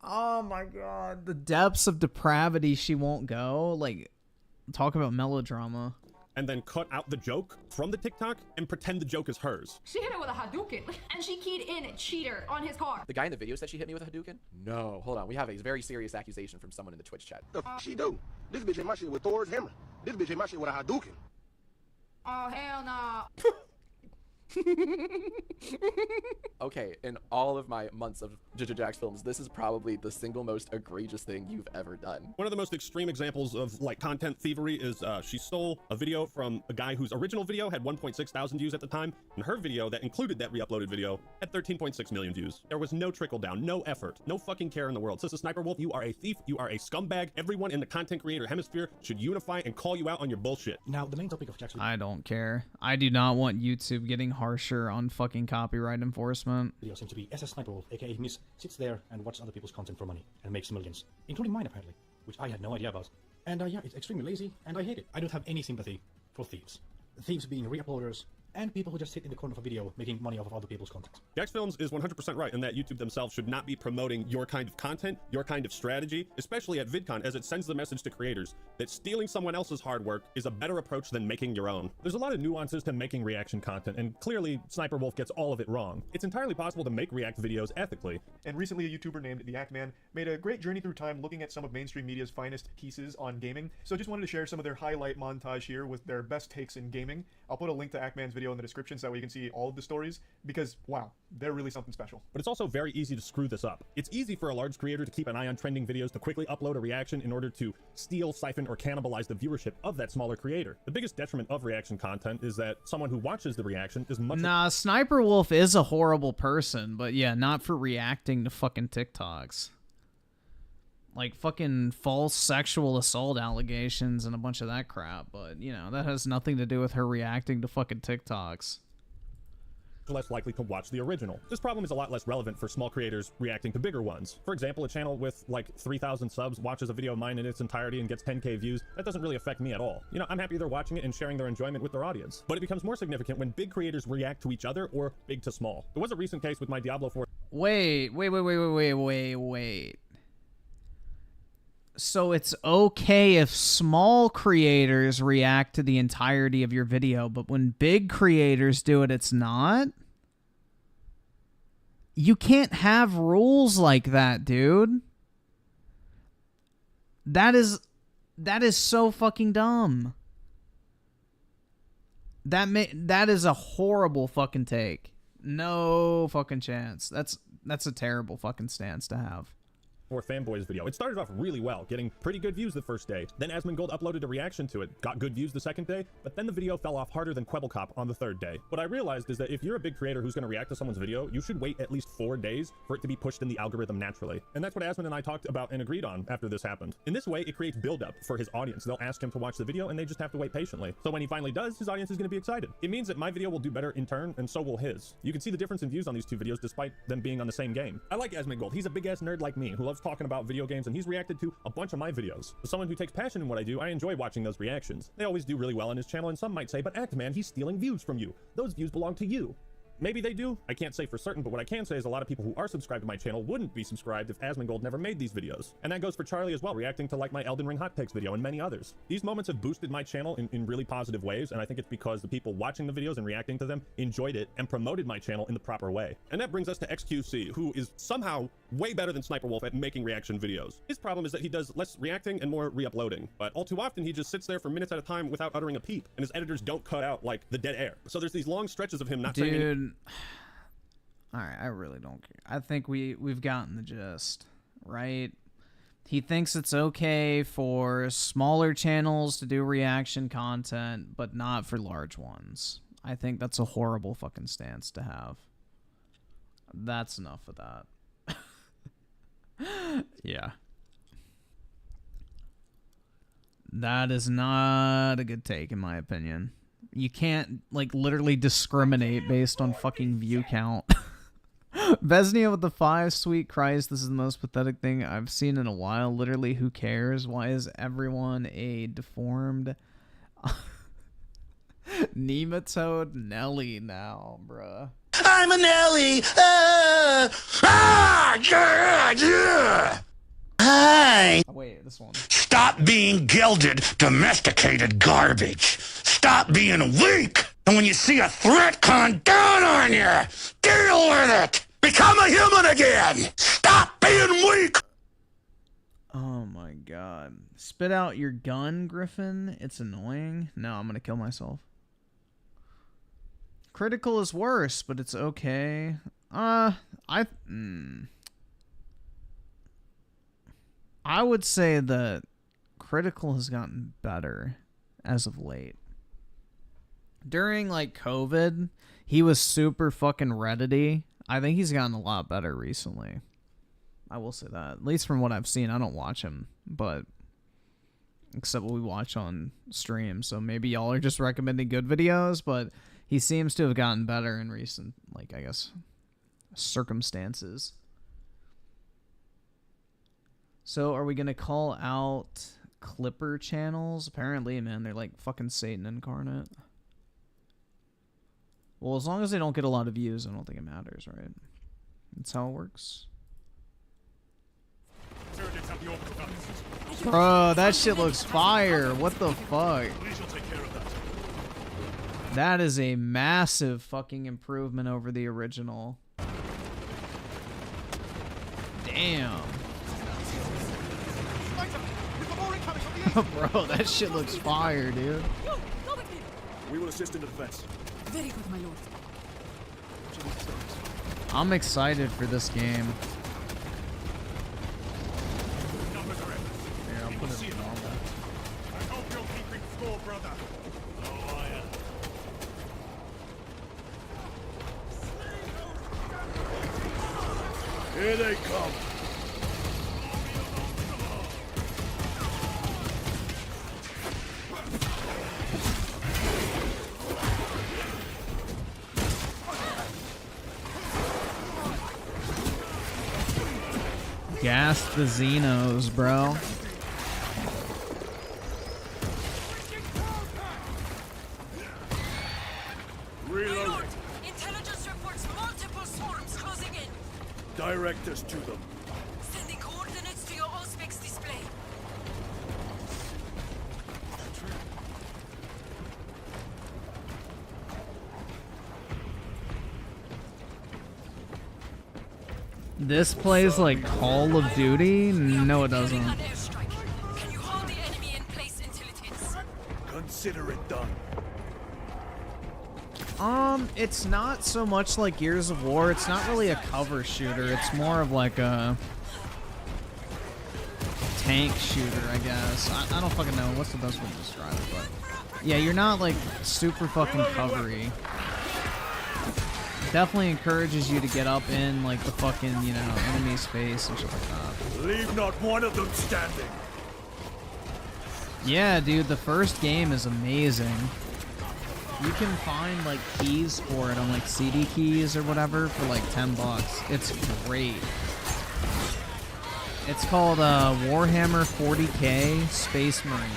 Oh my god. The depths of depravity she won't go. Like, talk about melodrama.
And then cut out the joke from the TikTok and pretend the joke is hers.
She hit it with a Hadouken, and she keyed in cheater on his car.
The guy in the video said she hit me with a Hadouken? No, hold on. We have a very serious accusation from someone in the Twitch chat.
The f she do? This bitch hit my shit with Thor's hammer. This bitch hit my shit with a Hadouken.
Oh, hell nah.
Okay, in all of my months of Jax films, this is probably the single most egregious thing you've ever done.
One of the most extreme examples of like content thievery is she stole a video from a guy whose original video had 1.6 thousand views at the time, and her video that included that re-uploaded video had 13.6 million views. There was no trickle down, no effort, no fucking care in the world. Sister Sniper Wolf, you are a thief, you are a scumbag. Everyone in the content creator hemisphere should unify and call you out on your bullshit.
Now, the main topic of Jax.
I don't care. I do not want YouTube getting harsher on fucking copyright enforcement.
Video seems to be SS Sniper Wolf, aka Miss, sits there and watches other people's content for money and makes millions, including mine apparently, which I had no idea about. And yeah, it's extremely lazy and I hate it. I don't have any sympathy for thieves. Thieves being re-uploaders and people who just sit in the corner of a video making money off of other people's content.
Jax Films is 100% right in that YouTube themselves should not be promoting your kind of content, your kind of strategy, especially at VidCon, as it sends the message to creators that stealing someone else's hard work is a better approach than making your own. There's a lot of nuances to making reaction content, and clearly Sniper Wolf gets all of it wrong. It's entirely possible to make react videos ethically.
And recently a YouTuber named The Act Man made a great journey through time looking at some of mainstream media's finest pieces on gaming. So just wanted to share some of their highlight montage here with their best takes in gaming. I'll put a link to Act Man's video in the description so that way you can see all of the stories, because wow, they're really something special.
But it's also very easy to screw this up. It's easy for a large creator to keep an eye on trending videos to quickly upload a reaction in order to steal, siphon, or cannibalize the viewership of that smaller creator. The biggest detriment of reaction content is that someone who watches the reaction is much—
Nah, Sniper Wolf is a horrible person, but yeah, not for reacting to fucking TikToks. Like fucking false sexual assault allegations and a bunch of that crap, but you know, that has nothing to do with her reacting to fucking TikToks.
Less likely to watch the original. This problem is a lot less relevant for small creators reacting to bigger ones. For example, a channel with like 3,000 subs watches a video of mine in its entirety and gets 10k views. That doesn't really affect me at all. You know, I'm happy they're watching it and sharing their enjoyment with their audience. But it becomes more significant when big creators react to each other or big to small. There was a recent case with my Diablo 4.
Wait. So it's okay if small creators react to the entirety of your video, but when big creators do it, it's not? You can't have rules like that, dude. That is so fucking dumb. That is a horrible fucking take. No fucking chance. That's a terrible fucking stance to have.
Or Fanboy's video. It started off really well, getting pretty good views the first day. Then Asmongold uploaded a reaction to it, got good views the second day, but then the video fell off harder than Quebblecop on the third day. What I realized is that if you're a big creator who's going to react to someone's video, you should wait at least 4 days for it to be pushed in the algorithm naturally. And that's what Asmon and I talked about and agreed on after this happened. In this way, it creates build-up for his audience. They'll ask him to watch the video and they just have to wait patiently. So when he finally does, his audience is going to be excited. It means that my video will do better in turn, and so will his. You can see the difference in views on these two videos despite them being on the same game. I like Asmongold. He's a big-ass nerd like me who loves talking about video games, and he's reacted to a bunch of my videos. As someone who takes passion in what I do, I enjoy watching those reactions. They always do really well on his channel, and some might say, but Act Man, he's stealing views from you. Those views belong to you. Maybe they do. I can't say for certain, but what I can say is a lot of people who are subscribed to my channel wouldn't be subscribed if Asmongold never made these videos. And that goes for Charlie as well, reacting to like my Elden Ring hot takes video and many others. These moments have boosted my channel in really positive ways, and I think it's because the people watching the videos and reacting to them enjoyed it and promoted my channel in the proper way. And that brings us to XQC, who is somehow way better than Sniper Wolf at making reaction videos. His problem is that he does less reacting and more re-uploading, but all too often he just sits there for minutes at a time without uttering a peep, and his editors don't cut out like the dead air. So there's these long stretches of him not saying anything.
Alright, I really don't care. I think we've gotten the gist, right? He thinks it's okay for smaller channels to do reaction content, but not for large ones. I think that's a horrible fucking stance to have. That's enough of that. Yeah. That is not a good take, in my opinion. You can't, like, literally discriminate based on fucking view count. Vesnia with the 5, sweet Christ, this is the most pathetic thing I've seen in a while. Literally, who cares? Why is everyone a deformed nematode Nelly now, bruh?
I'm a Nelly. Yeah. Hi.
Oh, wait, this one.
Stop being gilded, domesticated garbage. Stop being weak. And when you see a threat coming down on you, deal with it. Become a human again. Stop being weak.
Oh my god. Spit out your gun, Griffin. It's annoying. No, I'm gonna kill myself. Critical is worse, but it's okay. I would say that Critical has gotten better as of late. During, like, COVID, he was super fucking Reddity. I think he's gotten a lot better recently. I will say that. At least from what I've seen. I don't watch him, but except what we watch on stream. So maybe y'all are just recommending good videos, but he seems to have gotten better in recent, like, I guess, circumstances. So are we going to call out Clipper channels? Apparently, man, they're like fucking Satan incarnate. Well, as long as they don't get a lot of views, I don't think it matters, right? That's how it works. Bro, that shit looks fire. What the fuck? That is a massive fucking improvement over the original. Damn. Bro, that shit looks fire, dude.
We will assist in the defense.
Very good, my lord.
I'm excited for this game. Here, I'll put it in normal.
I hope you're keeping score, brother. Oh, I am.
Here they come.
Gas the Xenos, bro.
Reload.
Intelligence reports multiple swarms closing in.
Direct us to them.
Sending coordinates to your Auspex display.
This plays like Call of Duty? No, it doesn't.
Can you hold the enemy in place until it hits?
Consider it done.
It's not so much like Gears of War. It's not really a cover shooter. It's more of like a tank shooter, I guess. I don't fucking know. What's the best way to describe it? But yeah, you're not like super fucking covery. Definitely encourages you to get up in like the fucking, you know, enemy space and shit like that.
Leave not one of them standing.
Yeah, dude, the first game is amazing. You can find like keys for it on like CD keys or whatever for like $10. It's great. It's called Warhammer 40K Space Marine.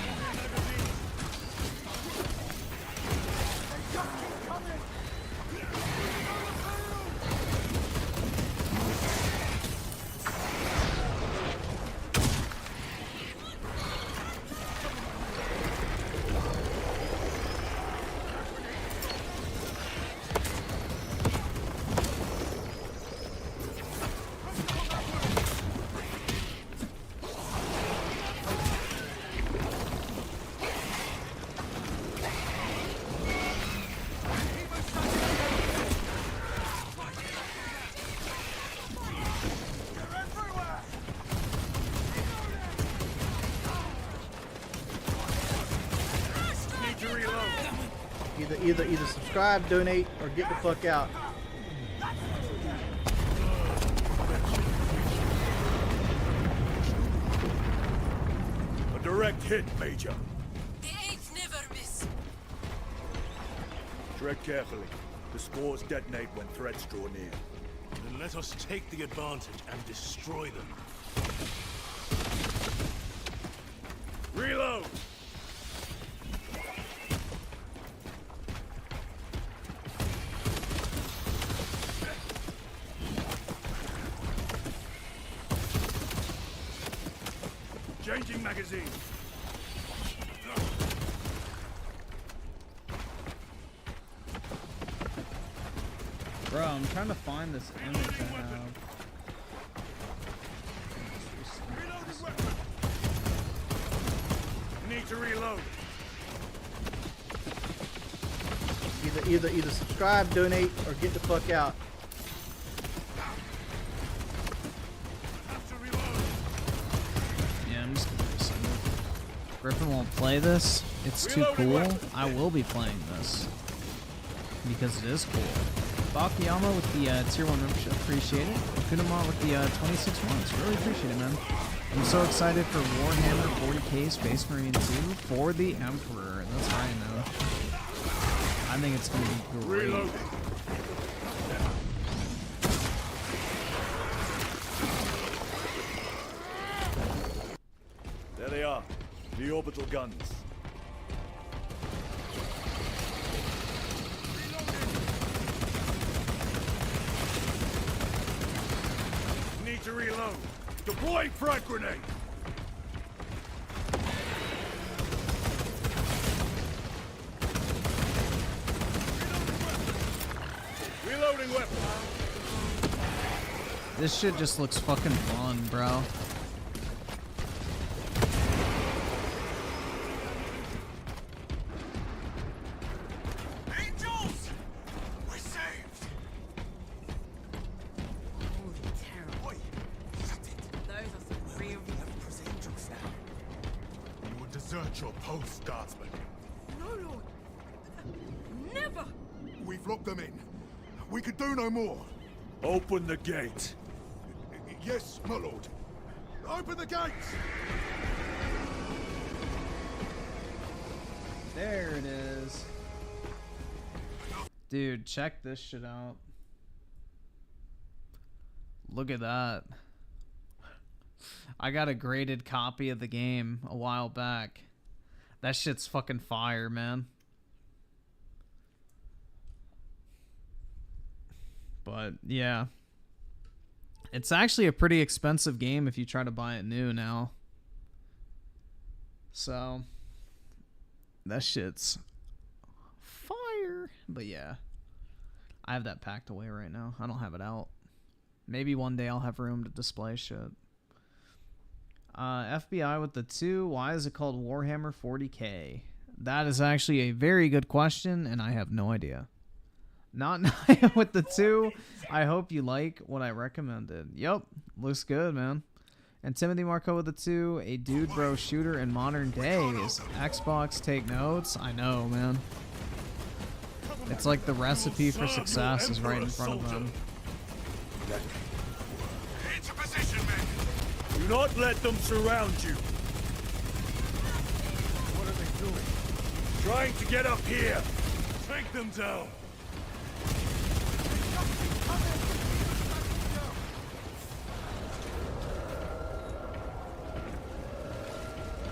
Either subscribe, donate, or get the fuck out.
A direct hit, Major.
The eights never miss.
Tread carefully. The spores detonate when threats draw near. Then let us take the advantage and destroy them. Reload! Changing magazine.
Bro, I'm trying to find this image I have.
Need to reload.
Either subscribe, donate, or get the fuck out.
Yeah, I'm just gonna resend it. Griffin won't play this. It's too cool. I will be playing this. Because it is cool. Bakayama with the tier 1 membership, appreciate it. Kumo with the 26 months, really appreciate it, man. I'm so excited for Warhammer 40k Space Marine 2 for the Emperor. That's right, man. I think it's gonna be great.
There they are, the orbital guns. Need to reload. Deploying frag grenade. Reloading weapon.
This shit just looks fucking fun, bro.
Angels! We're saved!
Holy terror.
Oi! Shut it!
Those are some real
Angels now. You will desert your post, Guardsman.
No, Lord. Never!
We've locked them in. We can do no more. Open the gate. Yes, my lord. Open the gates!
There it is. Dude, check this shit out. Look at that. I got a graded copy of the game a while back. That shit's fucking fire, man. But yeah, it's actually a pretty expensive game if you try to buy it new now. So that shit's fire. But yeah, I have that packed away right now. I don't have it out. Maybe one day I'll have room to display shit. FBI with the 2. Why is it called Warhammer 40k? That is actually a very good question, and I have no idea. Not with the 2. I hope you like what I recommended. Yep, looks good, man. And Timothy Marco with the 2. A dude bro shooter in modern days. Xbox, take notes. I know, man. It's like the recipe for success is right in front of them.
Into position, men. Do not let them surround you. What are they doing? Trying to get up here. Take them down.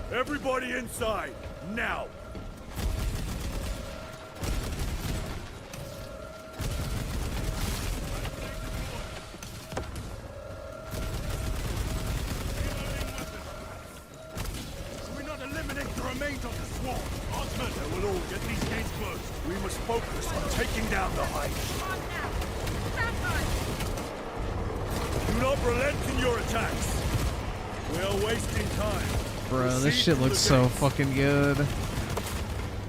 Everybody inside, now! We not eliminate the remains of the swarm. Osman, they will all get these gates closed. We must focus on taking down the heights. Do not relent in your attacks. We are wasting time.
Bro, this shit looks so fucking good.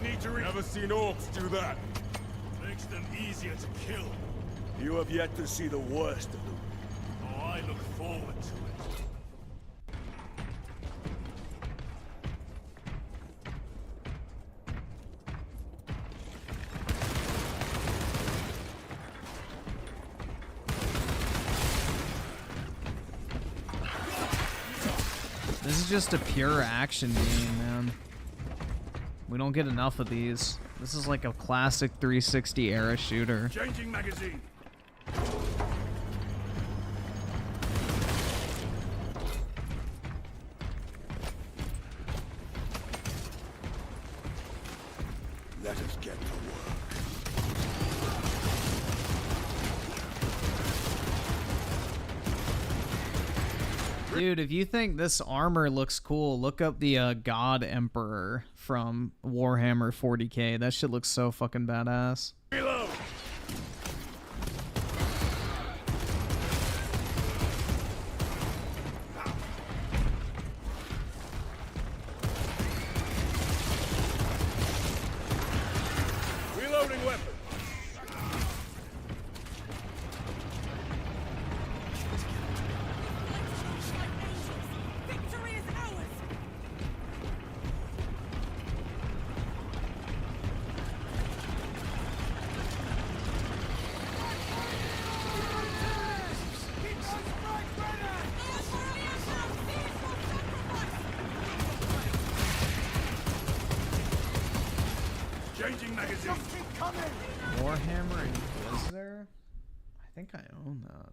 Never seen orcs do that. Makes them easier to kill. You have yet to see the worst of them. Oh, I look forward to it.
This is just a pure action game, man. We don't get enough of these. This is like a classic 360 era shooter.
Changing magazine. Let us get to work.
Dude, if you think this armor looks cool, look up the God Emperor from Warhammer 40k. That shit looks so fucking badass.
Reload. Reloading weapon.
Victory is ours!
Changing magazine.
Warhammer Inquisitor? I think I own that.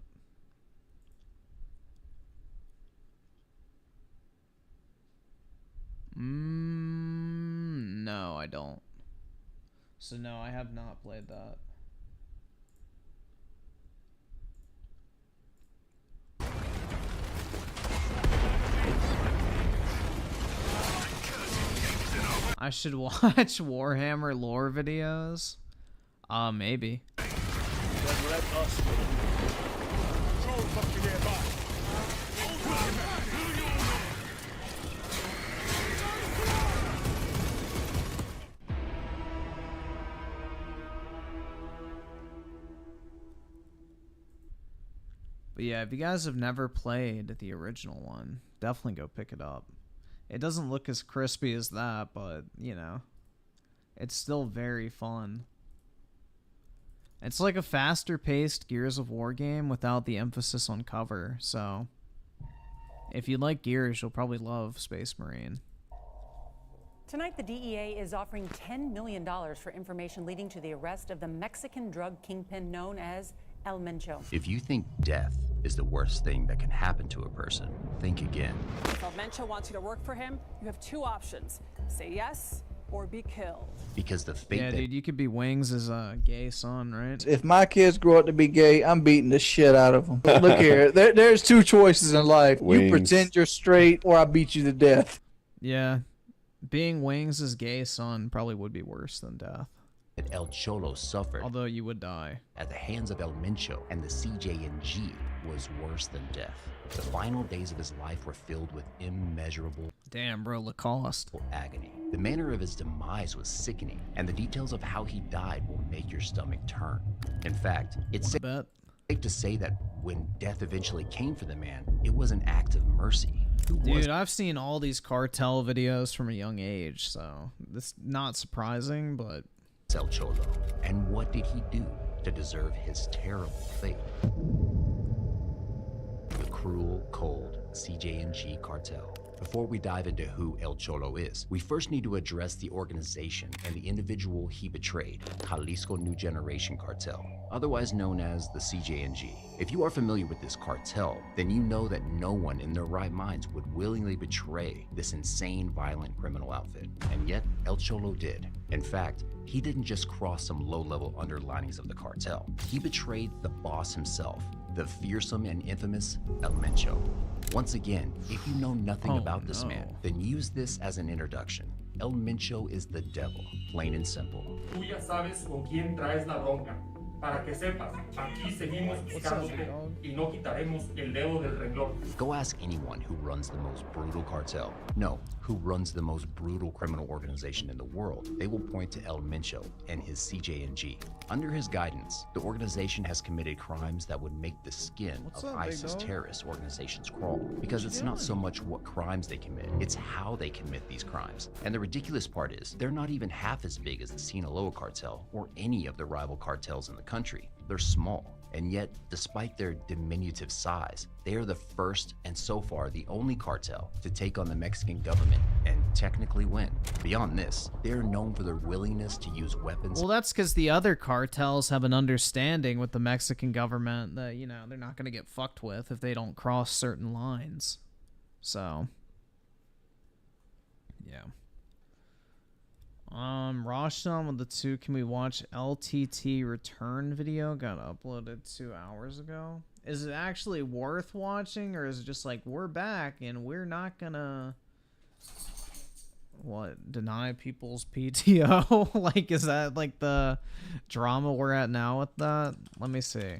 No, I don't. So no, I have not played that. I should watch Warhammer lore videos. Maybe.
Let us up to nearby.
But yeah, if you guys have never played the original one, definitely go pick it up. It doesn't look as crispy as that, but, you know, it's still very fun. It's like a faster-paced Gears of War game without the emphasis on cover, so if you like Gears, you'll probably love Space Marine.
Tonight, the DEA is offering $10 million for information leading to the arrest of the Mexican drug kingpin known as El Mencho.
If you think death is the worst thing that can happen to a person, think again.
If El Mencho wants you to work for him, you have two options. Say yes or be killed.
Because the fate
Yeah,
that
dude, you could be Wings' gay son, right?
If my kids grow up to be gay, I'm beating the shit out of them. Look here, there's two choices in life. You
Wings.
pretend you're straight, or I beat you to death.
Yeah, being Wings' gay son probably would be worse than death.
El Cholo suffered,
although you would die,
at the hands of El Mencho and the CJNG was worse than death. The final days of his life were filled with immeasurable
damn, bro, Lacoste
agony. The manner of his demise was sickening, and the details of how he died will make your stomach turn. In fact, it's safe to say that when death eventually came for the man, it was an act of mercy.
Dude, I've seen all these cartel videos from a young age, so this not surprising, but
El Cholo, and what did he do to deserve his terrible fate? The cruel, cold CJNG cartel. Before we dive into who El Cholo is, we first need to address the organization and the individual he betrayed, Jalisco New Generation Cartel, otherwise known as the CJNG. If you are familiar with this cartel, then you know that no one in their right minds would willingly betray this insane, violent criminal outfit. And yet, El Cholo did. In fact, he didn't just cross some low-level underlinings of the cartel. He betrayed the boss himself, the fearsome and infamous El Mencho. Once again, if you know nothing about this man, then use this as an introduction. El Mencho is the devil, plain and simple.
Tú ya sabes con quién traes la bronca. Para que sepas, aquí seguimos buscándote y no quitaremos el dedo del renglón.
Go ask anyone who runs the most brutal cartel. No, who runs the most brutal criminal organization in the world. They will point to El Mencho and his CJNG. Under his guidance, the organization has committed crimes that would make the skin of ISIS terrorist organizations crawl. Because it's not so much what crimes they commit, it's how they commit these crimes. And the ridiculous part is, they're not even half as big as the Sinaloa cartel or any of the rival cartels in the country. They're small. And yet, despite their diminutive size, they are the first and so far the only cartel to take on the Mexican government and technically win. Beyond this, they are known for their willingness to use weapons.
Well, that's because the other cartels have an understanding with the Mexican government that, you know, they're not going to get fucked with if they don't cross certain lines. So, yeah. Roshan with the 2, can we watch LTT return video? Got uploaded 2 hours ago. Is it actually worth watching, or is it just like, we're back and we're not gonna, what, deny people's PTO? Like, is that like the drama we're at now with that? Let me see.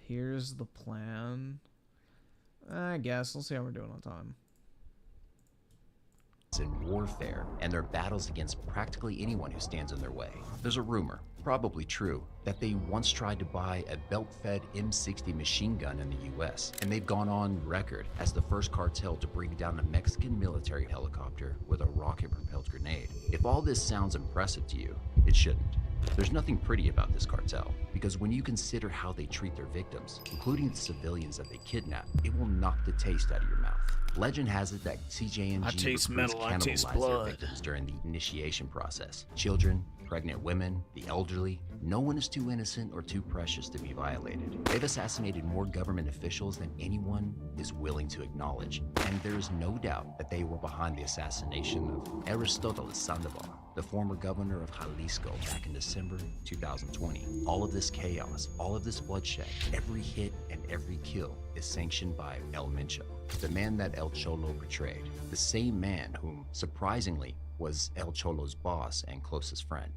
Here's the plan. I guess. We'll see how we're doing on time.
In warfare and their battles against practically anyone who stands in their way. There's a rumor, probably true, that they once tried to buy a belt-fed M60 machine gun in the US, and they've gone on record as the first cartel to bring down a Mexican military helicopter with a rocket-propelled grenade. If all this sounds impressive to you, it shouldn't. There's nothing pretty about this cartel, because when you consider how they treat their victims, including the civilians that they kidnap, it will knock the taste out of your mouth. Legend has it that CJNG
I taste
recruits
metal, I taste
cannibalize
blood.
their victims during the initiation process. Children, pregnant women, the elderly, no one is too innocent or too precious to be violated. They've assassinated more government officials than anyone is willing to acknowledge, and there is no doubt that they were behind the assassination of Aristoteles Sandoval, the former governor of Jalisco, back in December 2020. All of this chaos, all of this bloodshed, every hit and every kill is sanctioned by El Mencho, the man that El Cholo betrayed, the same man whom, surprisingly, was El Cholo's boss and closest friend.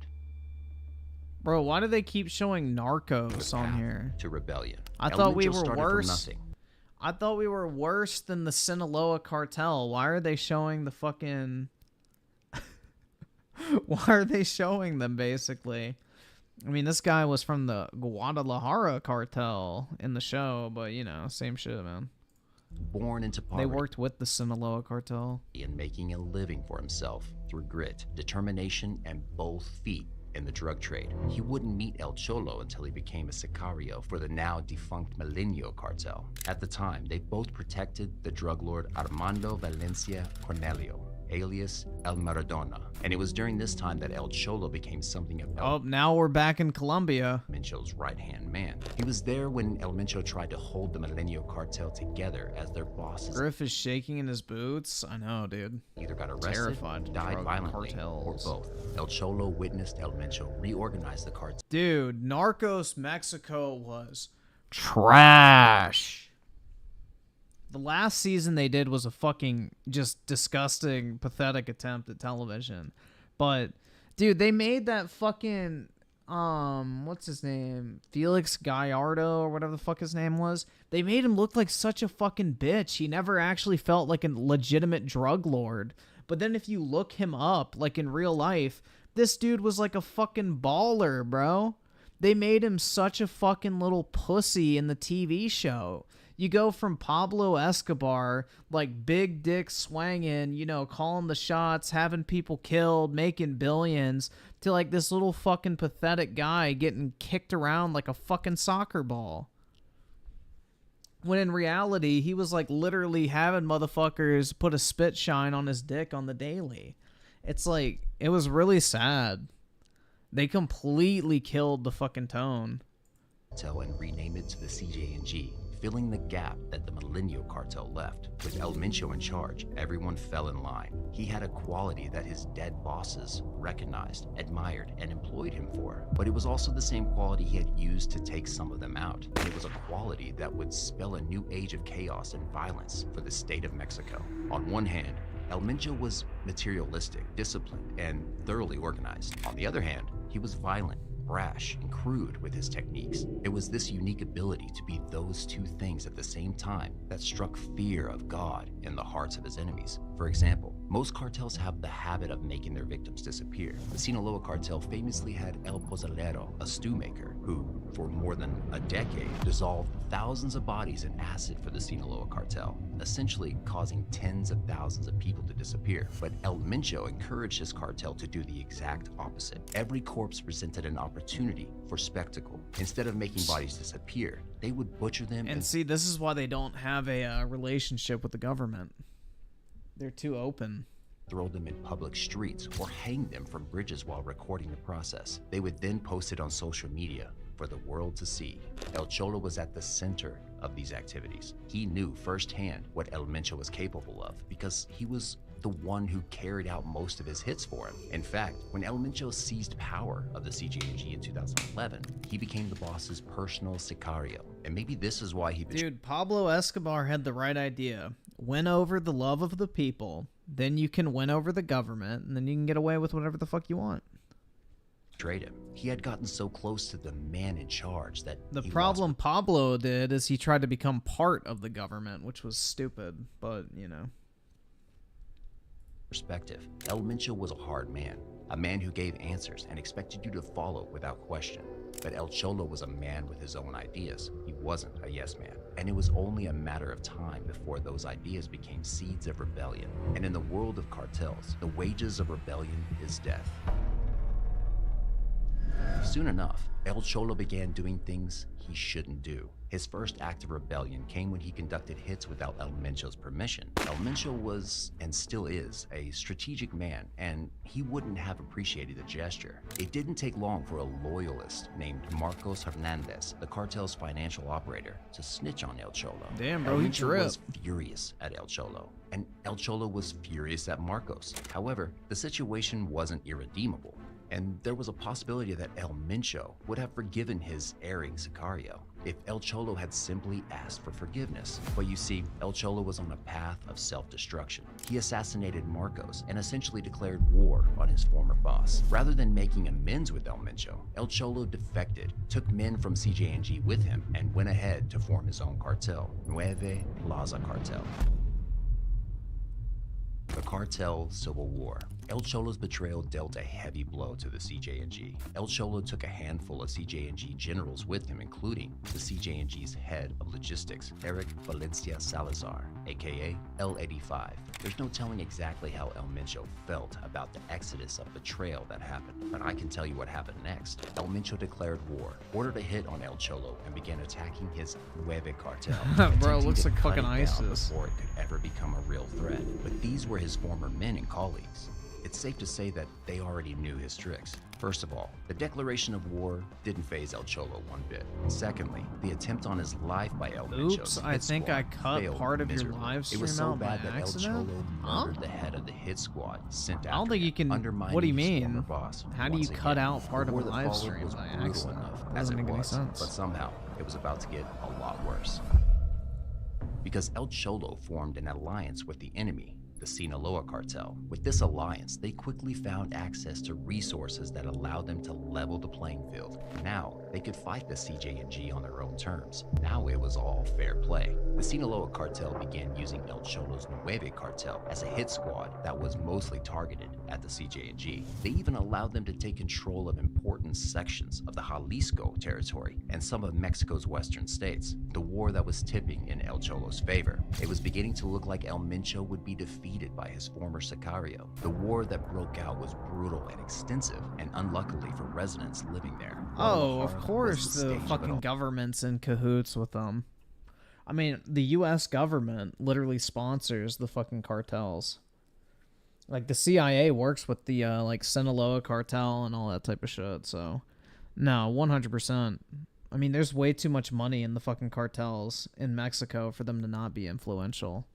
Bro, why do they keep showing Narcos on here?
To rebellion.
I
El
thought we
Mencho
were
started from
worse.
nothing.
I thought we were worse than the Sinaloa cartel. Why are they showing the fucking... Why are they showing them, basically? I mean, this guy was from the Guadalajara cartel in the show, but, you know, same shit, man.
Born into poverty.
They worked with the Sinaloa cartel.
And making a living for himself through grit, determination, and both feet in the drug trade. He wouldn't meet El Cholo until he became a sicario for the now defunct Milenio cartel. At the time, they both protected the drug lord Armando Valencia Cornelio, alias El Maradona. And it was during this time that El Cholo became something of
Oh, now we're back in Colombia.
Mencho's right-hand man. He was there when El Mencho tried to hold the Milenio cartel together as their bosses.
Griff is shaking in his boots. I know, dude.
Either got arrested,
Terrified
died
drug
violently,
cartels.
or both. El Cholo witnessed El Mencho reorganize the cartel.
Dude, Narcos Mexico was trash. The last season they did was a fucking just disgusting, pathetic attempt at television. But, dude, they made that fucking, what's his name? Felix Gallardo or whatever the fuck his name was. They made him look like such a fucking bitch. He never actually felt like a legitimate drug lord. But then if you look him up, like in real life, this dude was like a fucking baller, bro. They made him such a fucking little pussy in the TV show. You go from Pablo Escobar, like big dick swanging, you know, calling the shots, having people killed, making billions, to like this little fucking pathetic guy getting kicked around like a fucking soccer ball. When in reality, he was like literally having motherfuckers put a spit shine on his dick on the daily. It's like, it was really sad. They completely killed the fucking tone.
And rename it to the CJNG, filling the gap that the Milenio cartel left. With El Mencho in charge, everyone fell in line. He had a quality that his dead bosses recognized, admired, and employed him for. But it was also the same quality he had used to take some of them out. And it was a quality that would spell a new age of chaos and violence for the state of Mexico. On one hand, El Mencho was materialistic, disciplined, and thoroughly organized. On the other hand, he was violent, brash, and crude with his techniques. It was this unique ability to be those two things at the same time that struck fear of God in the hearts of his enemies. For example, Most cartels have the habit of making their victims disappear. The Sinaloa cartel famously had El Pozolero, a stew maker, who, for more than a decade, dissolved thousands of bodies in acid for the Sinaloa cartel, essentially causing tens of thousands of people to disappear. But El Mincho encouraged his cartel to do the exact opposite. Every corpse presented an opportunity for spectacle. Instead of making bodies disappear, they would butcher them
And see, this is why they don't have a relationship with the government. They're too open.
Throw them in public streets or hang them from bridges while recording the process. They would then post it on social media for the world to see. El Cholo was at the center of these activities. He knew firsthand what El Mincho was capable of because he was the one who carried out most of his hits for him. In fact, when El Mincho seized power of the CJNG in 2011, he became the boss's personal sicario. And maybe this is why he
Dude, Pablo Escobar had the right idea. Win over the love of the people, then you can win over the government, and then you can get away with whatever the fuck you want.
betrayed him. He had gotten so close to the man in charge that
The problem Pablo did is he tried to become part of the government, which was stupid, but, you know.
perspective. El Mincho was a hard man, a man who gave answers and expected you to follow without question. But El Cholo was a man with his own ideas. He wasn't a yes man. And it was only a matter of time before those ideas became seeds of rebellion. And in the world of cartels, the wages of rebellion is death. Soon enough, El Cholo began doing things he shouldn't do. His first act of rebellion came when he conducted hits without El Mincho's permission. El Mincho was, and still is, a strategic man, and he wouldn't have appreciated the gesture. It didn't take long for a loyalist named Marcos Hernandez, the cartel's financial operator, to snitch on El Cholo.
Damn, bro,
El
he
Mincho was
tripped.
furious at El Cholo, and El Cholo was furious at Marcos. However, the situation wasn't irredeemable, and there was a possibility that El Mincho would have forgiven his erring sicario if El Cholo had simply asked for forgiveness. But you see, El Cholo was on a path of self-destruction. He assassinated Marcos and essentially declared war on his former boss. Rather than making amends with El Mincho, El Cholo defected, took men from CJNG with him, and went ahead to form his own cartel, Nueve Plaza Cartel. The Cartel Civil War. El Cholo's betrayal dealt a heavy blow to the CJNG. El Cholo took a handful of CJNG generals with him, including the CJNG's head of logistics, Eric Valencia Salazar, aka L85. There's no telling exactly how El Mincho felt about the exodus of betrayal that happened, but I can tell you what happened next. El Mincho declared war, ordered a hit on El Cholo, and began attacking his Nueve cartel.
Bro, it looks
attempting to
like
cut
fucking
it down
ISIS.
before it could ever become a real threat. But these were his former men and colleagues. It's safe to say that they already knew his tricks. First of all, the declaration of war didn't faze El Cholo one bit. Secondly, the attempt on his life by El Mincho's
Oops, I
hit
think
squad
I cut
failed
part of your
miserably.
live
It was
stream
so
out by
bad that El
accident?
Cholo
Huh?
murdered the head of the hit squad sent after
I don't think you
him,
can.
undermining
What do you
his
mean?
former boss.
How do you
Once
cut
again,
out part
the
of
war
a
that
live
followed
stream
was
by
brutal
accident?
enough
That
as
doesn't
it
make any
was,
sense.
but somehow it was about to get a lot worse. Because El Cholo formed an alliance with the enemy, the Sinaloa cartel. With this alliance, they quickly found access to resources that allowed them to level the playing field. Now, they could fight the CJNG on their own terms. Now it was all fair play. The Sinaloa cartel began using El Cholo's Nueve cartel as a hit squad that was mostly targeted at the CJNG. They even allowed them to take control of important sections of the Jalisco territory and some of Mexico's western states. The war that was tipping in El Cholo's favor. It was beginning to look like El Mincho would be defeated by his former sicario. The war that broke out was brutal and extensive, and unluckily for residents living there.
Oh,
Guadalajara
of
was
course
the
the
stage of it
fucking
all.
government's in cahoots with them. I mean, the U.S. government literally sponsors the fucking cartels. Like, the CIA works with the, like, Sinaloa cartel and all that type of shit, so... No, 100%. I mean, there's way too much money in the fucking cartels in Mexico for them to not be influential.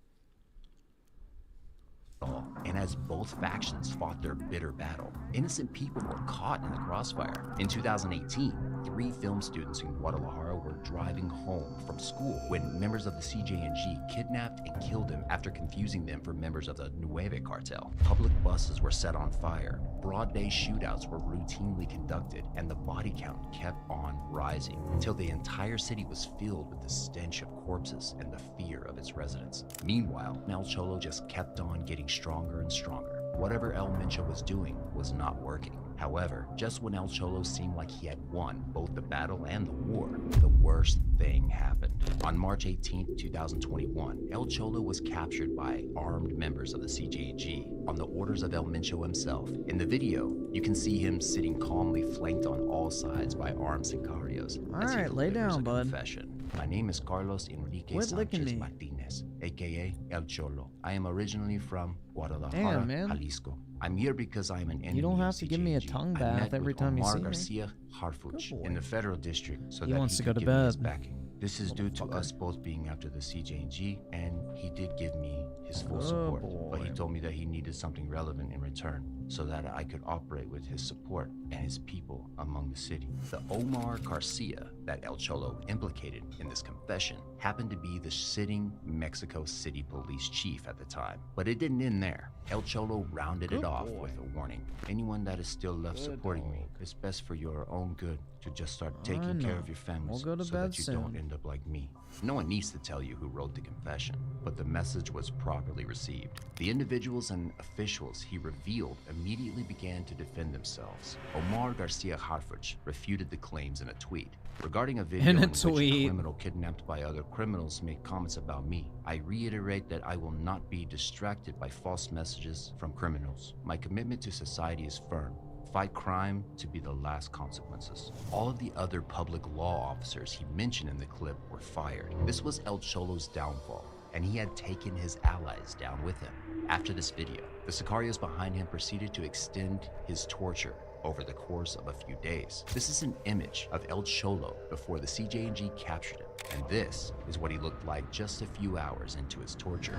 And as both factions fought their bitter battle, innocent people were caught in the crossfire. In 2018, 3 film students in Guadalajara were driving home from school when members of the CJNG kidnapped and killed them after confusing them for members of the Nueve cartel. Public buses were set on fire, broad-day shootouts were routinely conducted, and the body count kept on rising until the entire city was filled with the stench of corpses and the fear of its residents. Meanwhile, El Cholo just kept on getting getting stronger and stronger. Whatever El Mincho was doing was not working. However, just when El Cholo seemed like he had won both the battle and the war, the worst thing happened. On March 18, 2021, El Cholo was captured by armed members of the CJG on the orders of El Mincho himself. In the video, you can see him sitting calmly flanked on all sides by armed sicarios.
Alright, lay down, bud.
Confession. My name is Carlos Enrique
Quit licking
Sanchez
me.
Martinez, aka El Cholo. I am originally from Guadalajara,
Damn, man.
Jalisco. I'm here because I am an enemy.
You don't
of
have to give me a
CJG.
tongue
I
bath
met
every
with
time you
Omar
see me.
Garcia Harfuch in the federal district so
He
that
wants
he
to go
could
to
give me his
bed.
backing. This is due to us both being after the CJG, and he did give me his full support. But he told me that he needed something relevant in return so that I could operate with his support and his people among the city. The Omar Garcia that El Cholo implicated in this confession happened to be the sitting Mexico City police chief at the time. But it didn't end there. El Cholo rounded it off with a warning. Anyone that is still left supporting me, it's best for your own good to just start taking care of your families
We'll go to
so
bed
that you
soon.
don't end up like me. No one needs to tell you who wrote the confession, but the message was properly received. The individuals and officials he revealed immediately began to defend themselves. Omar Garcia Harfuch refuted the claims in a tweet. Regarding a video in which a criminal kidnapped by other criminals made comments about me, I reiterate that I will not be distracted by false messages from criminals. My commitment to society is firm. Fight crime to be the last consequences. All of the other public law officers he mentioned in the clip were fired. This was El Cholo's downfall, and he had taken his allies down with him. After this video, the sicarios behind him proceeded to extend his torture over the course of a few days. This is an image of El Cholo before the CJG captured him, and this is what he looked like just a few hours into his torture.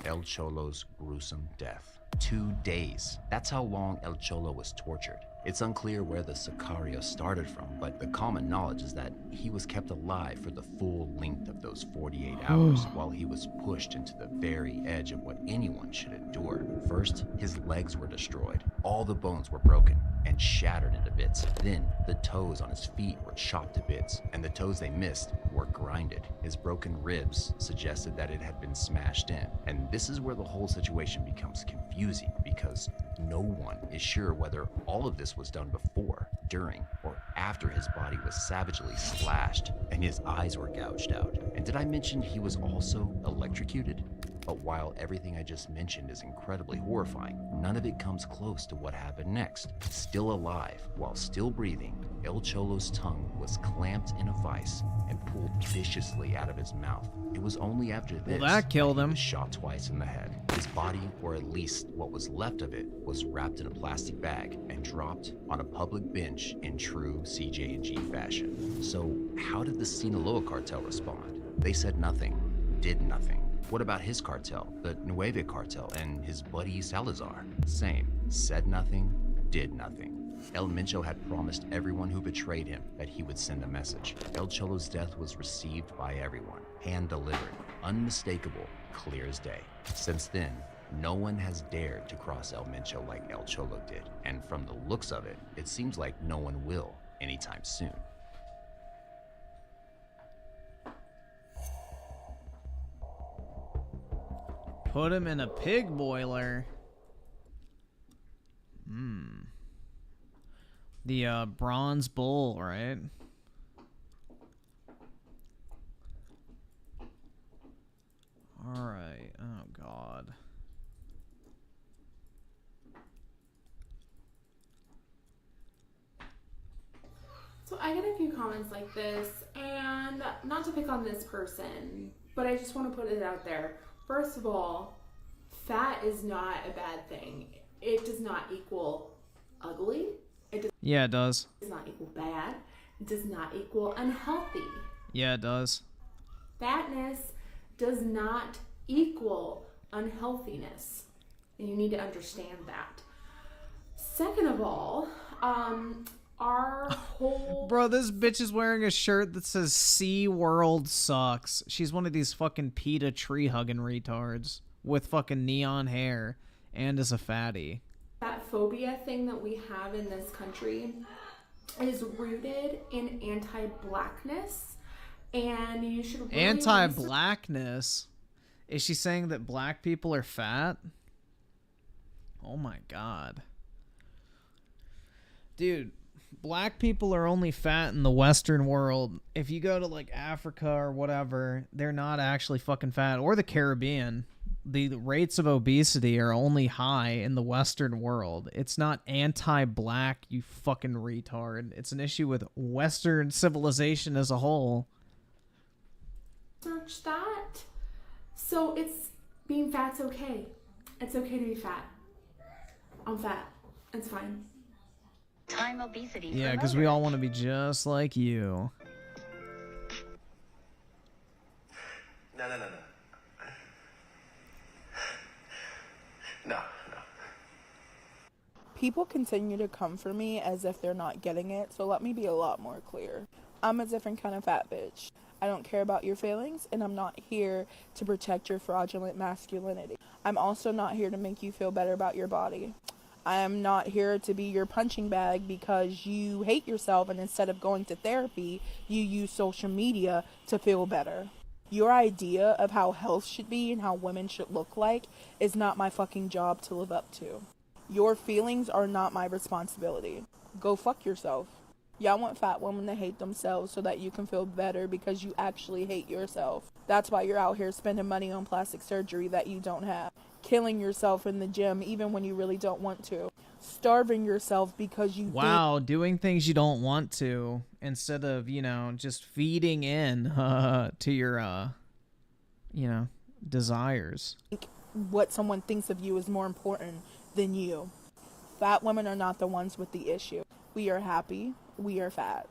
El Cholo's gruesome death. 2 days. That's how long El Cholo was tortured. It's unclear where the sicario started from, but the common knowledge is that he was kept alive for the full length of those 48 hours while he was pushed into the very edge of what anyone should endure. First, his legs were destroyed. All the bones were broken and shattered into bits. Then, the toes on his feet were chopped to bits, and the toes they missed were grinded. His broken ribs suggested that it had been smashed in. And this is where the whole situation becomes confusing, because no one is sure whether all of this was done before, during, or after his body was savagely slashed and his eyes were gouged out. And did I mention he was also electrocuted? But while everything I just mentioned is incredibly horrifying, none of it comes close to what happened next. Still alive, while still breathing, El Cholo's tongue was clamped in a vice and pulled viciously out of his mouth. It was only after this
that killed him.
He was shot twice in the head. His body, or at least what was left of it, was wrapped in a plastic bag and dropped on a public bench in true CJ&G fashion. So how did the Sinaloa cartel respond? They said nothing, did nothing. What about his cartel, the Nueve cartel, and his buddy Salazar? Same, said nothing, did nothing. El Mincho had promised everyone who betrayed him that he would send a message. El Cholo's death was received by everyone, hand-delivered, unmistakable, clear as day. Since then, no one has dared to cross El Mincho like El Cholo did, and from the looks of it, it seems like no one will anytime soon.
Put him in a pig boiler. The bronze bull, right? Alright. Oh, God.
So I get a few comments like this, and not to pick on this person, but I just want to put it out there. First of all, fat is not a bad thing. It does not equal ugly.
Yeah, it does.
It does not equal bad. It does not equal unhealthy.
Yeah, it does.
Fatness does not equal unhealthiness. And you need to understand that. Second of all, our whole...
Bro, this bitch is wearing a shirt that says Sea World Sucks. She's one of these fucking PETA tree-hugging retards with fucking neon hair and is a fatty.
That phobia thing that we have in this country is rooted in anti-blackness, and you should really
Anti-blackness? Is she saying that black people are fat? Oh my god. Dude, black people are only fat in the Western world. If you go to like Africa or whatever, they're not actually fucking fat. Or the Caribbean. The rates of obesity are only high in the Western world. It's not anti-black, you fucking retard. It's an issue with Western civilization as a whole.
Search that. So it's being fat's okay. It's okay to be fat. I'm fat. It's fine.
Time obesity.
Yeah, because we all want to be just like you.
No. No.
People continue to come for me as if they're not getting it, so let me be a lot more clear. I'm a different kind of fat bitch. I don't care about your feelings, and I'm not here to protect your fraudulent masculinity. I'm also not here to make you feel better about your body. I am not here to be your punching bag because you hate yourself, and instead of going to therapy, you use social media to feel better. Your idea of how health should be and how women should look like is not my fucking job to live up to. Your feelings are not my responsibility. Go fuck yourself. Y'all want fat women to hate themselves so that you can feel better because you actually hate yourself. That's why you're out here spending money on plastic surgery that you don't have. Killing yourself in the gym even when you really don't want to. Starving yourself because you
Wow, doing things you don't want to instead of, you know, just feeding in to your, you know, desires.
think what someone thinks of you is more important than you. Fat women are not the ones with the issue. We are happy. We are fat.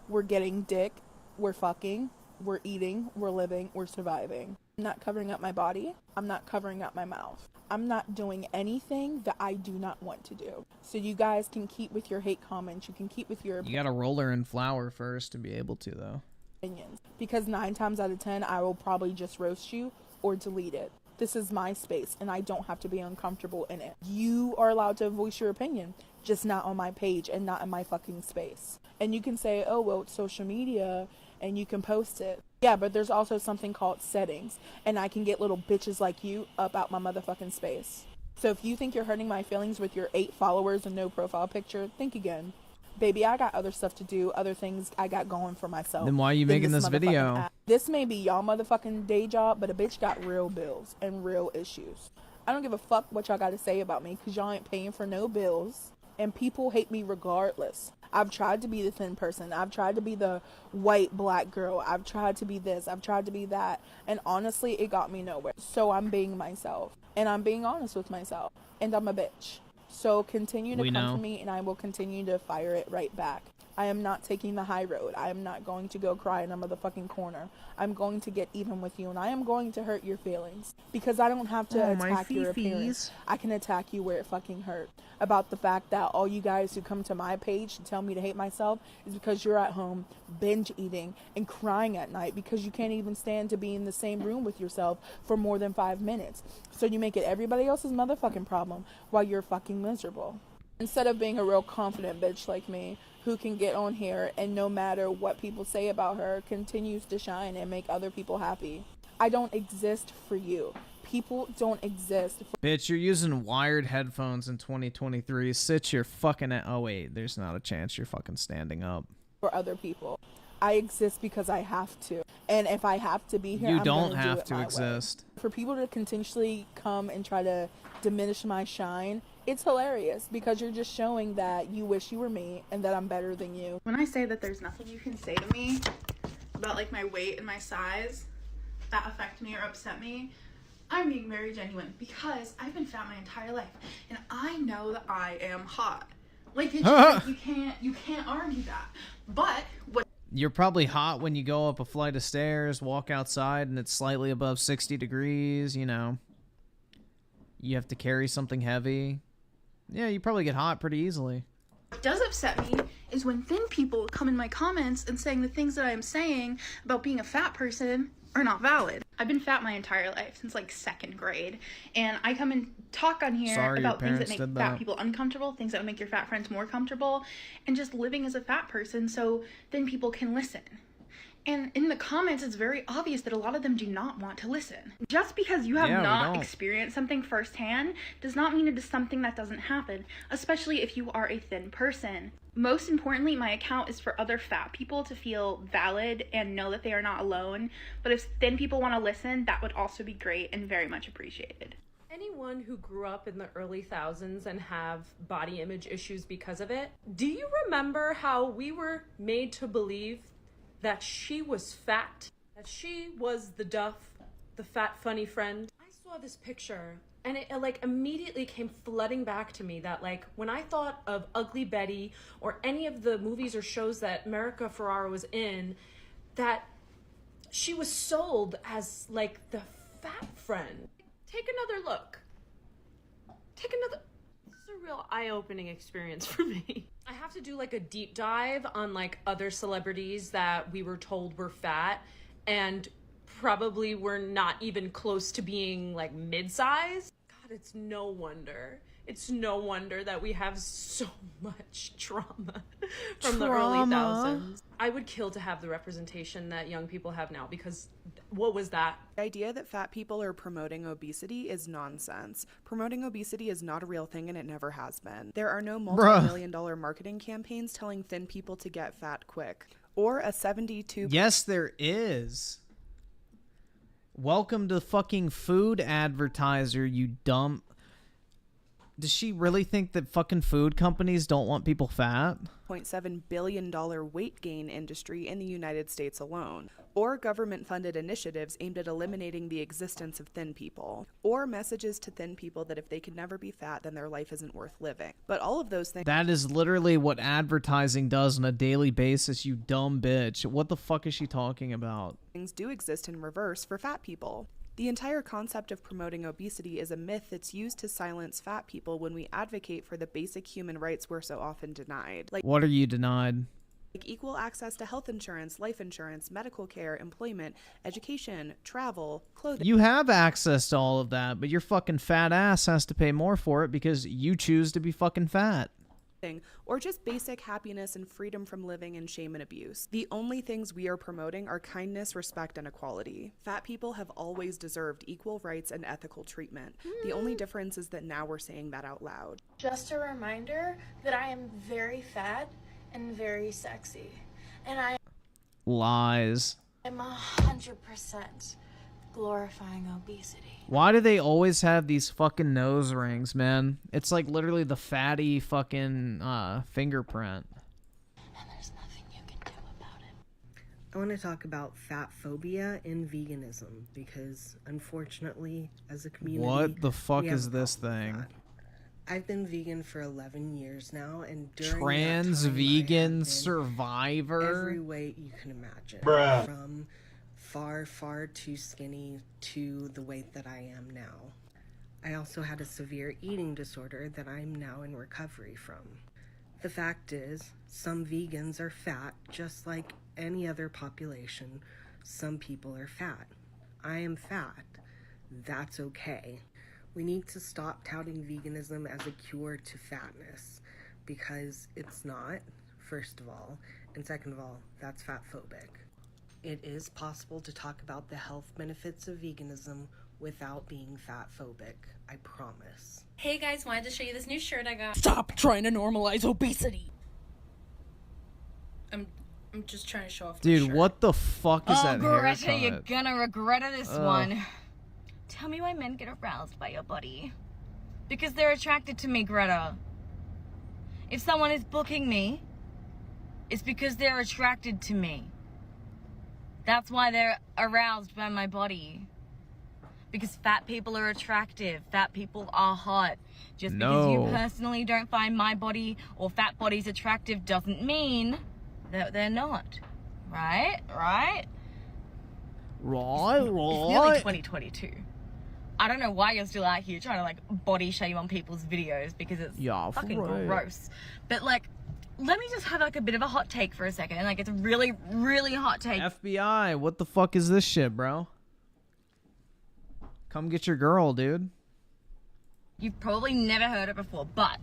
We're getting dick. We're fucking. We're eating. We're living. We're surviving. I'm not covering up my body. I'm not covering up my mouth. I'm not doing anything that I do not want to do. So you guys can keep with your hate comments. You can keep with your
You gotta roll her in flour first to be able to, though.
opinions. Because 9 times out of 10, I will probably just roast you or delete it. This is my space, and I don't have to be uncomfortable in it. You are allowed to voice your opinion, just not on my page and not in my fucking space. And you can say, oh, well, it's social media, and you can post it. Yeah, but there's also something called settings, and I can get little bitches like you up out my motherfucking space. So if you think you're hurting my feelings with your 8 followers and no profile picture, think again. Baby, I got other stuff to do, other things I got going for myself.
Then why are you
than
making this
motherfucking
video?
app. This may be y'all motherfucking day job, but a bitch got real bills and real issues. I don't give a fuck what y'all got to say about me because y'all ain't paying for no bills. And people hate me regardless. I've tried to be the thin person. I've tried to be the white black girl. I've tried to be this. I've tried to be that. And honestly, it got me nowhere. So I'm being myself. And I'm being honest with myself. And I'm a bitch. So continue to come for me, and I will continue to fire it right back. I am not taking the high road. I am not going to go cry in a motherfucking corner. I'm going to get even with you, and I am going to hurt your feelings. Because I don't have to attack your appearance. I can attack you where it fucking hurt. About the fact that all you guys who come to my page to tell me to hate myself is because you're at home binge eating and crying at night because you can't even stand to be in the same room with yourself for more than 5 minutes. So you make it everybody else's motherfucking problem while you're fucking miserable. Instead of being a real confident bitch like me, who can get on here and no matter what people say about her, continues to shine and make other people happy. I don't exist for you. People don't exist for—
Bitch, you're using wired headphones in 2023. Sit your fucking— oh wait, there's not a chance you're fucking standing up.
For other people. I exist because I have to. And if I have to be here,
You
I'm
don't
gonna do
have
it
to
my
exist.
way. For people to continuously come and try to diminish my shine, it's hilarious because you're just showing that you wish you were me and that I'm better than you.
When I say that there's nothing you can say to me about like my weight and my size that affect me or upset me, I'm being very genuine because I've been fat my entire life and I know that I am hot. Like it's just, like, you can't argue that. But what
You're probably hot when you go up a flight of stairs, walk outside, and it's slightly above 60 degrees, you know. You have to carry something heavy. Yeah, you probably get hot pretty easily.
What does upset me is when thin people come in my comments and saying the things that I am saying about being a fat person are not valid. I've been fat my entire life since like 2nd grade, and I come and talk on here about things that make fat people uncomfortable, things that would make your fat friends more comfortable, and just living as a fat person so then people can listen. And in the comments, it's very obvious that a lot of them do not want to listen. Just because you have not experienced something firsthand does not mean it is something that doesn't happen, especially if you are a thin person. Most importantly, my account is for other fat people to feel valid and know that they are not alone. But if thin people want to listen, that would also be great and very much appreciated.
Anyone who grew up in the early thousands and have body image issues because of it, do you remember how we were made to believe that she was fat? That she was the Duff, the fat funny friend? I saw this picture and it like immediately came flooding back to me that like when I thought of Ugly Betty or any of the movies or shows that America Ferrera was in, that she was sold as like the fat friend. Take another look. Take another. This is a real eye-opening experience for me. I have to do like a deep dive on like other celebrities that we were told were fat and probably were not even close to being like mid-size. God, it's no wonder. It's no wonder that we have so much trauma from the early thousands. I would kill to have the representation that young people have now, because what was that?
The idea that fat people are promoting obesity is nonsense. Promoting obesity is not a real thing and it never has been. There are no multi-million-dollar marketing campaigns telling thin people to get fat quick. Or a 72...
Yes, there is. Welcome to fucking food advertiser, you dumb... Does she really think that fucking food companies don't want people fat?
$0.7 billion weight gain industry in the United States alone, or government-funded initiatives aimed at eliminating the existence of thin people, or messages to thin people that if they could never be fat, then their life isn't worth living. But all of those things...
That is literally what advertising does on a daily basis, you dumb bitch. What the fuck is she talking about?
Things do exist in reverse for fat people. The entire concept of promoting obesity is a myth that's used to silence fat people when we advocate for the basic human rights we're so often denied. Like,
what are you denied?
Like equal access to health insurance, life insurance, medical care, employment, education, travel, clothing.
You have access to all of that, but your fucking fat ass has to pay more for it because you choose to be fucking fat.
Or just basic happiness and freedom from living in shame and abuse. The only things we are promoting are kindness, respect, and equality. Fat people have always deserved equal rights and ethical treatment. The only difference is that now we're saying that out loud.
Just a reminder that I am very fat and very sexy. And I
Lies.
am 100% glorifying obesity.
Why do they always have these fucking nose rings, man? It's like literally the fatty fucking fingerprint.
And there's nothing you can do about it.
I want to talk about fat phobia and veganism because, unfortunately, as a community...
What the fuck is this thing?
I've been vegan for 11 years now, and during
Trans
that time,
vegan survivor?
every weight you can imagine.
Bruh.
From far too skinny to the weight that I am now. I also had a severe eating disorder that I'm now in recovery from. The fact is, some vegans are fat just like any other population. Some people are fat. I am fat. That's okay. We need to stop touting veganism as a cure to fatness because it's not, first of all, and second of all, that's fat phobic. It is possible to talk about the health benefits of veganism without being fat phobic, I promise.
Hey guys, wanted to show you this new shirt I got.
Stop trying to normalize obesity.
I'm just trying to show off.
Dude, what the fuck is that
Greta,
haircut?
you're gonna regret this
Ugh.
one. Tell me why men get aroused by your body. Because they're attracted to me, Greta. If someone is booking me, it's because they're attracted to me. That's why they're aroused by my body. Because fat people are attractive. Fat people are hot. Just because you personally don't find my body or fat bodies attractive doesn't mean that they're not. Right? Right?
Right,
It's nearly 2022. I don't know why you're still out here trying to like body shame on people's videos because it's fucking gross. But like, let me just have like a bit of a hot take for a second. Like it's a really, really hot take.
FBI, what the fuck is this shit, bro? Come get your girl, dude.
You've probably never heard it before, but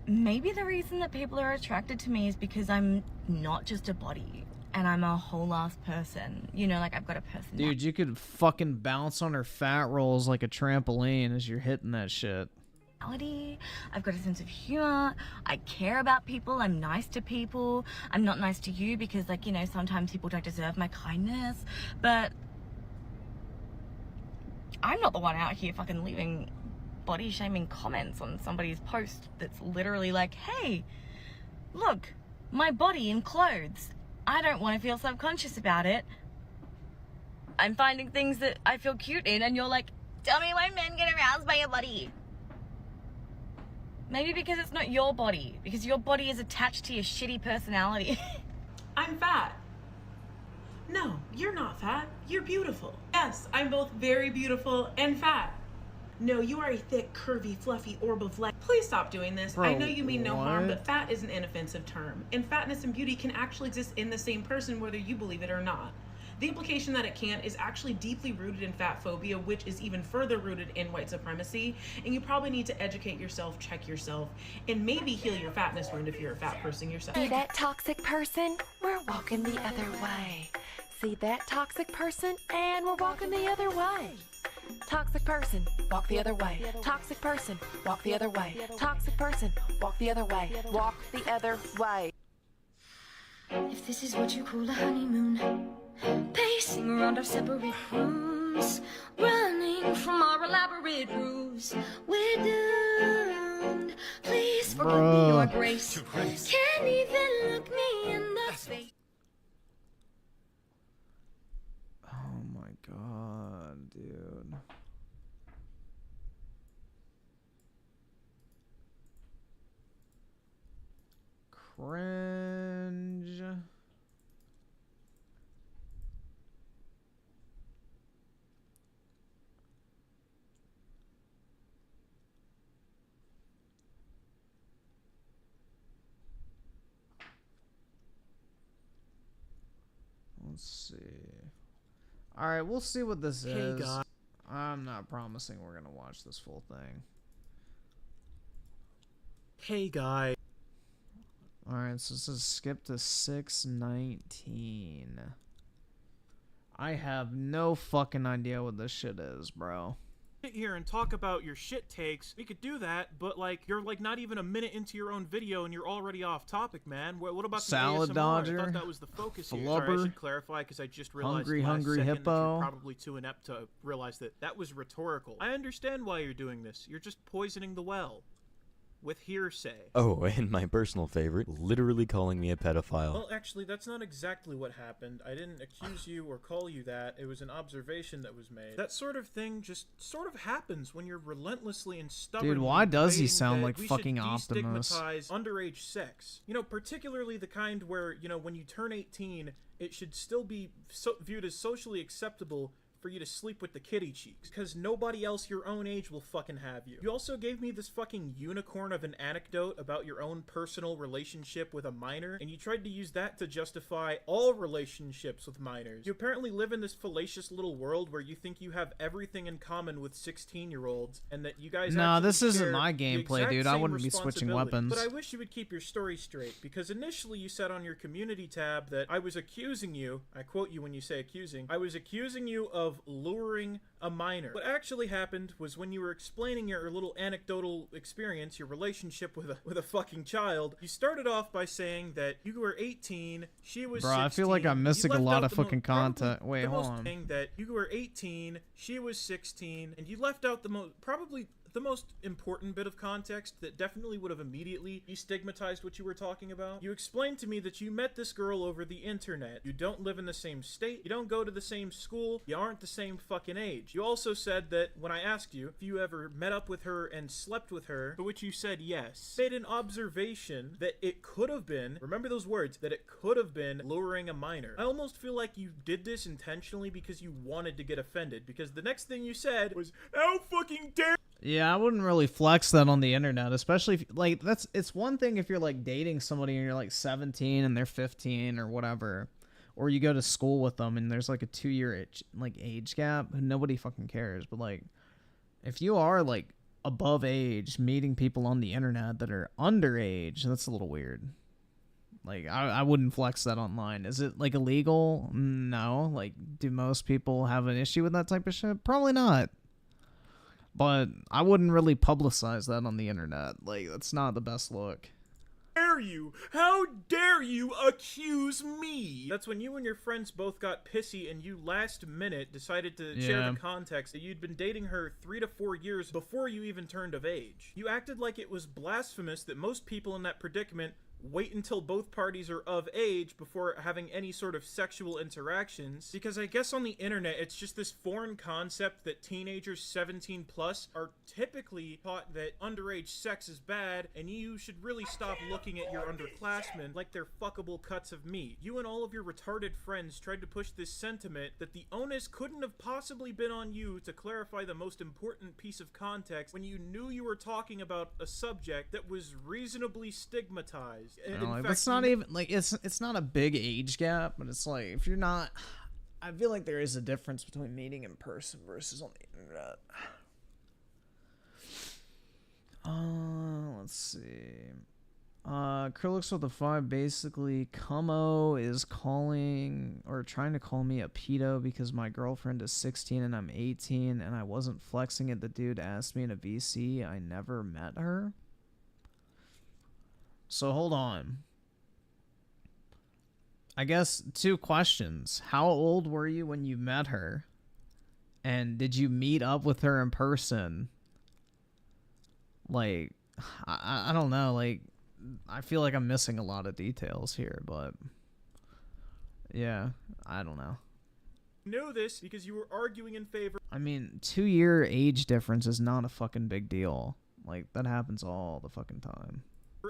maybe the reason that people are attracted to me is because I'm not just a body. and I'm a whole ass person. You know, like I've got a personality.
Dude, you could fucking bounce on her fat rolls like a trampoline as you're hitting that shit.
I've got a sense of humor. I care about people. I'm nice to people. I'm not nice to you because, like, you know, sometimes people don't deserve my kindness. But I'm not the one out here fucking leaving body shaming comments on somebody's post that's literally like, hey, look, my body in clothes. I don't want to feel subconscious about it. I'm finding things that I feel cute in, and you're like, tell me why men get aroused by your body. Maybe because it's not your body, because your body is attached to your shitty personality.
I'm fat. No, you're not fat. You're beautiful. Yes, I'm both very beautiful and fat. No, you are a thick, curvy, fluffy orb of light. Please stop doing this.
Bro,
I know you mean no harm,
what?
but fat is an inoffensive term. And fatness and beauty can actually exist in the same person, whether you believe it or not. The implication that it can't is actually deeply rooted in fat phobia, which is even further rooted in white supremacy. And you probably need to educate yourself, check yourself, and maybe heal your fatness wound if you're a fat person yourself.
See that toxic person? We're walking the other way. See that toxic person? And we're walking the other way. Toxic person, walk the other way. Toxic person, walk the other way. Toxic person, walk the other way. Walk the other way.
If this is what you call a honeymoon, pacing around our separate rooms, running from our elaborate rules, we're doomed. Please forgive me, your grace. Can't even look me in the face.
Oh my god, dude. Cringe. Let's see. Alright, we'll see what this is.
guy.
I'm not promising we're gonna watch this full thing.
Hey, guy.
Alright, so this is skip to 6:19. I have no fucking idea what this shit is, bro.
Sit here and talk about your shit takes. We could do that, but like you're like not even a minute into your own video and you're already off topic, man. What about the
Salad
ASMR?
Dodger?
I thought that was the focus here.
Flubber?
Sorry, I should clarify because I just realized
Hungry,
last
hungry
second
hippo?
that you're probably too inept to realize that that was rhetorical. I understand why you're doing this. You're just poisoning the well with hearsay.
Oh, and my personal favorite, literally calling me a pedophile.
Well, actually, that's not exactly what happened. I didn't accuse you or call you that. It was an observation that was made. That sort of thing just sort of happens when you're relentlessly and stubbornly
Dude, why does he
debating
sound
that
like
we
fucking
should
Optimus?
destigmatize underage sex. You know, particularly the kind where, you know, when you turn 18, it should still be viewed as socially acceptable for you to sleep with the kitty cheeks, because nobody else your own age will fucking have you. You also gave me this fucking unicorn of an anecdote about your own personal relationship with a minor, and you tried to use that to justify all relationships with minors. You apparently live in this fallacious little world where you think you have everything in common with 16-year-olds, and that you guys
Nah,
actually
this isn't
share
my
the
gameplay,
exact
dude. I
same
wouldn't be switching
responsibility.
weapons.
But I wish you would keep your story straight, because initially you said on your community tab that I was accusing you, I quote you when you say accusing, I was accusing you of luring a minor. What actually happened was when you were explaining your little anecdotal experience, your relationship with a fucking child, you started off by saying that you were 18, she was 16.
Bro, I feel like I'm missing a lot of fucking content. Wait,
the
hold
most
on.
thing that you were 18, she was 16, and you left out probably the most important bit of context that definitely would have immediately destigmatized what you were talking about. You explained to me that you met this girl over the internet. You don't live in the same state, you don't go to the same school, you aren't the same fucking age. You also said that when I asked you if you ever met up with her and slept with her, for which you said yes, made an observation that it could have been, remember those words, that it could have been luring a minor. I almost feel like you did this intentionally because you wanted to get offended, because the next thing you said was, how fucking dare.
Yeah, I wouldn't really flex that on the internet, especially if, like, it's one thing if you're like dating somebody and you're like 17 and they're 15 or whatever, or you go to school with them and there's like a 2-year age gap, nobody fucking cares. But like, if you are like above age, meeting people on the internet that are underage, that's a little weird. Like, I wouldn't flex that online. Is it, like, illegal? No. Like, do most people have an issue with that type of shit? Probably not. But I wouldn't really publicize that on the internet. Like, that's not the best look.
Dare you? How dare you accuse me? That's when you and your friends both got pissy and you last minute decided to share
Yeah.
the context that you'd been dating her 3 to 4 years before you even turned of age. You acted like it was blasphemous that most people in that predicament wait until both parties are of age before having any sort of sexual interactions, because I guess on the internet it's just this foreign concept that teenagers 17 plus are typically taught that underage sex is bad and you should really stop looking at your underclassmen like they're fuckable cuts of meat. You and all of your retarded friends tried to push this sentiment that the onus couldn't have possibly been on you to clarify the most important piece of context when you knew you were talking about a subject that was reasonably stigmatized. And in
Like,
fact,
that's not even, like, it's not a big age gap, but it's like, if you're not, I feel like there is a difference between meeting in person versus on the internet. Let's see. Krillix with the 5, basically, Kumo is calling, or trying to call me a pedo because my girlfriend is 16 and I'm 18, and I wasn't flexing it. The dude asked me in a VC. I never met her. So hold on. I guess 2 questions. How old were you when you met her? And did you meet up with her in person? Like, I don't know. Like, I feel like I'm missing a lot of details here, but yeah, I don't know.
Know this because you were arguing in favor.
I mean, 2-year age difference is not a fucking big deal. Like, that happens all the fucking time.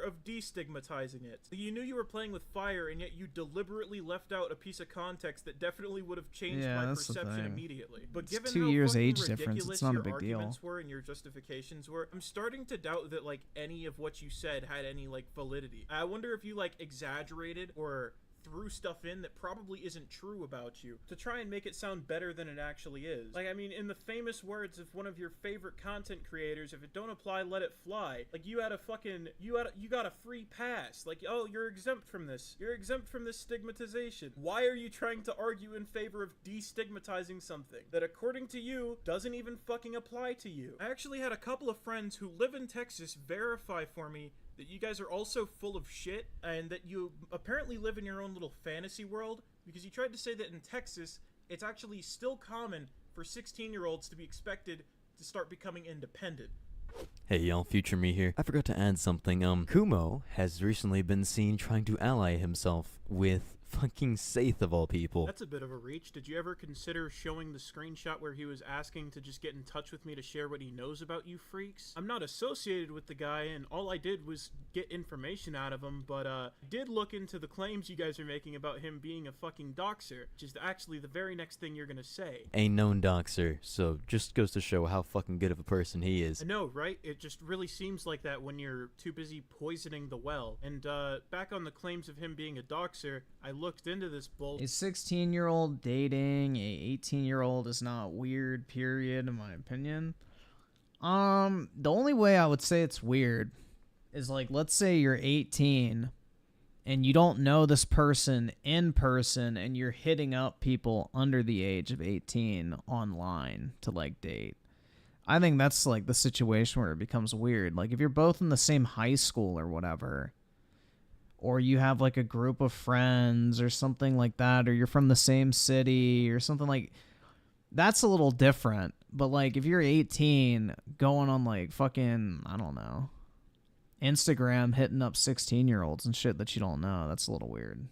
Of destigmatizing it. You knew you were playing with fire, and yet you deliberately left out a piece of context that definitely would have changed my perception immediately. But
It's
given
2
how
years
fucking
age difference,
ridiculous
it's not a
your
big deal.
arguments were and your justifications were, I'm starting to doubt that like any of what you said had any like validity. I wonder if you like exaggerated or threw stuff in that probably isn't true about you to try and make it sound better than it actually is. Like, I mean, in the famous words of one of your favorite content creators, if it don't apply, let it fly. Like, you had a fucking, you got a free pass. Like, oh, you're exempt from this. You're exempt from this stigmatization. Why are you trying to argue in favor of destigmatizing something that, according to you, doesn't even fucking apply to you? I actually had a couple of friends who live in Texas verify for me that you guys are also full of shit, and that you apparently live in your own little fantasy world, because you tried to say that in Texas, it's actually still common for 16-year-olds to be expected to start becoming independent.
Hey y'all, Future Me here. I forgot to add something. Kumo has recently been seen trying to ally himself with fucking Saith of all people.
That's a bit of a reach. Did you ever consider showing the screenshot where he was asking to just get in touch with me to share what he knows about you freaks? I'm not associated with the guy, and all I did was get information out of him, but did look into the claims you guys are making about him being a fucking doxer, which is actually the very next thing you're gonna say.
A known doxer, so just goes to show how fucking good of a person he is.
I know, right? It just really seems like that when you're too busy poisoning the well. And back on the claims of him being a doxer, I looked into this bull.
A 16-year-old dating a 18-year-old is not weird, period, in my opinion. The only way I would say it's weird is, like, let's say you're 18 and you don't know this person in person and you're hitting up people under the age of 18 online to, like, date. I think that's, like, the situation where it becomes weird. Like, if you're both in the same high school or whatever, or you have, like, a group of friends or something like that, or you're from the same city or something, like, that's a little different. But, like, if you're 18 going on, like, fucking, I don't know, Instagram hitting up 16-year-olds and shit that you don't know, that's a little weird.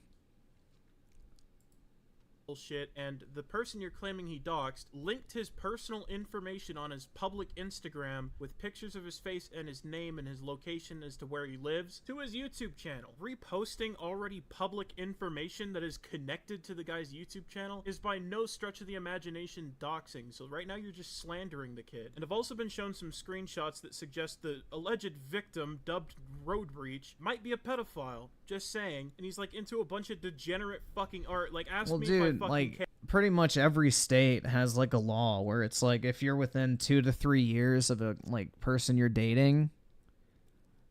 Bullshit, and the person you're claiming he doxed linked his personal information on his public Instagram with pictures of his face and his name and his location as to where he lives to his YouTube channel. Reposting already public information that is connected to the guy's YouTube channel is by no stretch of the imagination doxing, so right now you're just slandering the kid. And I've also been shown some screenshots that suggest the alleged victim, dubbed Road Breach, might be a pedophile. Just saying. And he's like into a bunch of degenerate fucking art. Like, ask
Well,
me
dude,
if I fucking
like,
care.
pretty much every state has, like, a law where it's like, if you're within 2 to 3 years of a, like, person you're dating,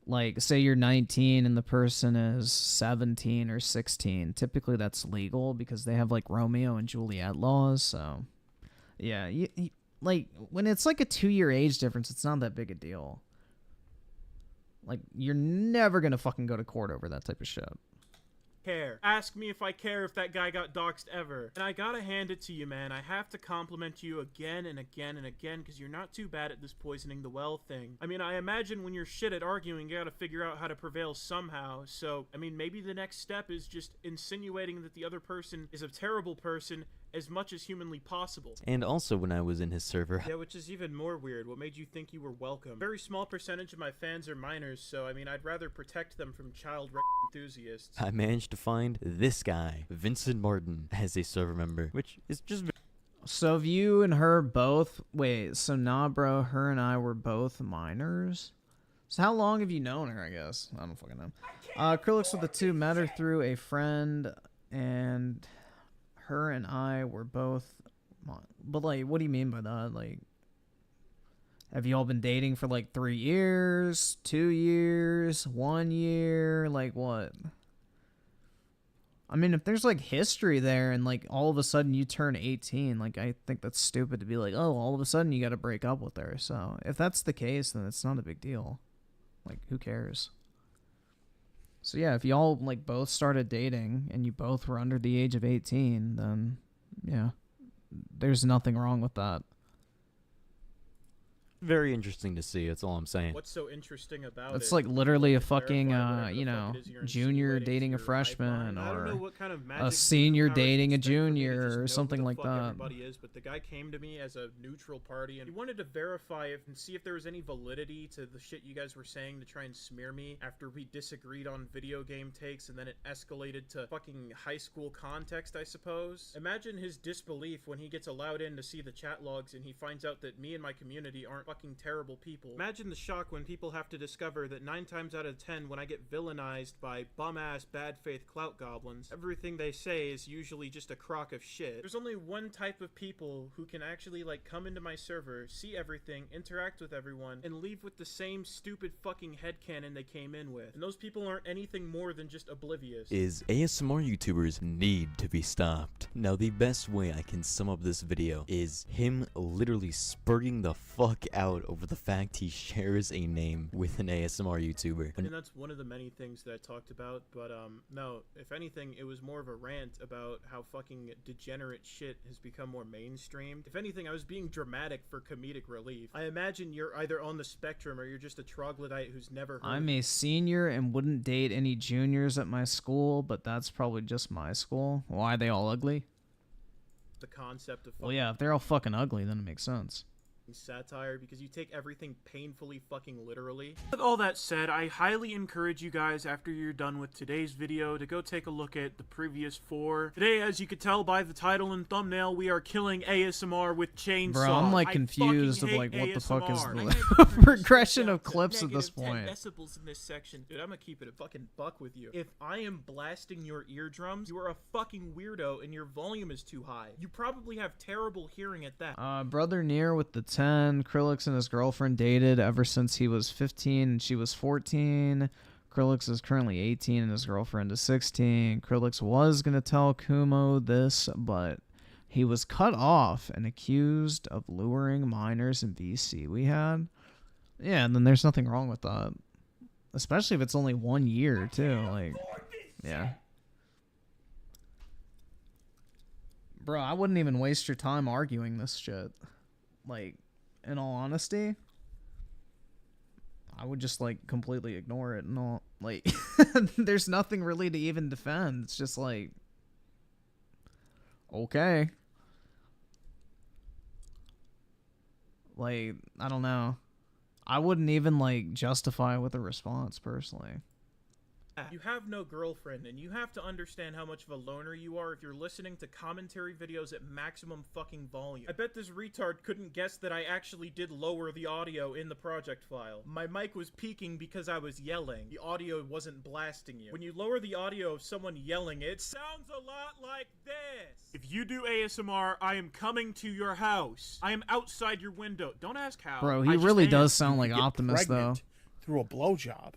like, say you're 19 and the person is 17 or 16. Typically, that's legal because they have, like, Romeo and Juliet laws, so... Yeah, like, when it's, like, a 2-year age difference, it's not that big a deal. Like, you're never gonna fucking go to court over that type of shit.
Care. Ask me if I care if that guy got doxxed ever. And I gotta hand it to you, man. I have to compliment you again and again and again because you're not too bad at this poisoning the well thing. I mean, I imagine when you're shit at arguing, you gotta figure out how to prevail somehow. So, I mean, maybe the next step is just insinuating that the other person is a terrible person as much as humanly possible.
And also when I was in his server.
Yeah, which is even more weird. What made you think you were welcome? A very small percentage of my fans are minors, so I mean, I'd rather protect them from child enthusiasts.
I managed to find this guy, Vincent Martin, as a server member, which is just...
So if you and her both... Wait, so nah, bro, her and I were both minors? So how long have you known her, I guess? I don't fucking know. Acrylics with the 2 met her through a friend, and... her and I were both... But, like, what do you mean by that? Like, have you all been dating for, like, 3 years? 2 years? 1 year? Like, what? I mean, if there's, like, history there and, like, all of a sudden you turn 18, like, I think that's stupid to be like, oh, all of a sudden you gotta break up with her. So, if that's the case, then it's not a big deal. Like, who cares? So yeah, if y'all like both started dating and you both were under the age of 18, then yeah, there's nothing wrong with that.
Very interesting to see, that's all I'm saying.
What's so interesting about it?
It's like literally a fucking, you know, junior dating a freshman, or a senior dating a junior, or something like that.
Everybody is, but the guy came to me as a neutral party, and he wanted to verify and see if there was any validity to the shit you guys were saying to try and smear me after we disagreed on video game takes, and then it escalated to fucking high school context, I suppose. Imagine his disbelief when he gets allowed in to see the chat logs and he finds out that me and my community aren't fucking terrible people. Imagine the shock when people have to discover that 9 times out of 10 when I get villainized by bum-ass bad faith clout goblins, everything they say is usually just a crock of shit. There's only one type of people who can actually like come into my server, see everything, interact with everyone, and leave with the same stupid fucking headcanon they came in with. And those people aren't anything more than just oblivious.
Is ASMR YouTubers need to be stopped. Now the best way I can sum up this video is him literally spurting the fuck out over the fact he shares a name with an ASMR YouTuber.
And that's one of the many things that I talked about, but no, if anything, it was more of a rant about how fucking degenerate shit has become more mainstreamed. If anything, I was being dramatic for comedic relief. I imagine you're either on the spectrum or you're just a troglodyte who's never heard.
I'm a senior and wouldn't date any juniors at my school, but that's probably just my school. Why are they all ugly?
The concept of
well, yeah, if they're all fucking ugly, then it makes sense.
Satire, because you take everything painfully fucking literally. With all that said, I highly encourage you guys after you're done with today's video to go take a look at the previous 4. Today, as you could tell by the title and thumbnail, we are killing ASMR with chainsaw.
Bro, I'm like confused of like what the fuck is the progression of clips at this point.
Decibels in this section. Dude, I'm gonna keep it a fucking buck with you. If I am blasting your eardrums, you are a fucking weirdo and your volume is too high. You probably have terrible hearing at that.
Brother Near with the 10. Krillix and his girlfriend dated ever since he was 15 and she was 14. Krillix is currently 18 and his girlfriend is 16. Krillix was going to tell Kumo this, but he was cut off and accused of luring minors in VC we had. Yeah, and then there's nothing wrong with that. Especially if it's only 1 year, too. Like, yeah. Bro, I wouldn't even waste your time arguing this shit. Like, in all honesty, I would just, like, completely ignore it and all. Like, there's nothing really to even defend. It's just like, okay. Like, I don't know. I wouldn't even, like, justify it with a response, personally.
You have no girlfriend, and you have to understand how much of a loner you are if you're listening to commentary videos at maximum fucking volume. I bet this retard couldn't guess that I actually did lower the audio in the project file. My mic was peaking because I was yelling. The audio wasn't blasting you. When you lower the audio of someone yelling, it sounds a lot like this. If you do ASMR, I am coming to your house. I am outside your window. Don't ask how.
Bro, he really does sound like Optimus, though.
Through a blowjob.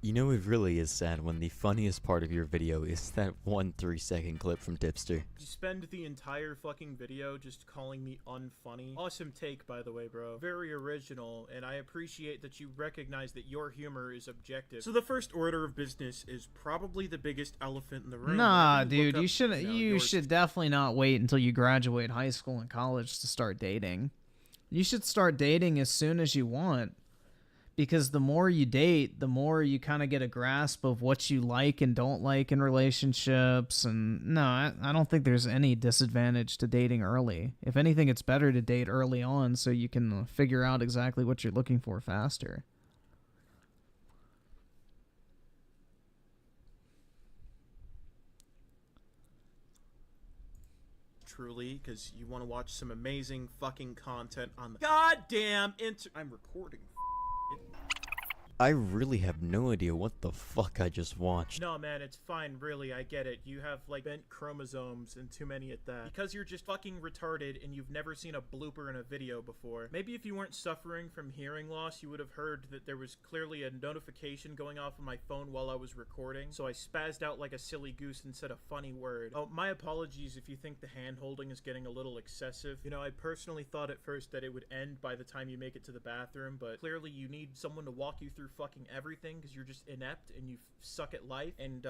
You know, it really is sad when the funniest part of your video is that 1 3-second clip from Dipster.
You spend the entire fucking video just calling me unfunny. Awesome take, by the way, bro. Very original, and I appreciate that you recognize that your humor is objective. So the first order of business is probably the biggest elephant in the room.
Nah, dude, you should definitely not wait until you graduate high school and college to start dating. You should start dating as soon as you want. Because the more you date, the more you kind of get a grasp of what you like and don't like in relationships. And no, I don't think there's any disadvantage to dating early. If anything, it's better to date early on so you can figure out exactly what you're looking for faster.
Truly, because you want to watch some amazing fucking content on the goddamn I'm recording.
I really have no idea what the fuck I just watched.
No, man, it's fine, really, I get it. You have, like, bent chromosomes and too many at that. Because you're just fucking retarded and you've never seen a blooper in a video before. Maybe if you weren't suffering from hearing loss, you would have heard that there was clearly a notification going off on my phone while I was recording, so I spazzed out like a silly goose and said a funny word. Oh, my apologies if you think the hand-holding is getting a little excessive. You know, I personally thought at first that it would end by the time you make it to the bathroom, but clearly you need someone to walk you through fucking everything because you're just inept and you suck at life and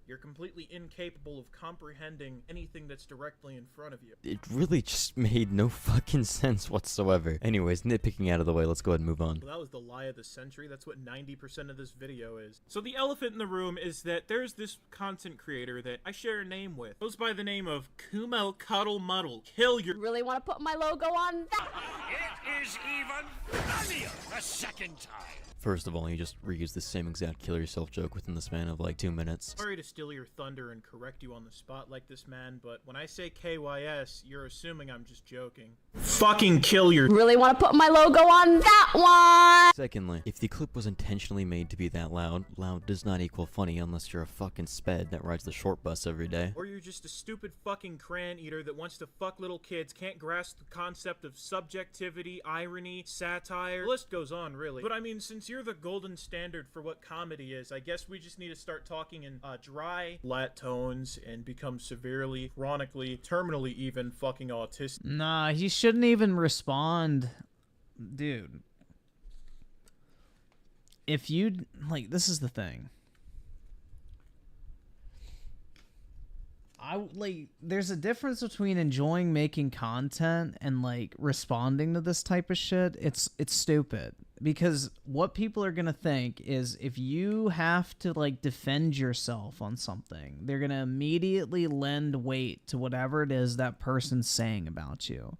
you're completely incapable of comprehending anything that's directly in front of you.
It really just made no fucking sense whatsoever. Anyways, nitpicking out of the way, let's go ahead and move on.
Well, that was the lie of the century. That's what 90% of this video is. So the elephant in the room is that there's this content creator that I share a name with. Goes by the name of Kumo Cuddle Muddle. Kill your—
Really want to put my logo on that?
It is even funnier the second time.
First of all, you just reused the same exact kill yourself joke within the span of like 2 minutes.
Sorry to steal your thunder and correct you on the spot like this, man, but when I say KYS, you're assuming I'm just joking. Fucking kill your—
Really want to put my logo on that one?
Secondly, if the clip was intentionally made to be that loud, loud does not equal funny unless you're a fucking sped that rides the short bus every day.
Or you're just a stupid fucking crayon eater that wants to fuck little kids, can't grasp the concept of subjectivity, irony, satire. The list goes on, really. But I mean, since you're the golden standard for what comedy is, I guess we just need to start talking in dry, flat tones and become severely, chronically, terminally even fucking autistic.
Nah, he shouldn't even respond. Dude. If you, like, this is the thing. There's a difference between enjoying making content and, like, responding to this type of shit. It's stupid. Because what people are gonna think is if you have to, like, defend yourself on something, they're gonna immediately lend weight to whatever it is that person's saying about you.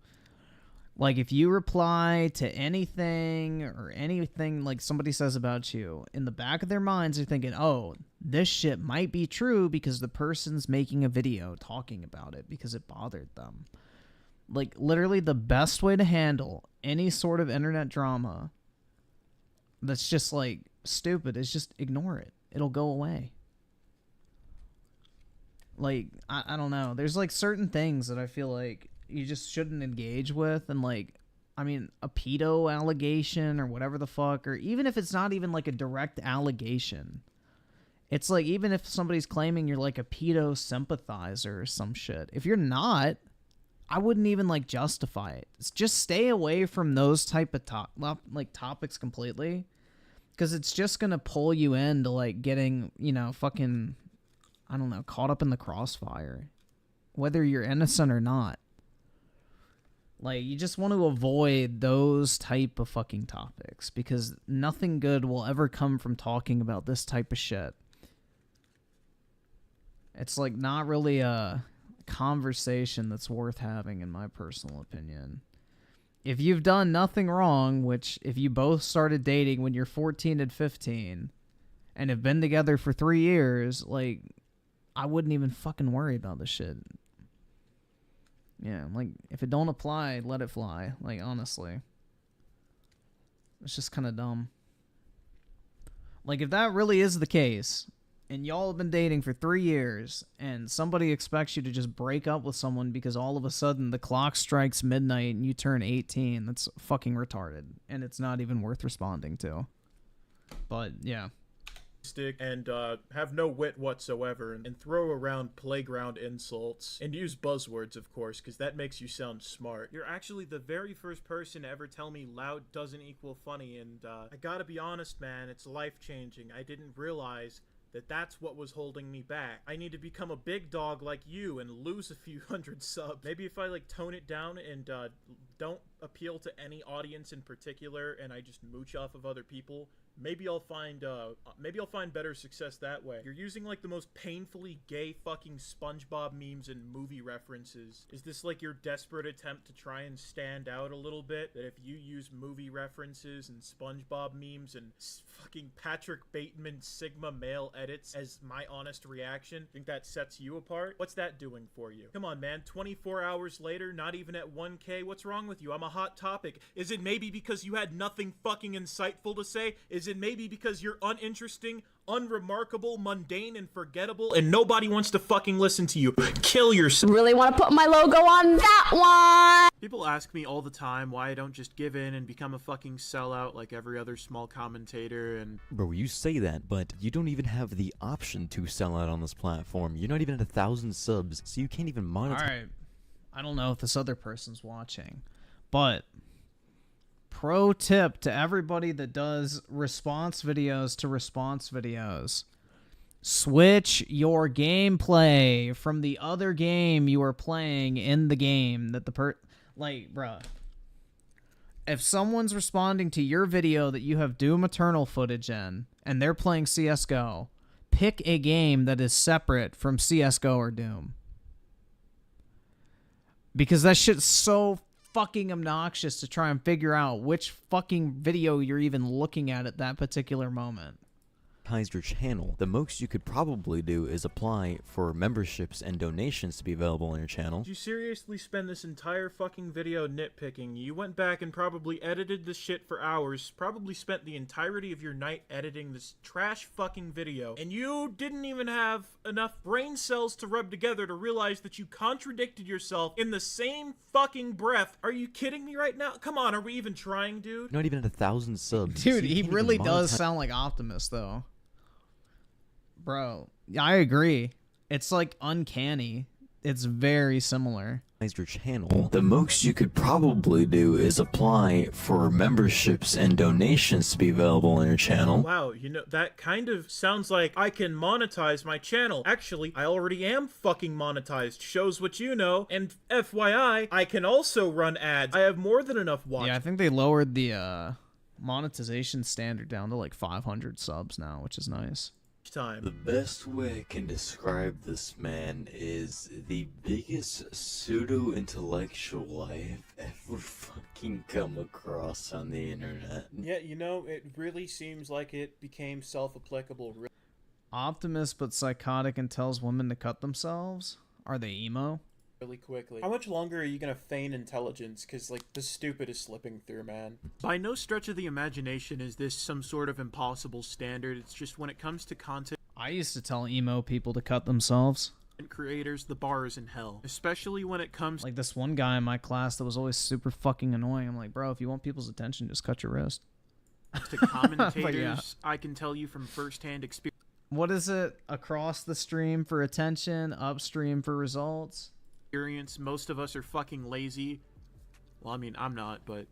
Like, if you reply to anything or anything like somebody says about you, in the back of their minds they're thinking, oh, this shit might be true because the person's making a video talking about it because it bothered them. Like, literally the best way to handle any sort of internet drama that's just, like, stupid is just ignore it. It'll go away. Like, I don't know. There's, like, certain things that I feel like you just shouldn't engage with, and, like, I mean, a pedo allegation or whatever the fuck, or even if it's not even, like, a direct allegation. It's like, even if somebody's claiming you're, like, a pedo sympathizer or some shit, if you're not, I wouldn't even, like, justify it. Just stay away from those type of topics completely, because it's just gonna pull you into, like, getting, you know, fucking, I don't know, caught up in the crossfire, whether you're innocent or not. Like, you just want to avoid those type of fucking topics, because nothing good will ever come from talking about this type of shit. It's, like, not really a conversation that's worth having, in my personal opinion. If you've done nothing wrong, which if you both started dating when you're 14 and 15 and have been together for 3 years, like, I wouldn't even fucking worry about this shit. Yeah, like, if it don't apply, let it fly. Like, honestly. It's just kind of dumb. Like, if that really is the case, and y'all have been dating for 3 years, and somebody expects you to just break up with someone because all of a sudden the clock strikes midnight and you turn 18, that's fucking retarded. And it's not even worth responding to. But, yeah.
and have no wit whatsoever and throw around playground insults and use buzzwords, of course, because that makes you sound smart. You're actually the very first person to ever tell me loud doesn't equal funny, and I gotta be honest, man, it's life-changing. I didn't realize that that's what was holding me back. I need to become a big dog like you and lose a few hundred subs. Maybe if I like tone it down and don't appeal to any audience in particular and I just mooch off of other people, maybe I'll find better success that way. You're using like the most painfully gay fucking SpongeBob memes and movie references. Is this like your desperate attempt to try and stand out a little bit? That if you use movie references and SpongeBob memes and fucking Patrick Bateman Sigma male edits as my honest reaction, think that sets you apart? What's that doing for you? Come on, man, 24 hours later, not even at 1K, what's wrong with you? I'm a hot topic. Is it maybe because you had nothing fucking insightful to say? Is it maybe because you're uninteresting, unremarkable, mundane, and forgettable, and nobody wants to fucking listen to you? Kill yourself.
Really want to put my logo on that one.
People ask me all the time why I don't just give in and become a fucking sellout like every other small commentator, and...
Bro, you say that, but you don't even have the option to sell out on this platform. You're not even at 1,000 subs, so you can't even monetize.
Alright, I don't know if this other person's watching, but... pro tip to everybody that does response videos to response videos. Switch your gameplay from the other game you are playing in the game that like, bruh. If someone's responding to your video that you have Doom Eternal footage in, and they're playing CSGO, pick a game that is separate from CSGO or Doom. Because that shit's so fucking obnoxious to try and figure out which fucking video you're even looking at that particular moment.
Your channel, the most you could probably do is apply for memberships and donations to be available on your channel.
Did you seriously spend this entire fucking video nitpicking? You went back and probably edited this shit for hours, probably spent the entirety of your night editing this trash fucking video, and you didn't even have enough brain cells to rub together to realize that you contradicted yourself in the same fucking breath. Are you kidding me right now? Come on, are we even trying, dude?
Not even at 1,000 subs.
Dude, he really does sound like Optimus, though. Bro, I agree. It's like uncanny. It's very similar.
Your channel, the most you could probably do is apply for memberships and donations to be available on your channel.
Wow, you know, that kind of sounds like I can monetize my channel. Actually, I already am fucking monetized. Shows what you know. And FYI, I can also run ads. I have more than enough watch.
Yeah, I think they lowered the monetization standard down to like 500 subs now, which is nice.
Time.
The best way I can describe this man is the biggest pseudo-intellectual I have ever fucking come across on the internet.
Yeah, you know, it really seems like it became self-applicable.
Optimus but psychotic and tells women to cut themselves? Are they emo?
Really quickly. How much longer are you gonna feign intelligence? Cause like the stupid is slipping through, man. By no stretch of the imagination is this some sort of impossible standard. It's just when it comes to content.
I used to tell emo people to cut themselves.
Creators, the bar is in hell. Especially when it comes
like this one guy in my class that was always super fucking annoying. I'm like, bro, if you want people's attention, just cut your wrist.
To commentators, yeah. I can tell you from firsthand experience.
What is it? Across the stream for attention, upstream for results.
Most of us are fucking lazy. Well, I mean, I'm not, but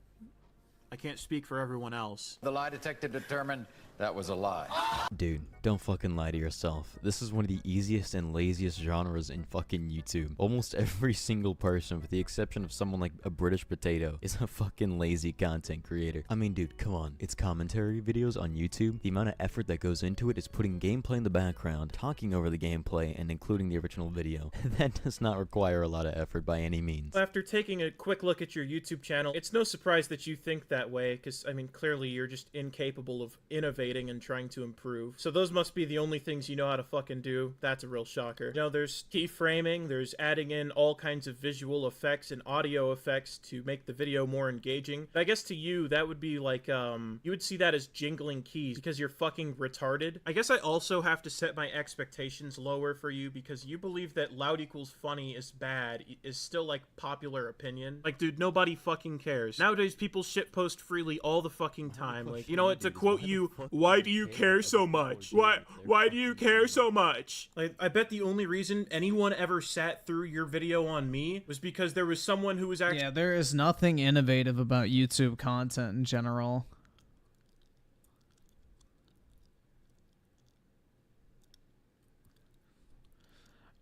I can't speak for everyone else.
The lie detector determined that was a lie.
Dude, don't fucking lie to yourself. This is one of the easiest and laziest genres in fucking YouTube. Almost every single person, with the exception of someone like a British potato, is a fucking lazy content creator. I mean, dude, come on. It's commentary videos on YouTube. The amount of effort that goes into it is putting gameplay in the background, talking over the gameplay, and including the original video. That does not require a lot of effort by any means.
After taking a quick look at your YouTube channel, it's no surprise that you think that way, because, I mean, clearly you're just incapable of innovating and trying to improve. So those must be the only things you know how to fucking do. That's a real shocker. You know, there's keyframing, there's adding in all kinds of visual effects and audio effects to make the video more engaging. I guess to you, that would be like, you would see that as jingling keys because you're fucking retarded. I guess I also have to set my expectations lower for you because you believe that loud equals funny is bad is still like popular opinion. Like, dude, nobody fucking cares. Nowadays, people shitpost freely all the fucking time. Like, you know what, to quote you, Why do you care so much? Why do you care so much? I bet the only reason anyone ever sat through your video on me was because there was someone who was actually...
Yeah, there is nothing innovative about YouTube content in general.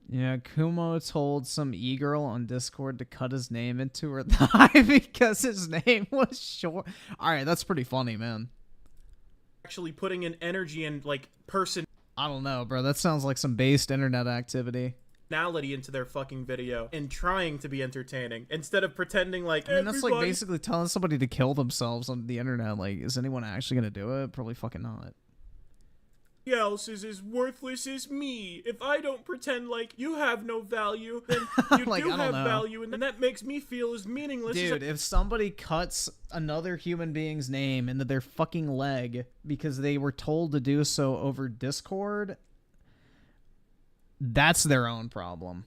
Yeah, Kumo told some e-girl on Discord to cut his name into her thigh because his name was short. Alright, that's pretty funny, man.
Actually putting an energy and, like, person...
I don't know, bro. That sounds like some based internet activity.
...personality into their fucking video and trying to be entertaining instead of pretending like...
I mean, that's like basically telling somebody to kill themselves on the internet. Like, is anyone actually gonna do it? Probably fucking not.
Else is as worthless as me. If I don't pretend like you have no value, then you
like,
do have value, and that makes me feel as meaningless
Dude, if somebody cuts another human being's name into their fucking leg because they were told to do so over Discord, that's their own problem.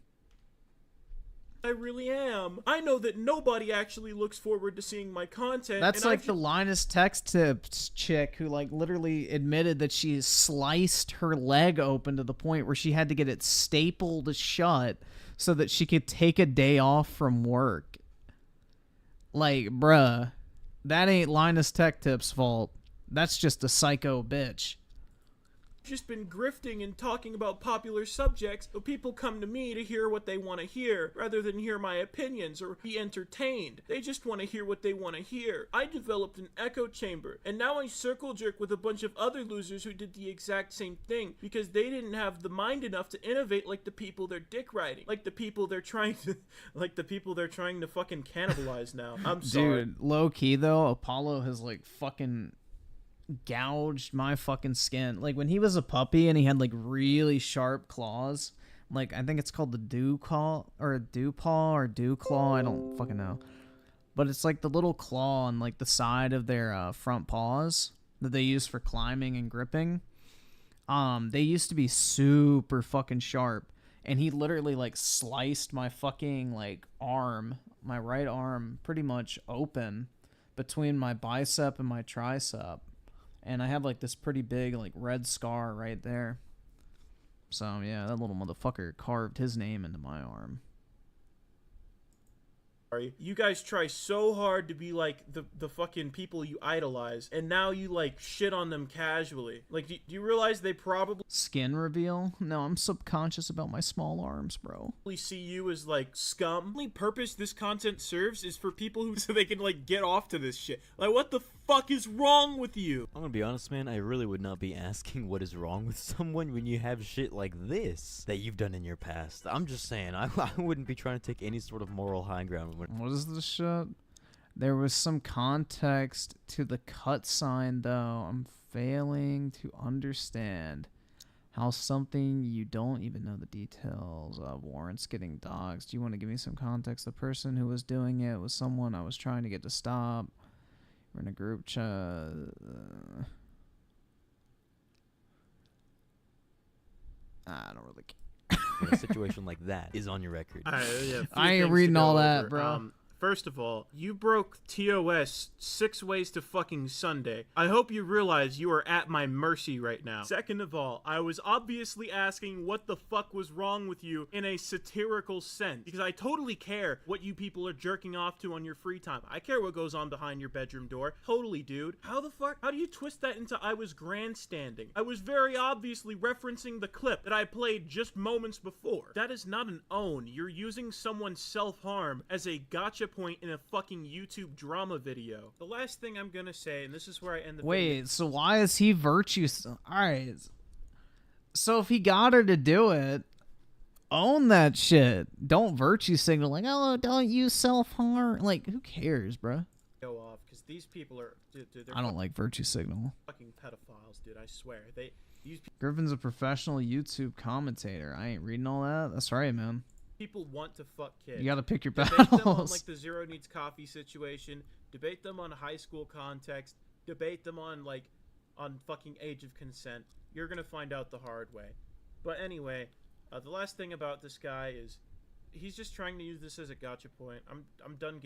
I really am. I know that nobody actually looks forward to seeing my content.
That's like the Linus Tech Tips chick who like literally admitted that she sliced her leg open to the point where she had to get it stapled shut so that she could take a day off from work. Like, bruh, that ain't Linus Tech Tips' fault. That's just a psycho bitch.
Just been grifting and talking about popular subjects, so people come to me to hear what they want to hear, rather than hear my opinions or be entertained. They just want to hear what they want to hear. I developed an echo chamber, and now I circle jerk with a bunch of other losers who did the exact same thing, because they didn't have the mind enough to innovate like the people they're dick riding, like the people they're trying to, fucking cannibalize now. I'm sorry.
Dude, low key though, Apollo has like fucking gouged my fucking skin. Like when he was a puppy and he had like really sharp claws, like I think it's called the dew claw or dew paw or dew claw, I don't fucking know, but it's like the little claw on like the side of their front paws that they use for climbing and gripping. They used to be super fucking sharp, and he literally like sliced my fucking like arm, my right arm, pretty much open between my bicep and my tricep. And I have like this pretty big like red scar right there. So yeah, that little motherfucker carved his name into my arm.
You guys try so hard to be like the fucking people you idolize, and now you like shit on them casually. Like, do you realize they probably
skin reveal? No, I'm subconscious about my small arms, bro.
See you as like scum. The only purpose this content serves is for people who so they can like get off to this shit. Like, what the fuck is wrong with you?
I'm gonna be honest, man, I really would not be asking what is wrong with someone when you have shit like this that you've done in your past. I'm just saying, I wouldn't be trying to take any sort of moral high ground.
What is this shit? There was some context to the cut sign, though. I'm failing to understand how something you don't even know the details of warrants getting doxxed. Do you want to give me some context? The person who was doing it was someone I was trying to get to stop. We're in a group chat. I don't really care.
A situation like that is on your record.
I ain't reading all that, bro.
First of all, you broke TOS 6 ways to fucking Sunday. I hope you realize you are at my mercy right now. Second of all, I was obviously asking what the fuck was wrong with you in a satirical sense, because I totally care what you people are jerking off to on your free time. I care what goes on behind your bedroom door. Totally, dude. How the fuck? How do you twist that into I was grandstanding? I was very obviously referencing the clip that I played just moments before. That is not an own. You're using someone's self-harm as a gotcha point in a fucking YouTube drama video. The last thing I'm gonna say, and this is where I end the video.
So why is he virtue? Alright. So if he got her to do it, own that shit. Don't virtue signal like, oh, don't use self-harm. Like, who cares, bro?
Go off, because these people are... Dude,
I don't like virtue signal.
Fucking pedophiles, dude, I swear.
Griffin's a professional YouTube commentator. I ain't reading all that. That's right, man.
People want to fuck kids.
You gotta pick your
battles.
battles.
Debate them on like the Zero Needs Coffee situation. Debate them on high school context. Debate them on like on fucking age of consent. You're gonna find out the hard way. But anyway, the last thing about this guy is he's just trying to use this as a gotcha point. I'm done giving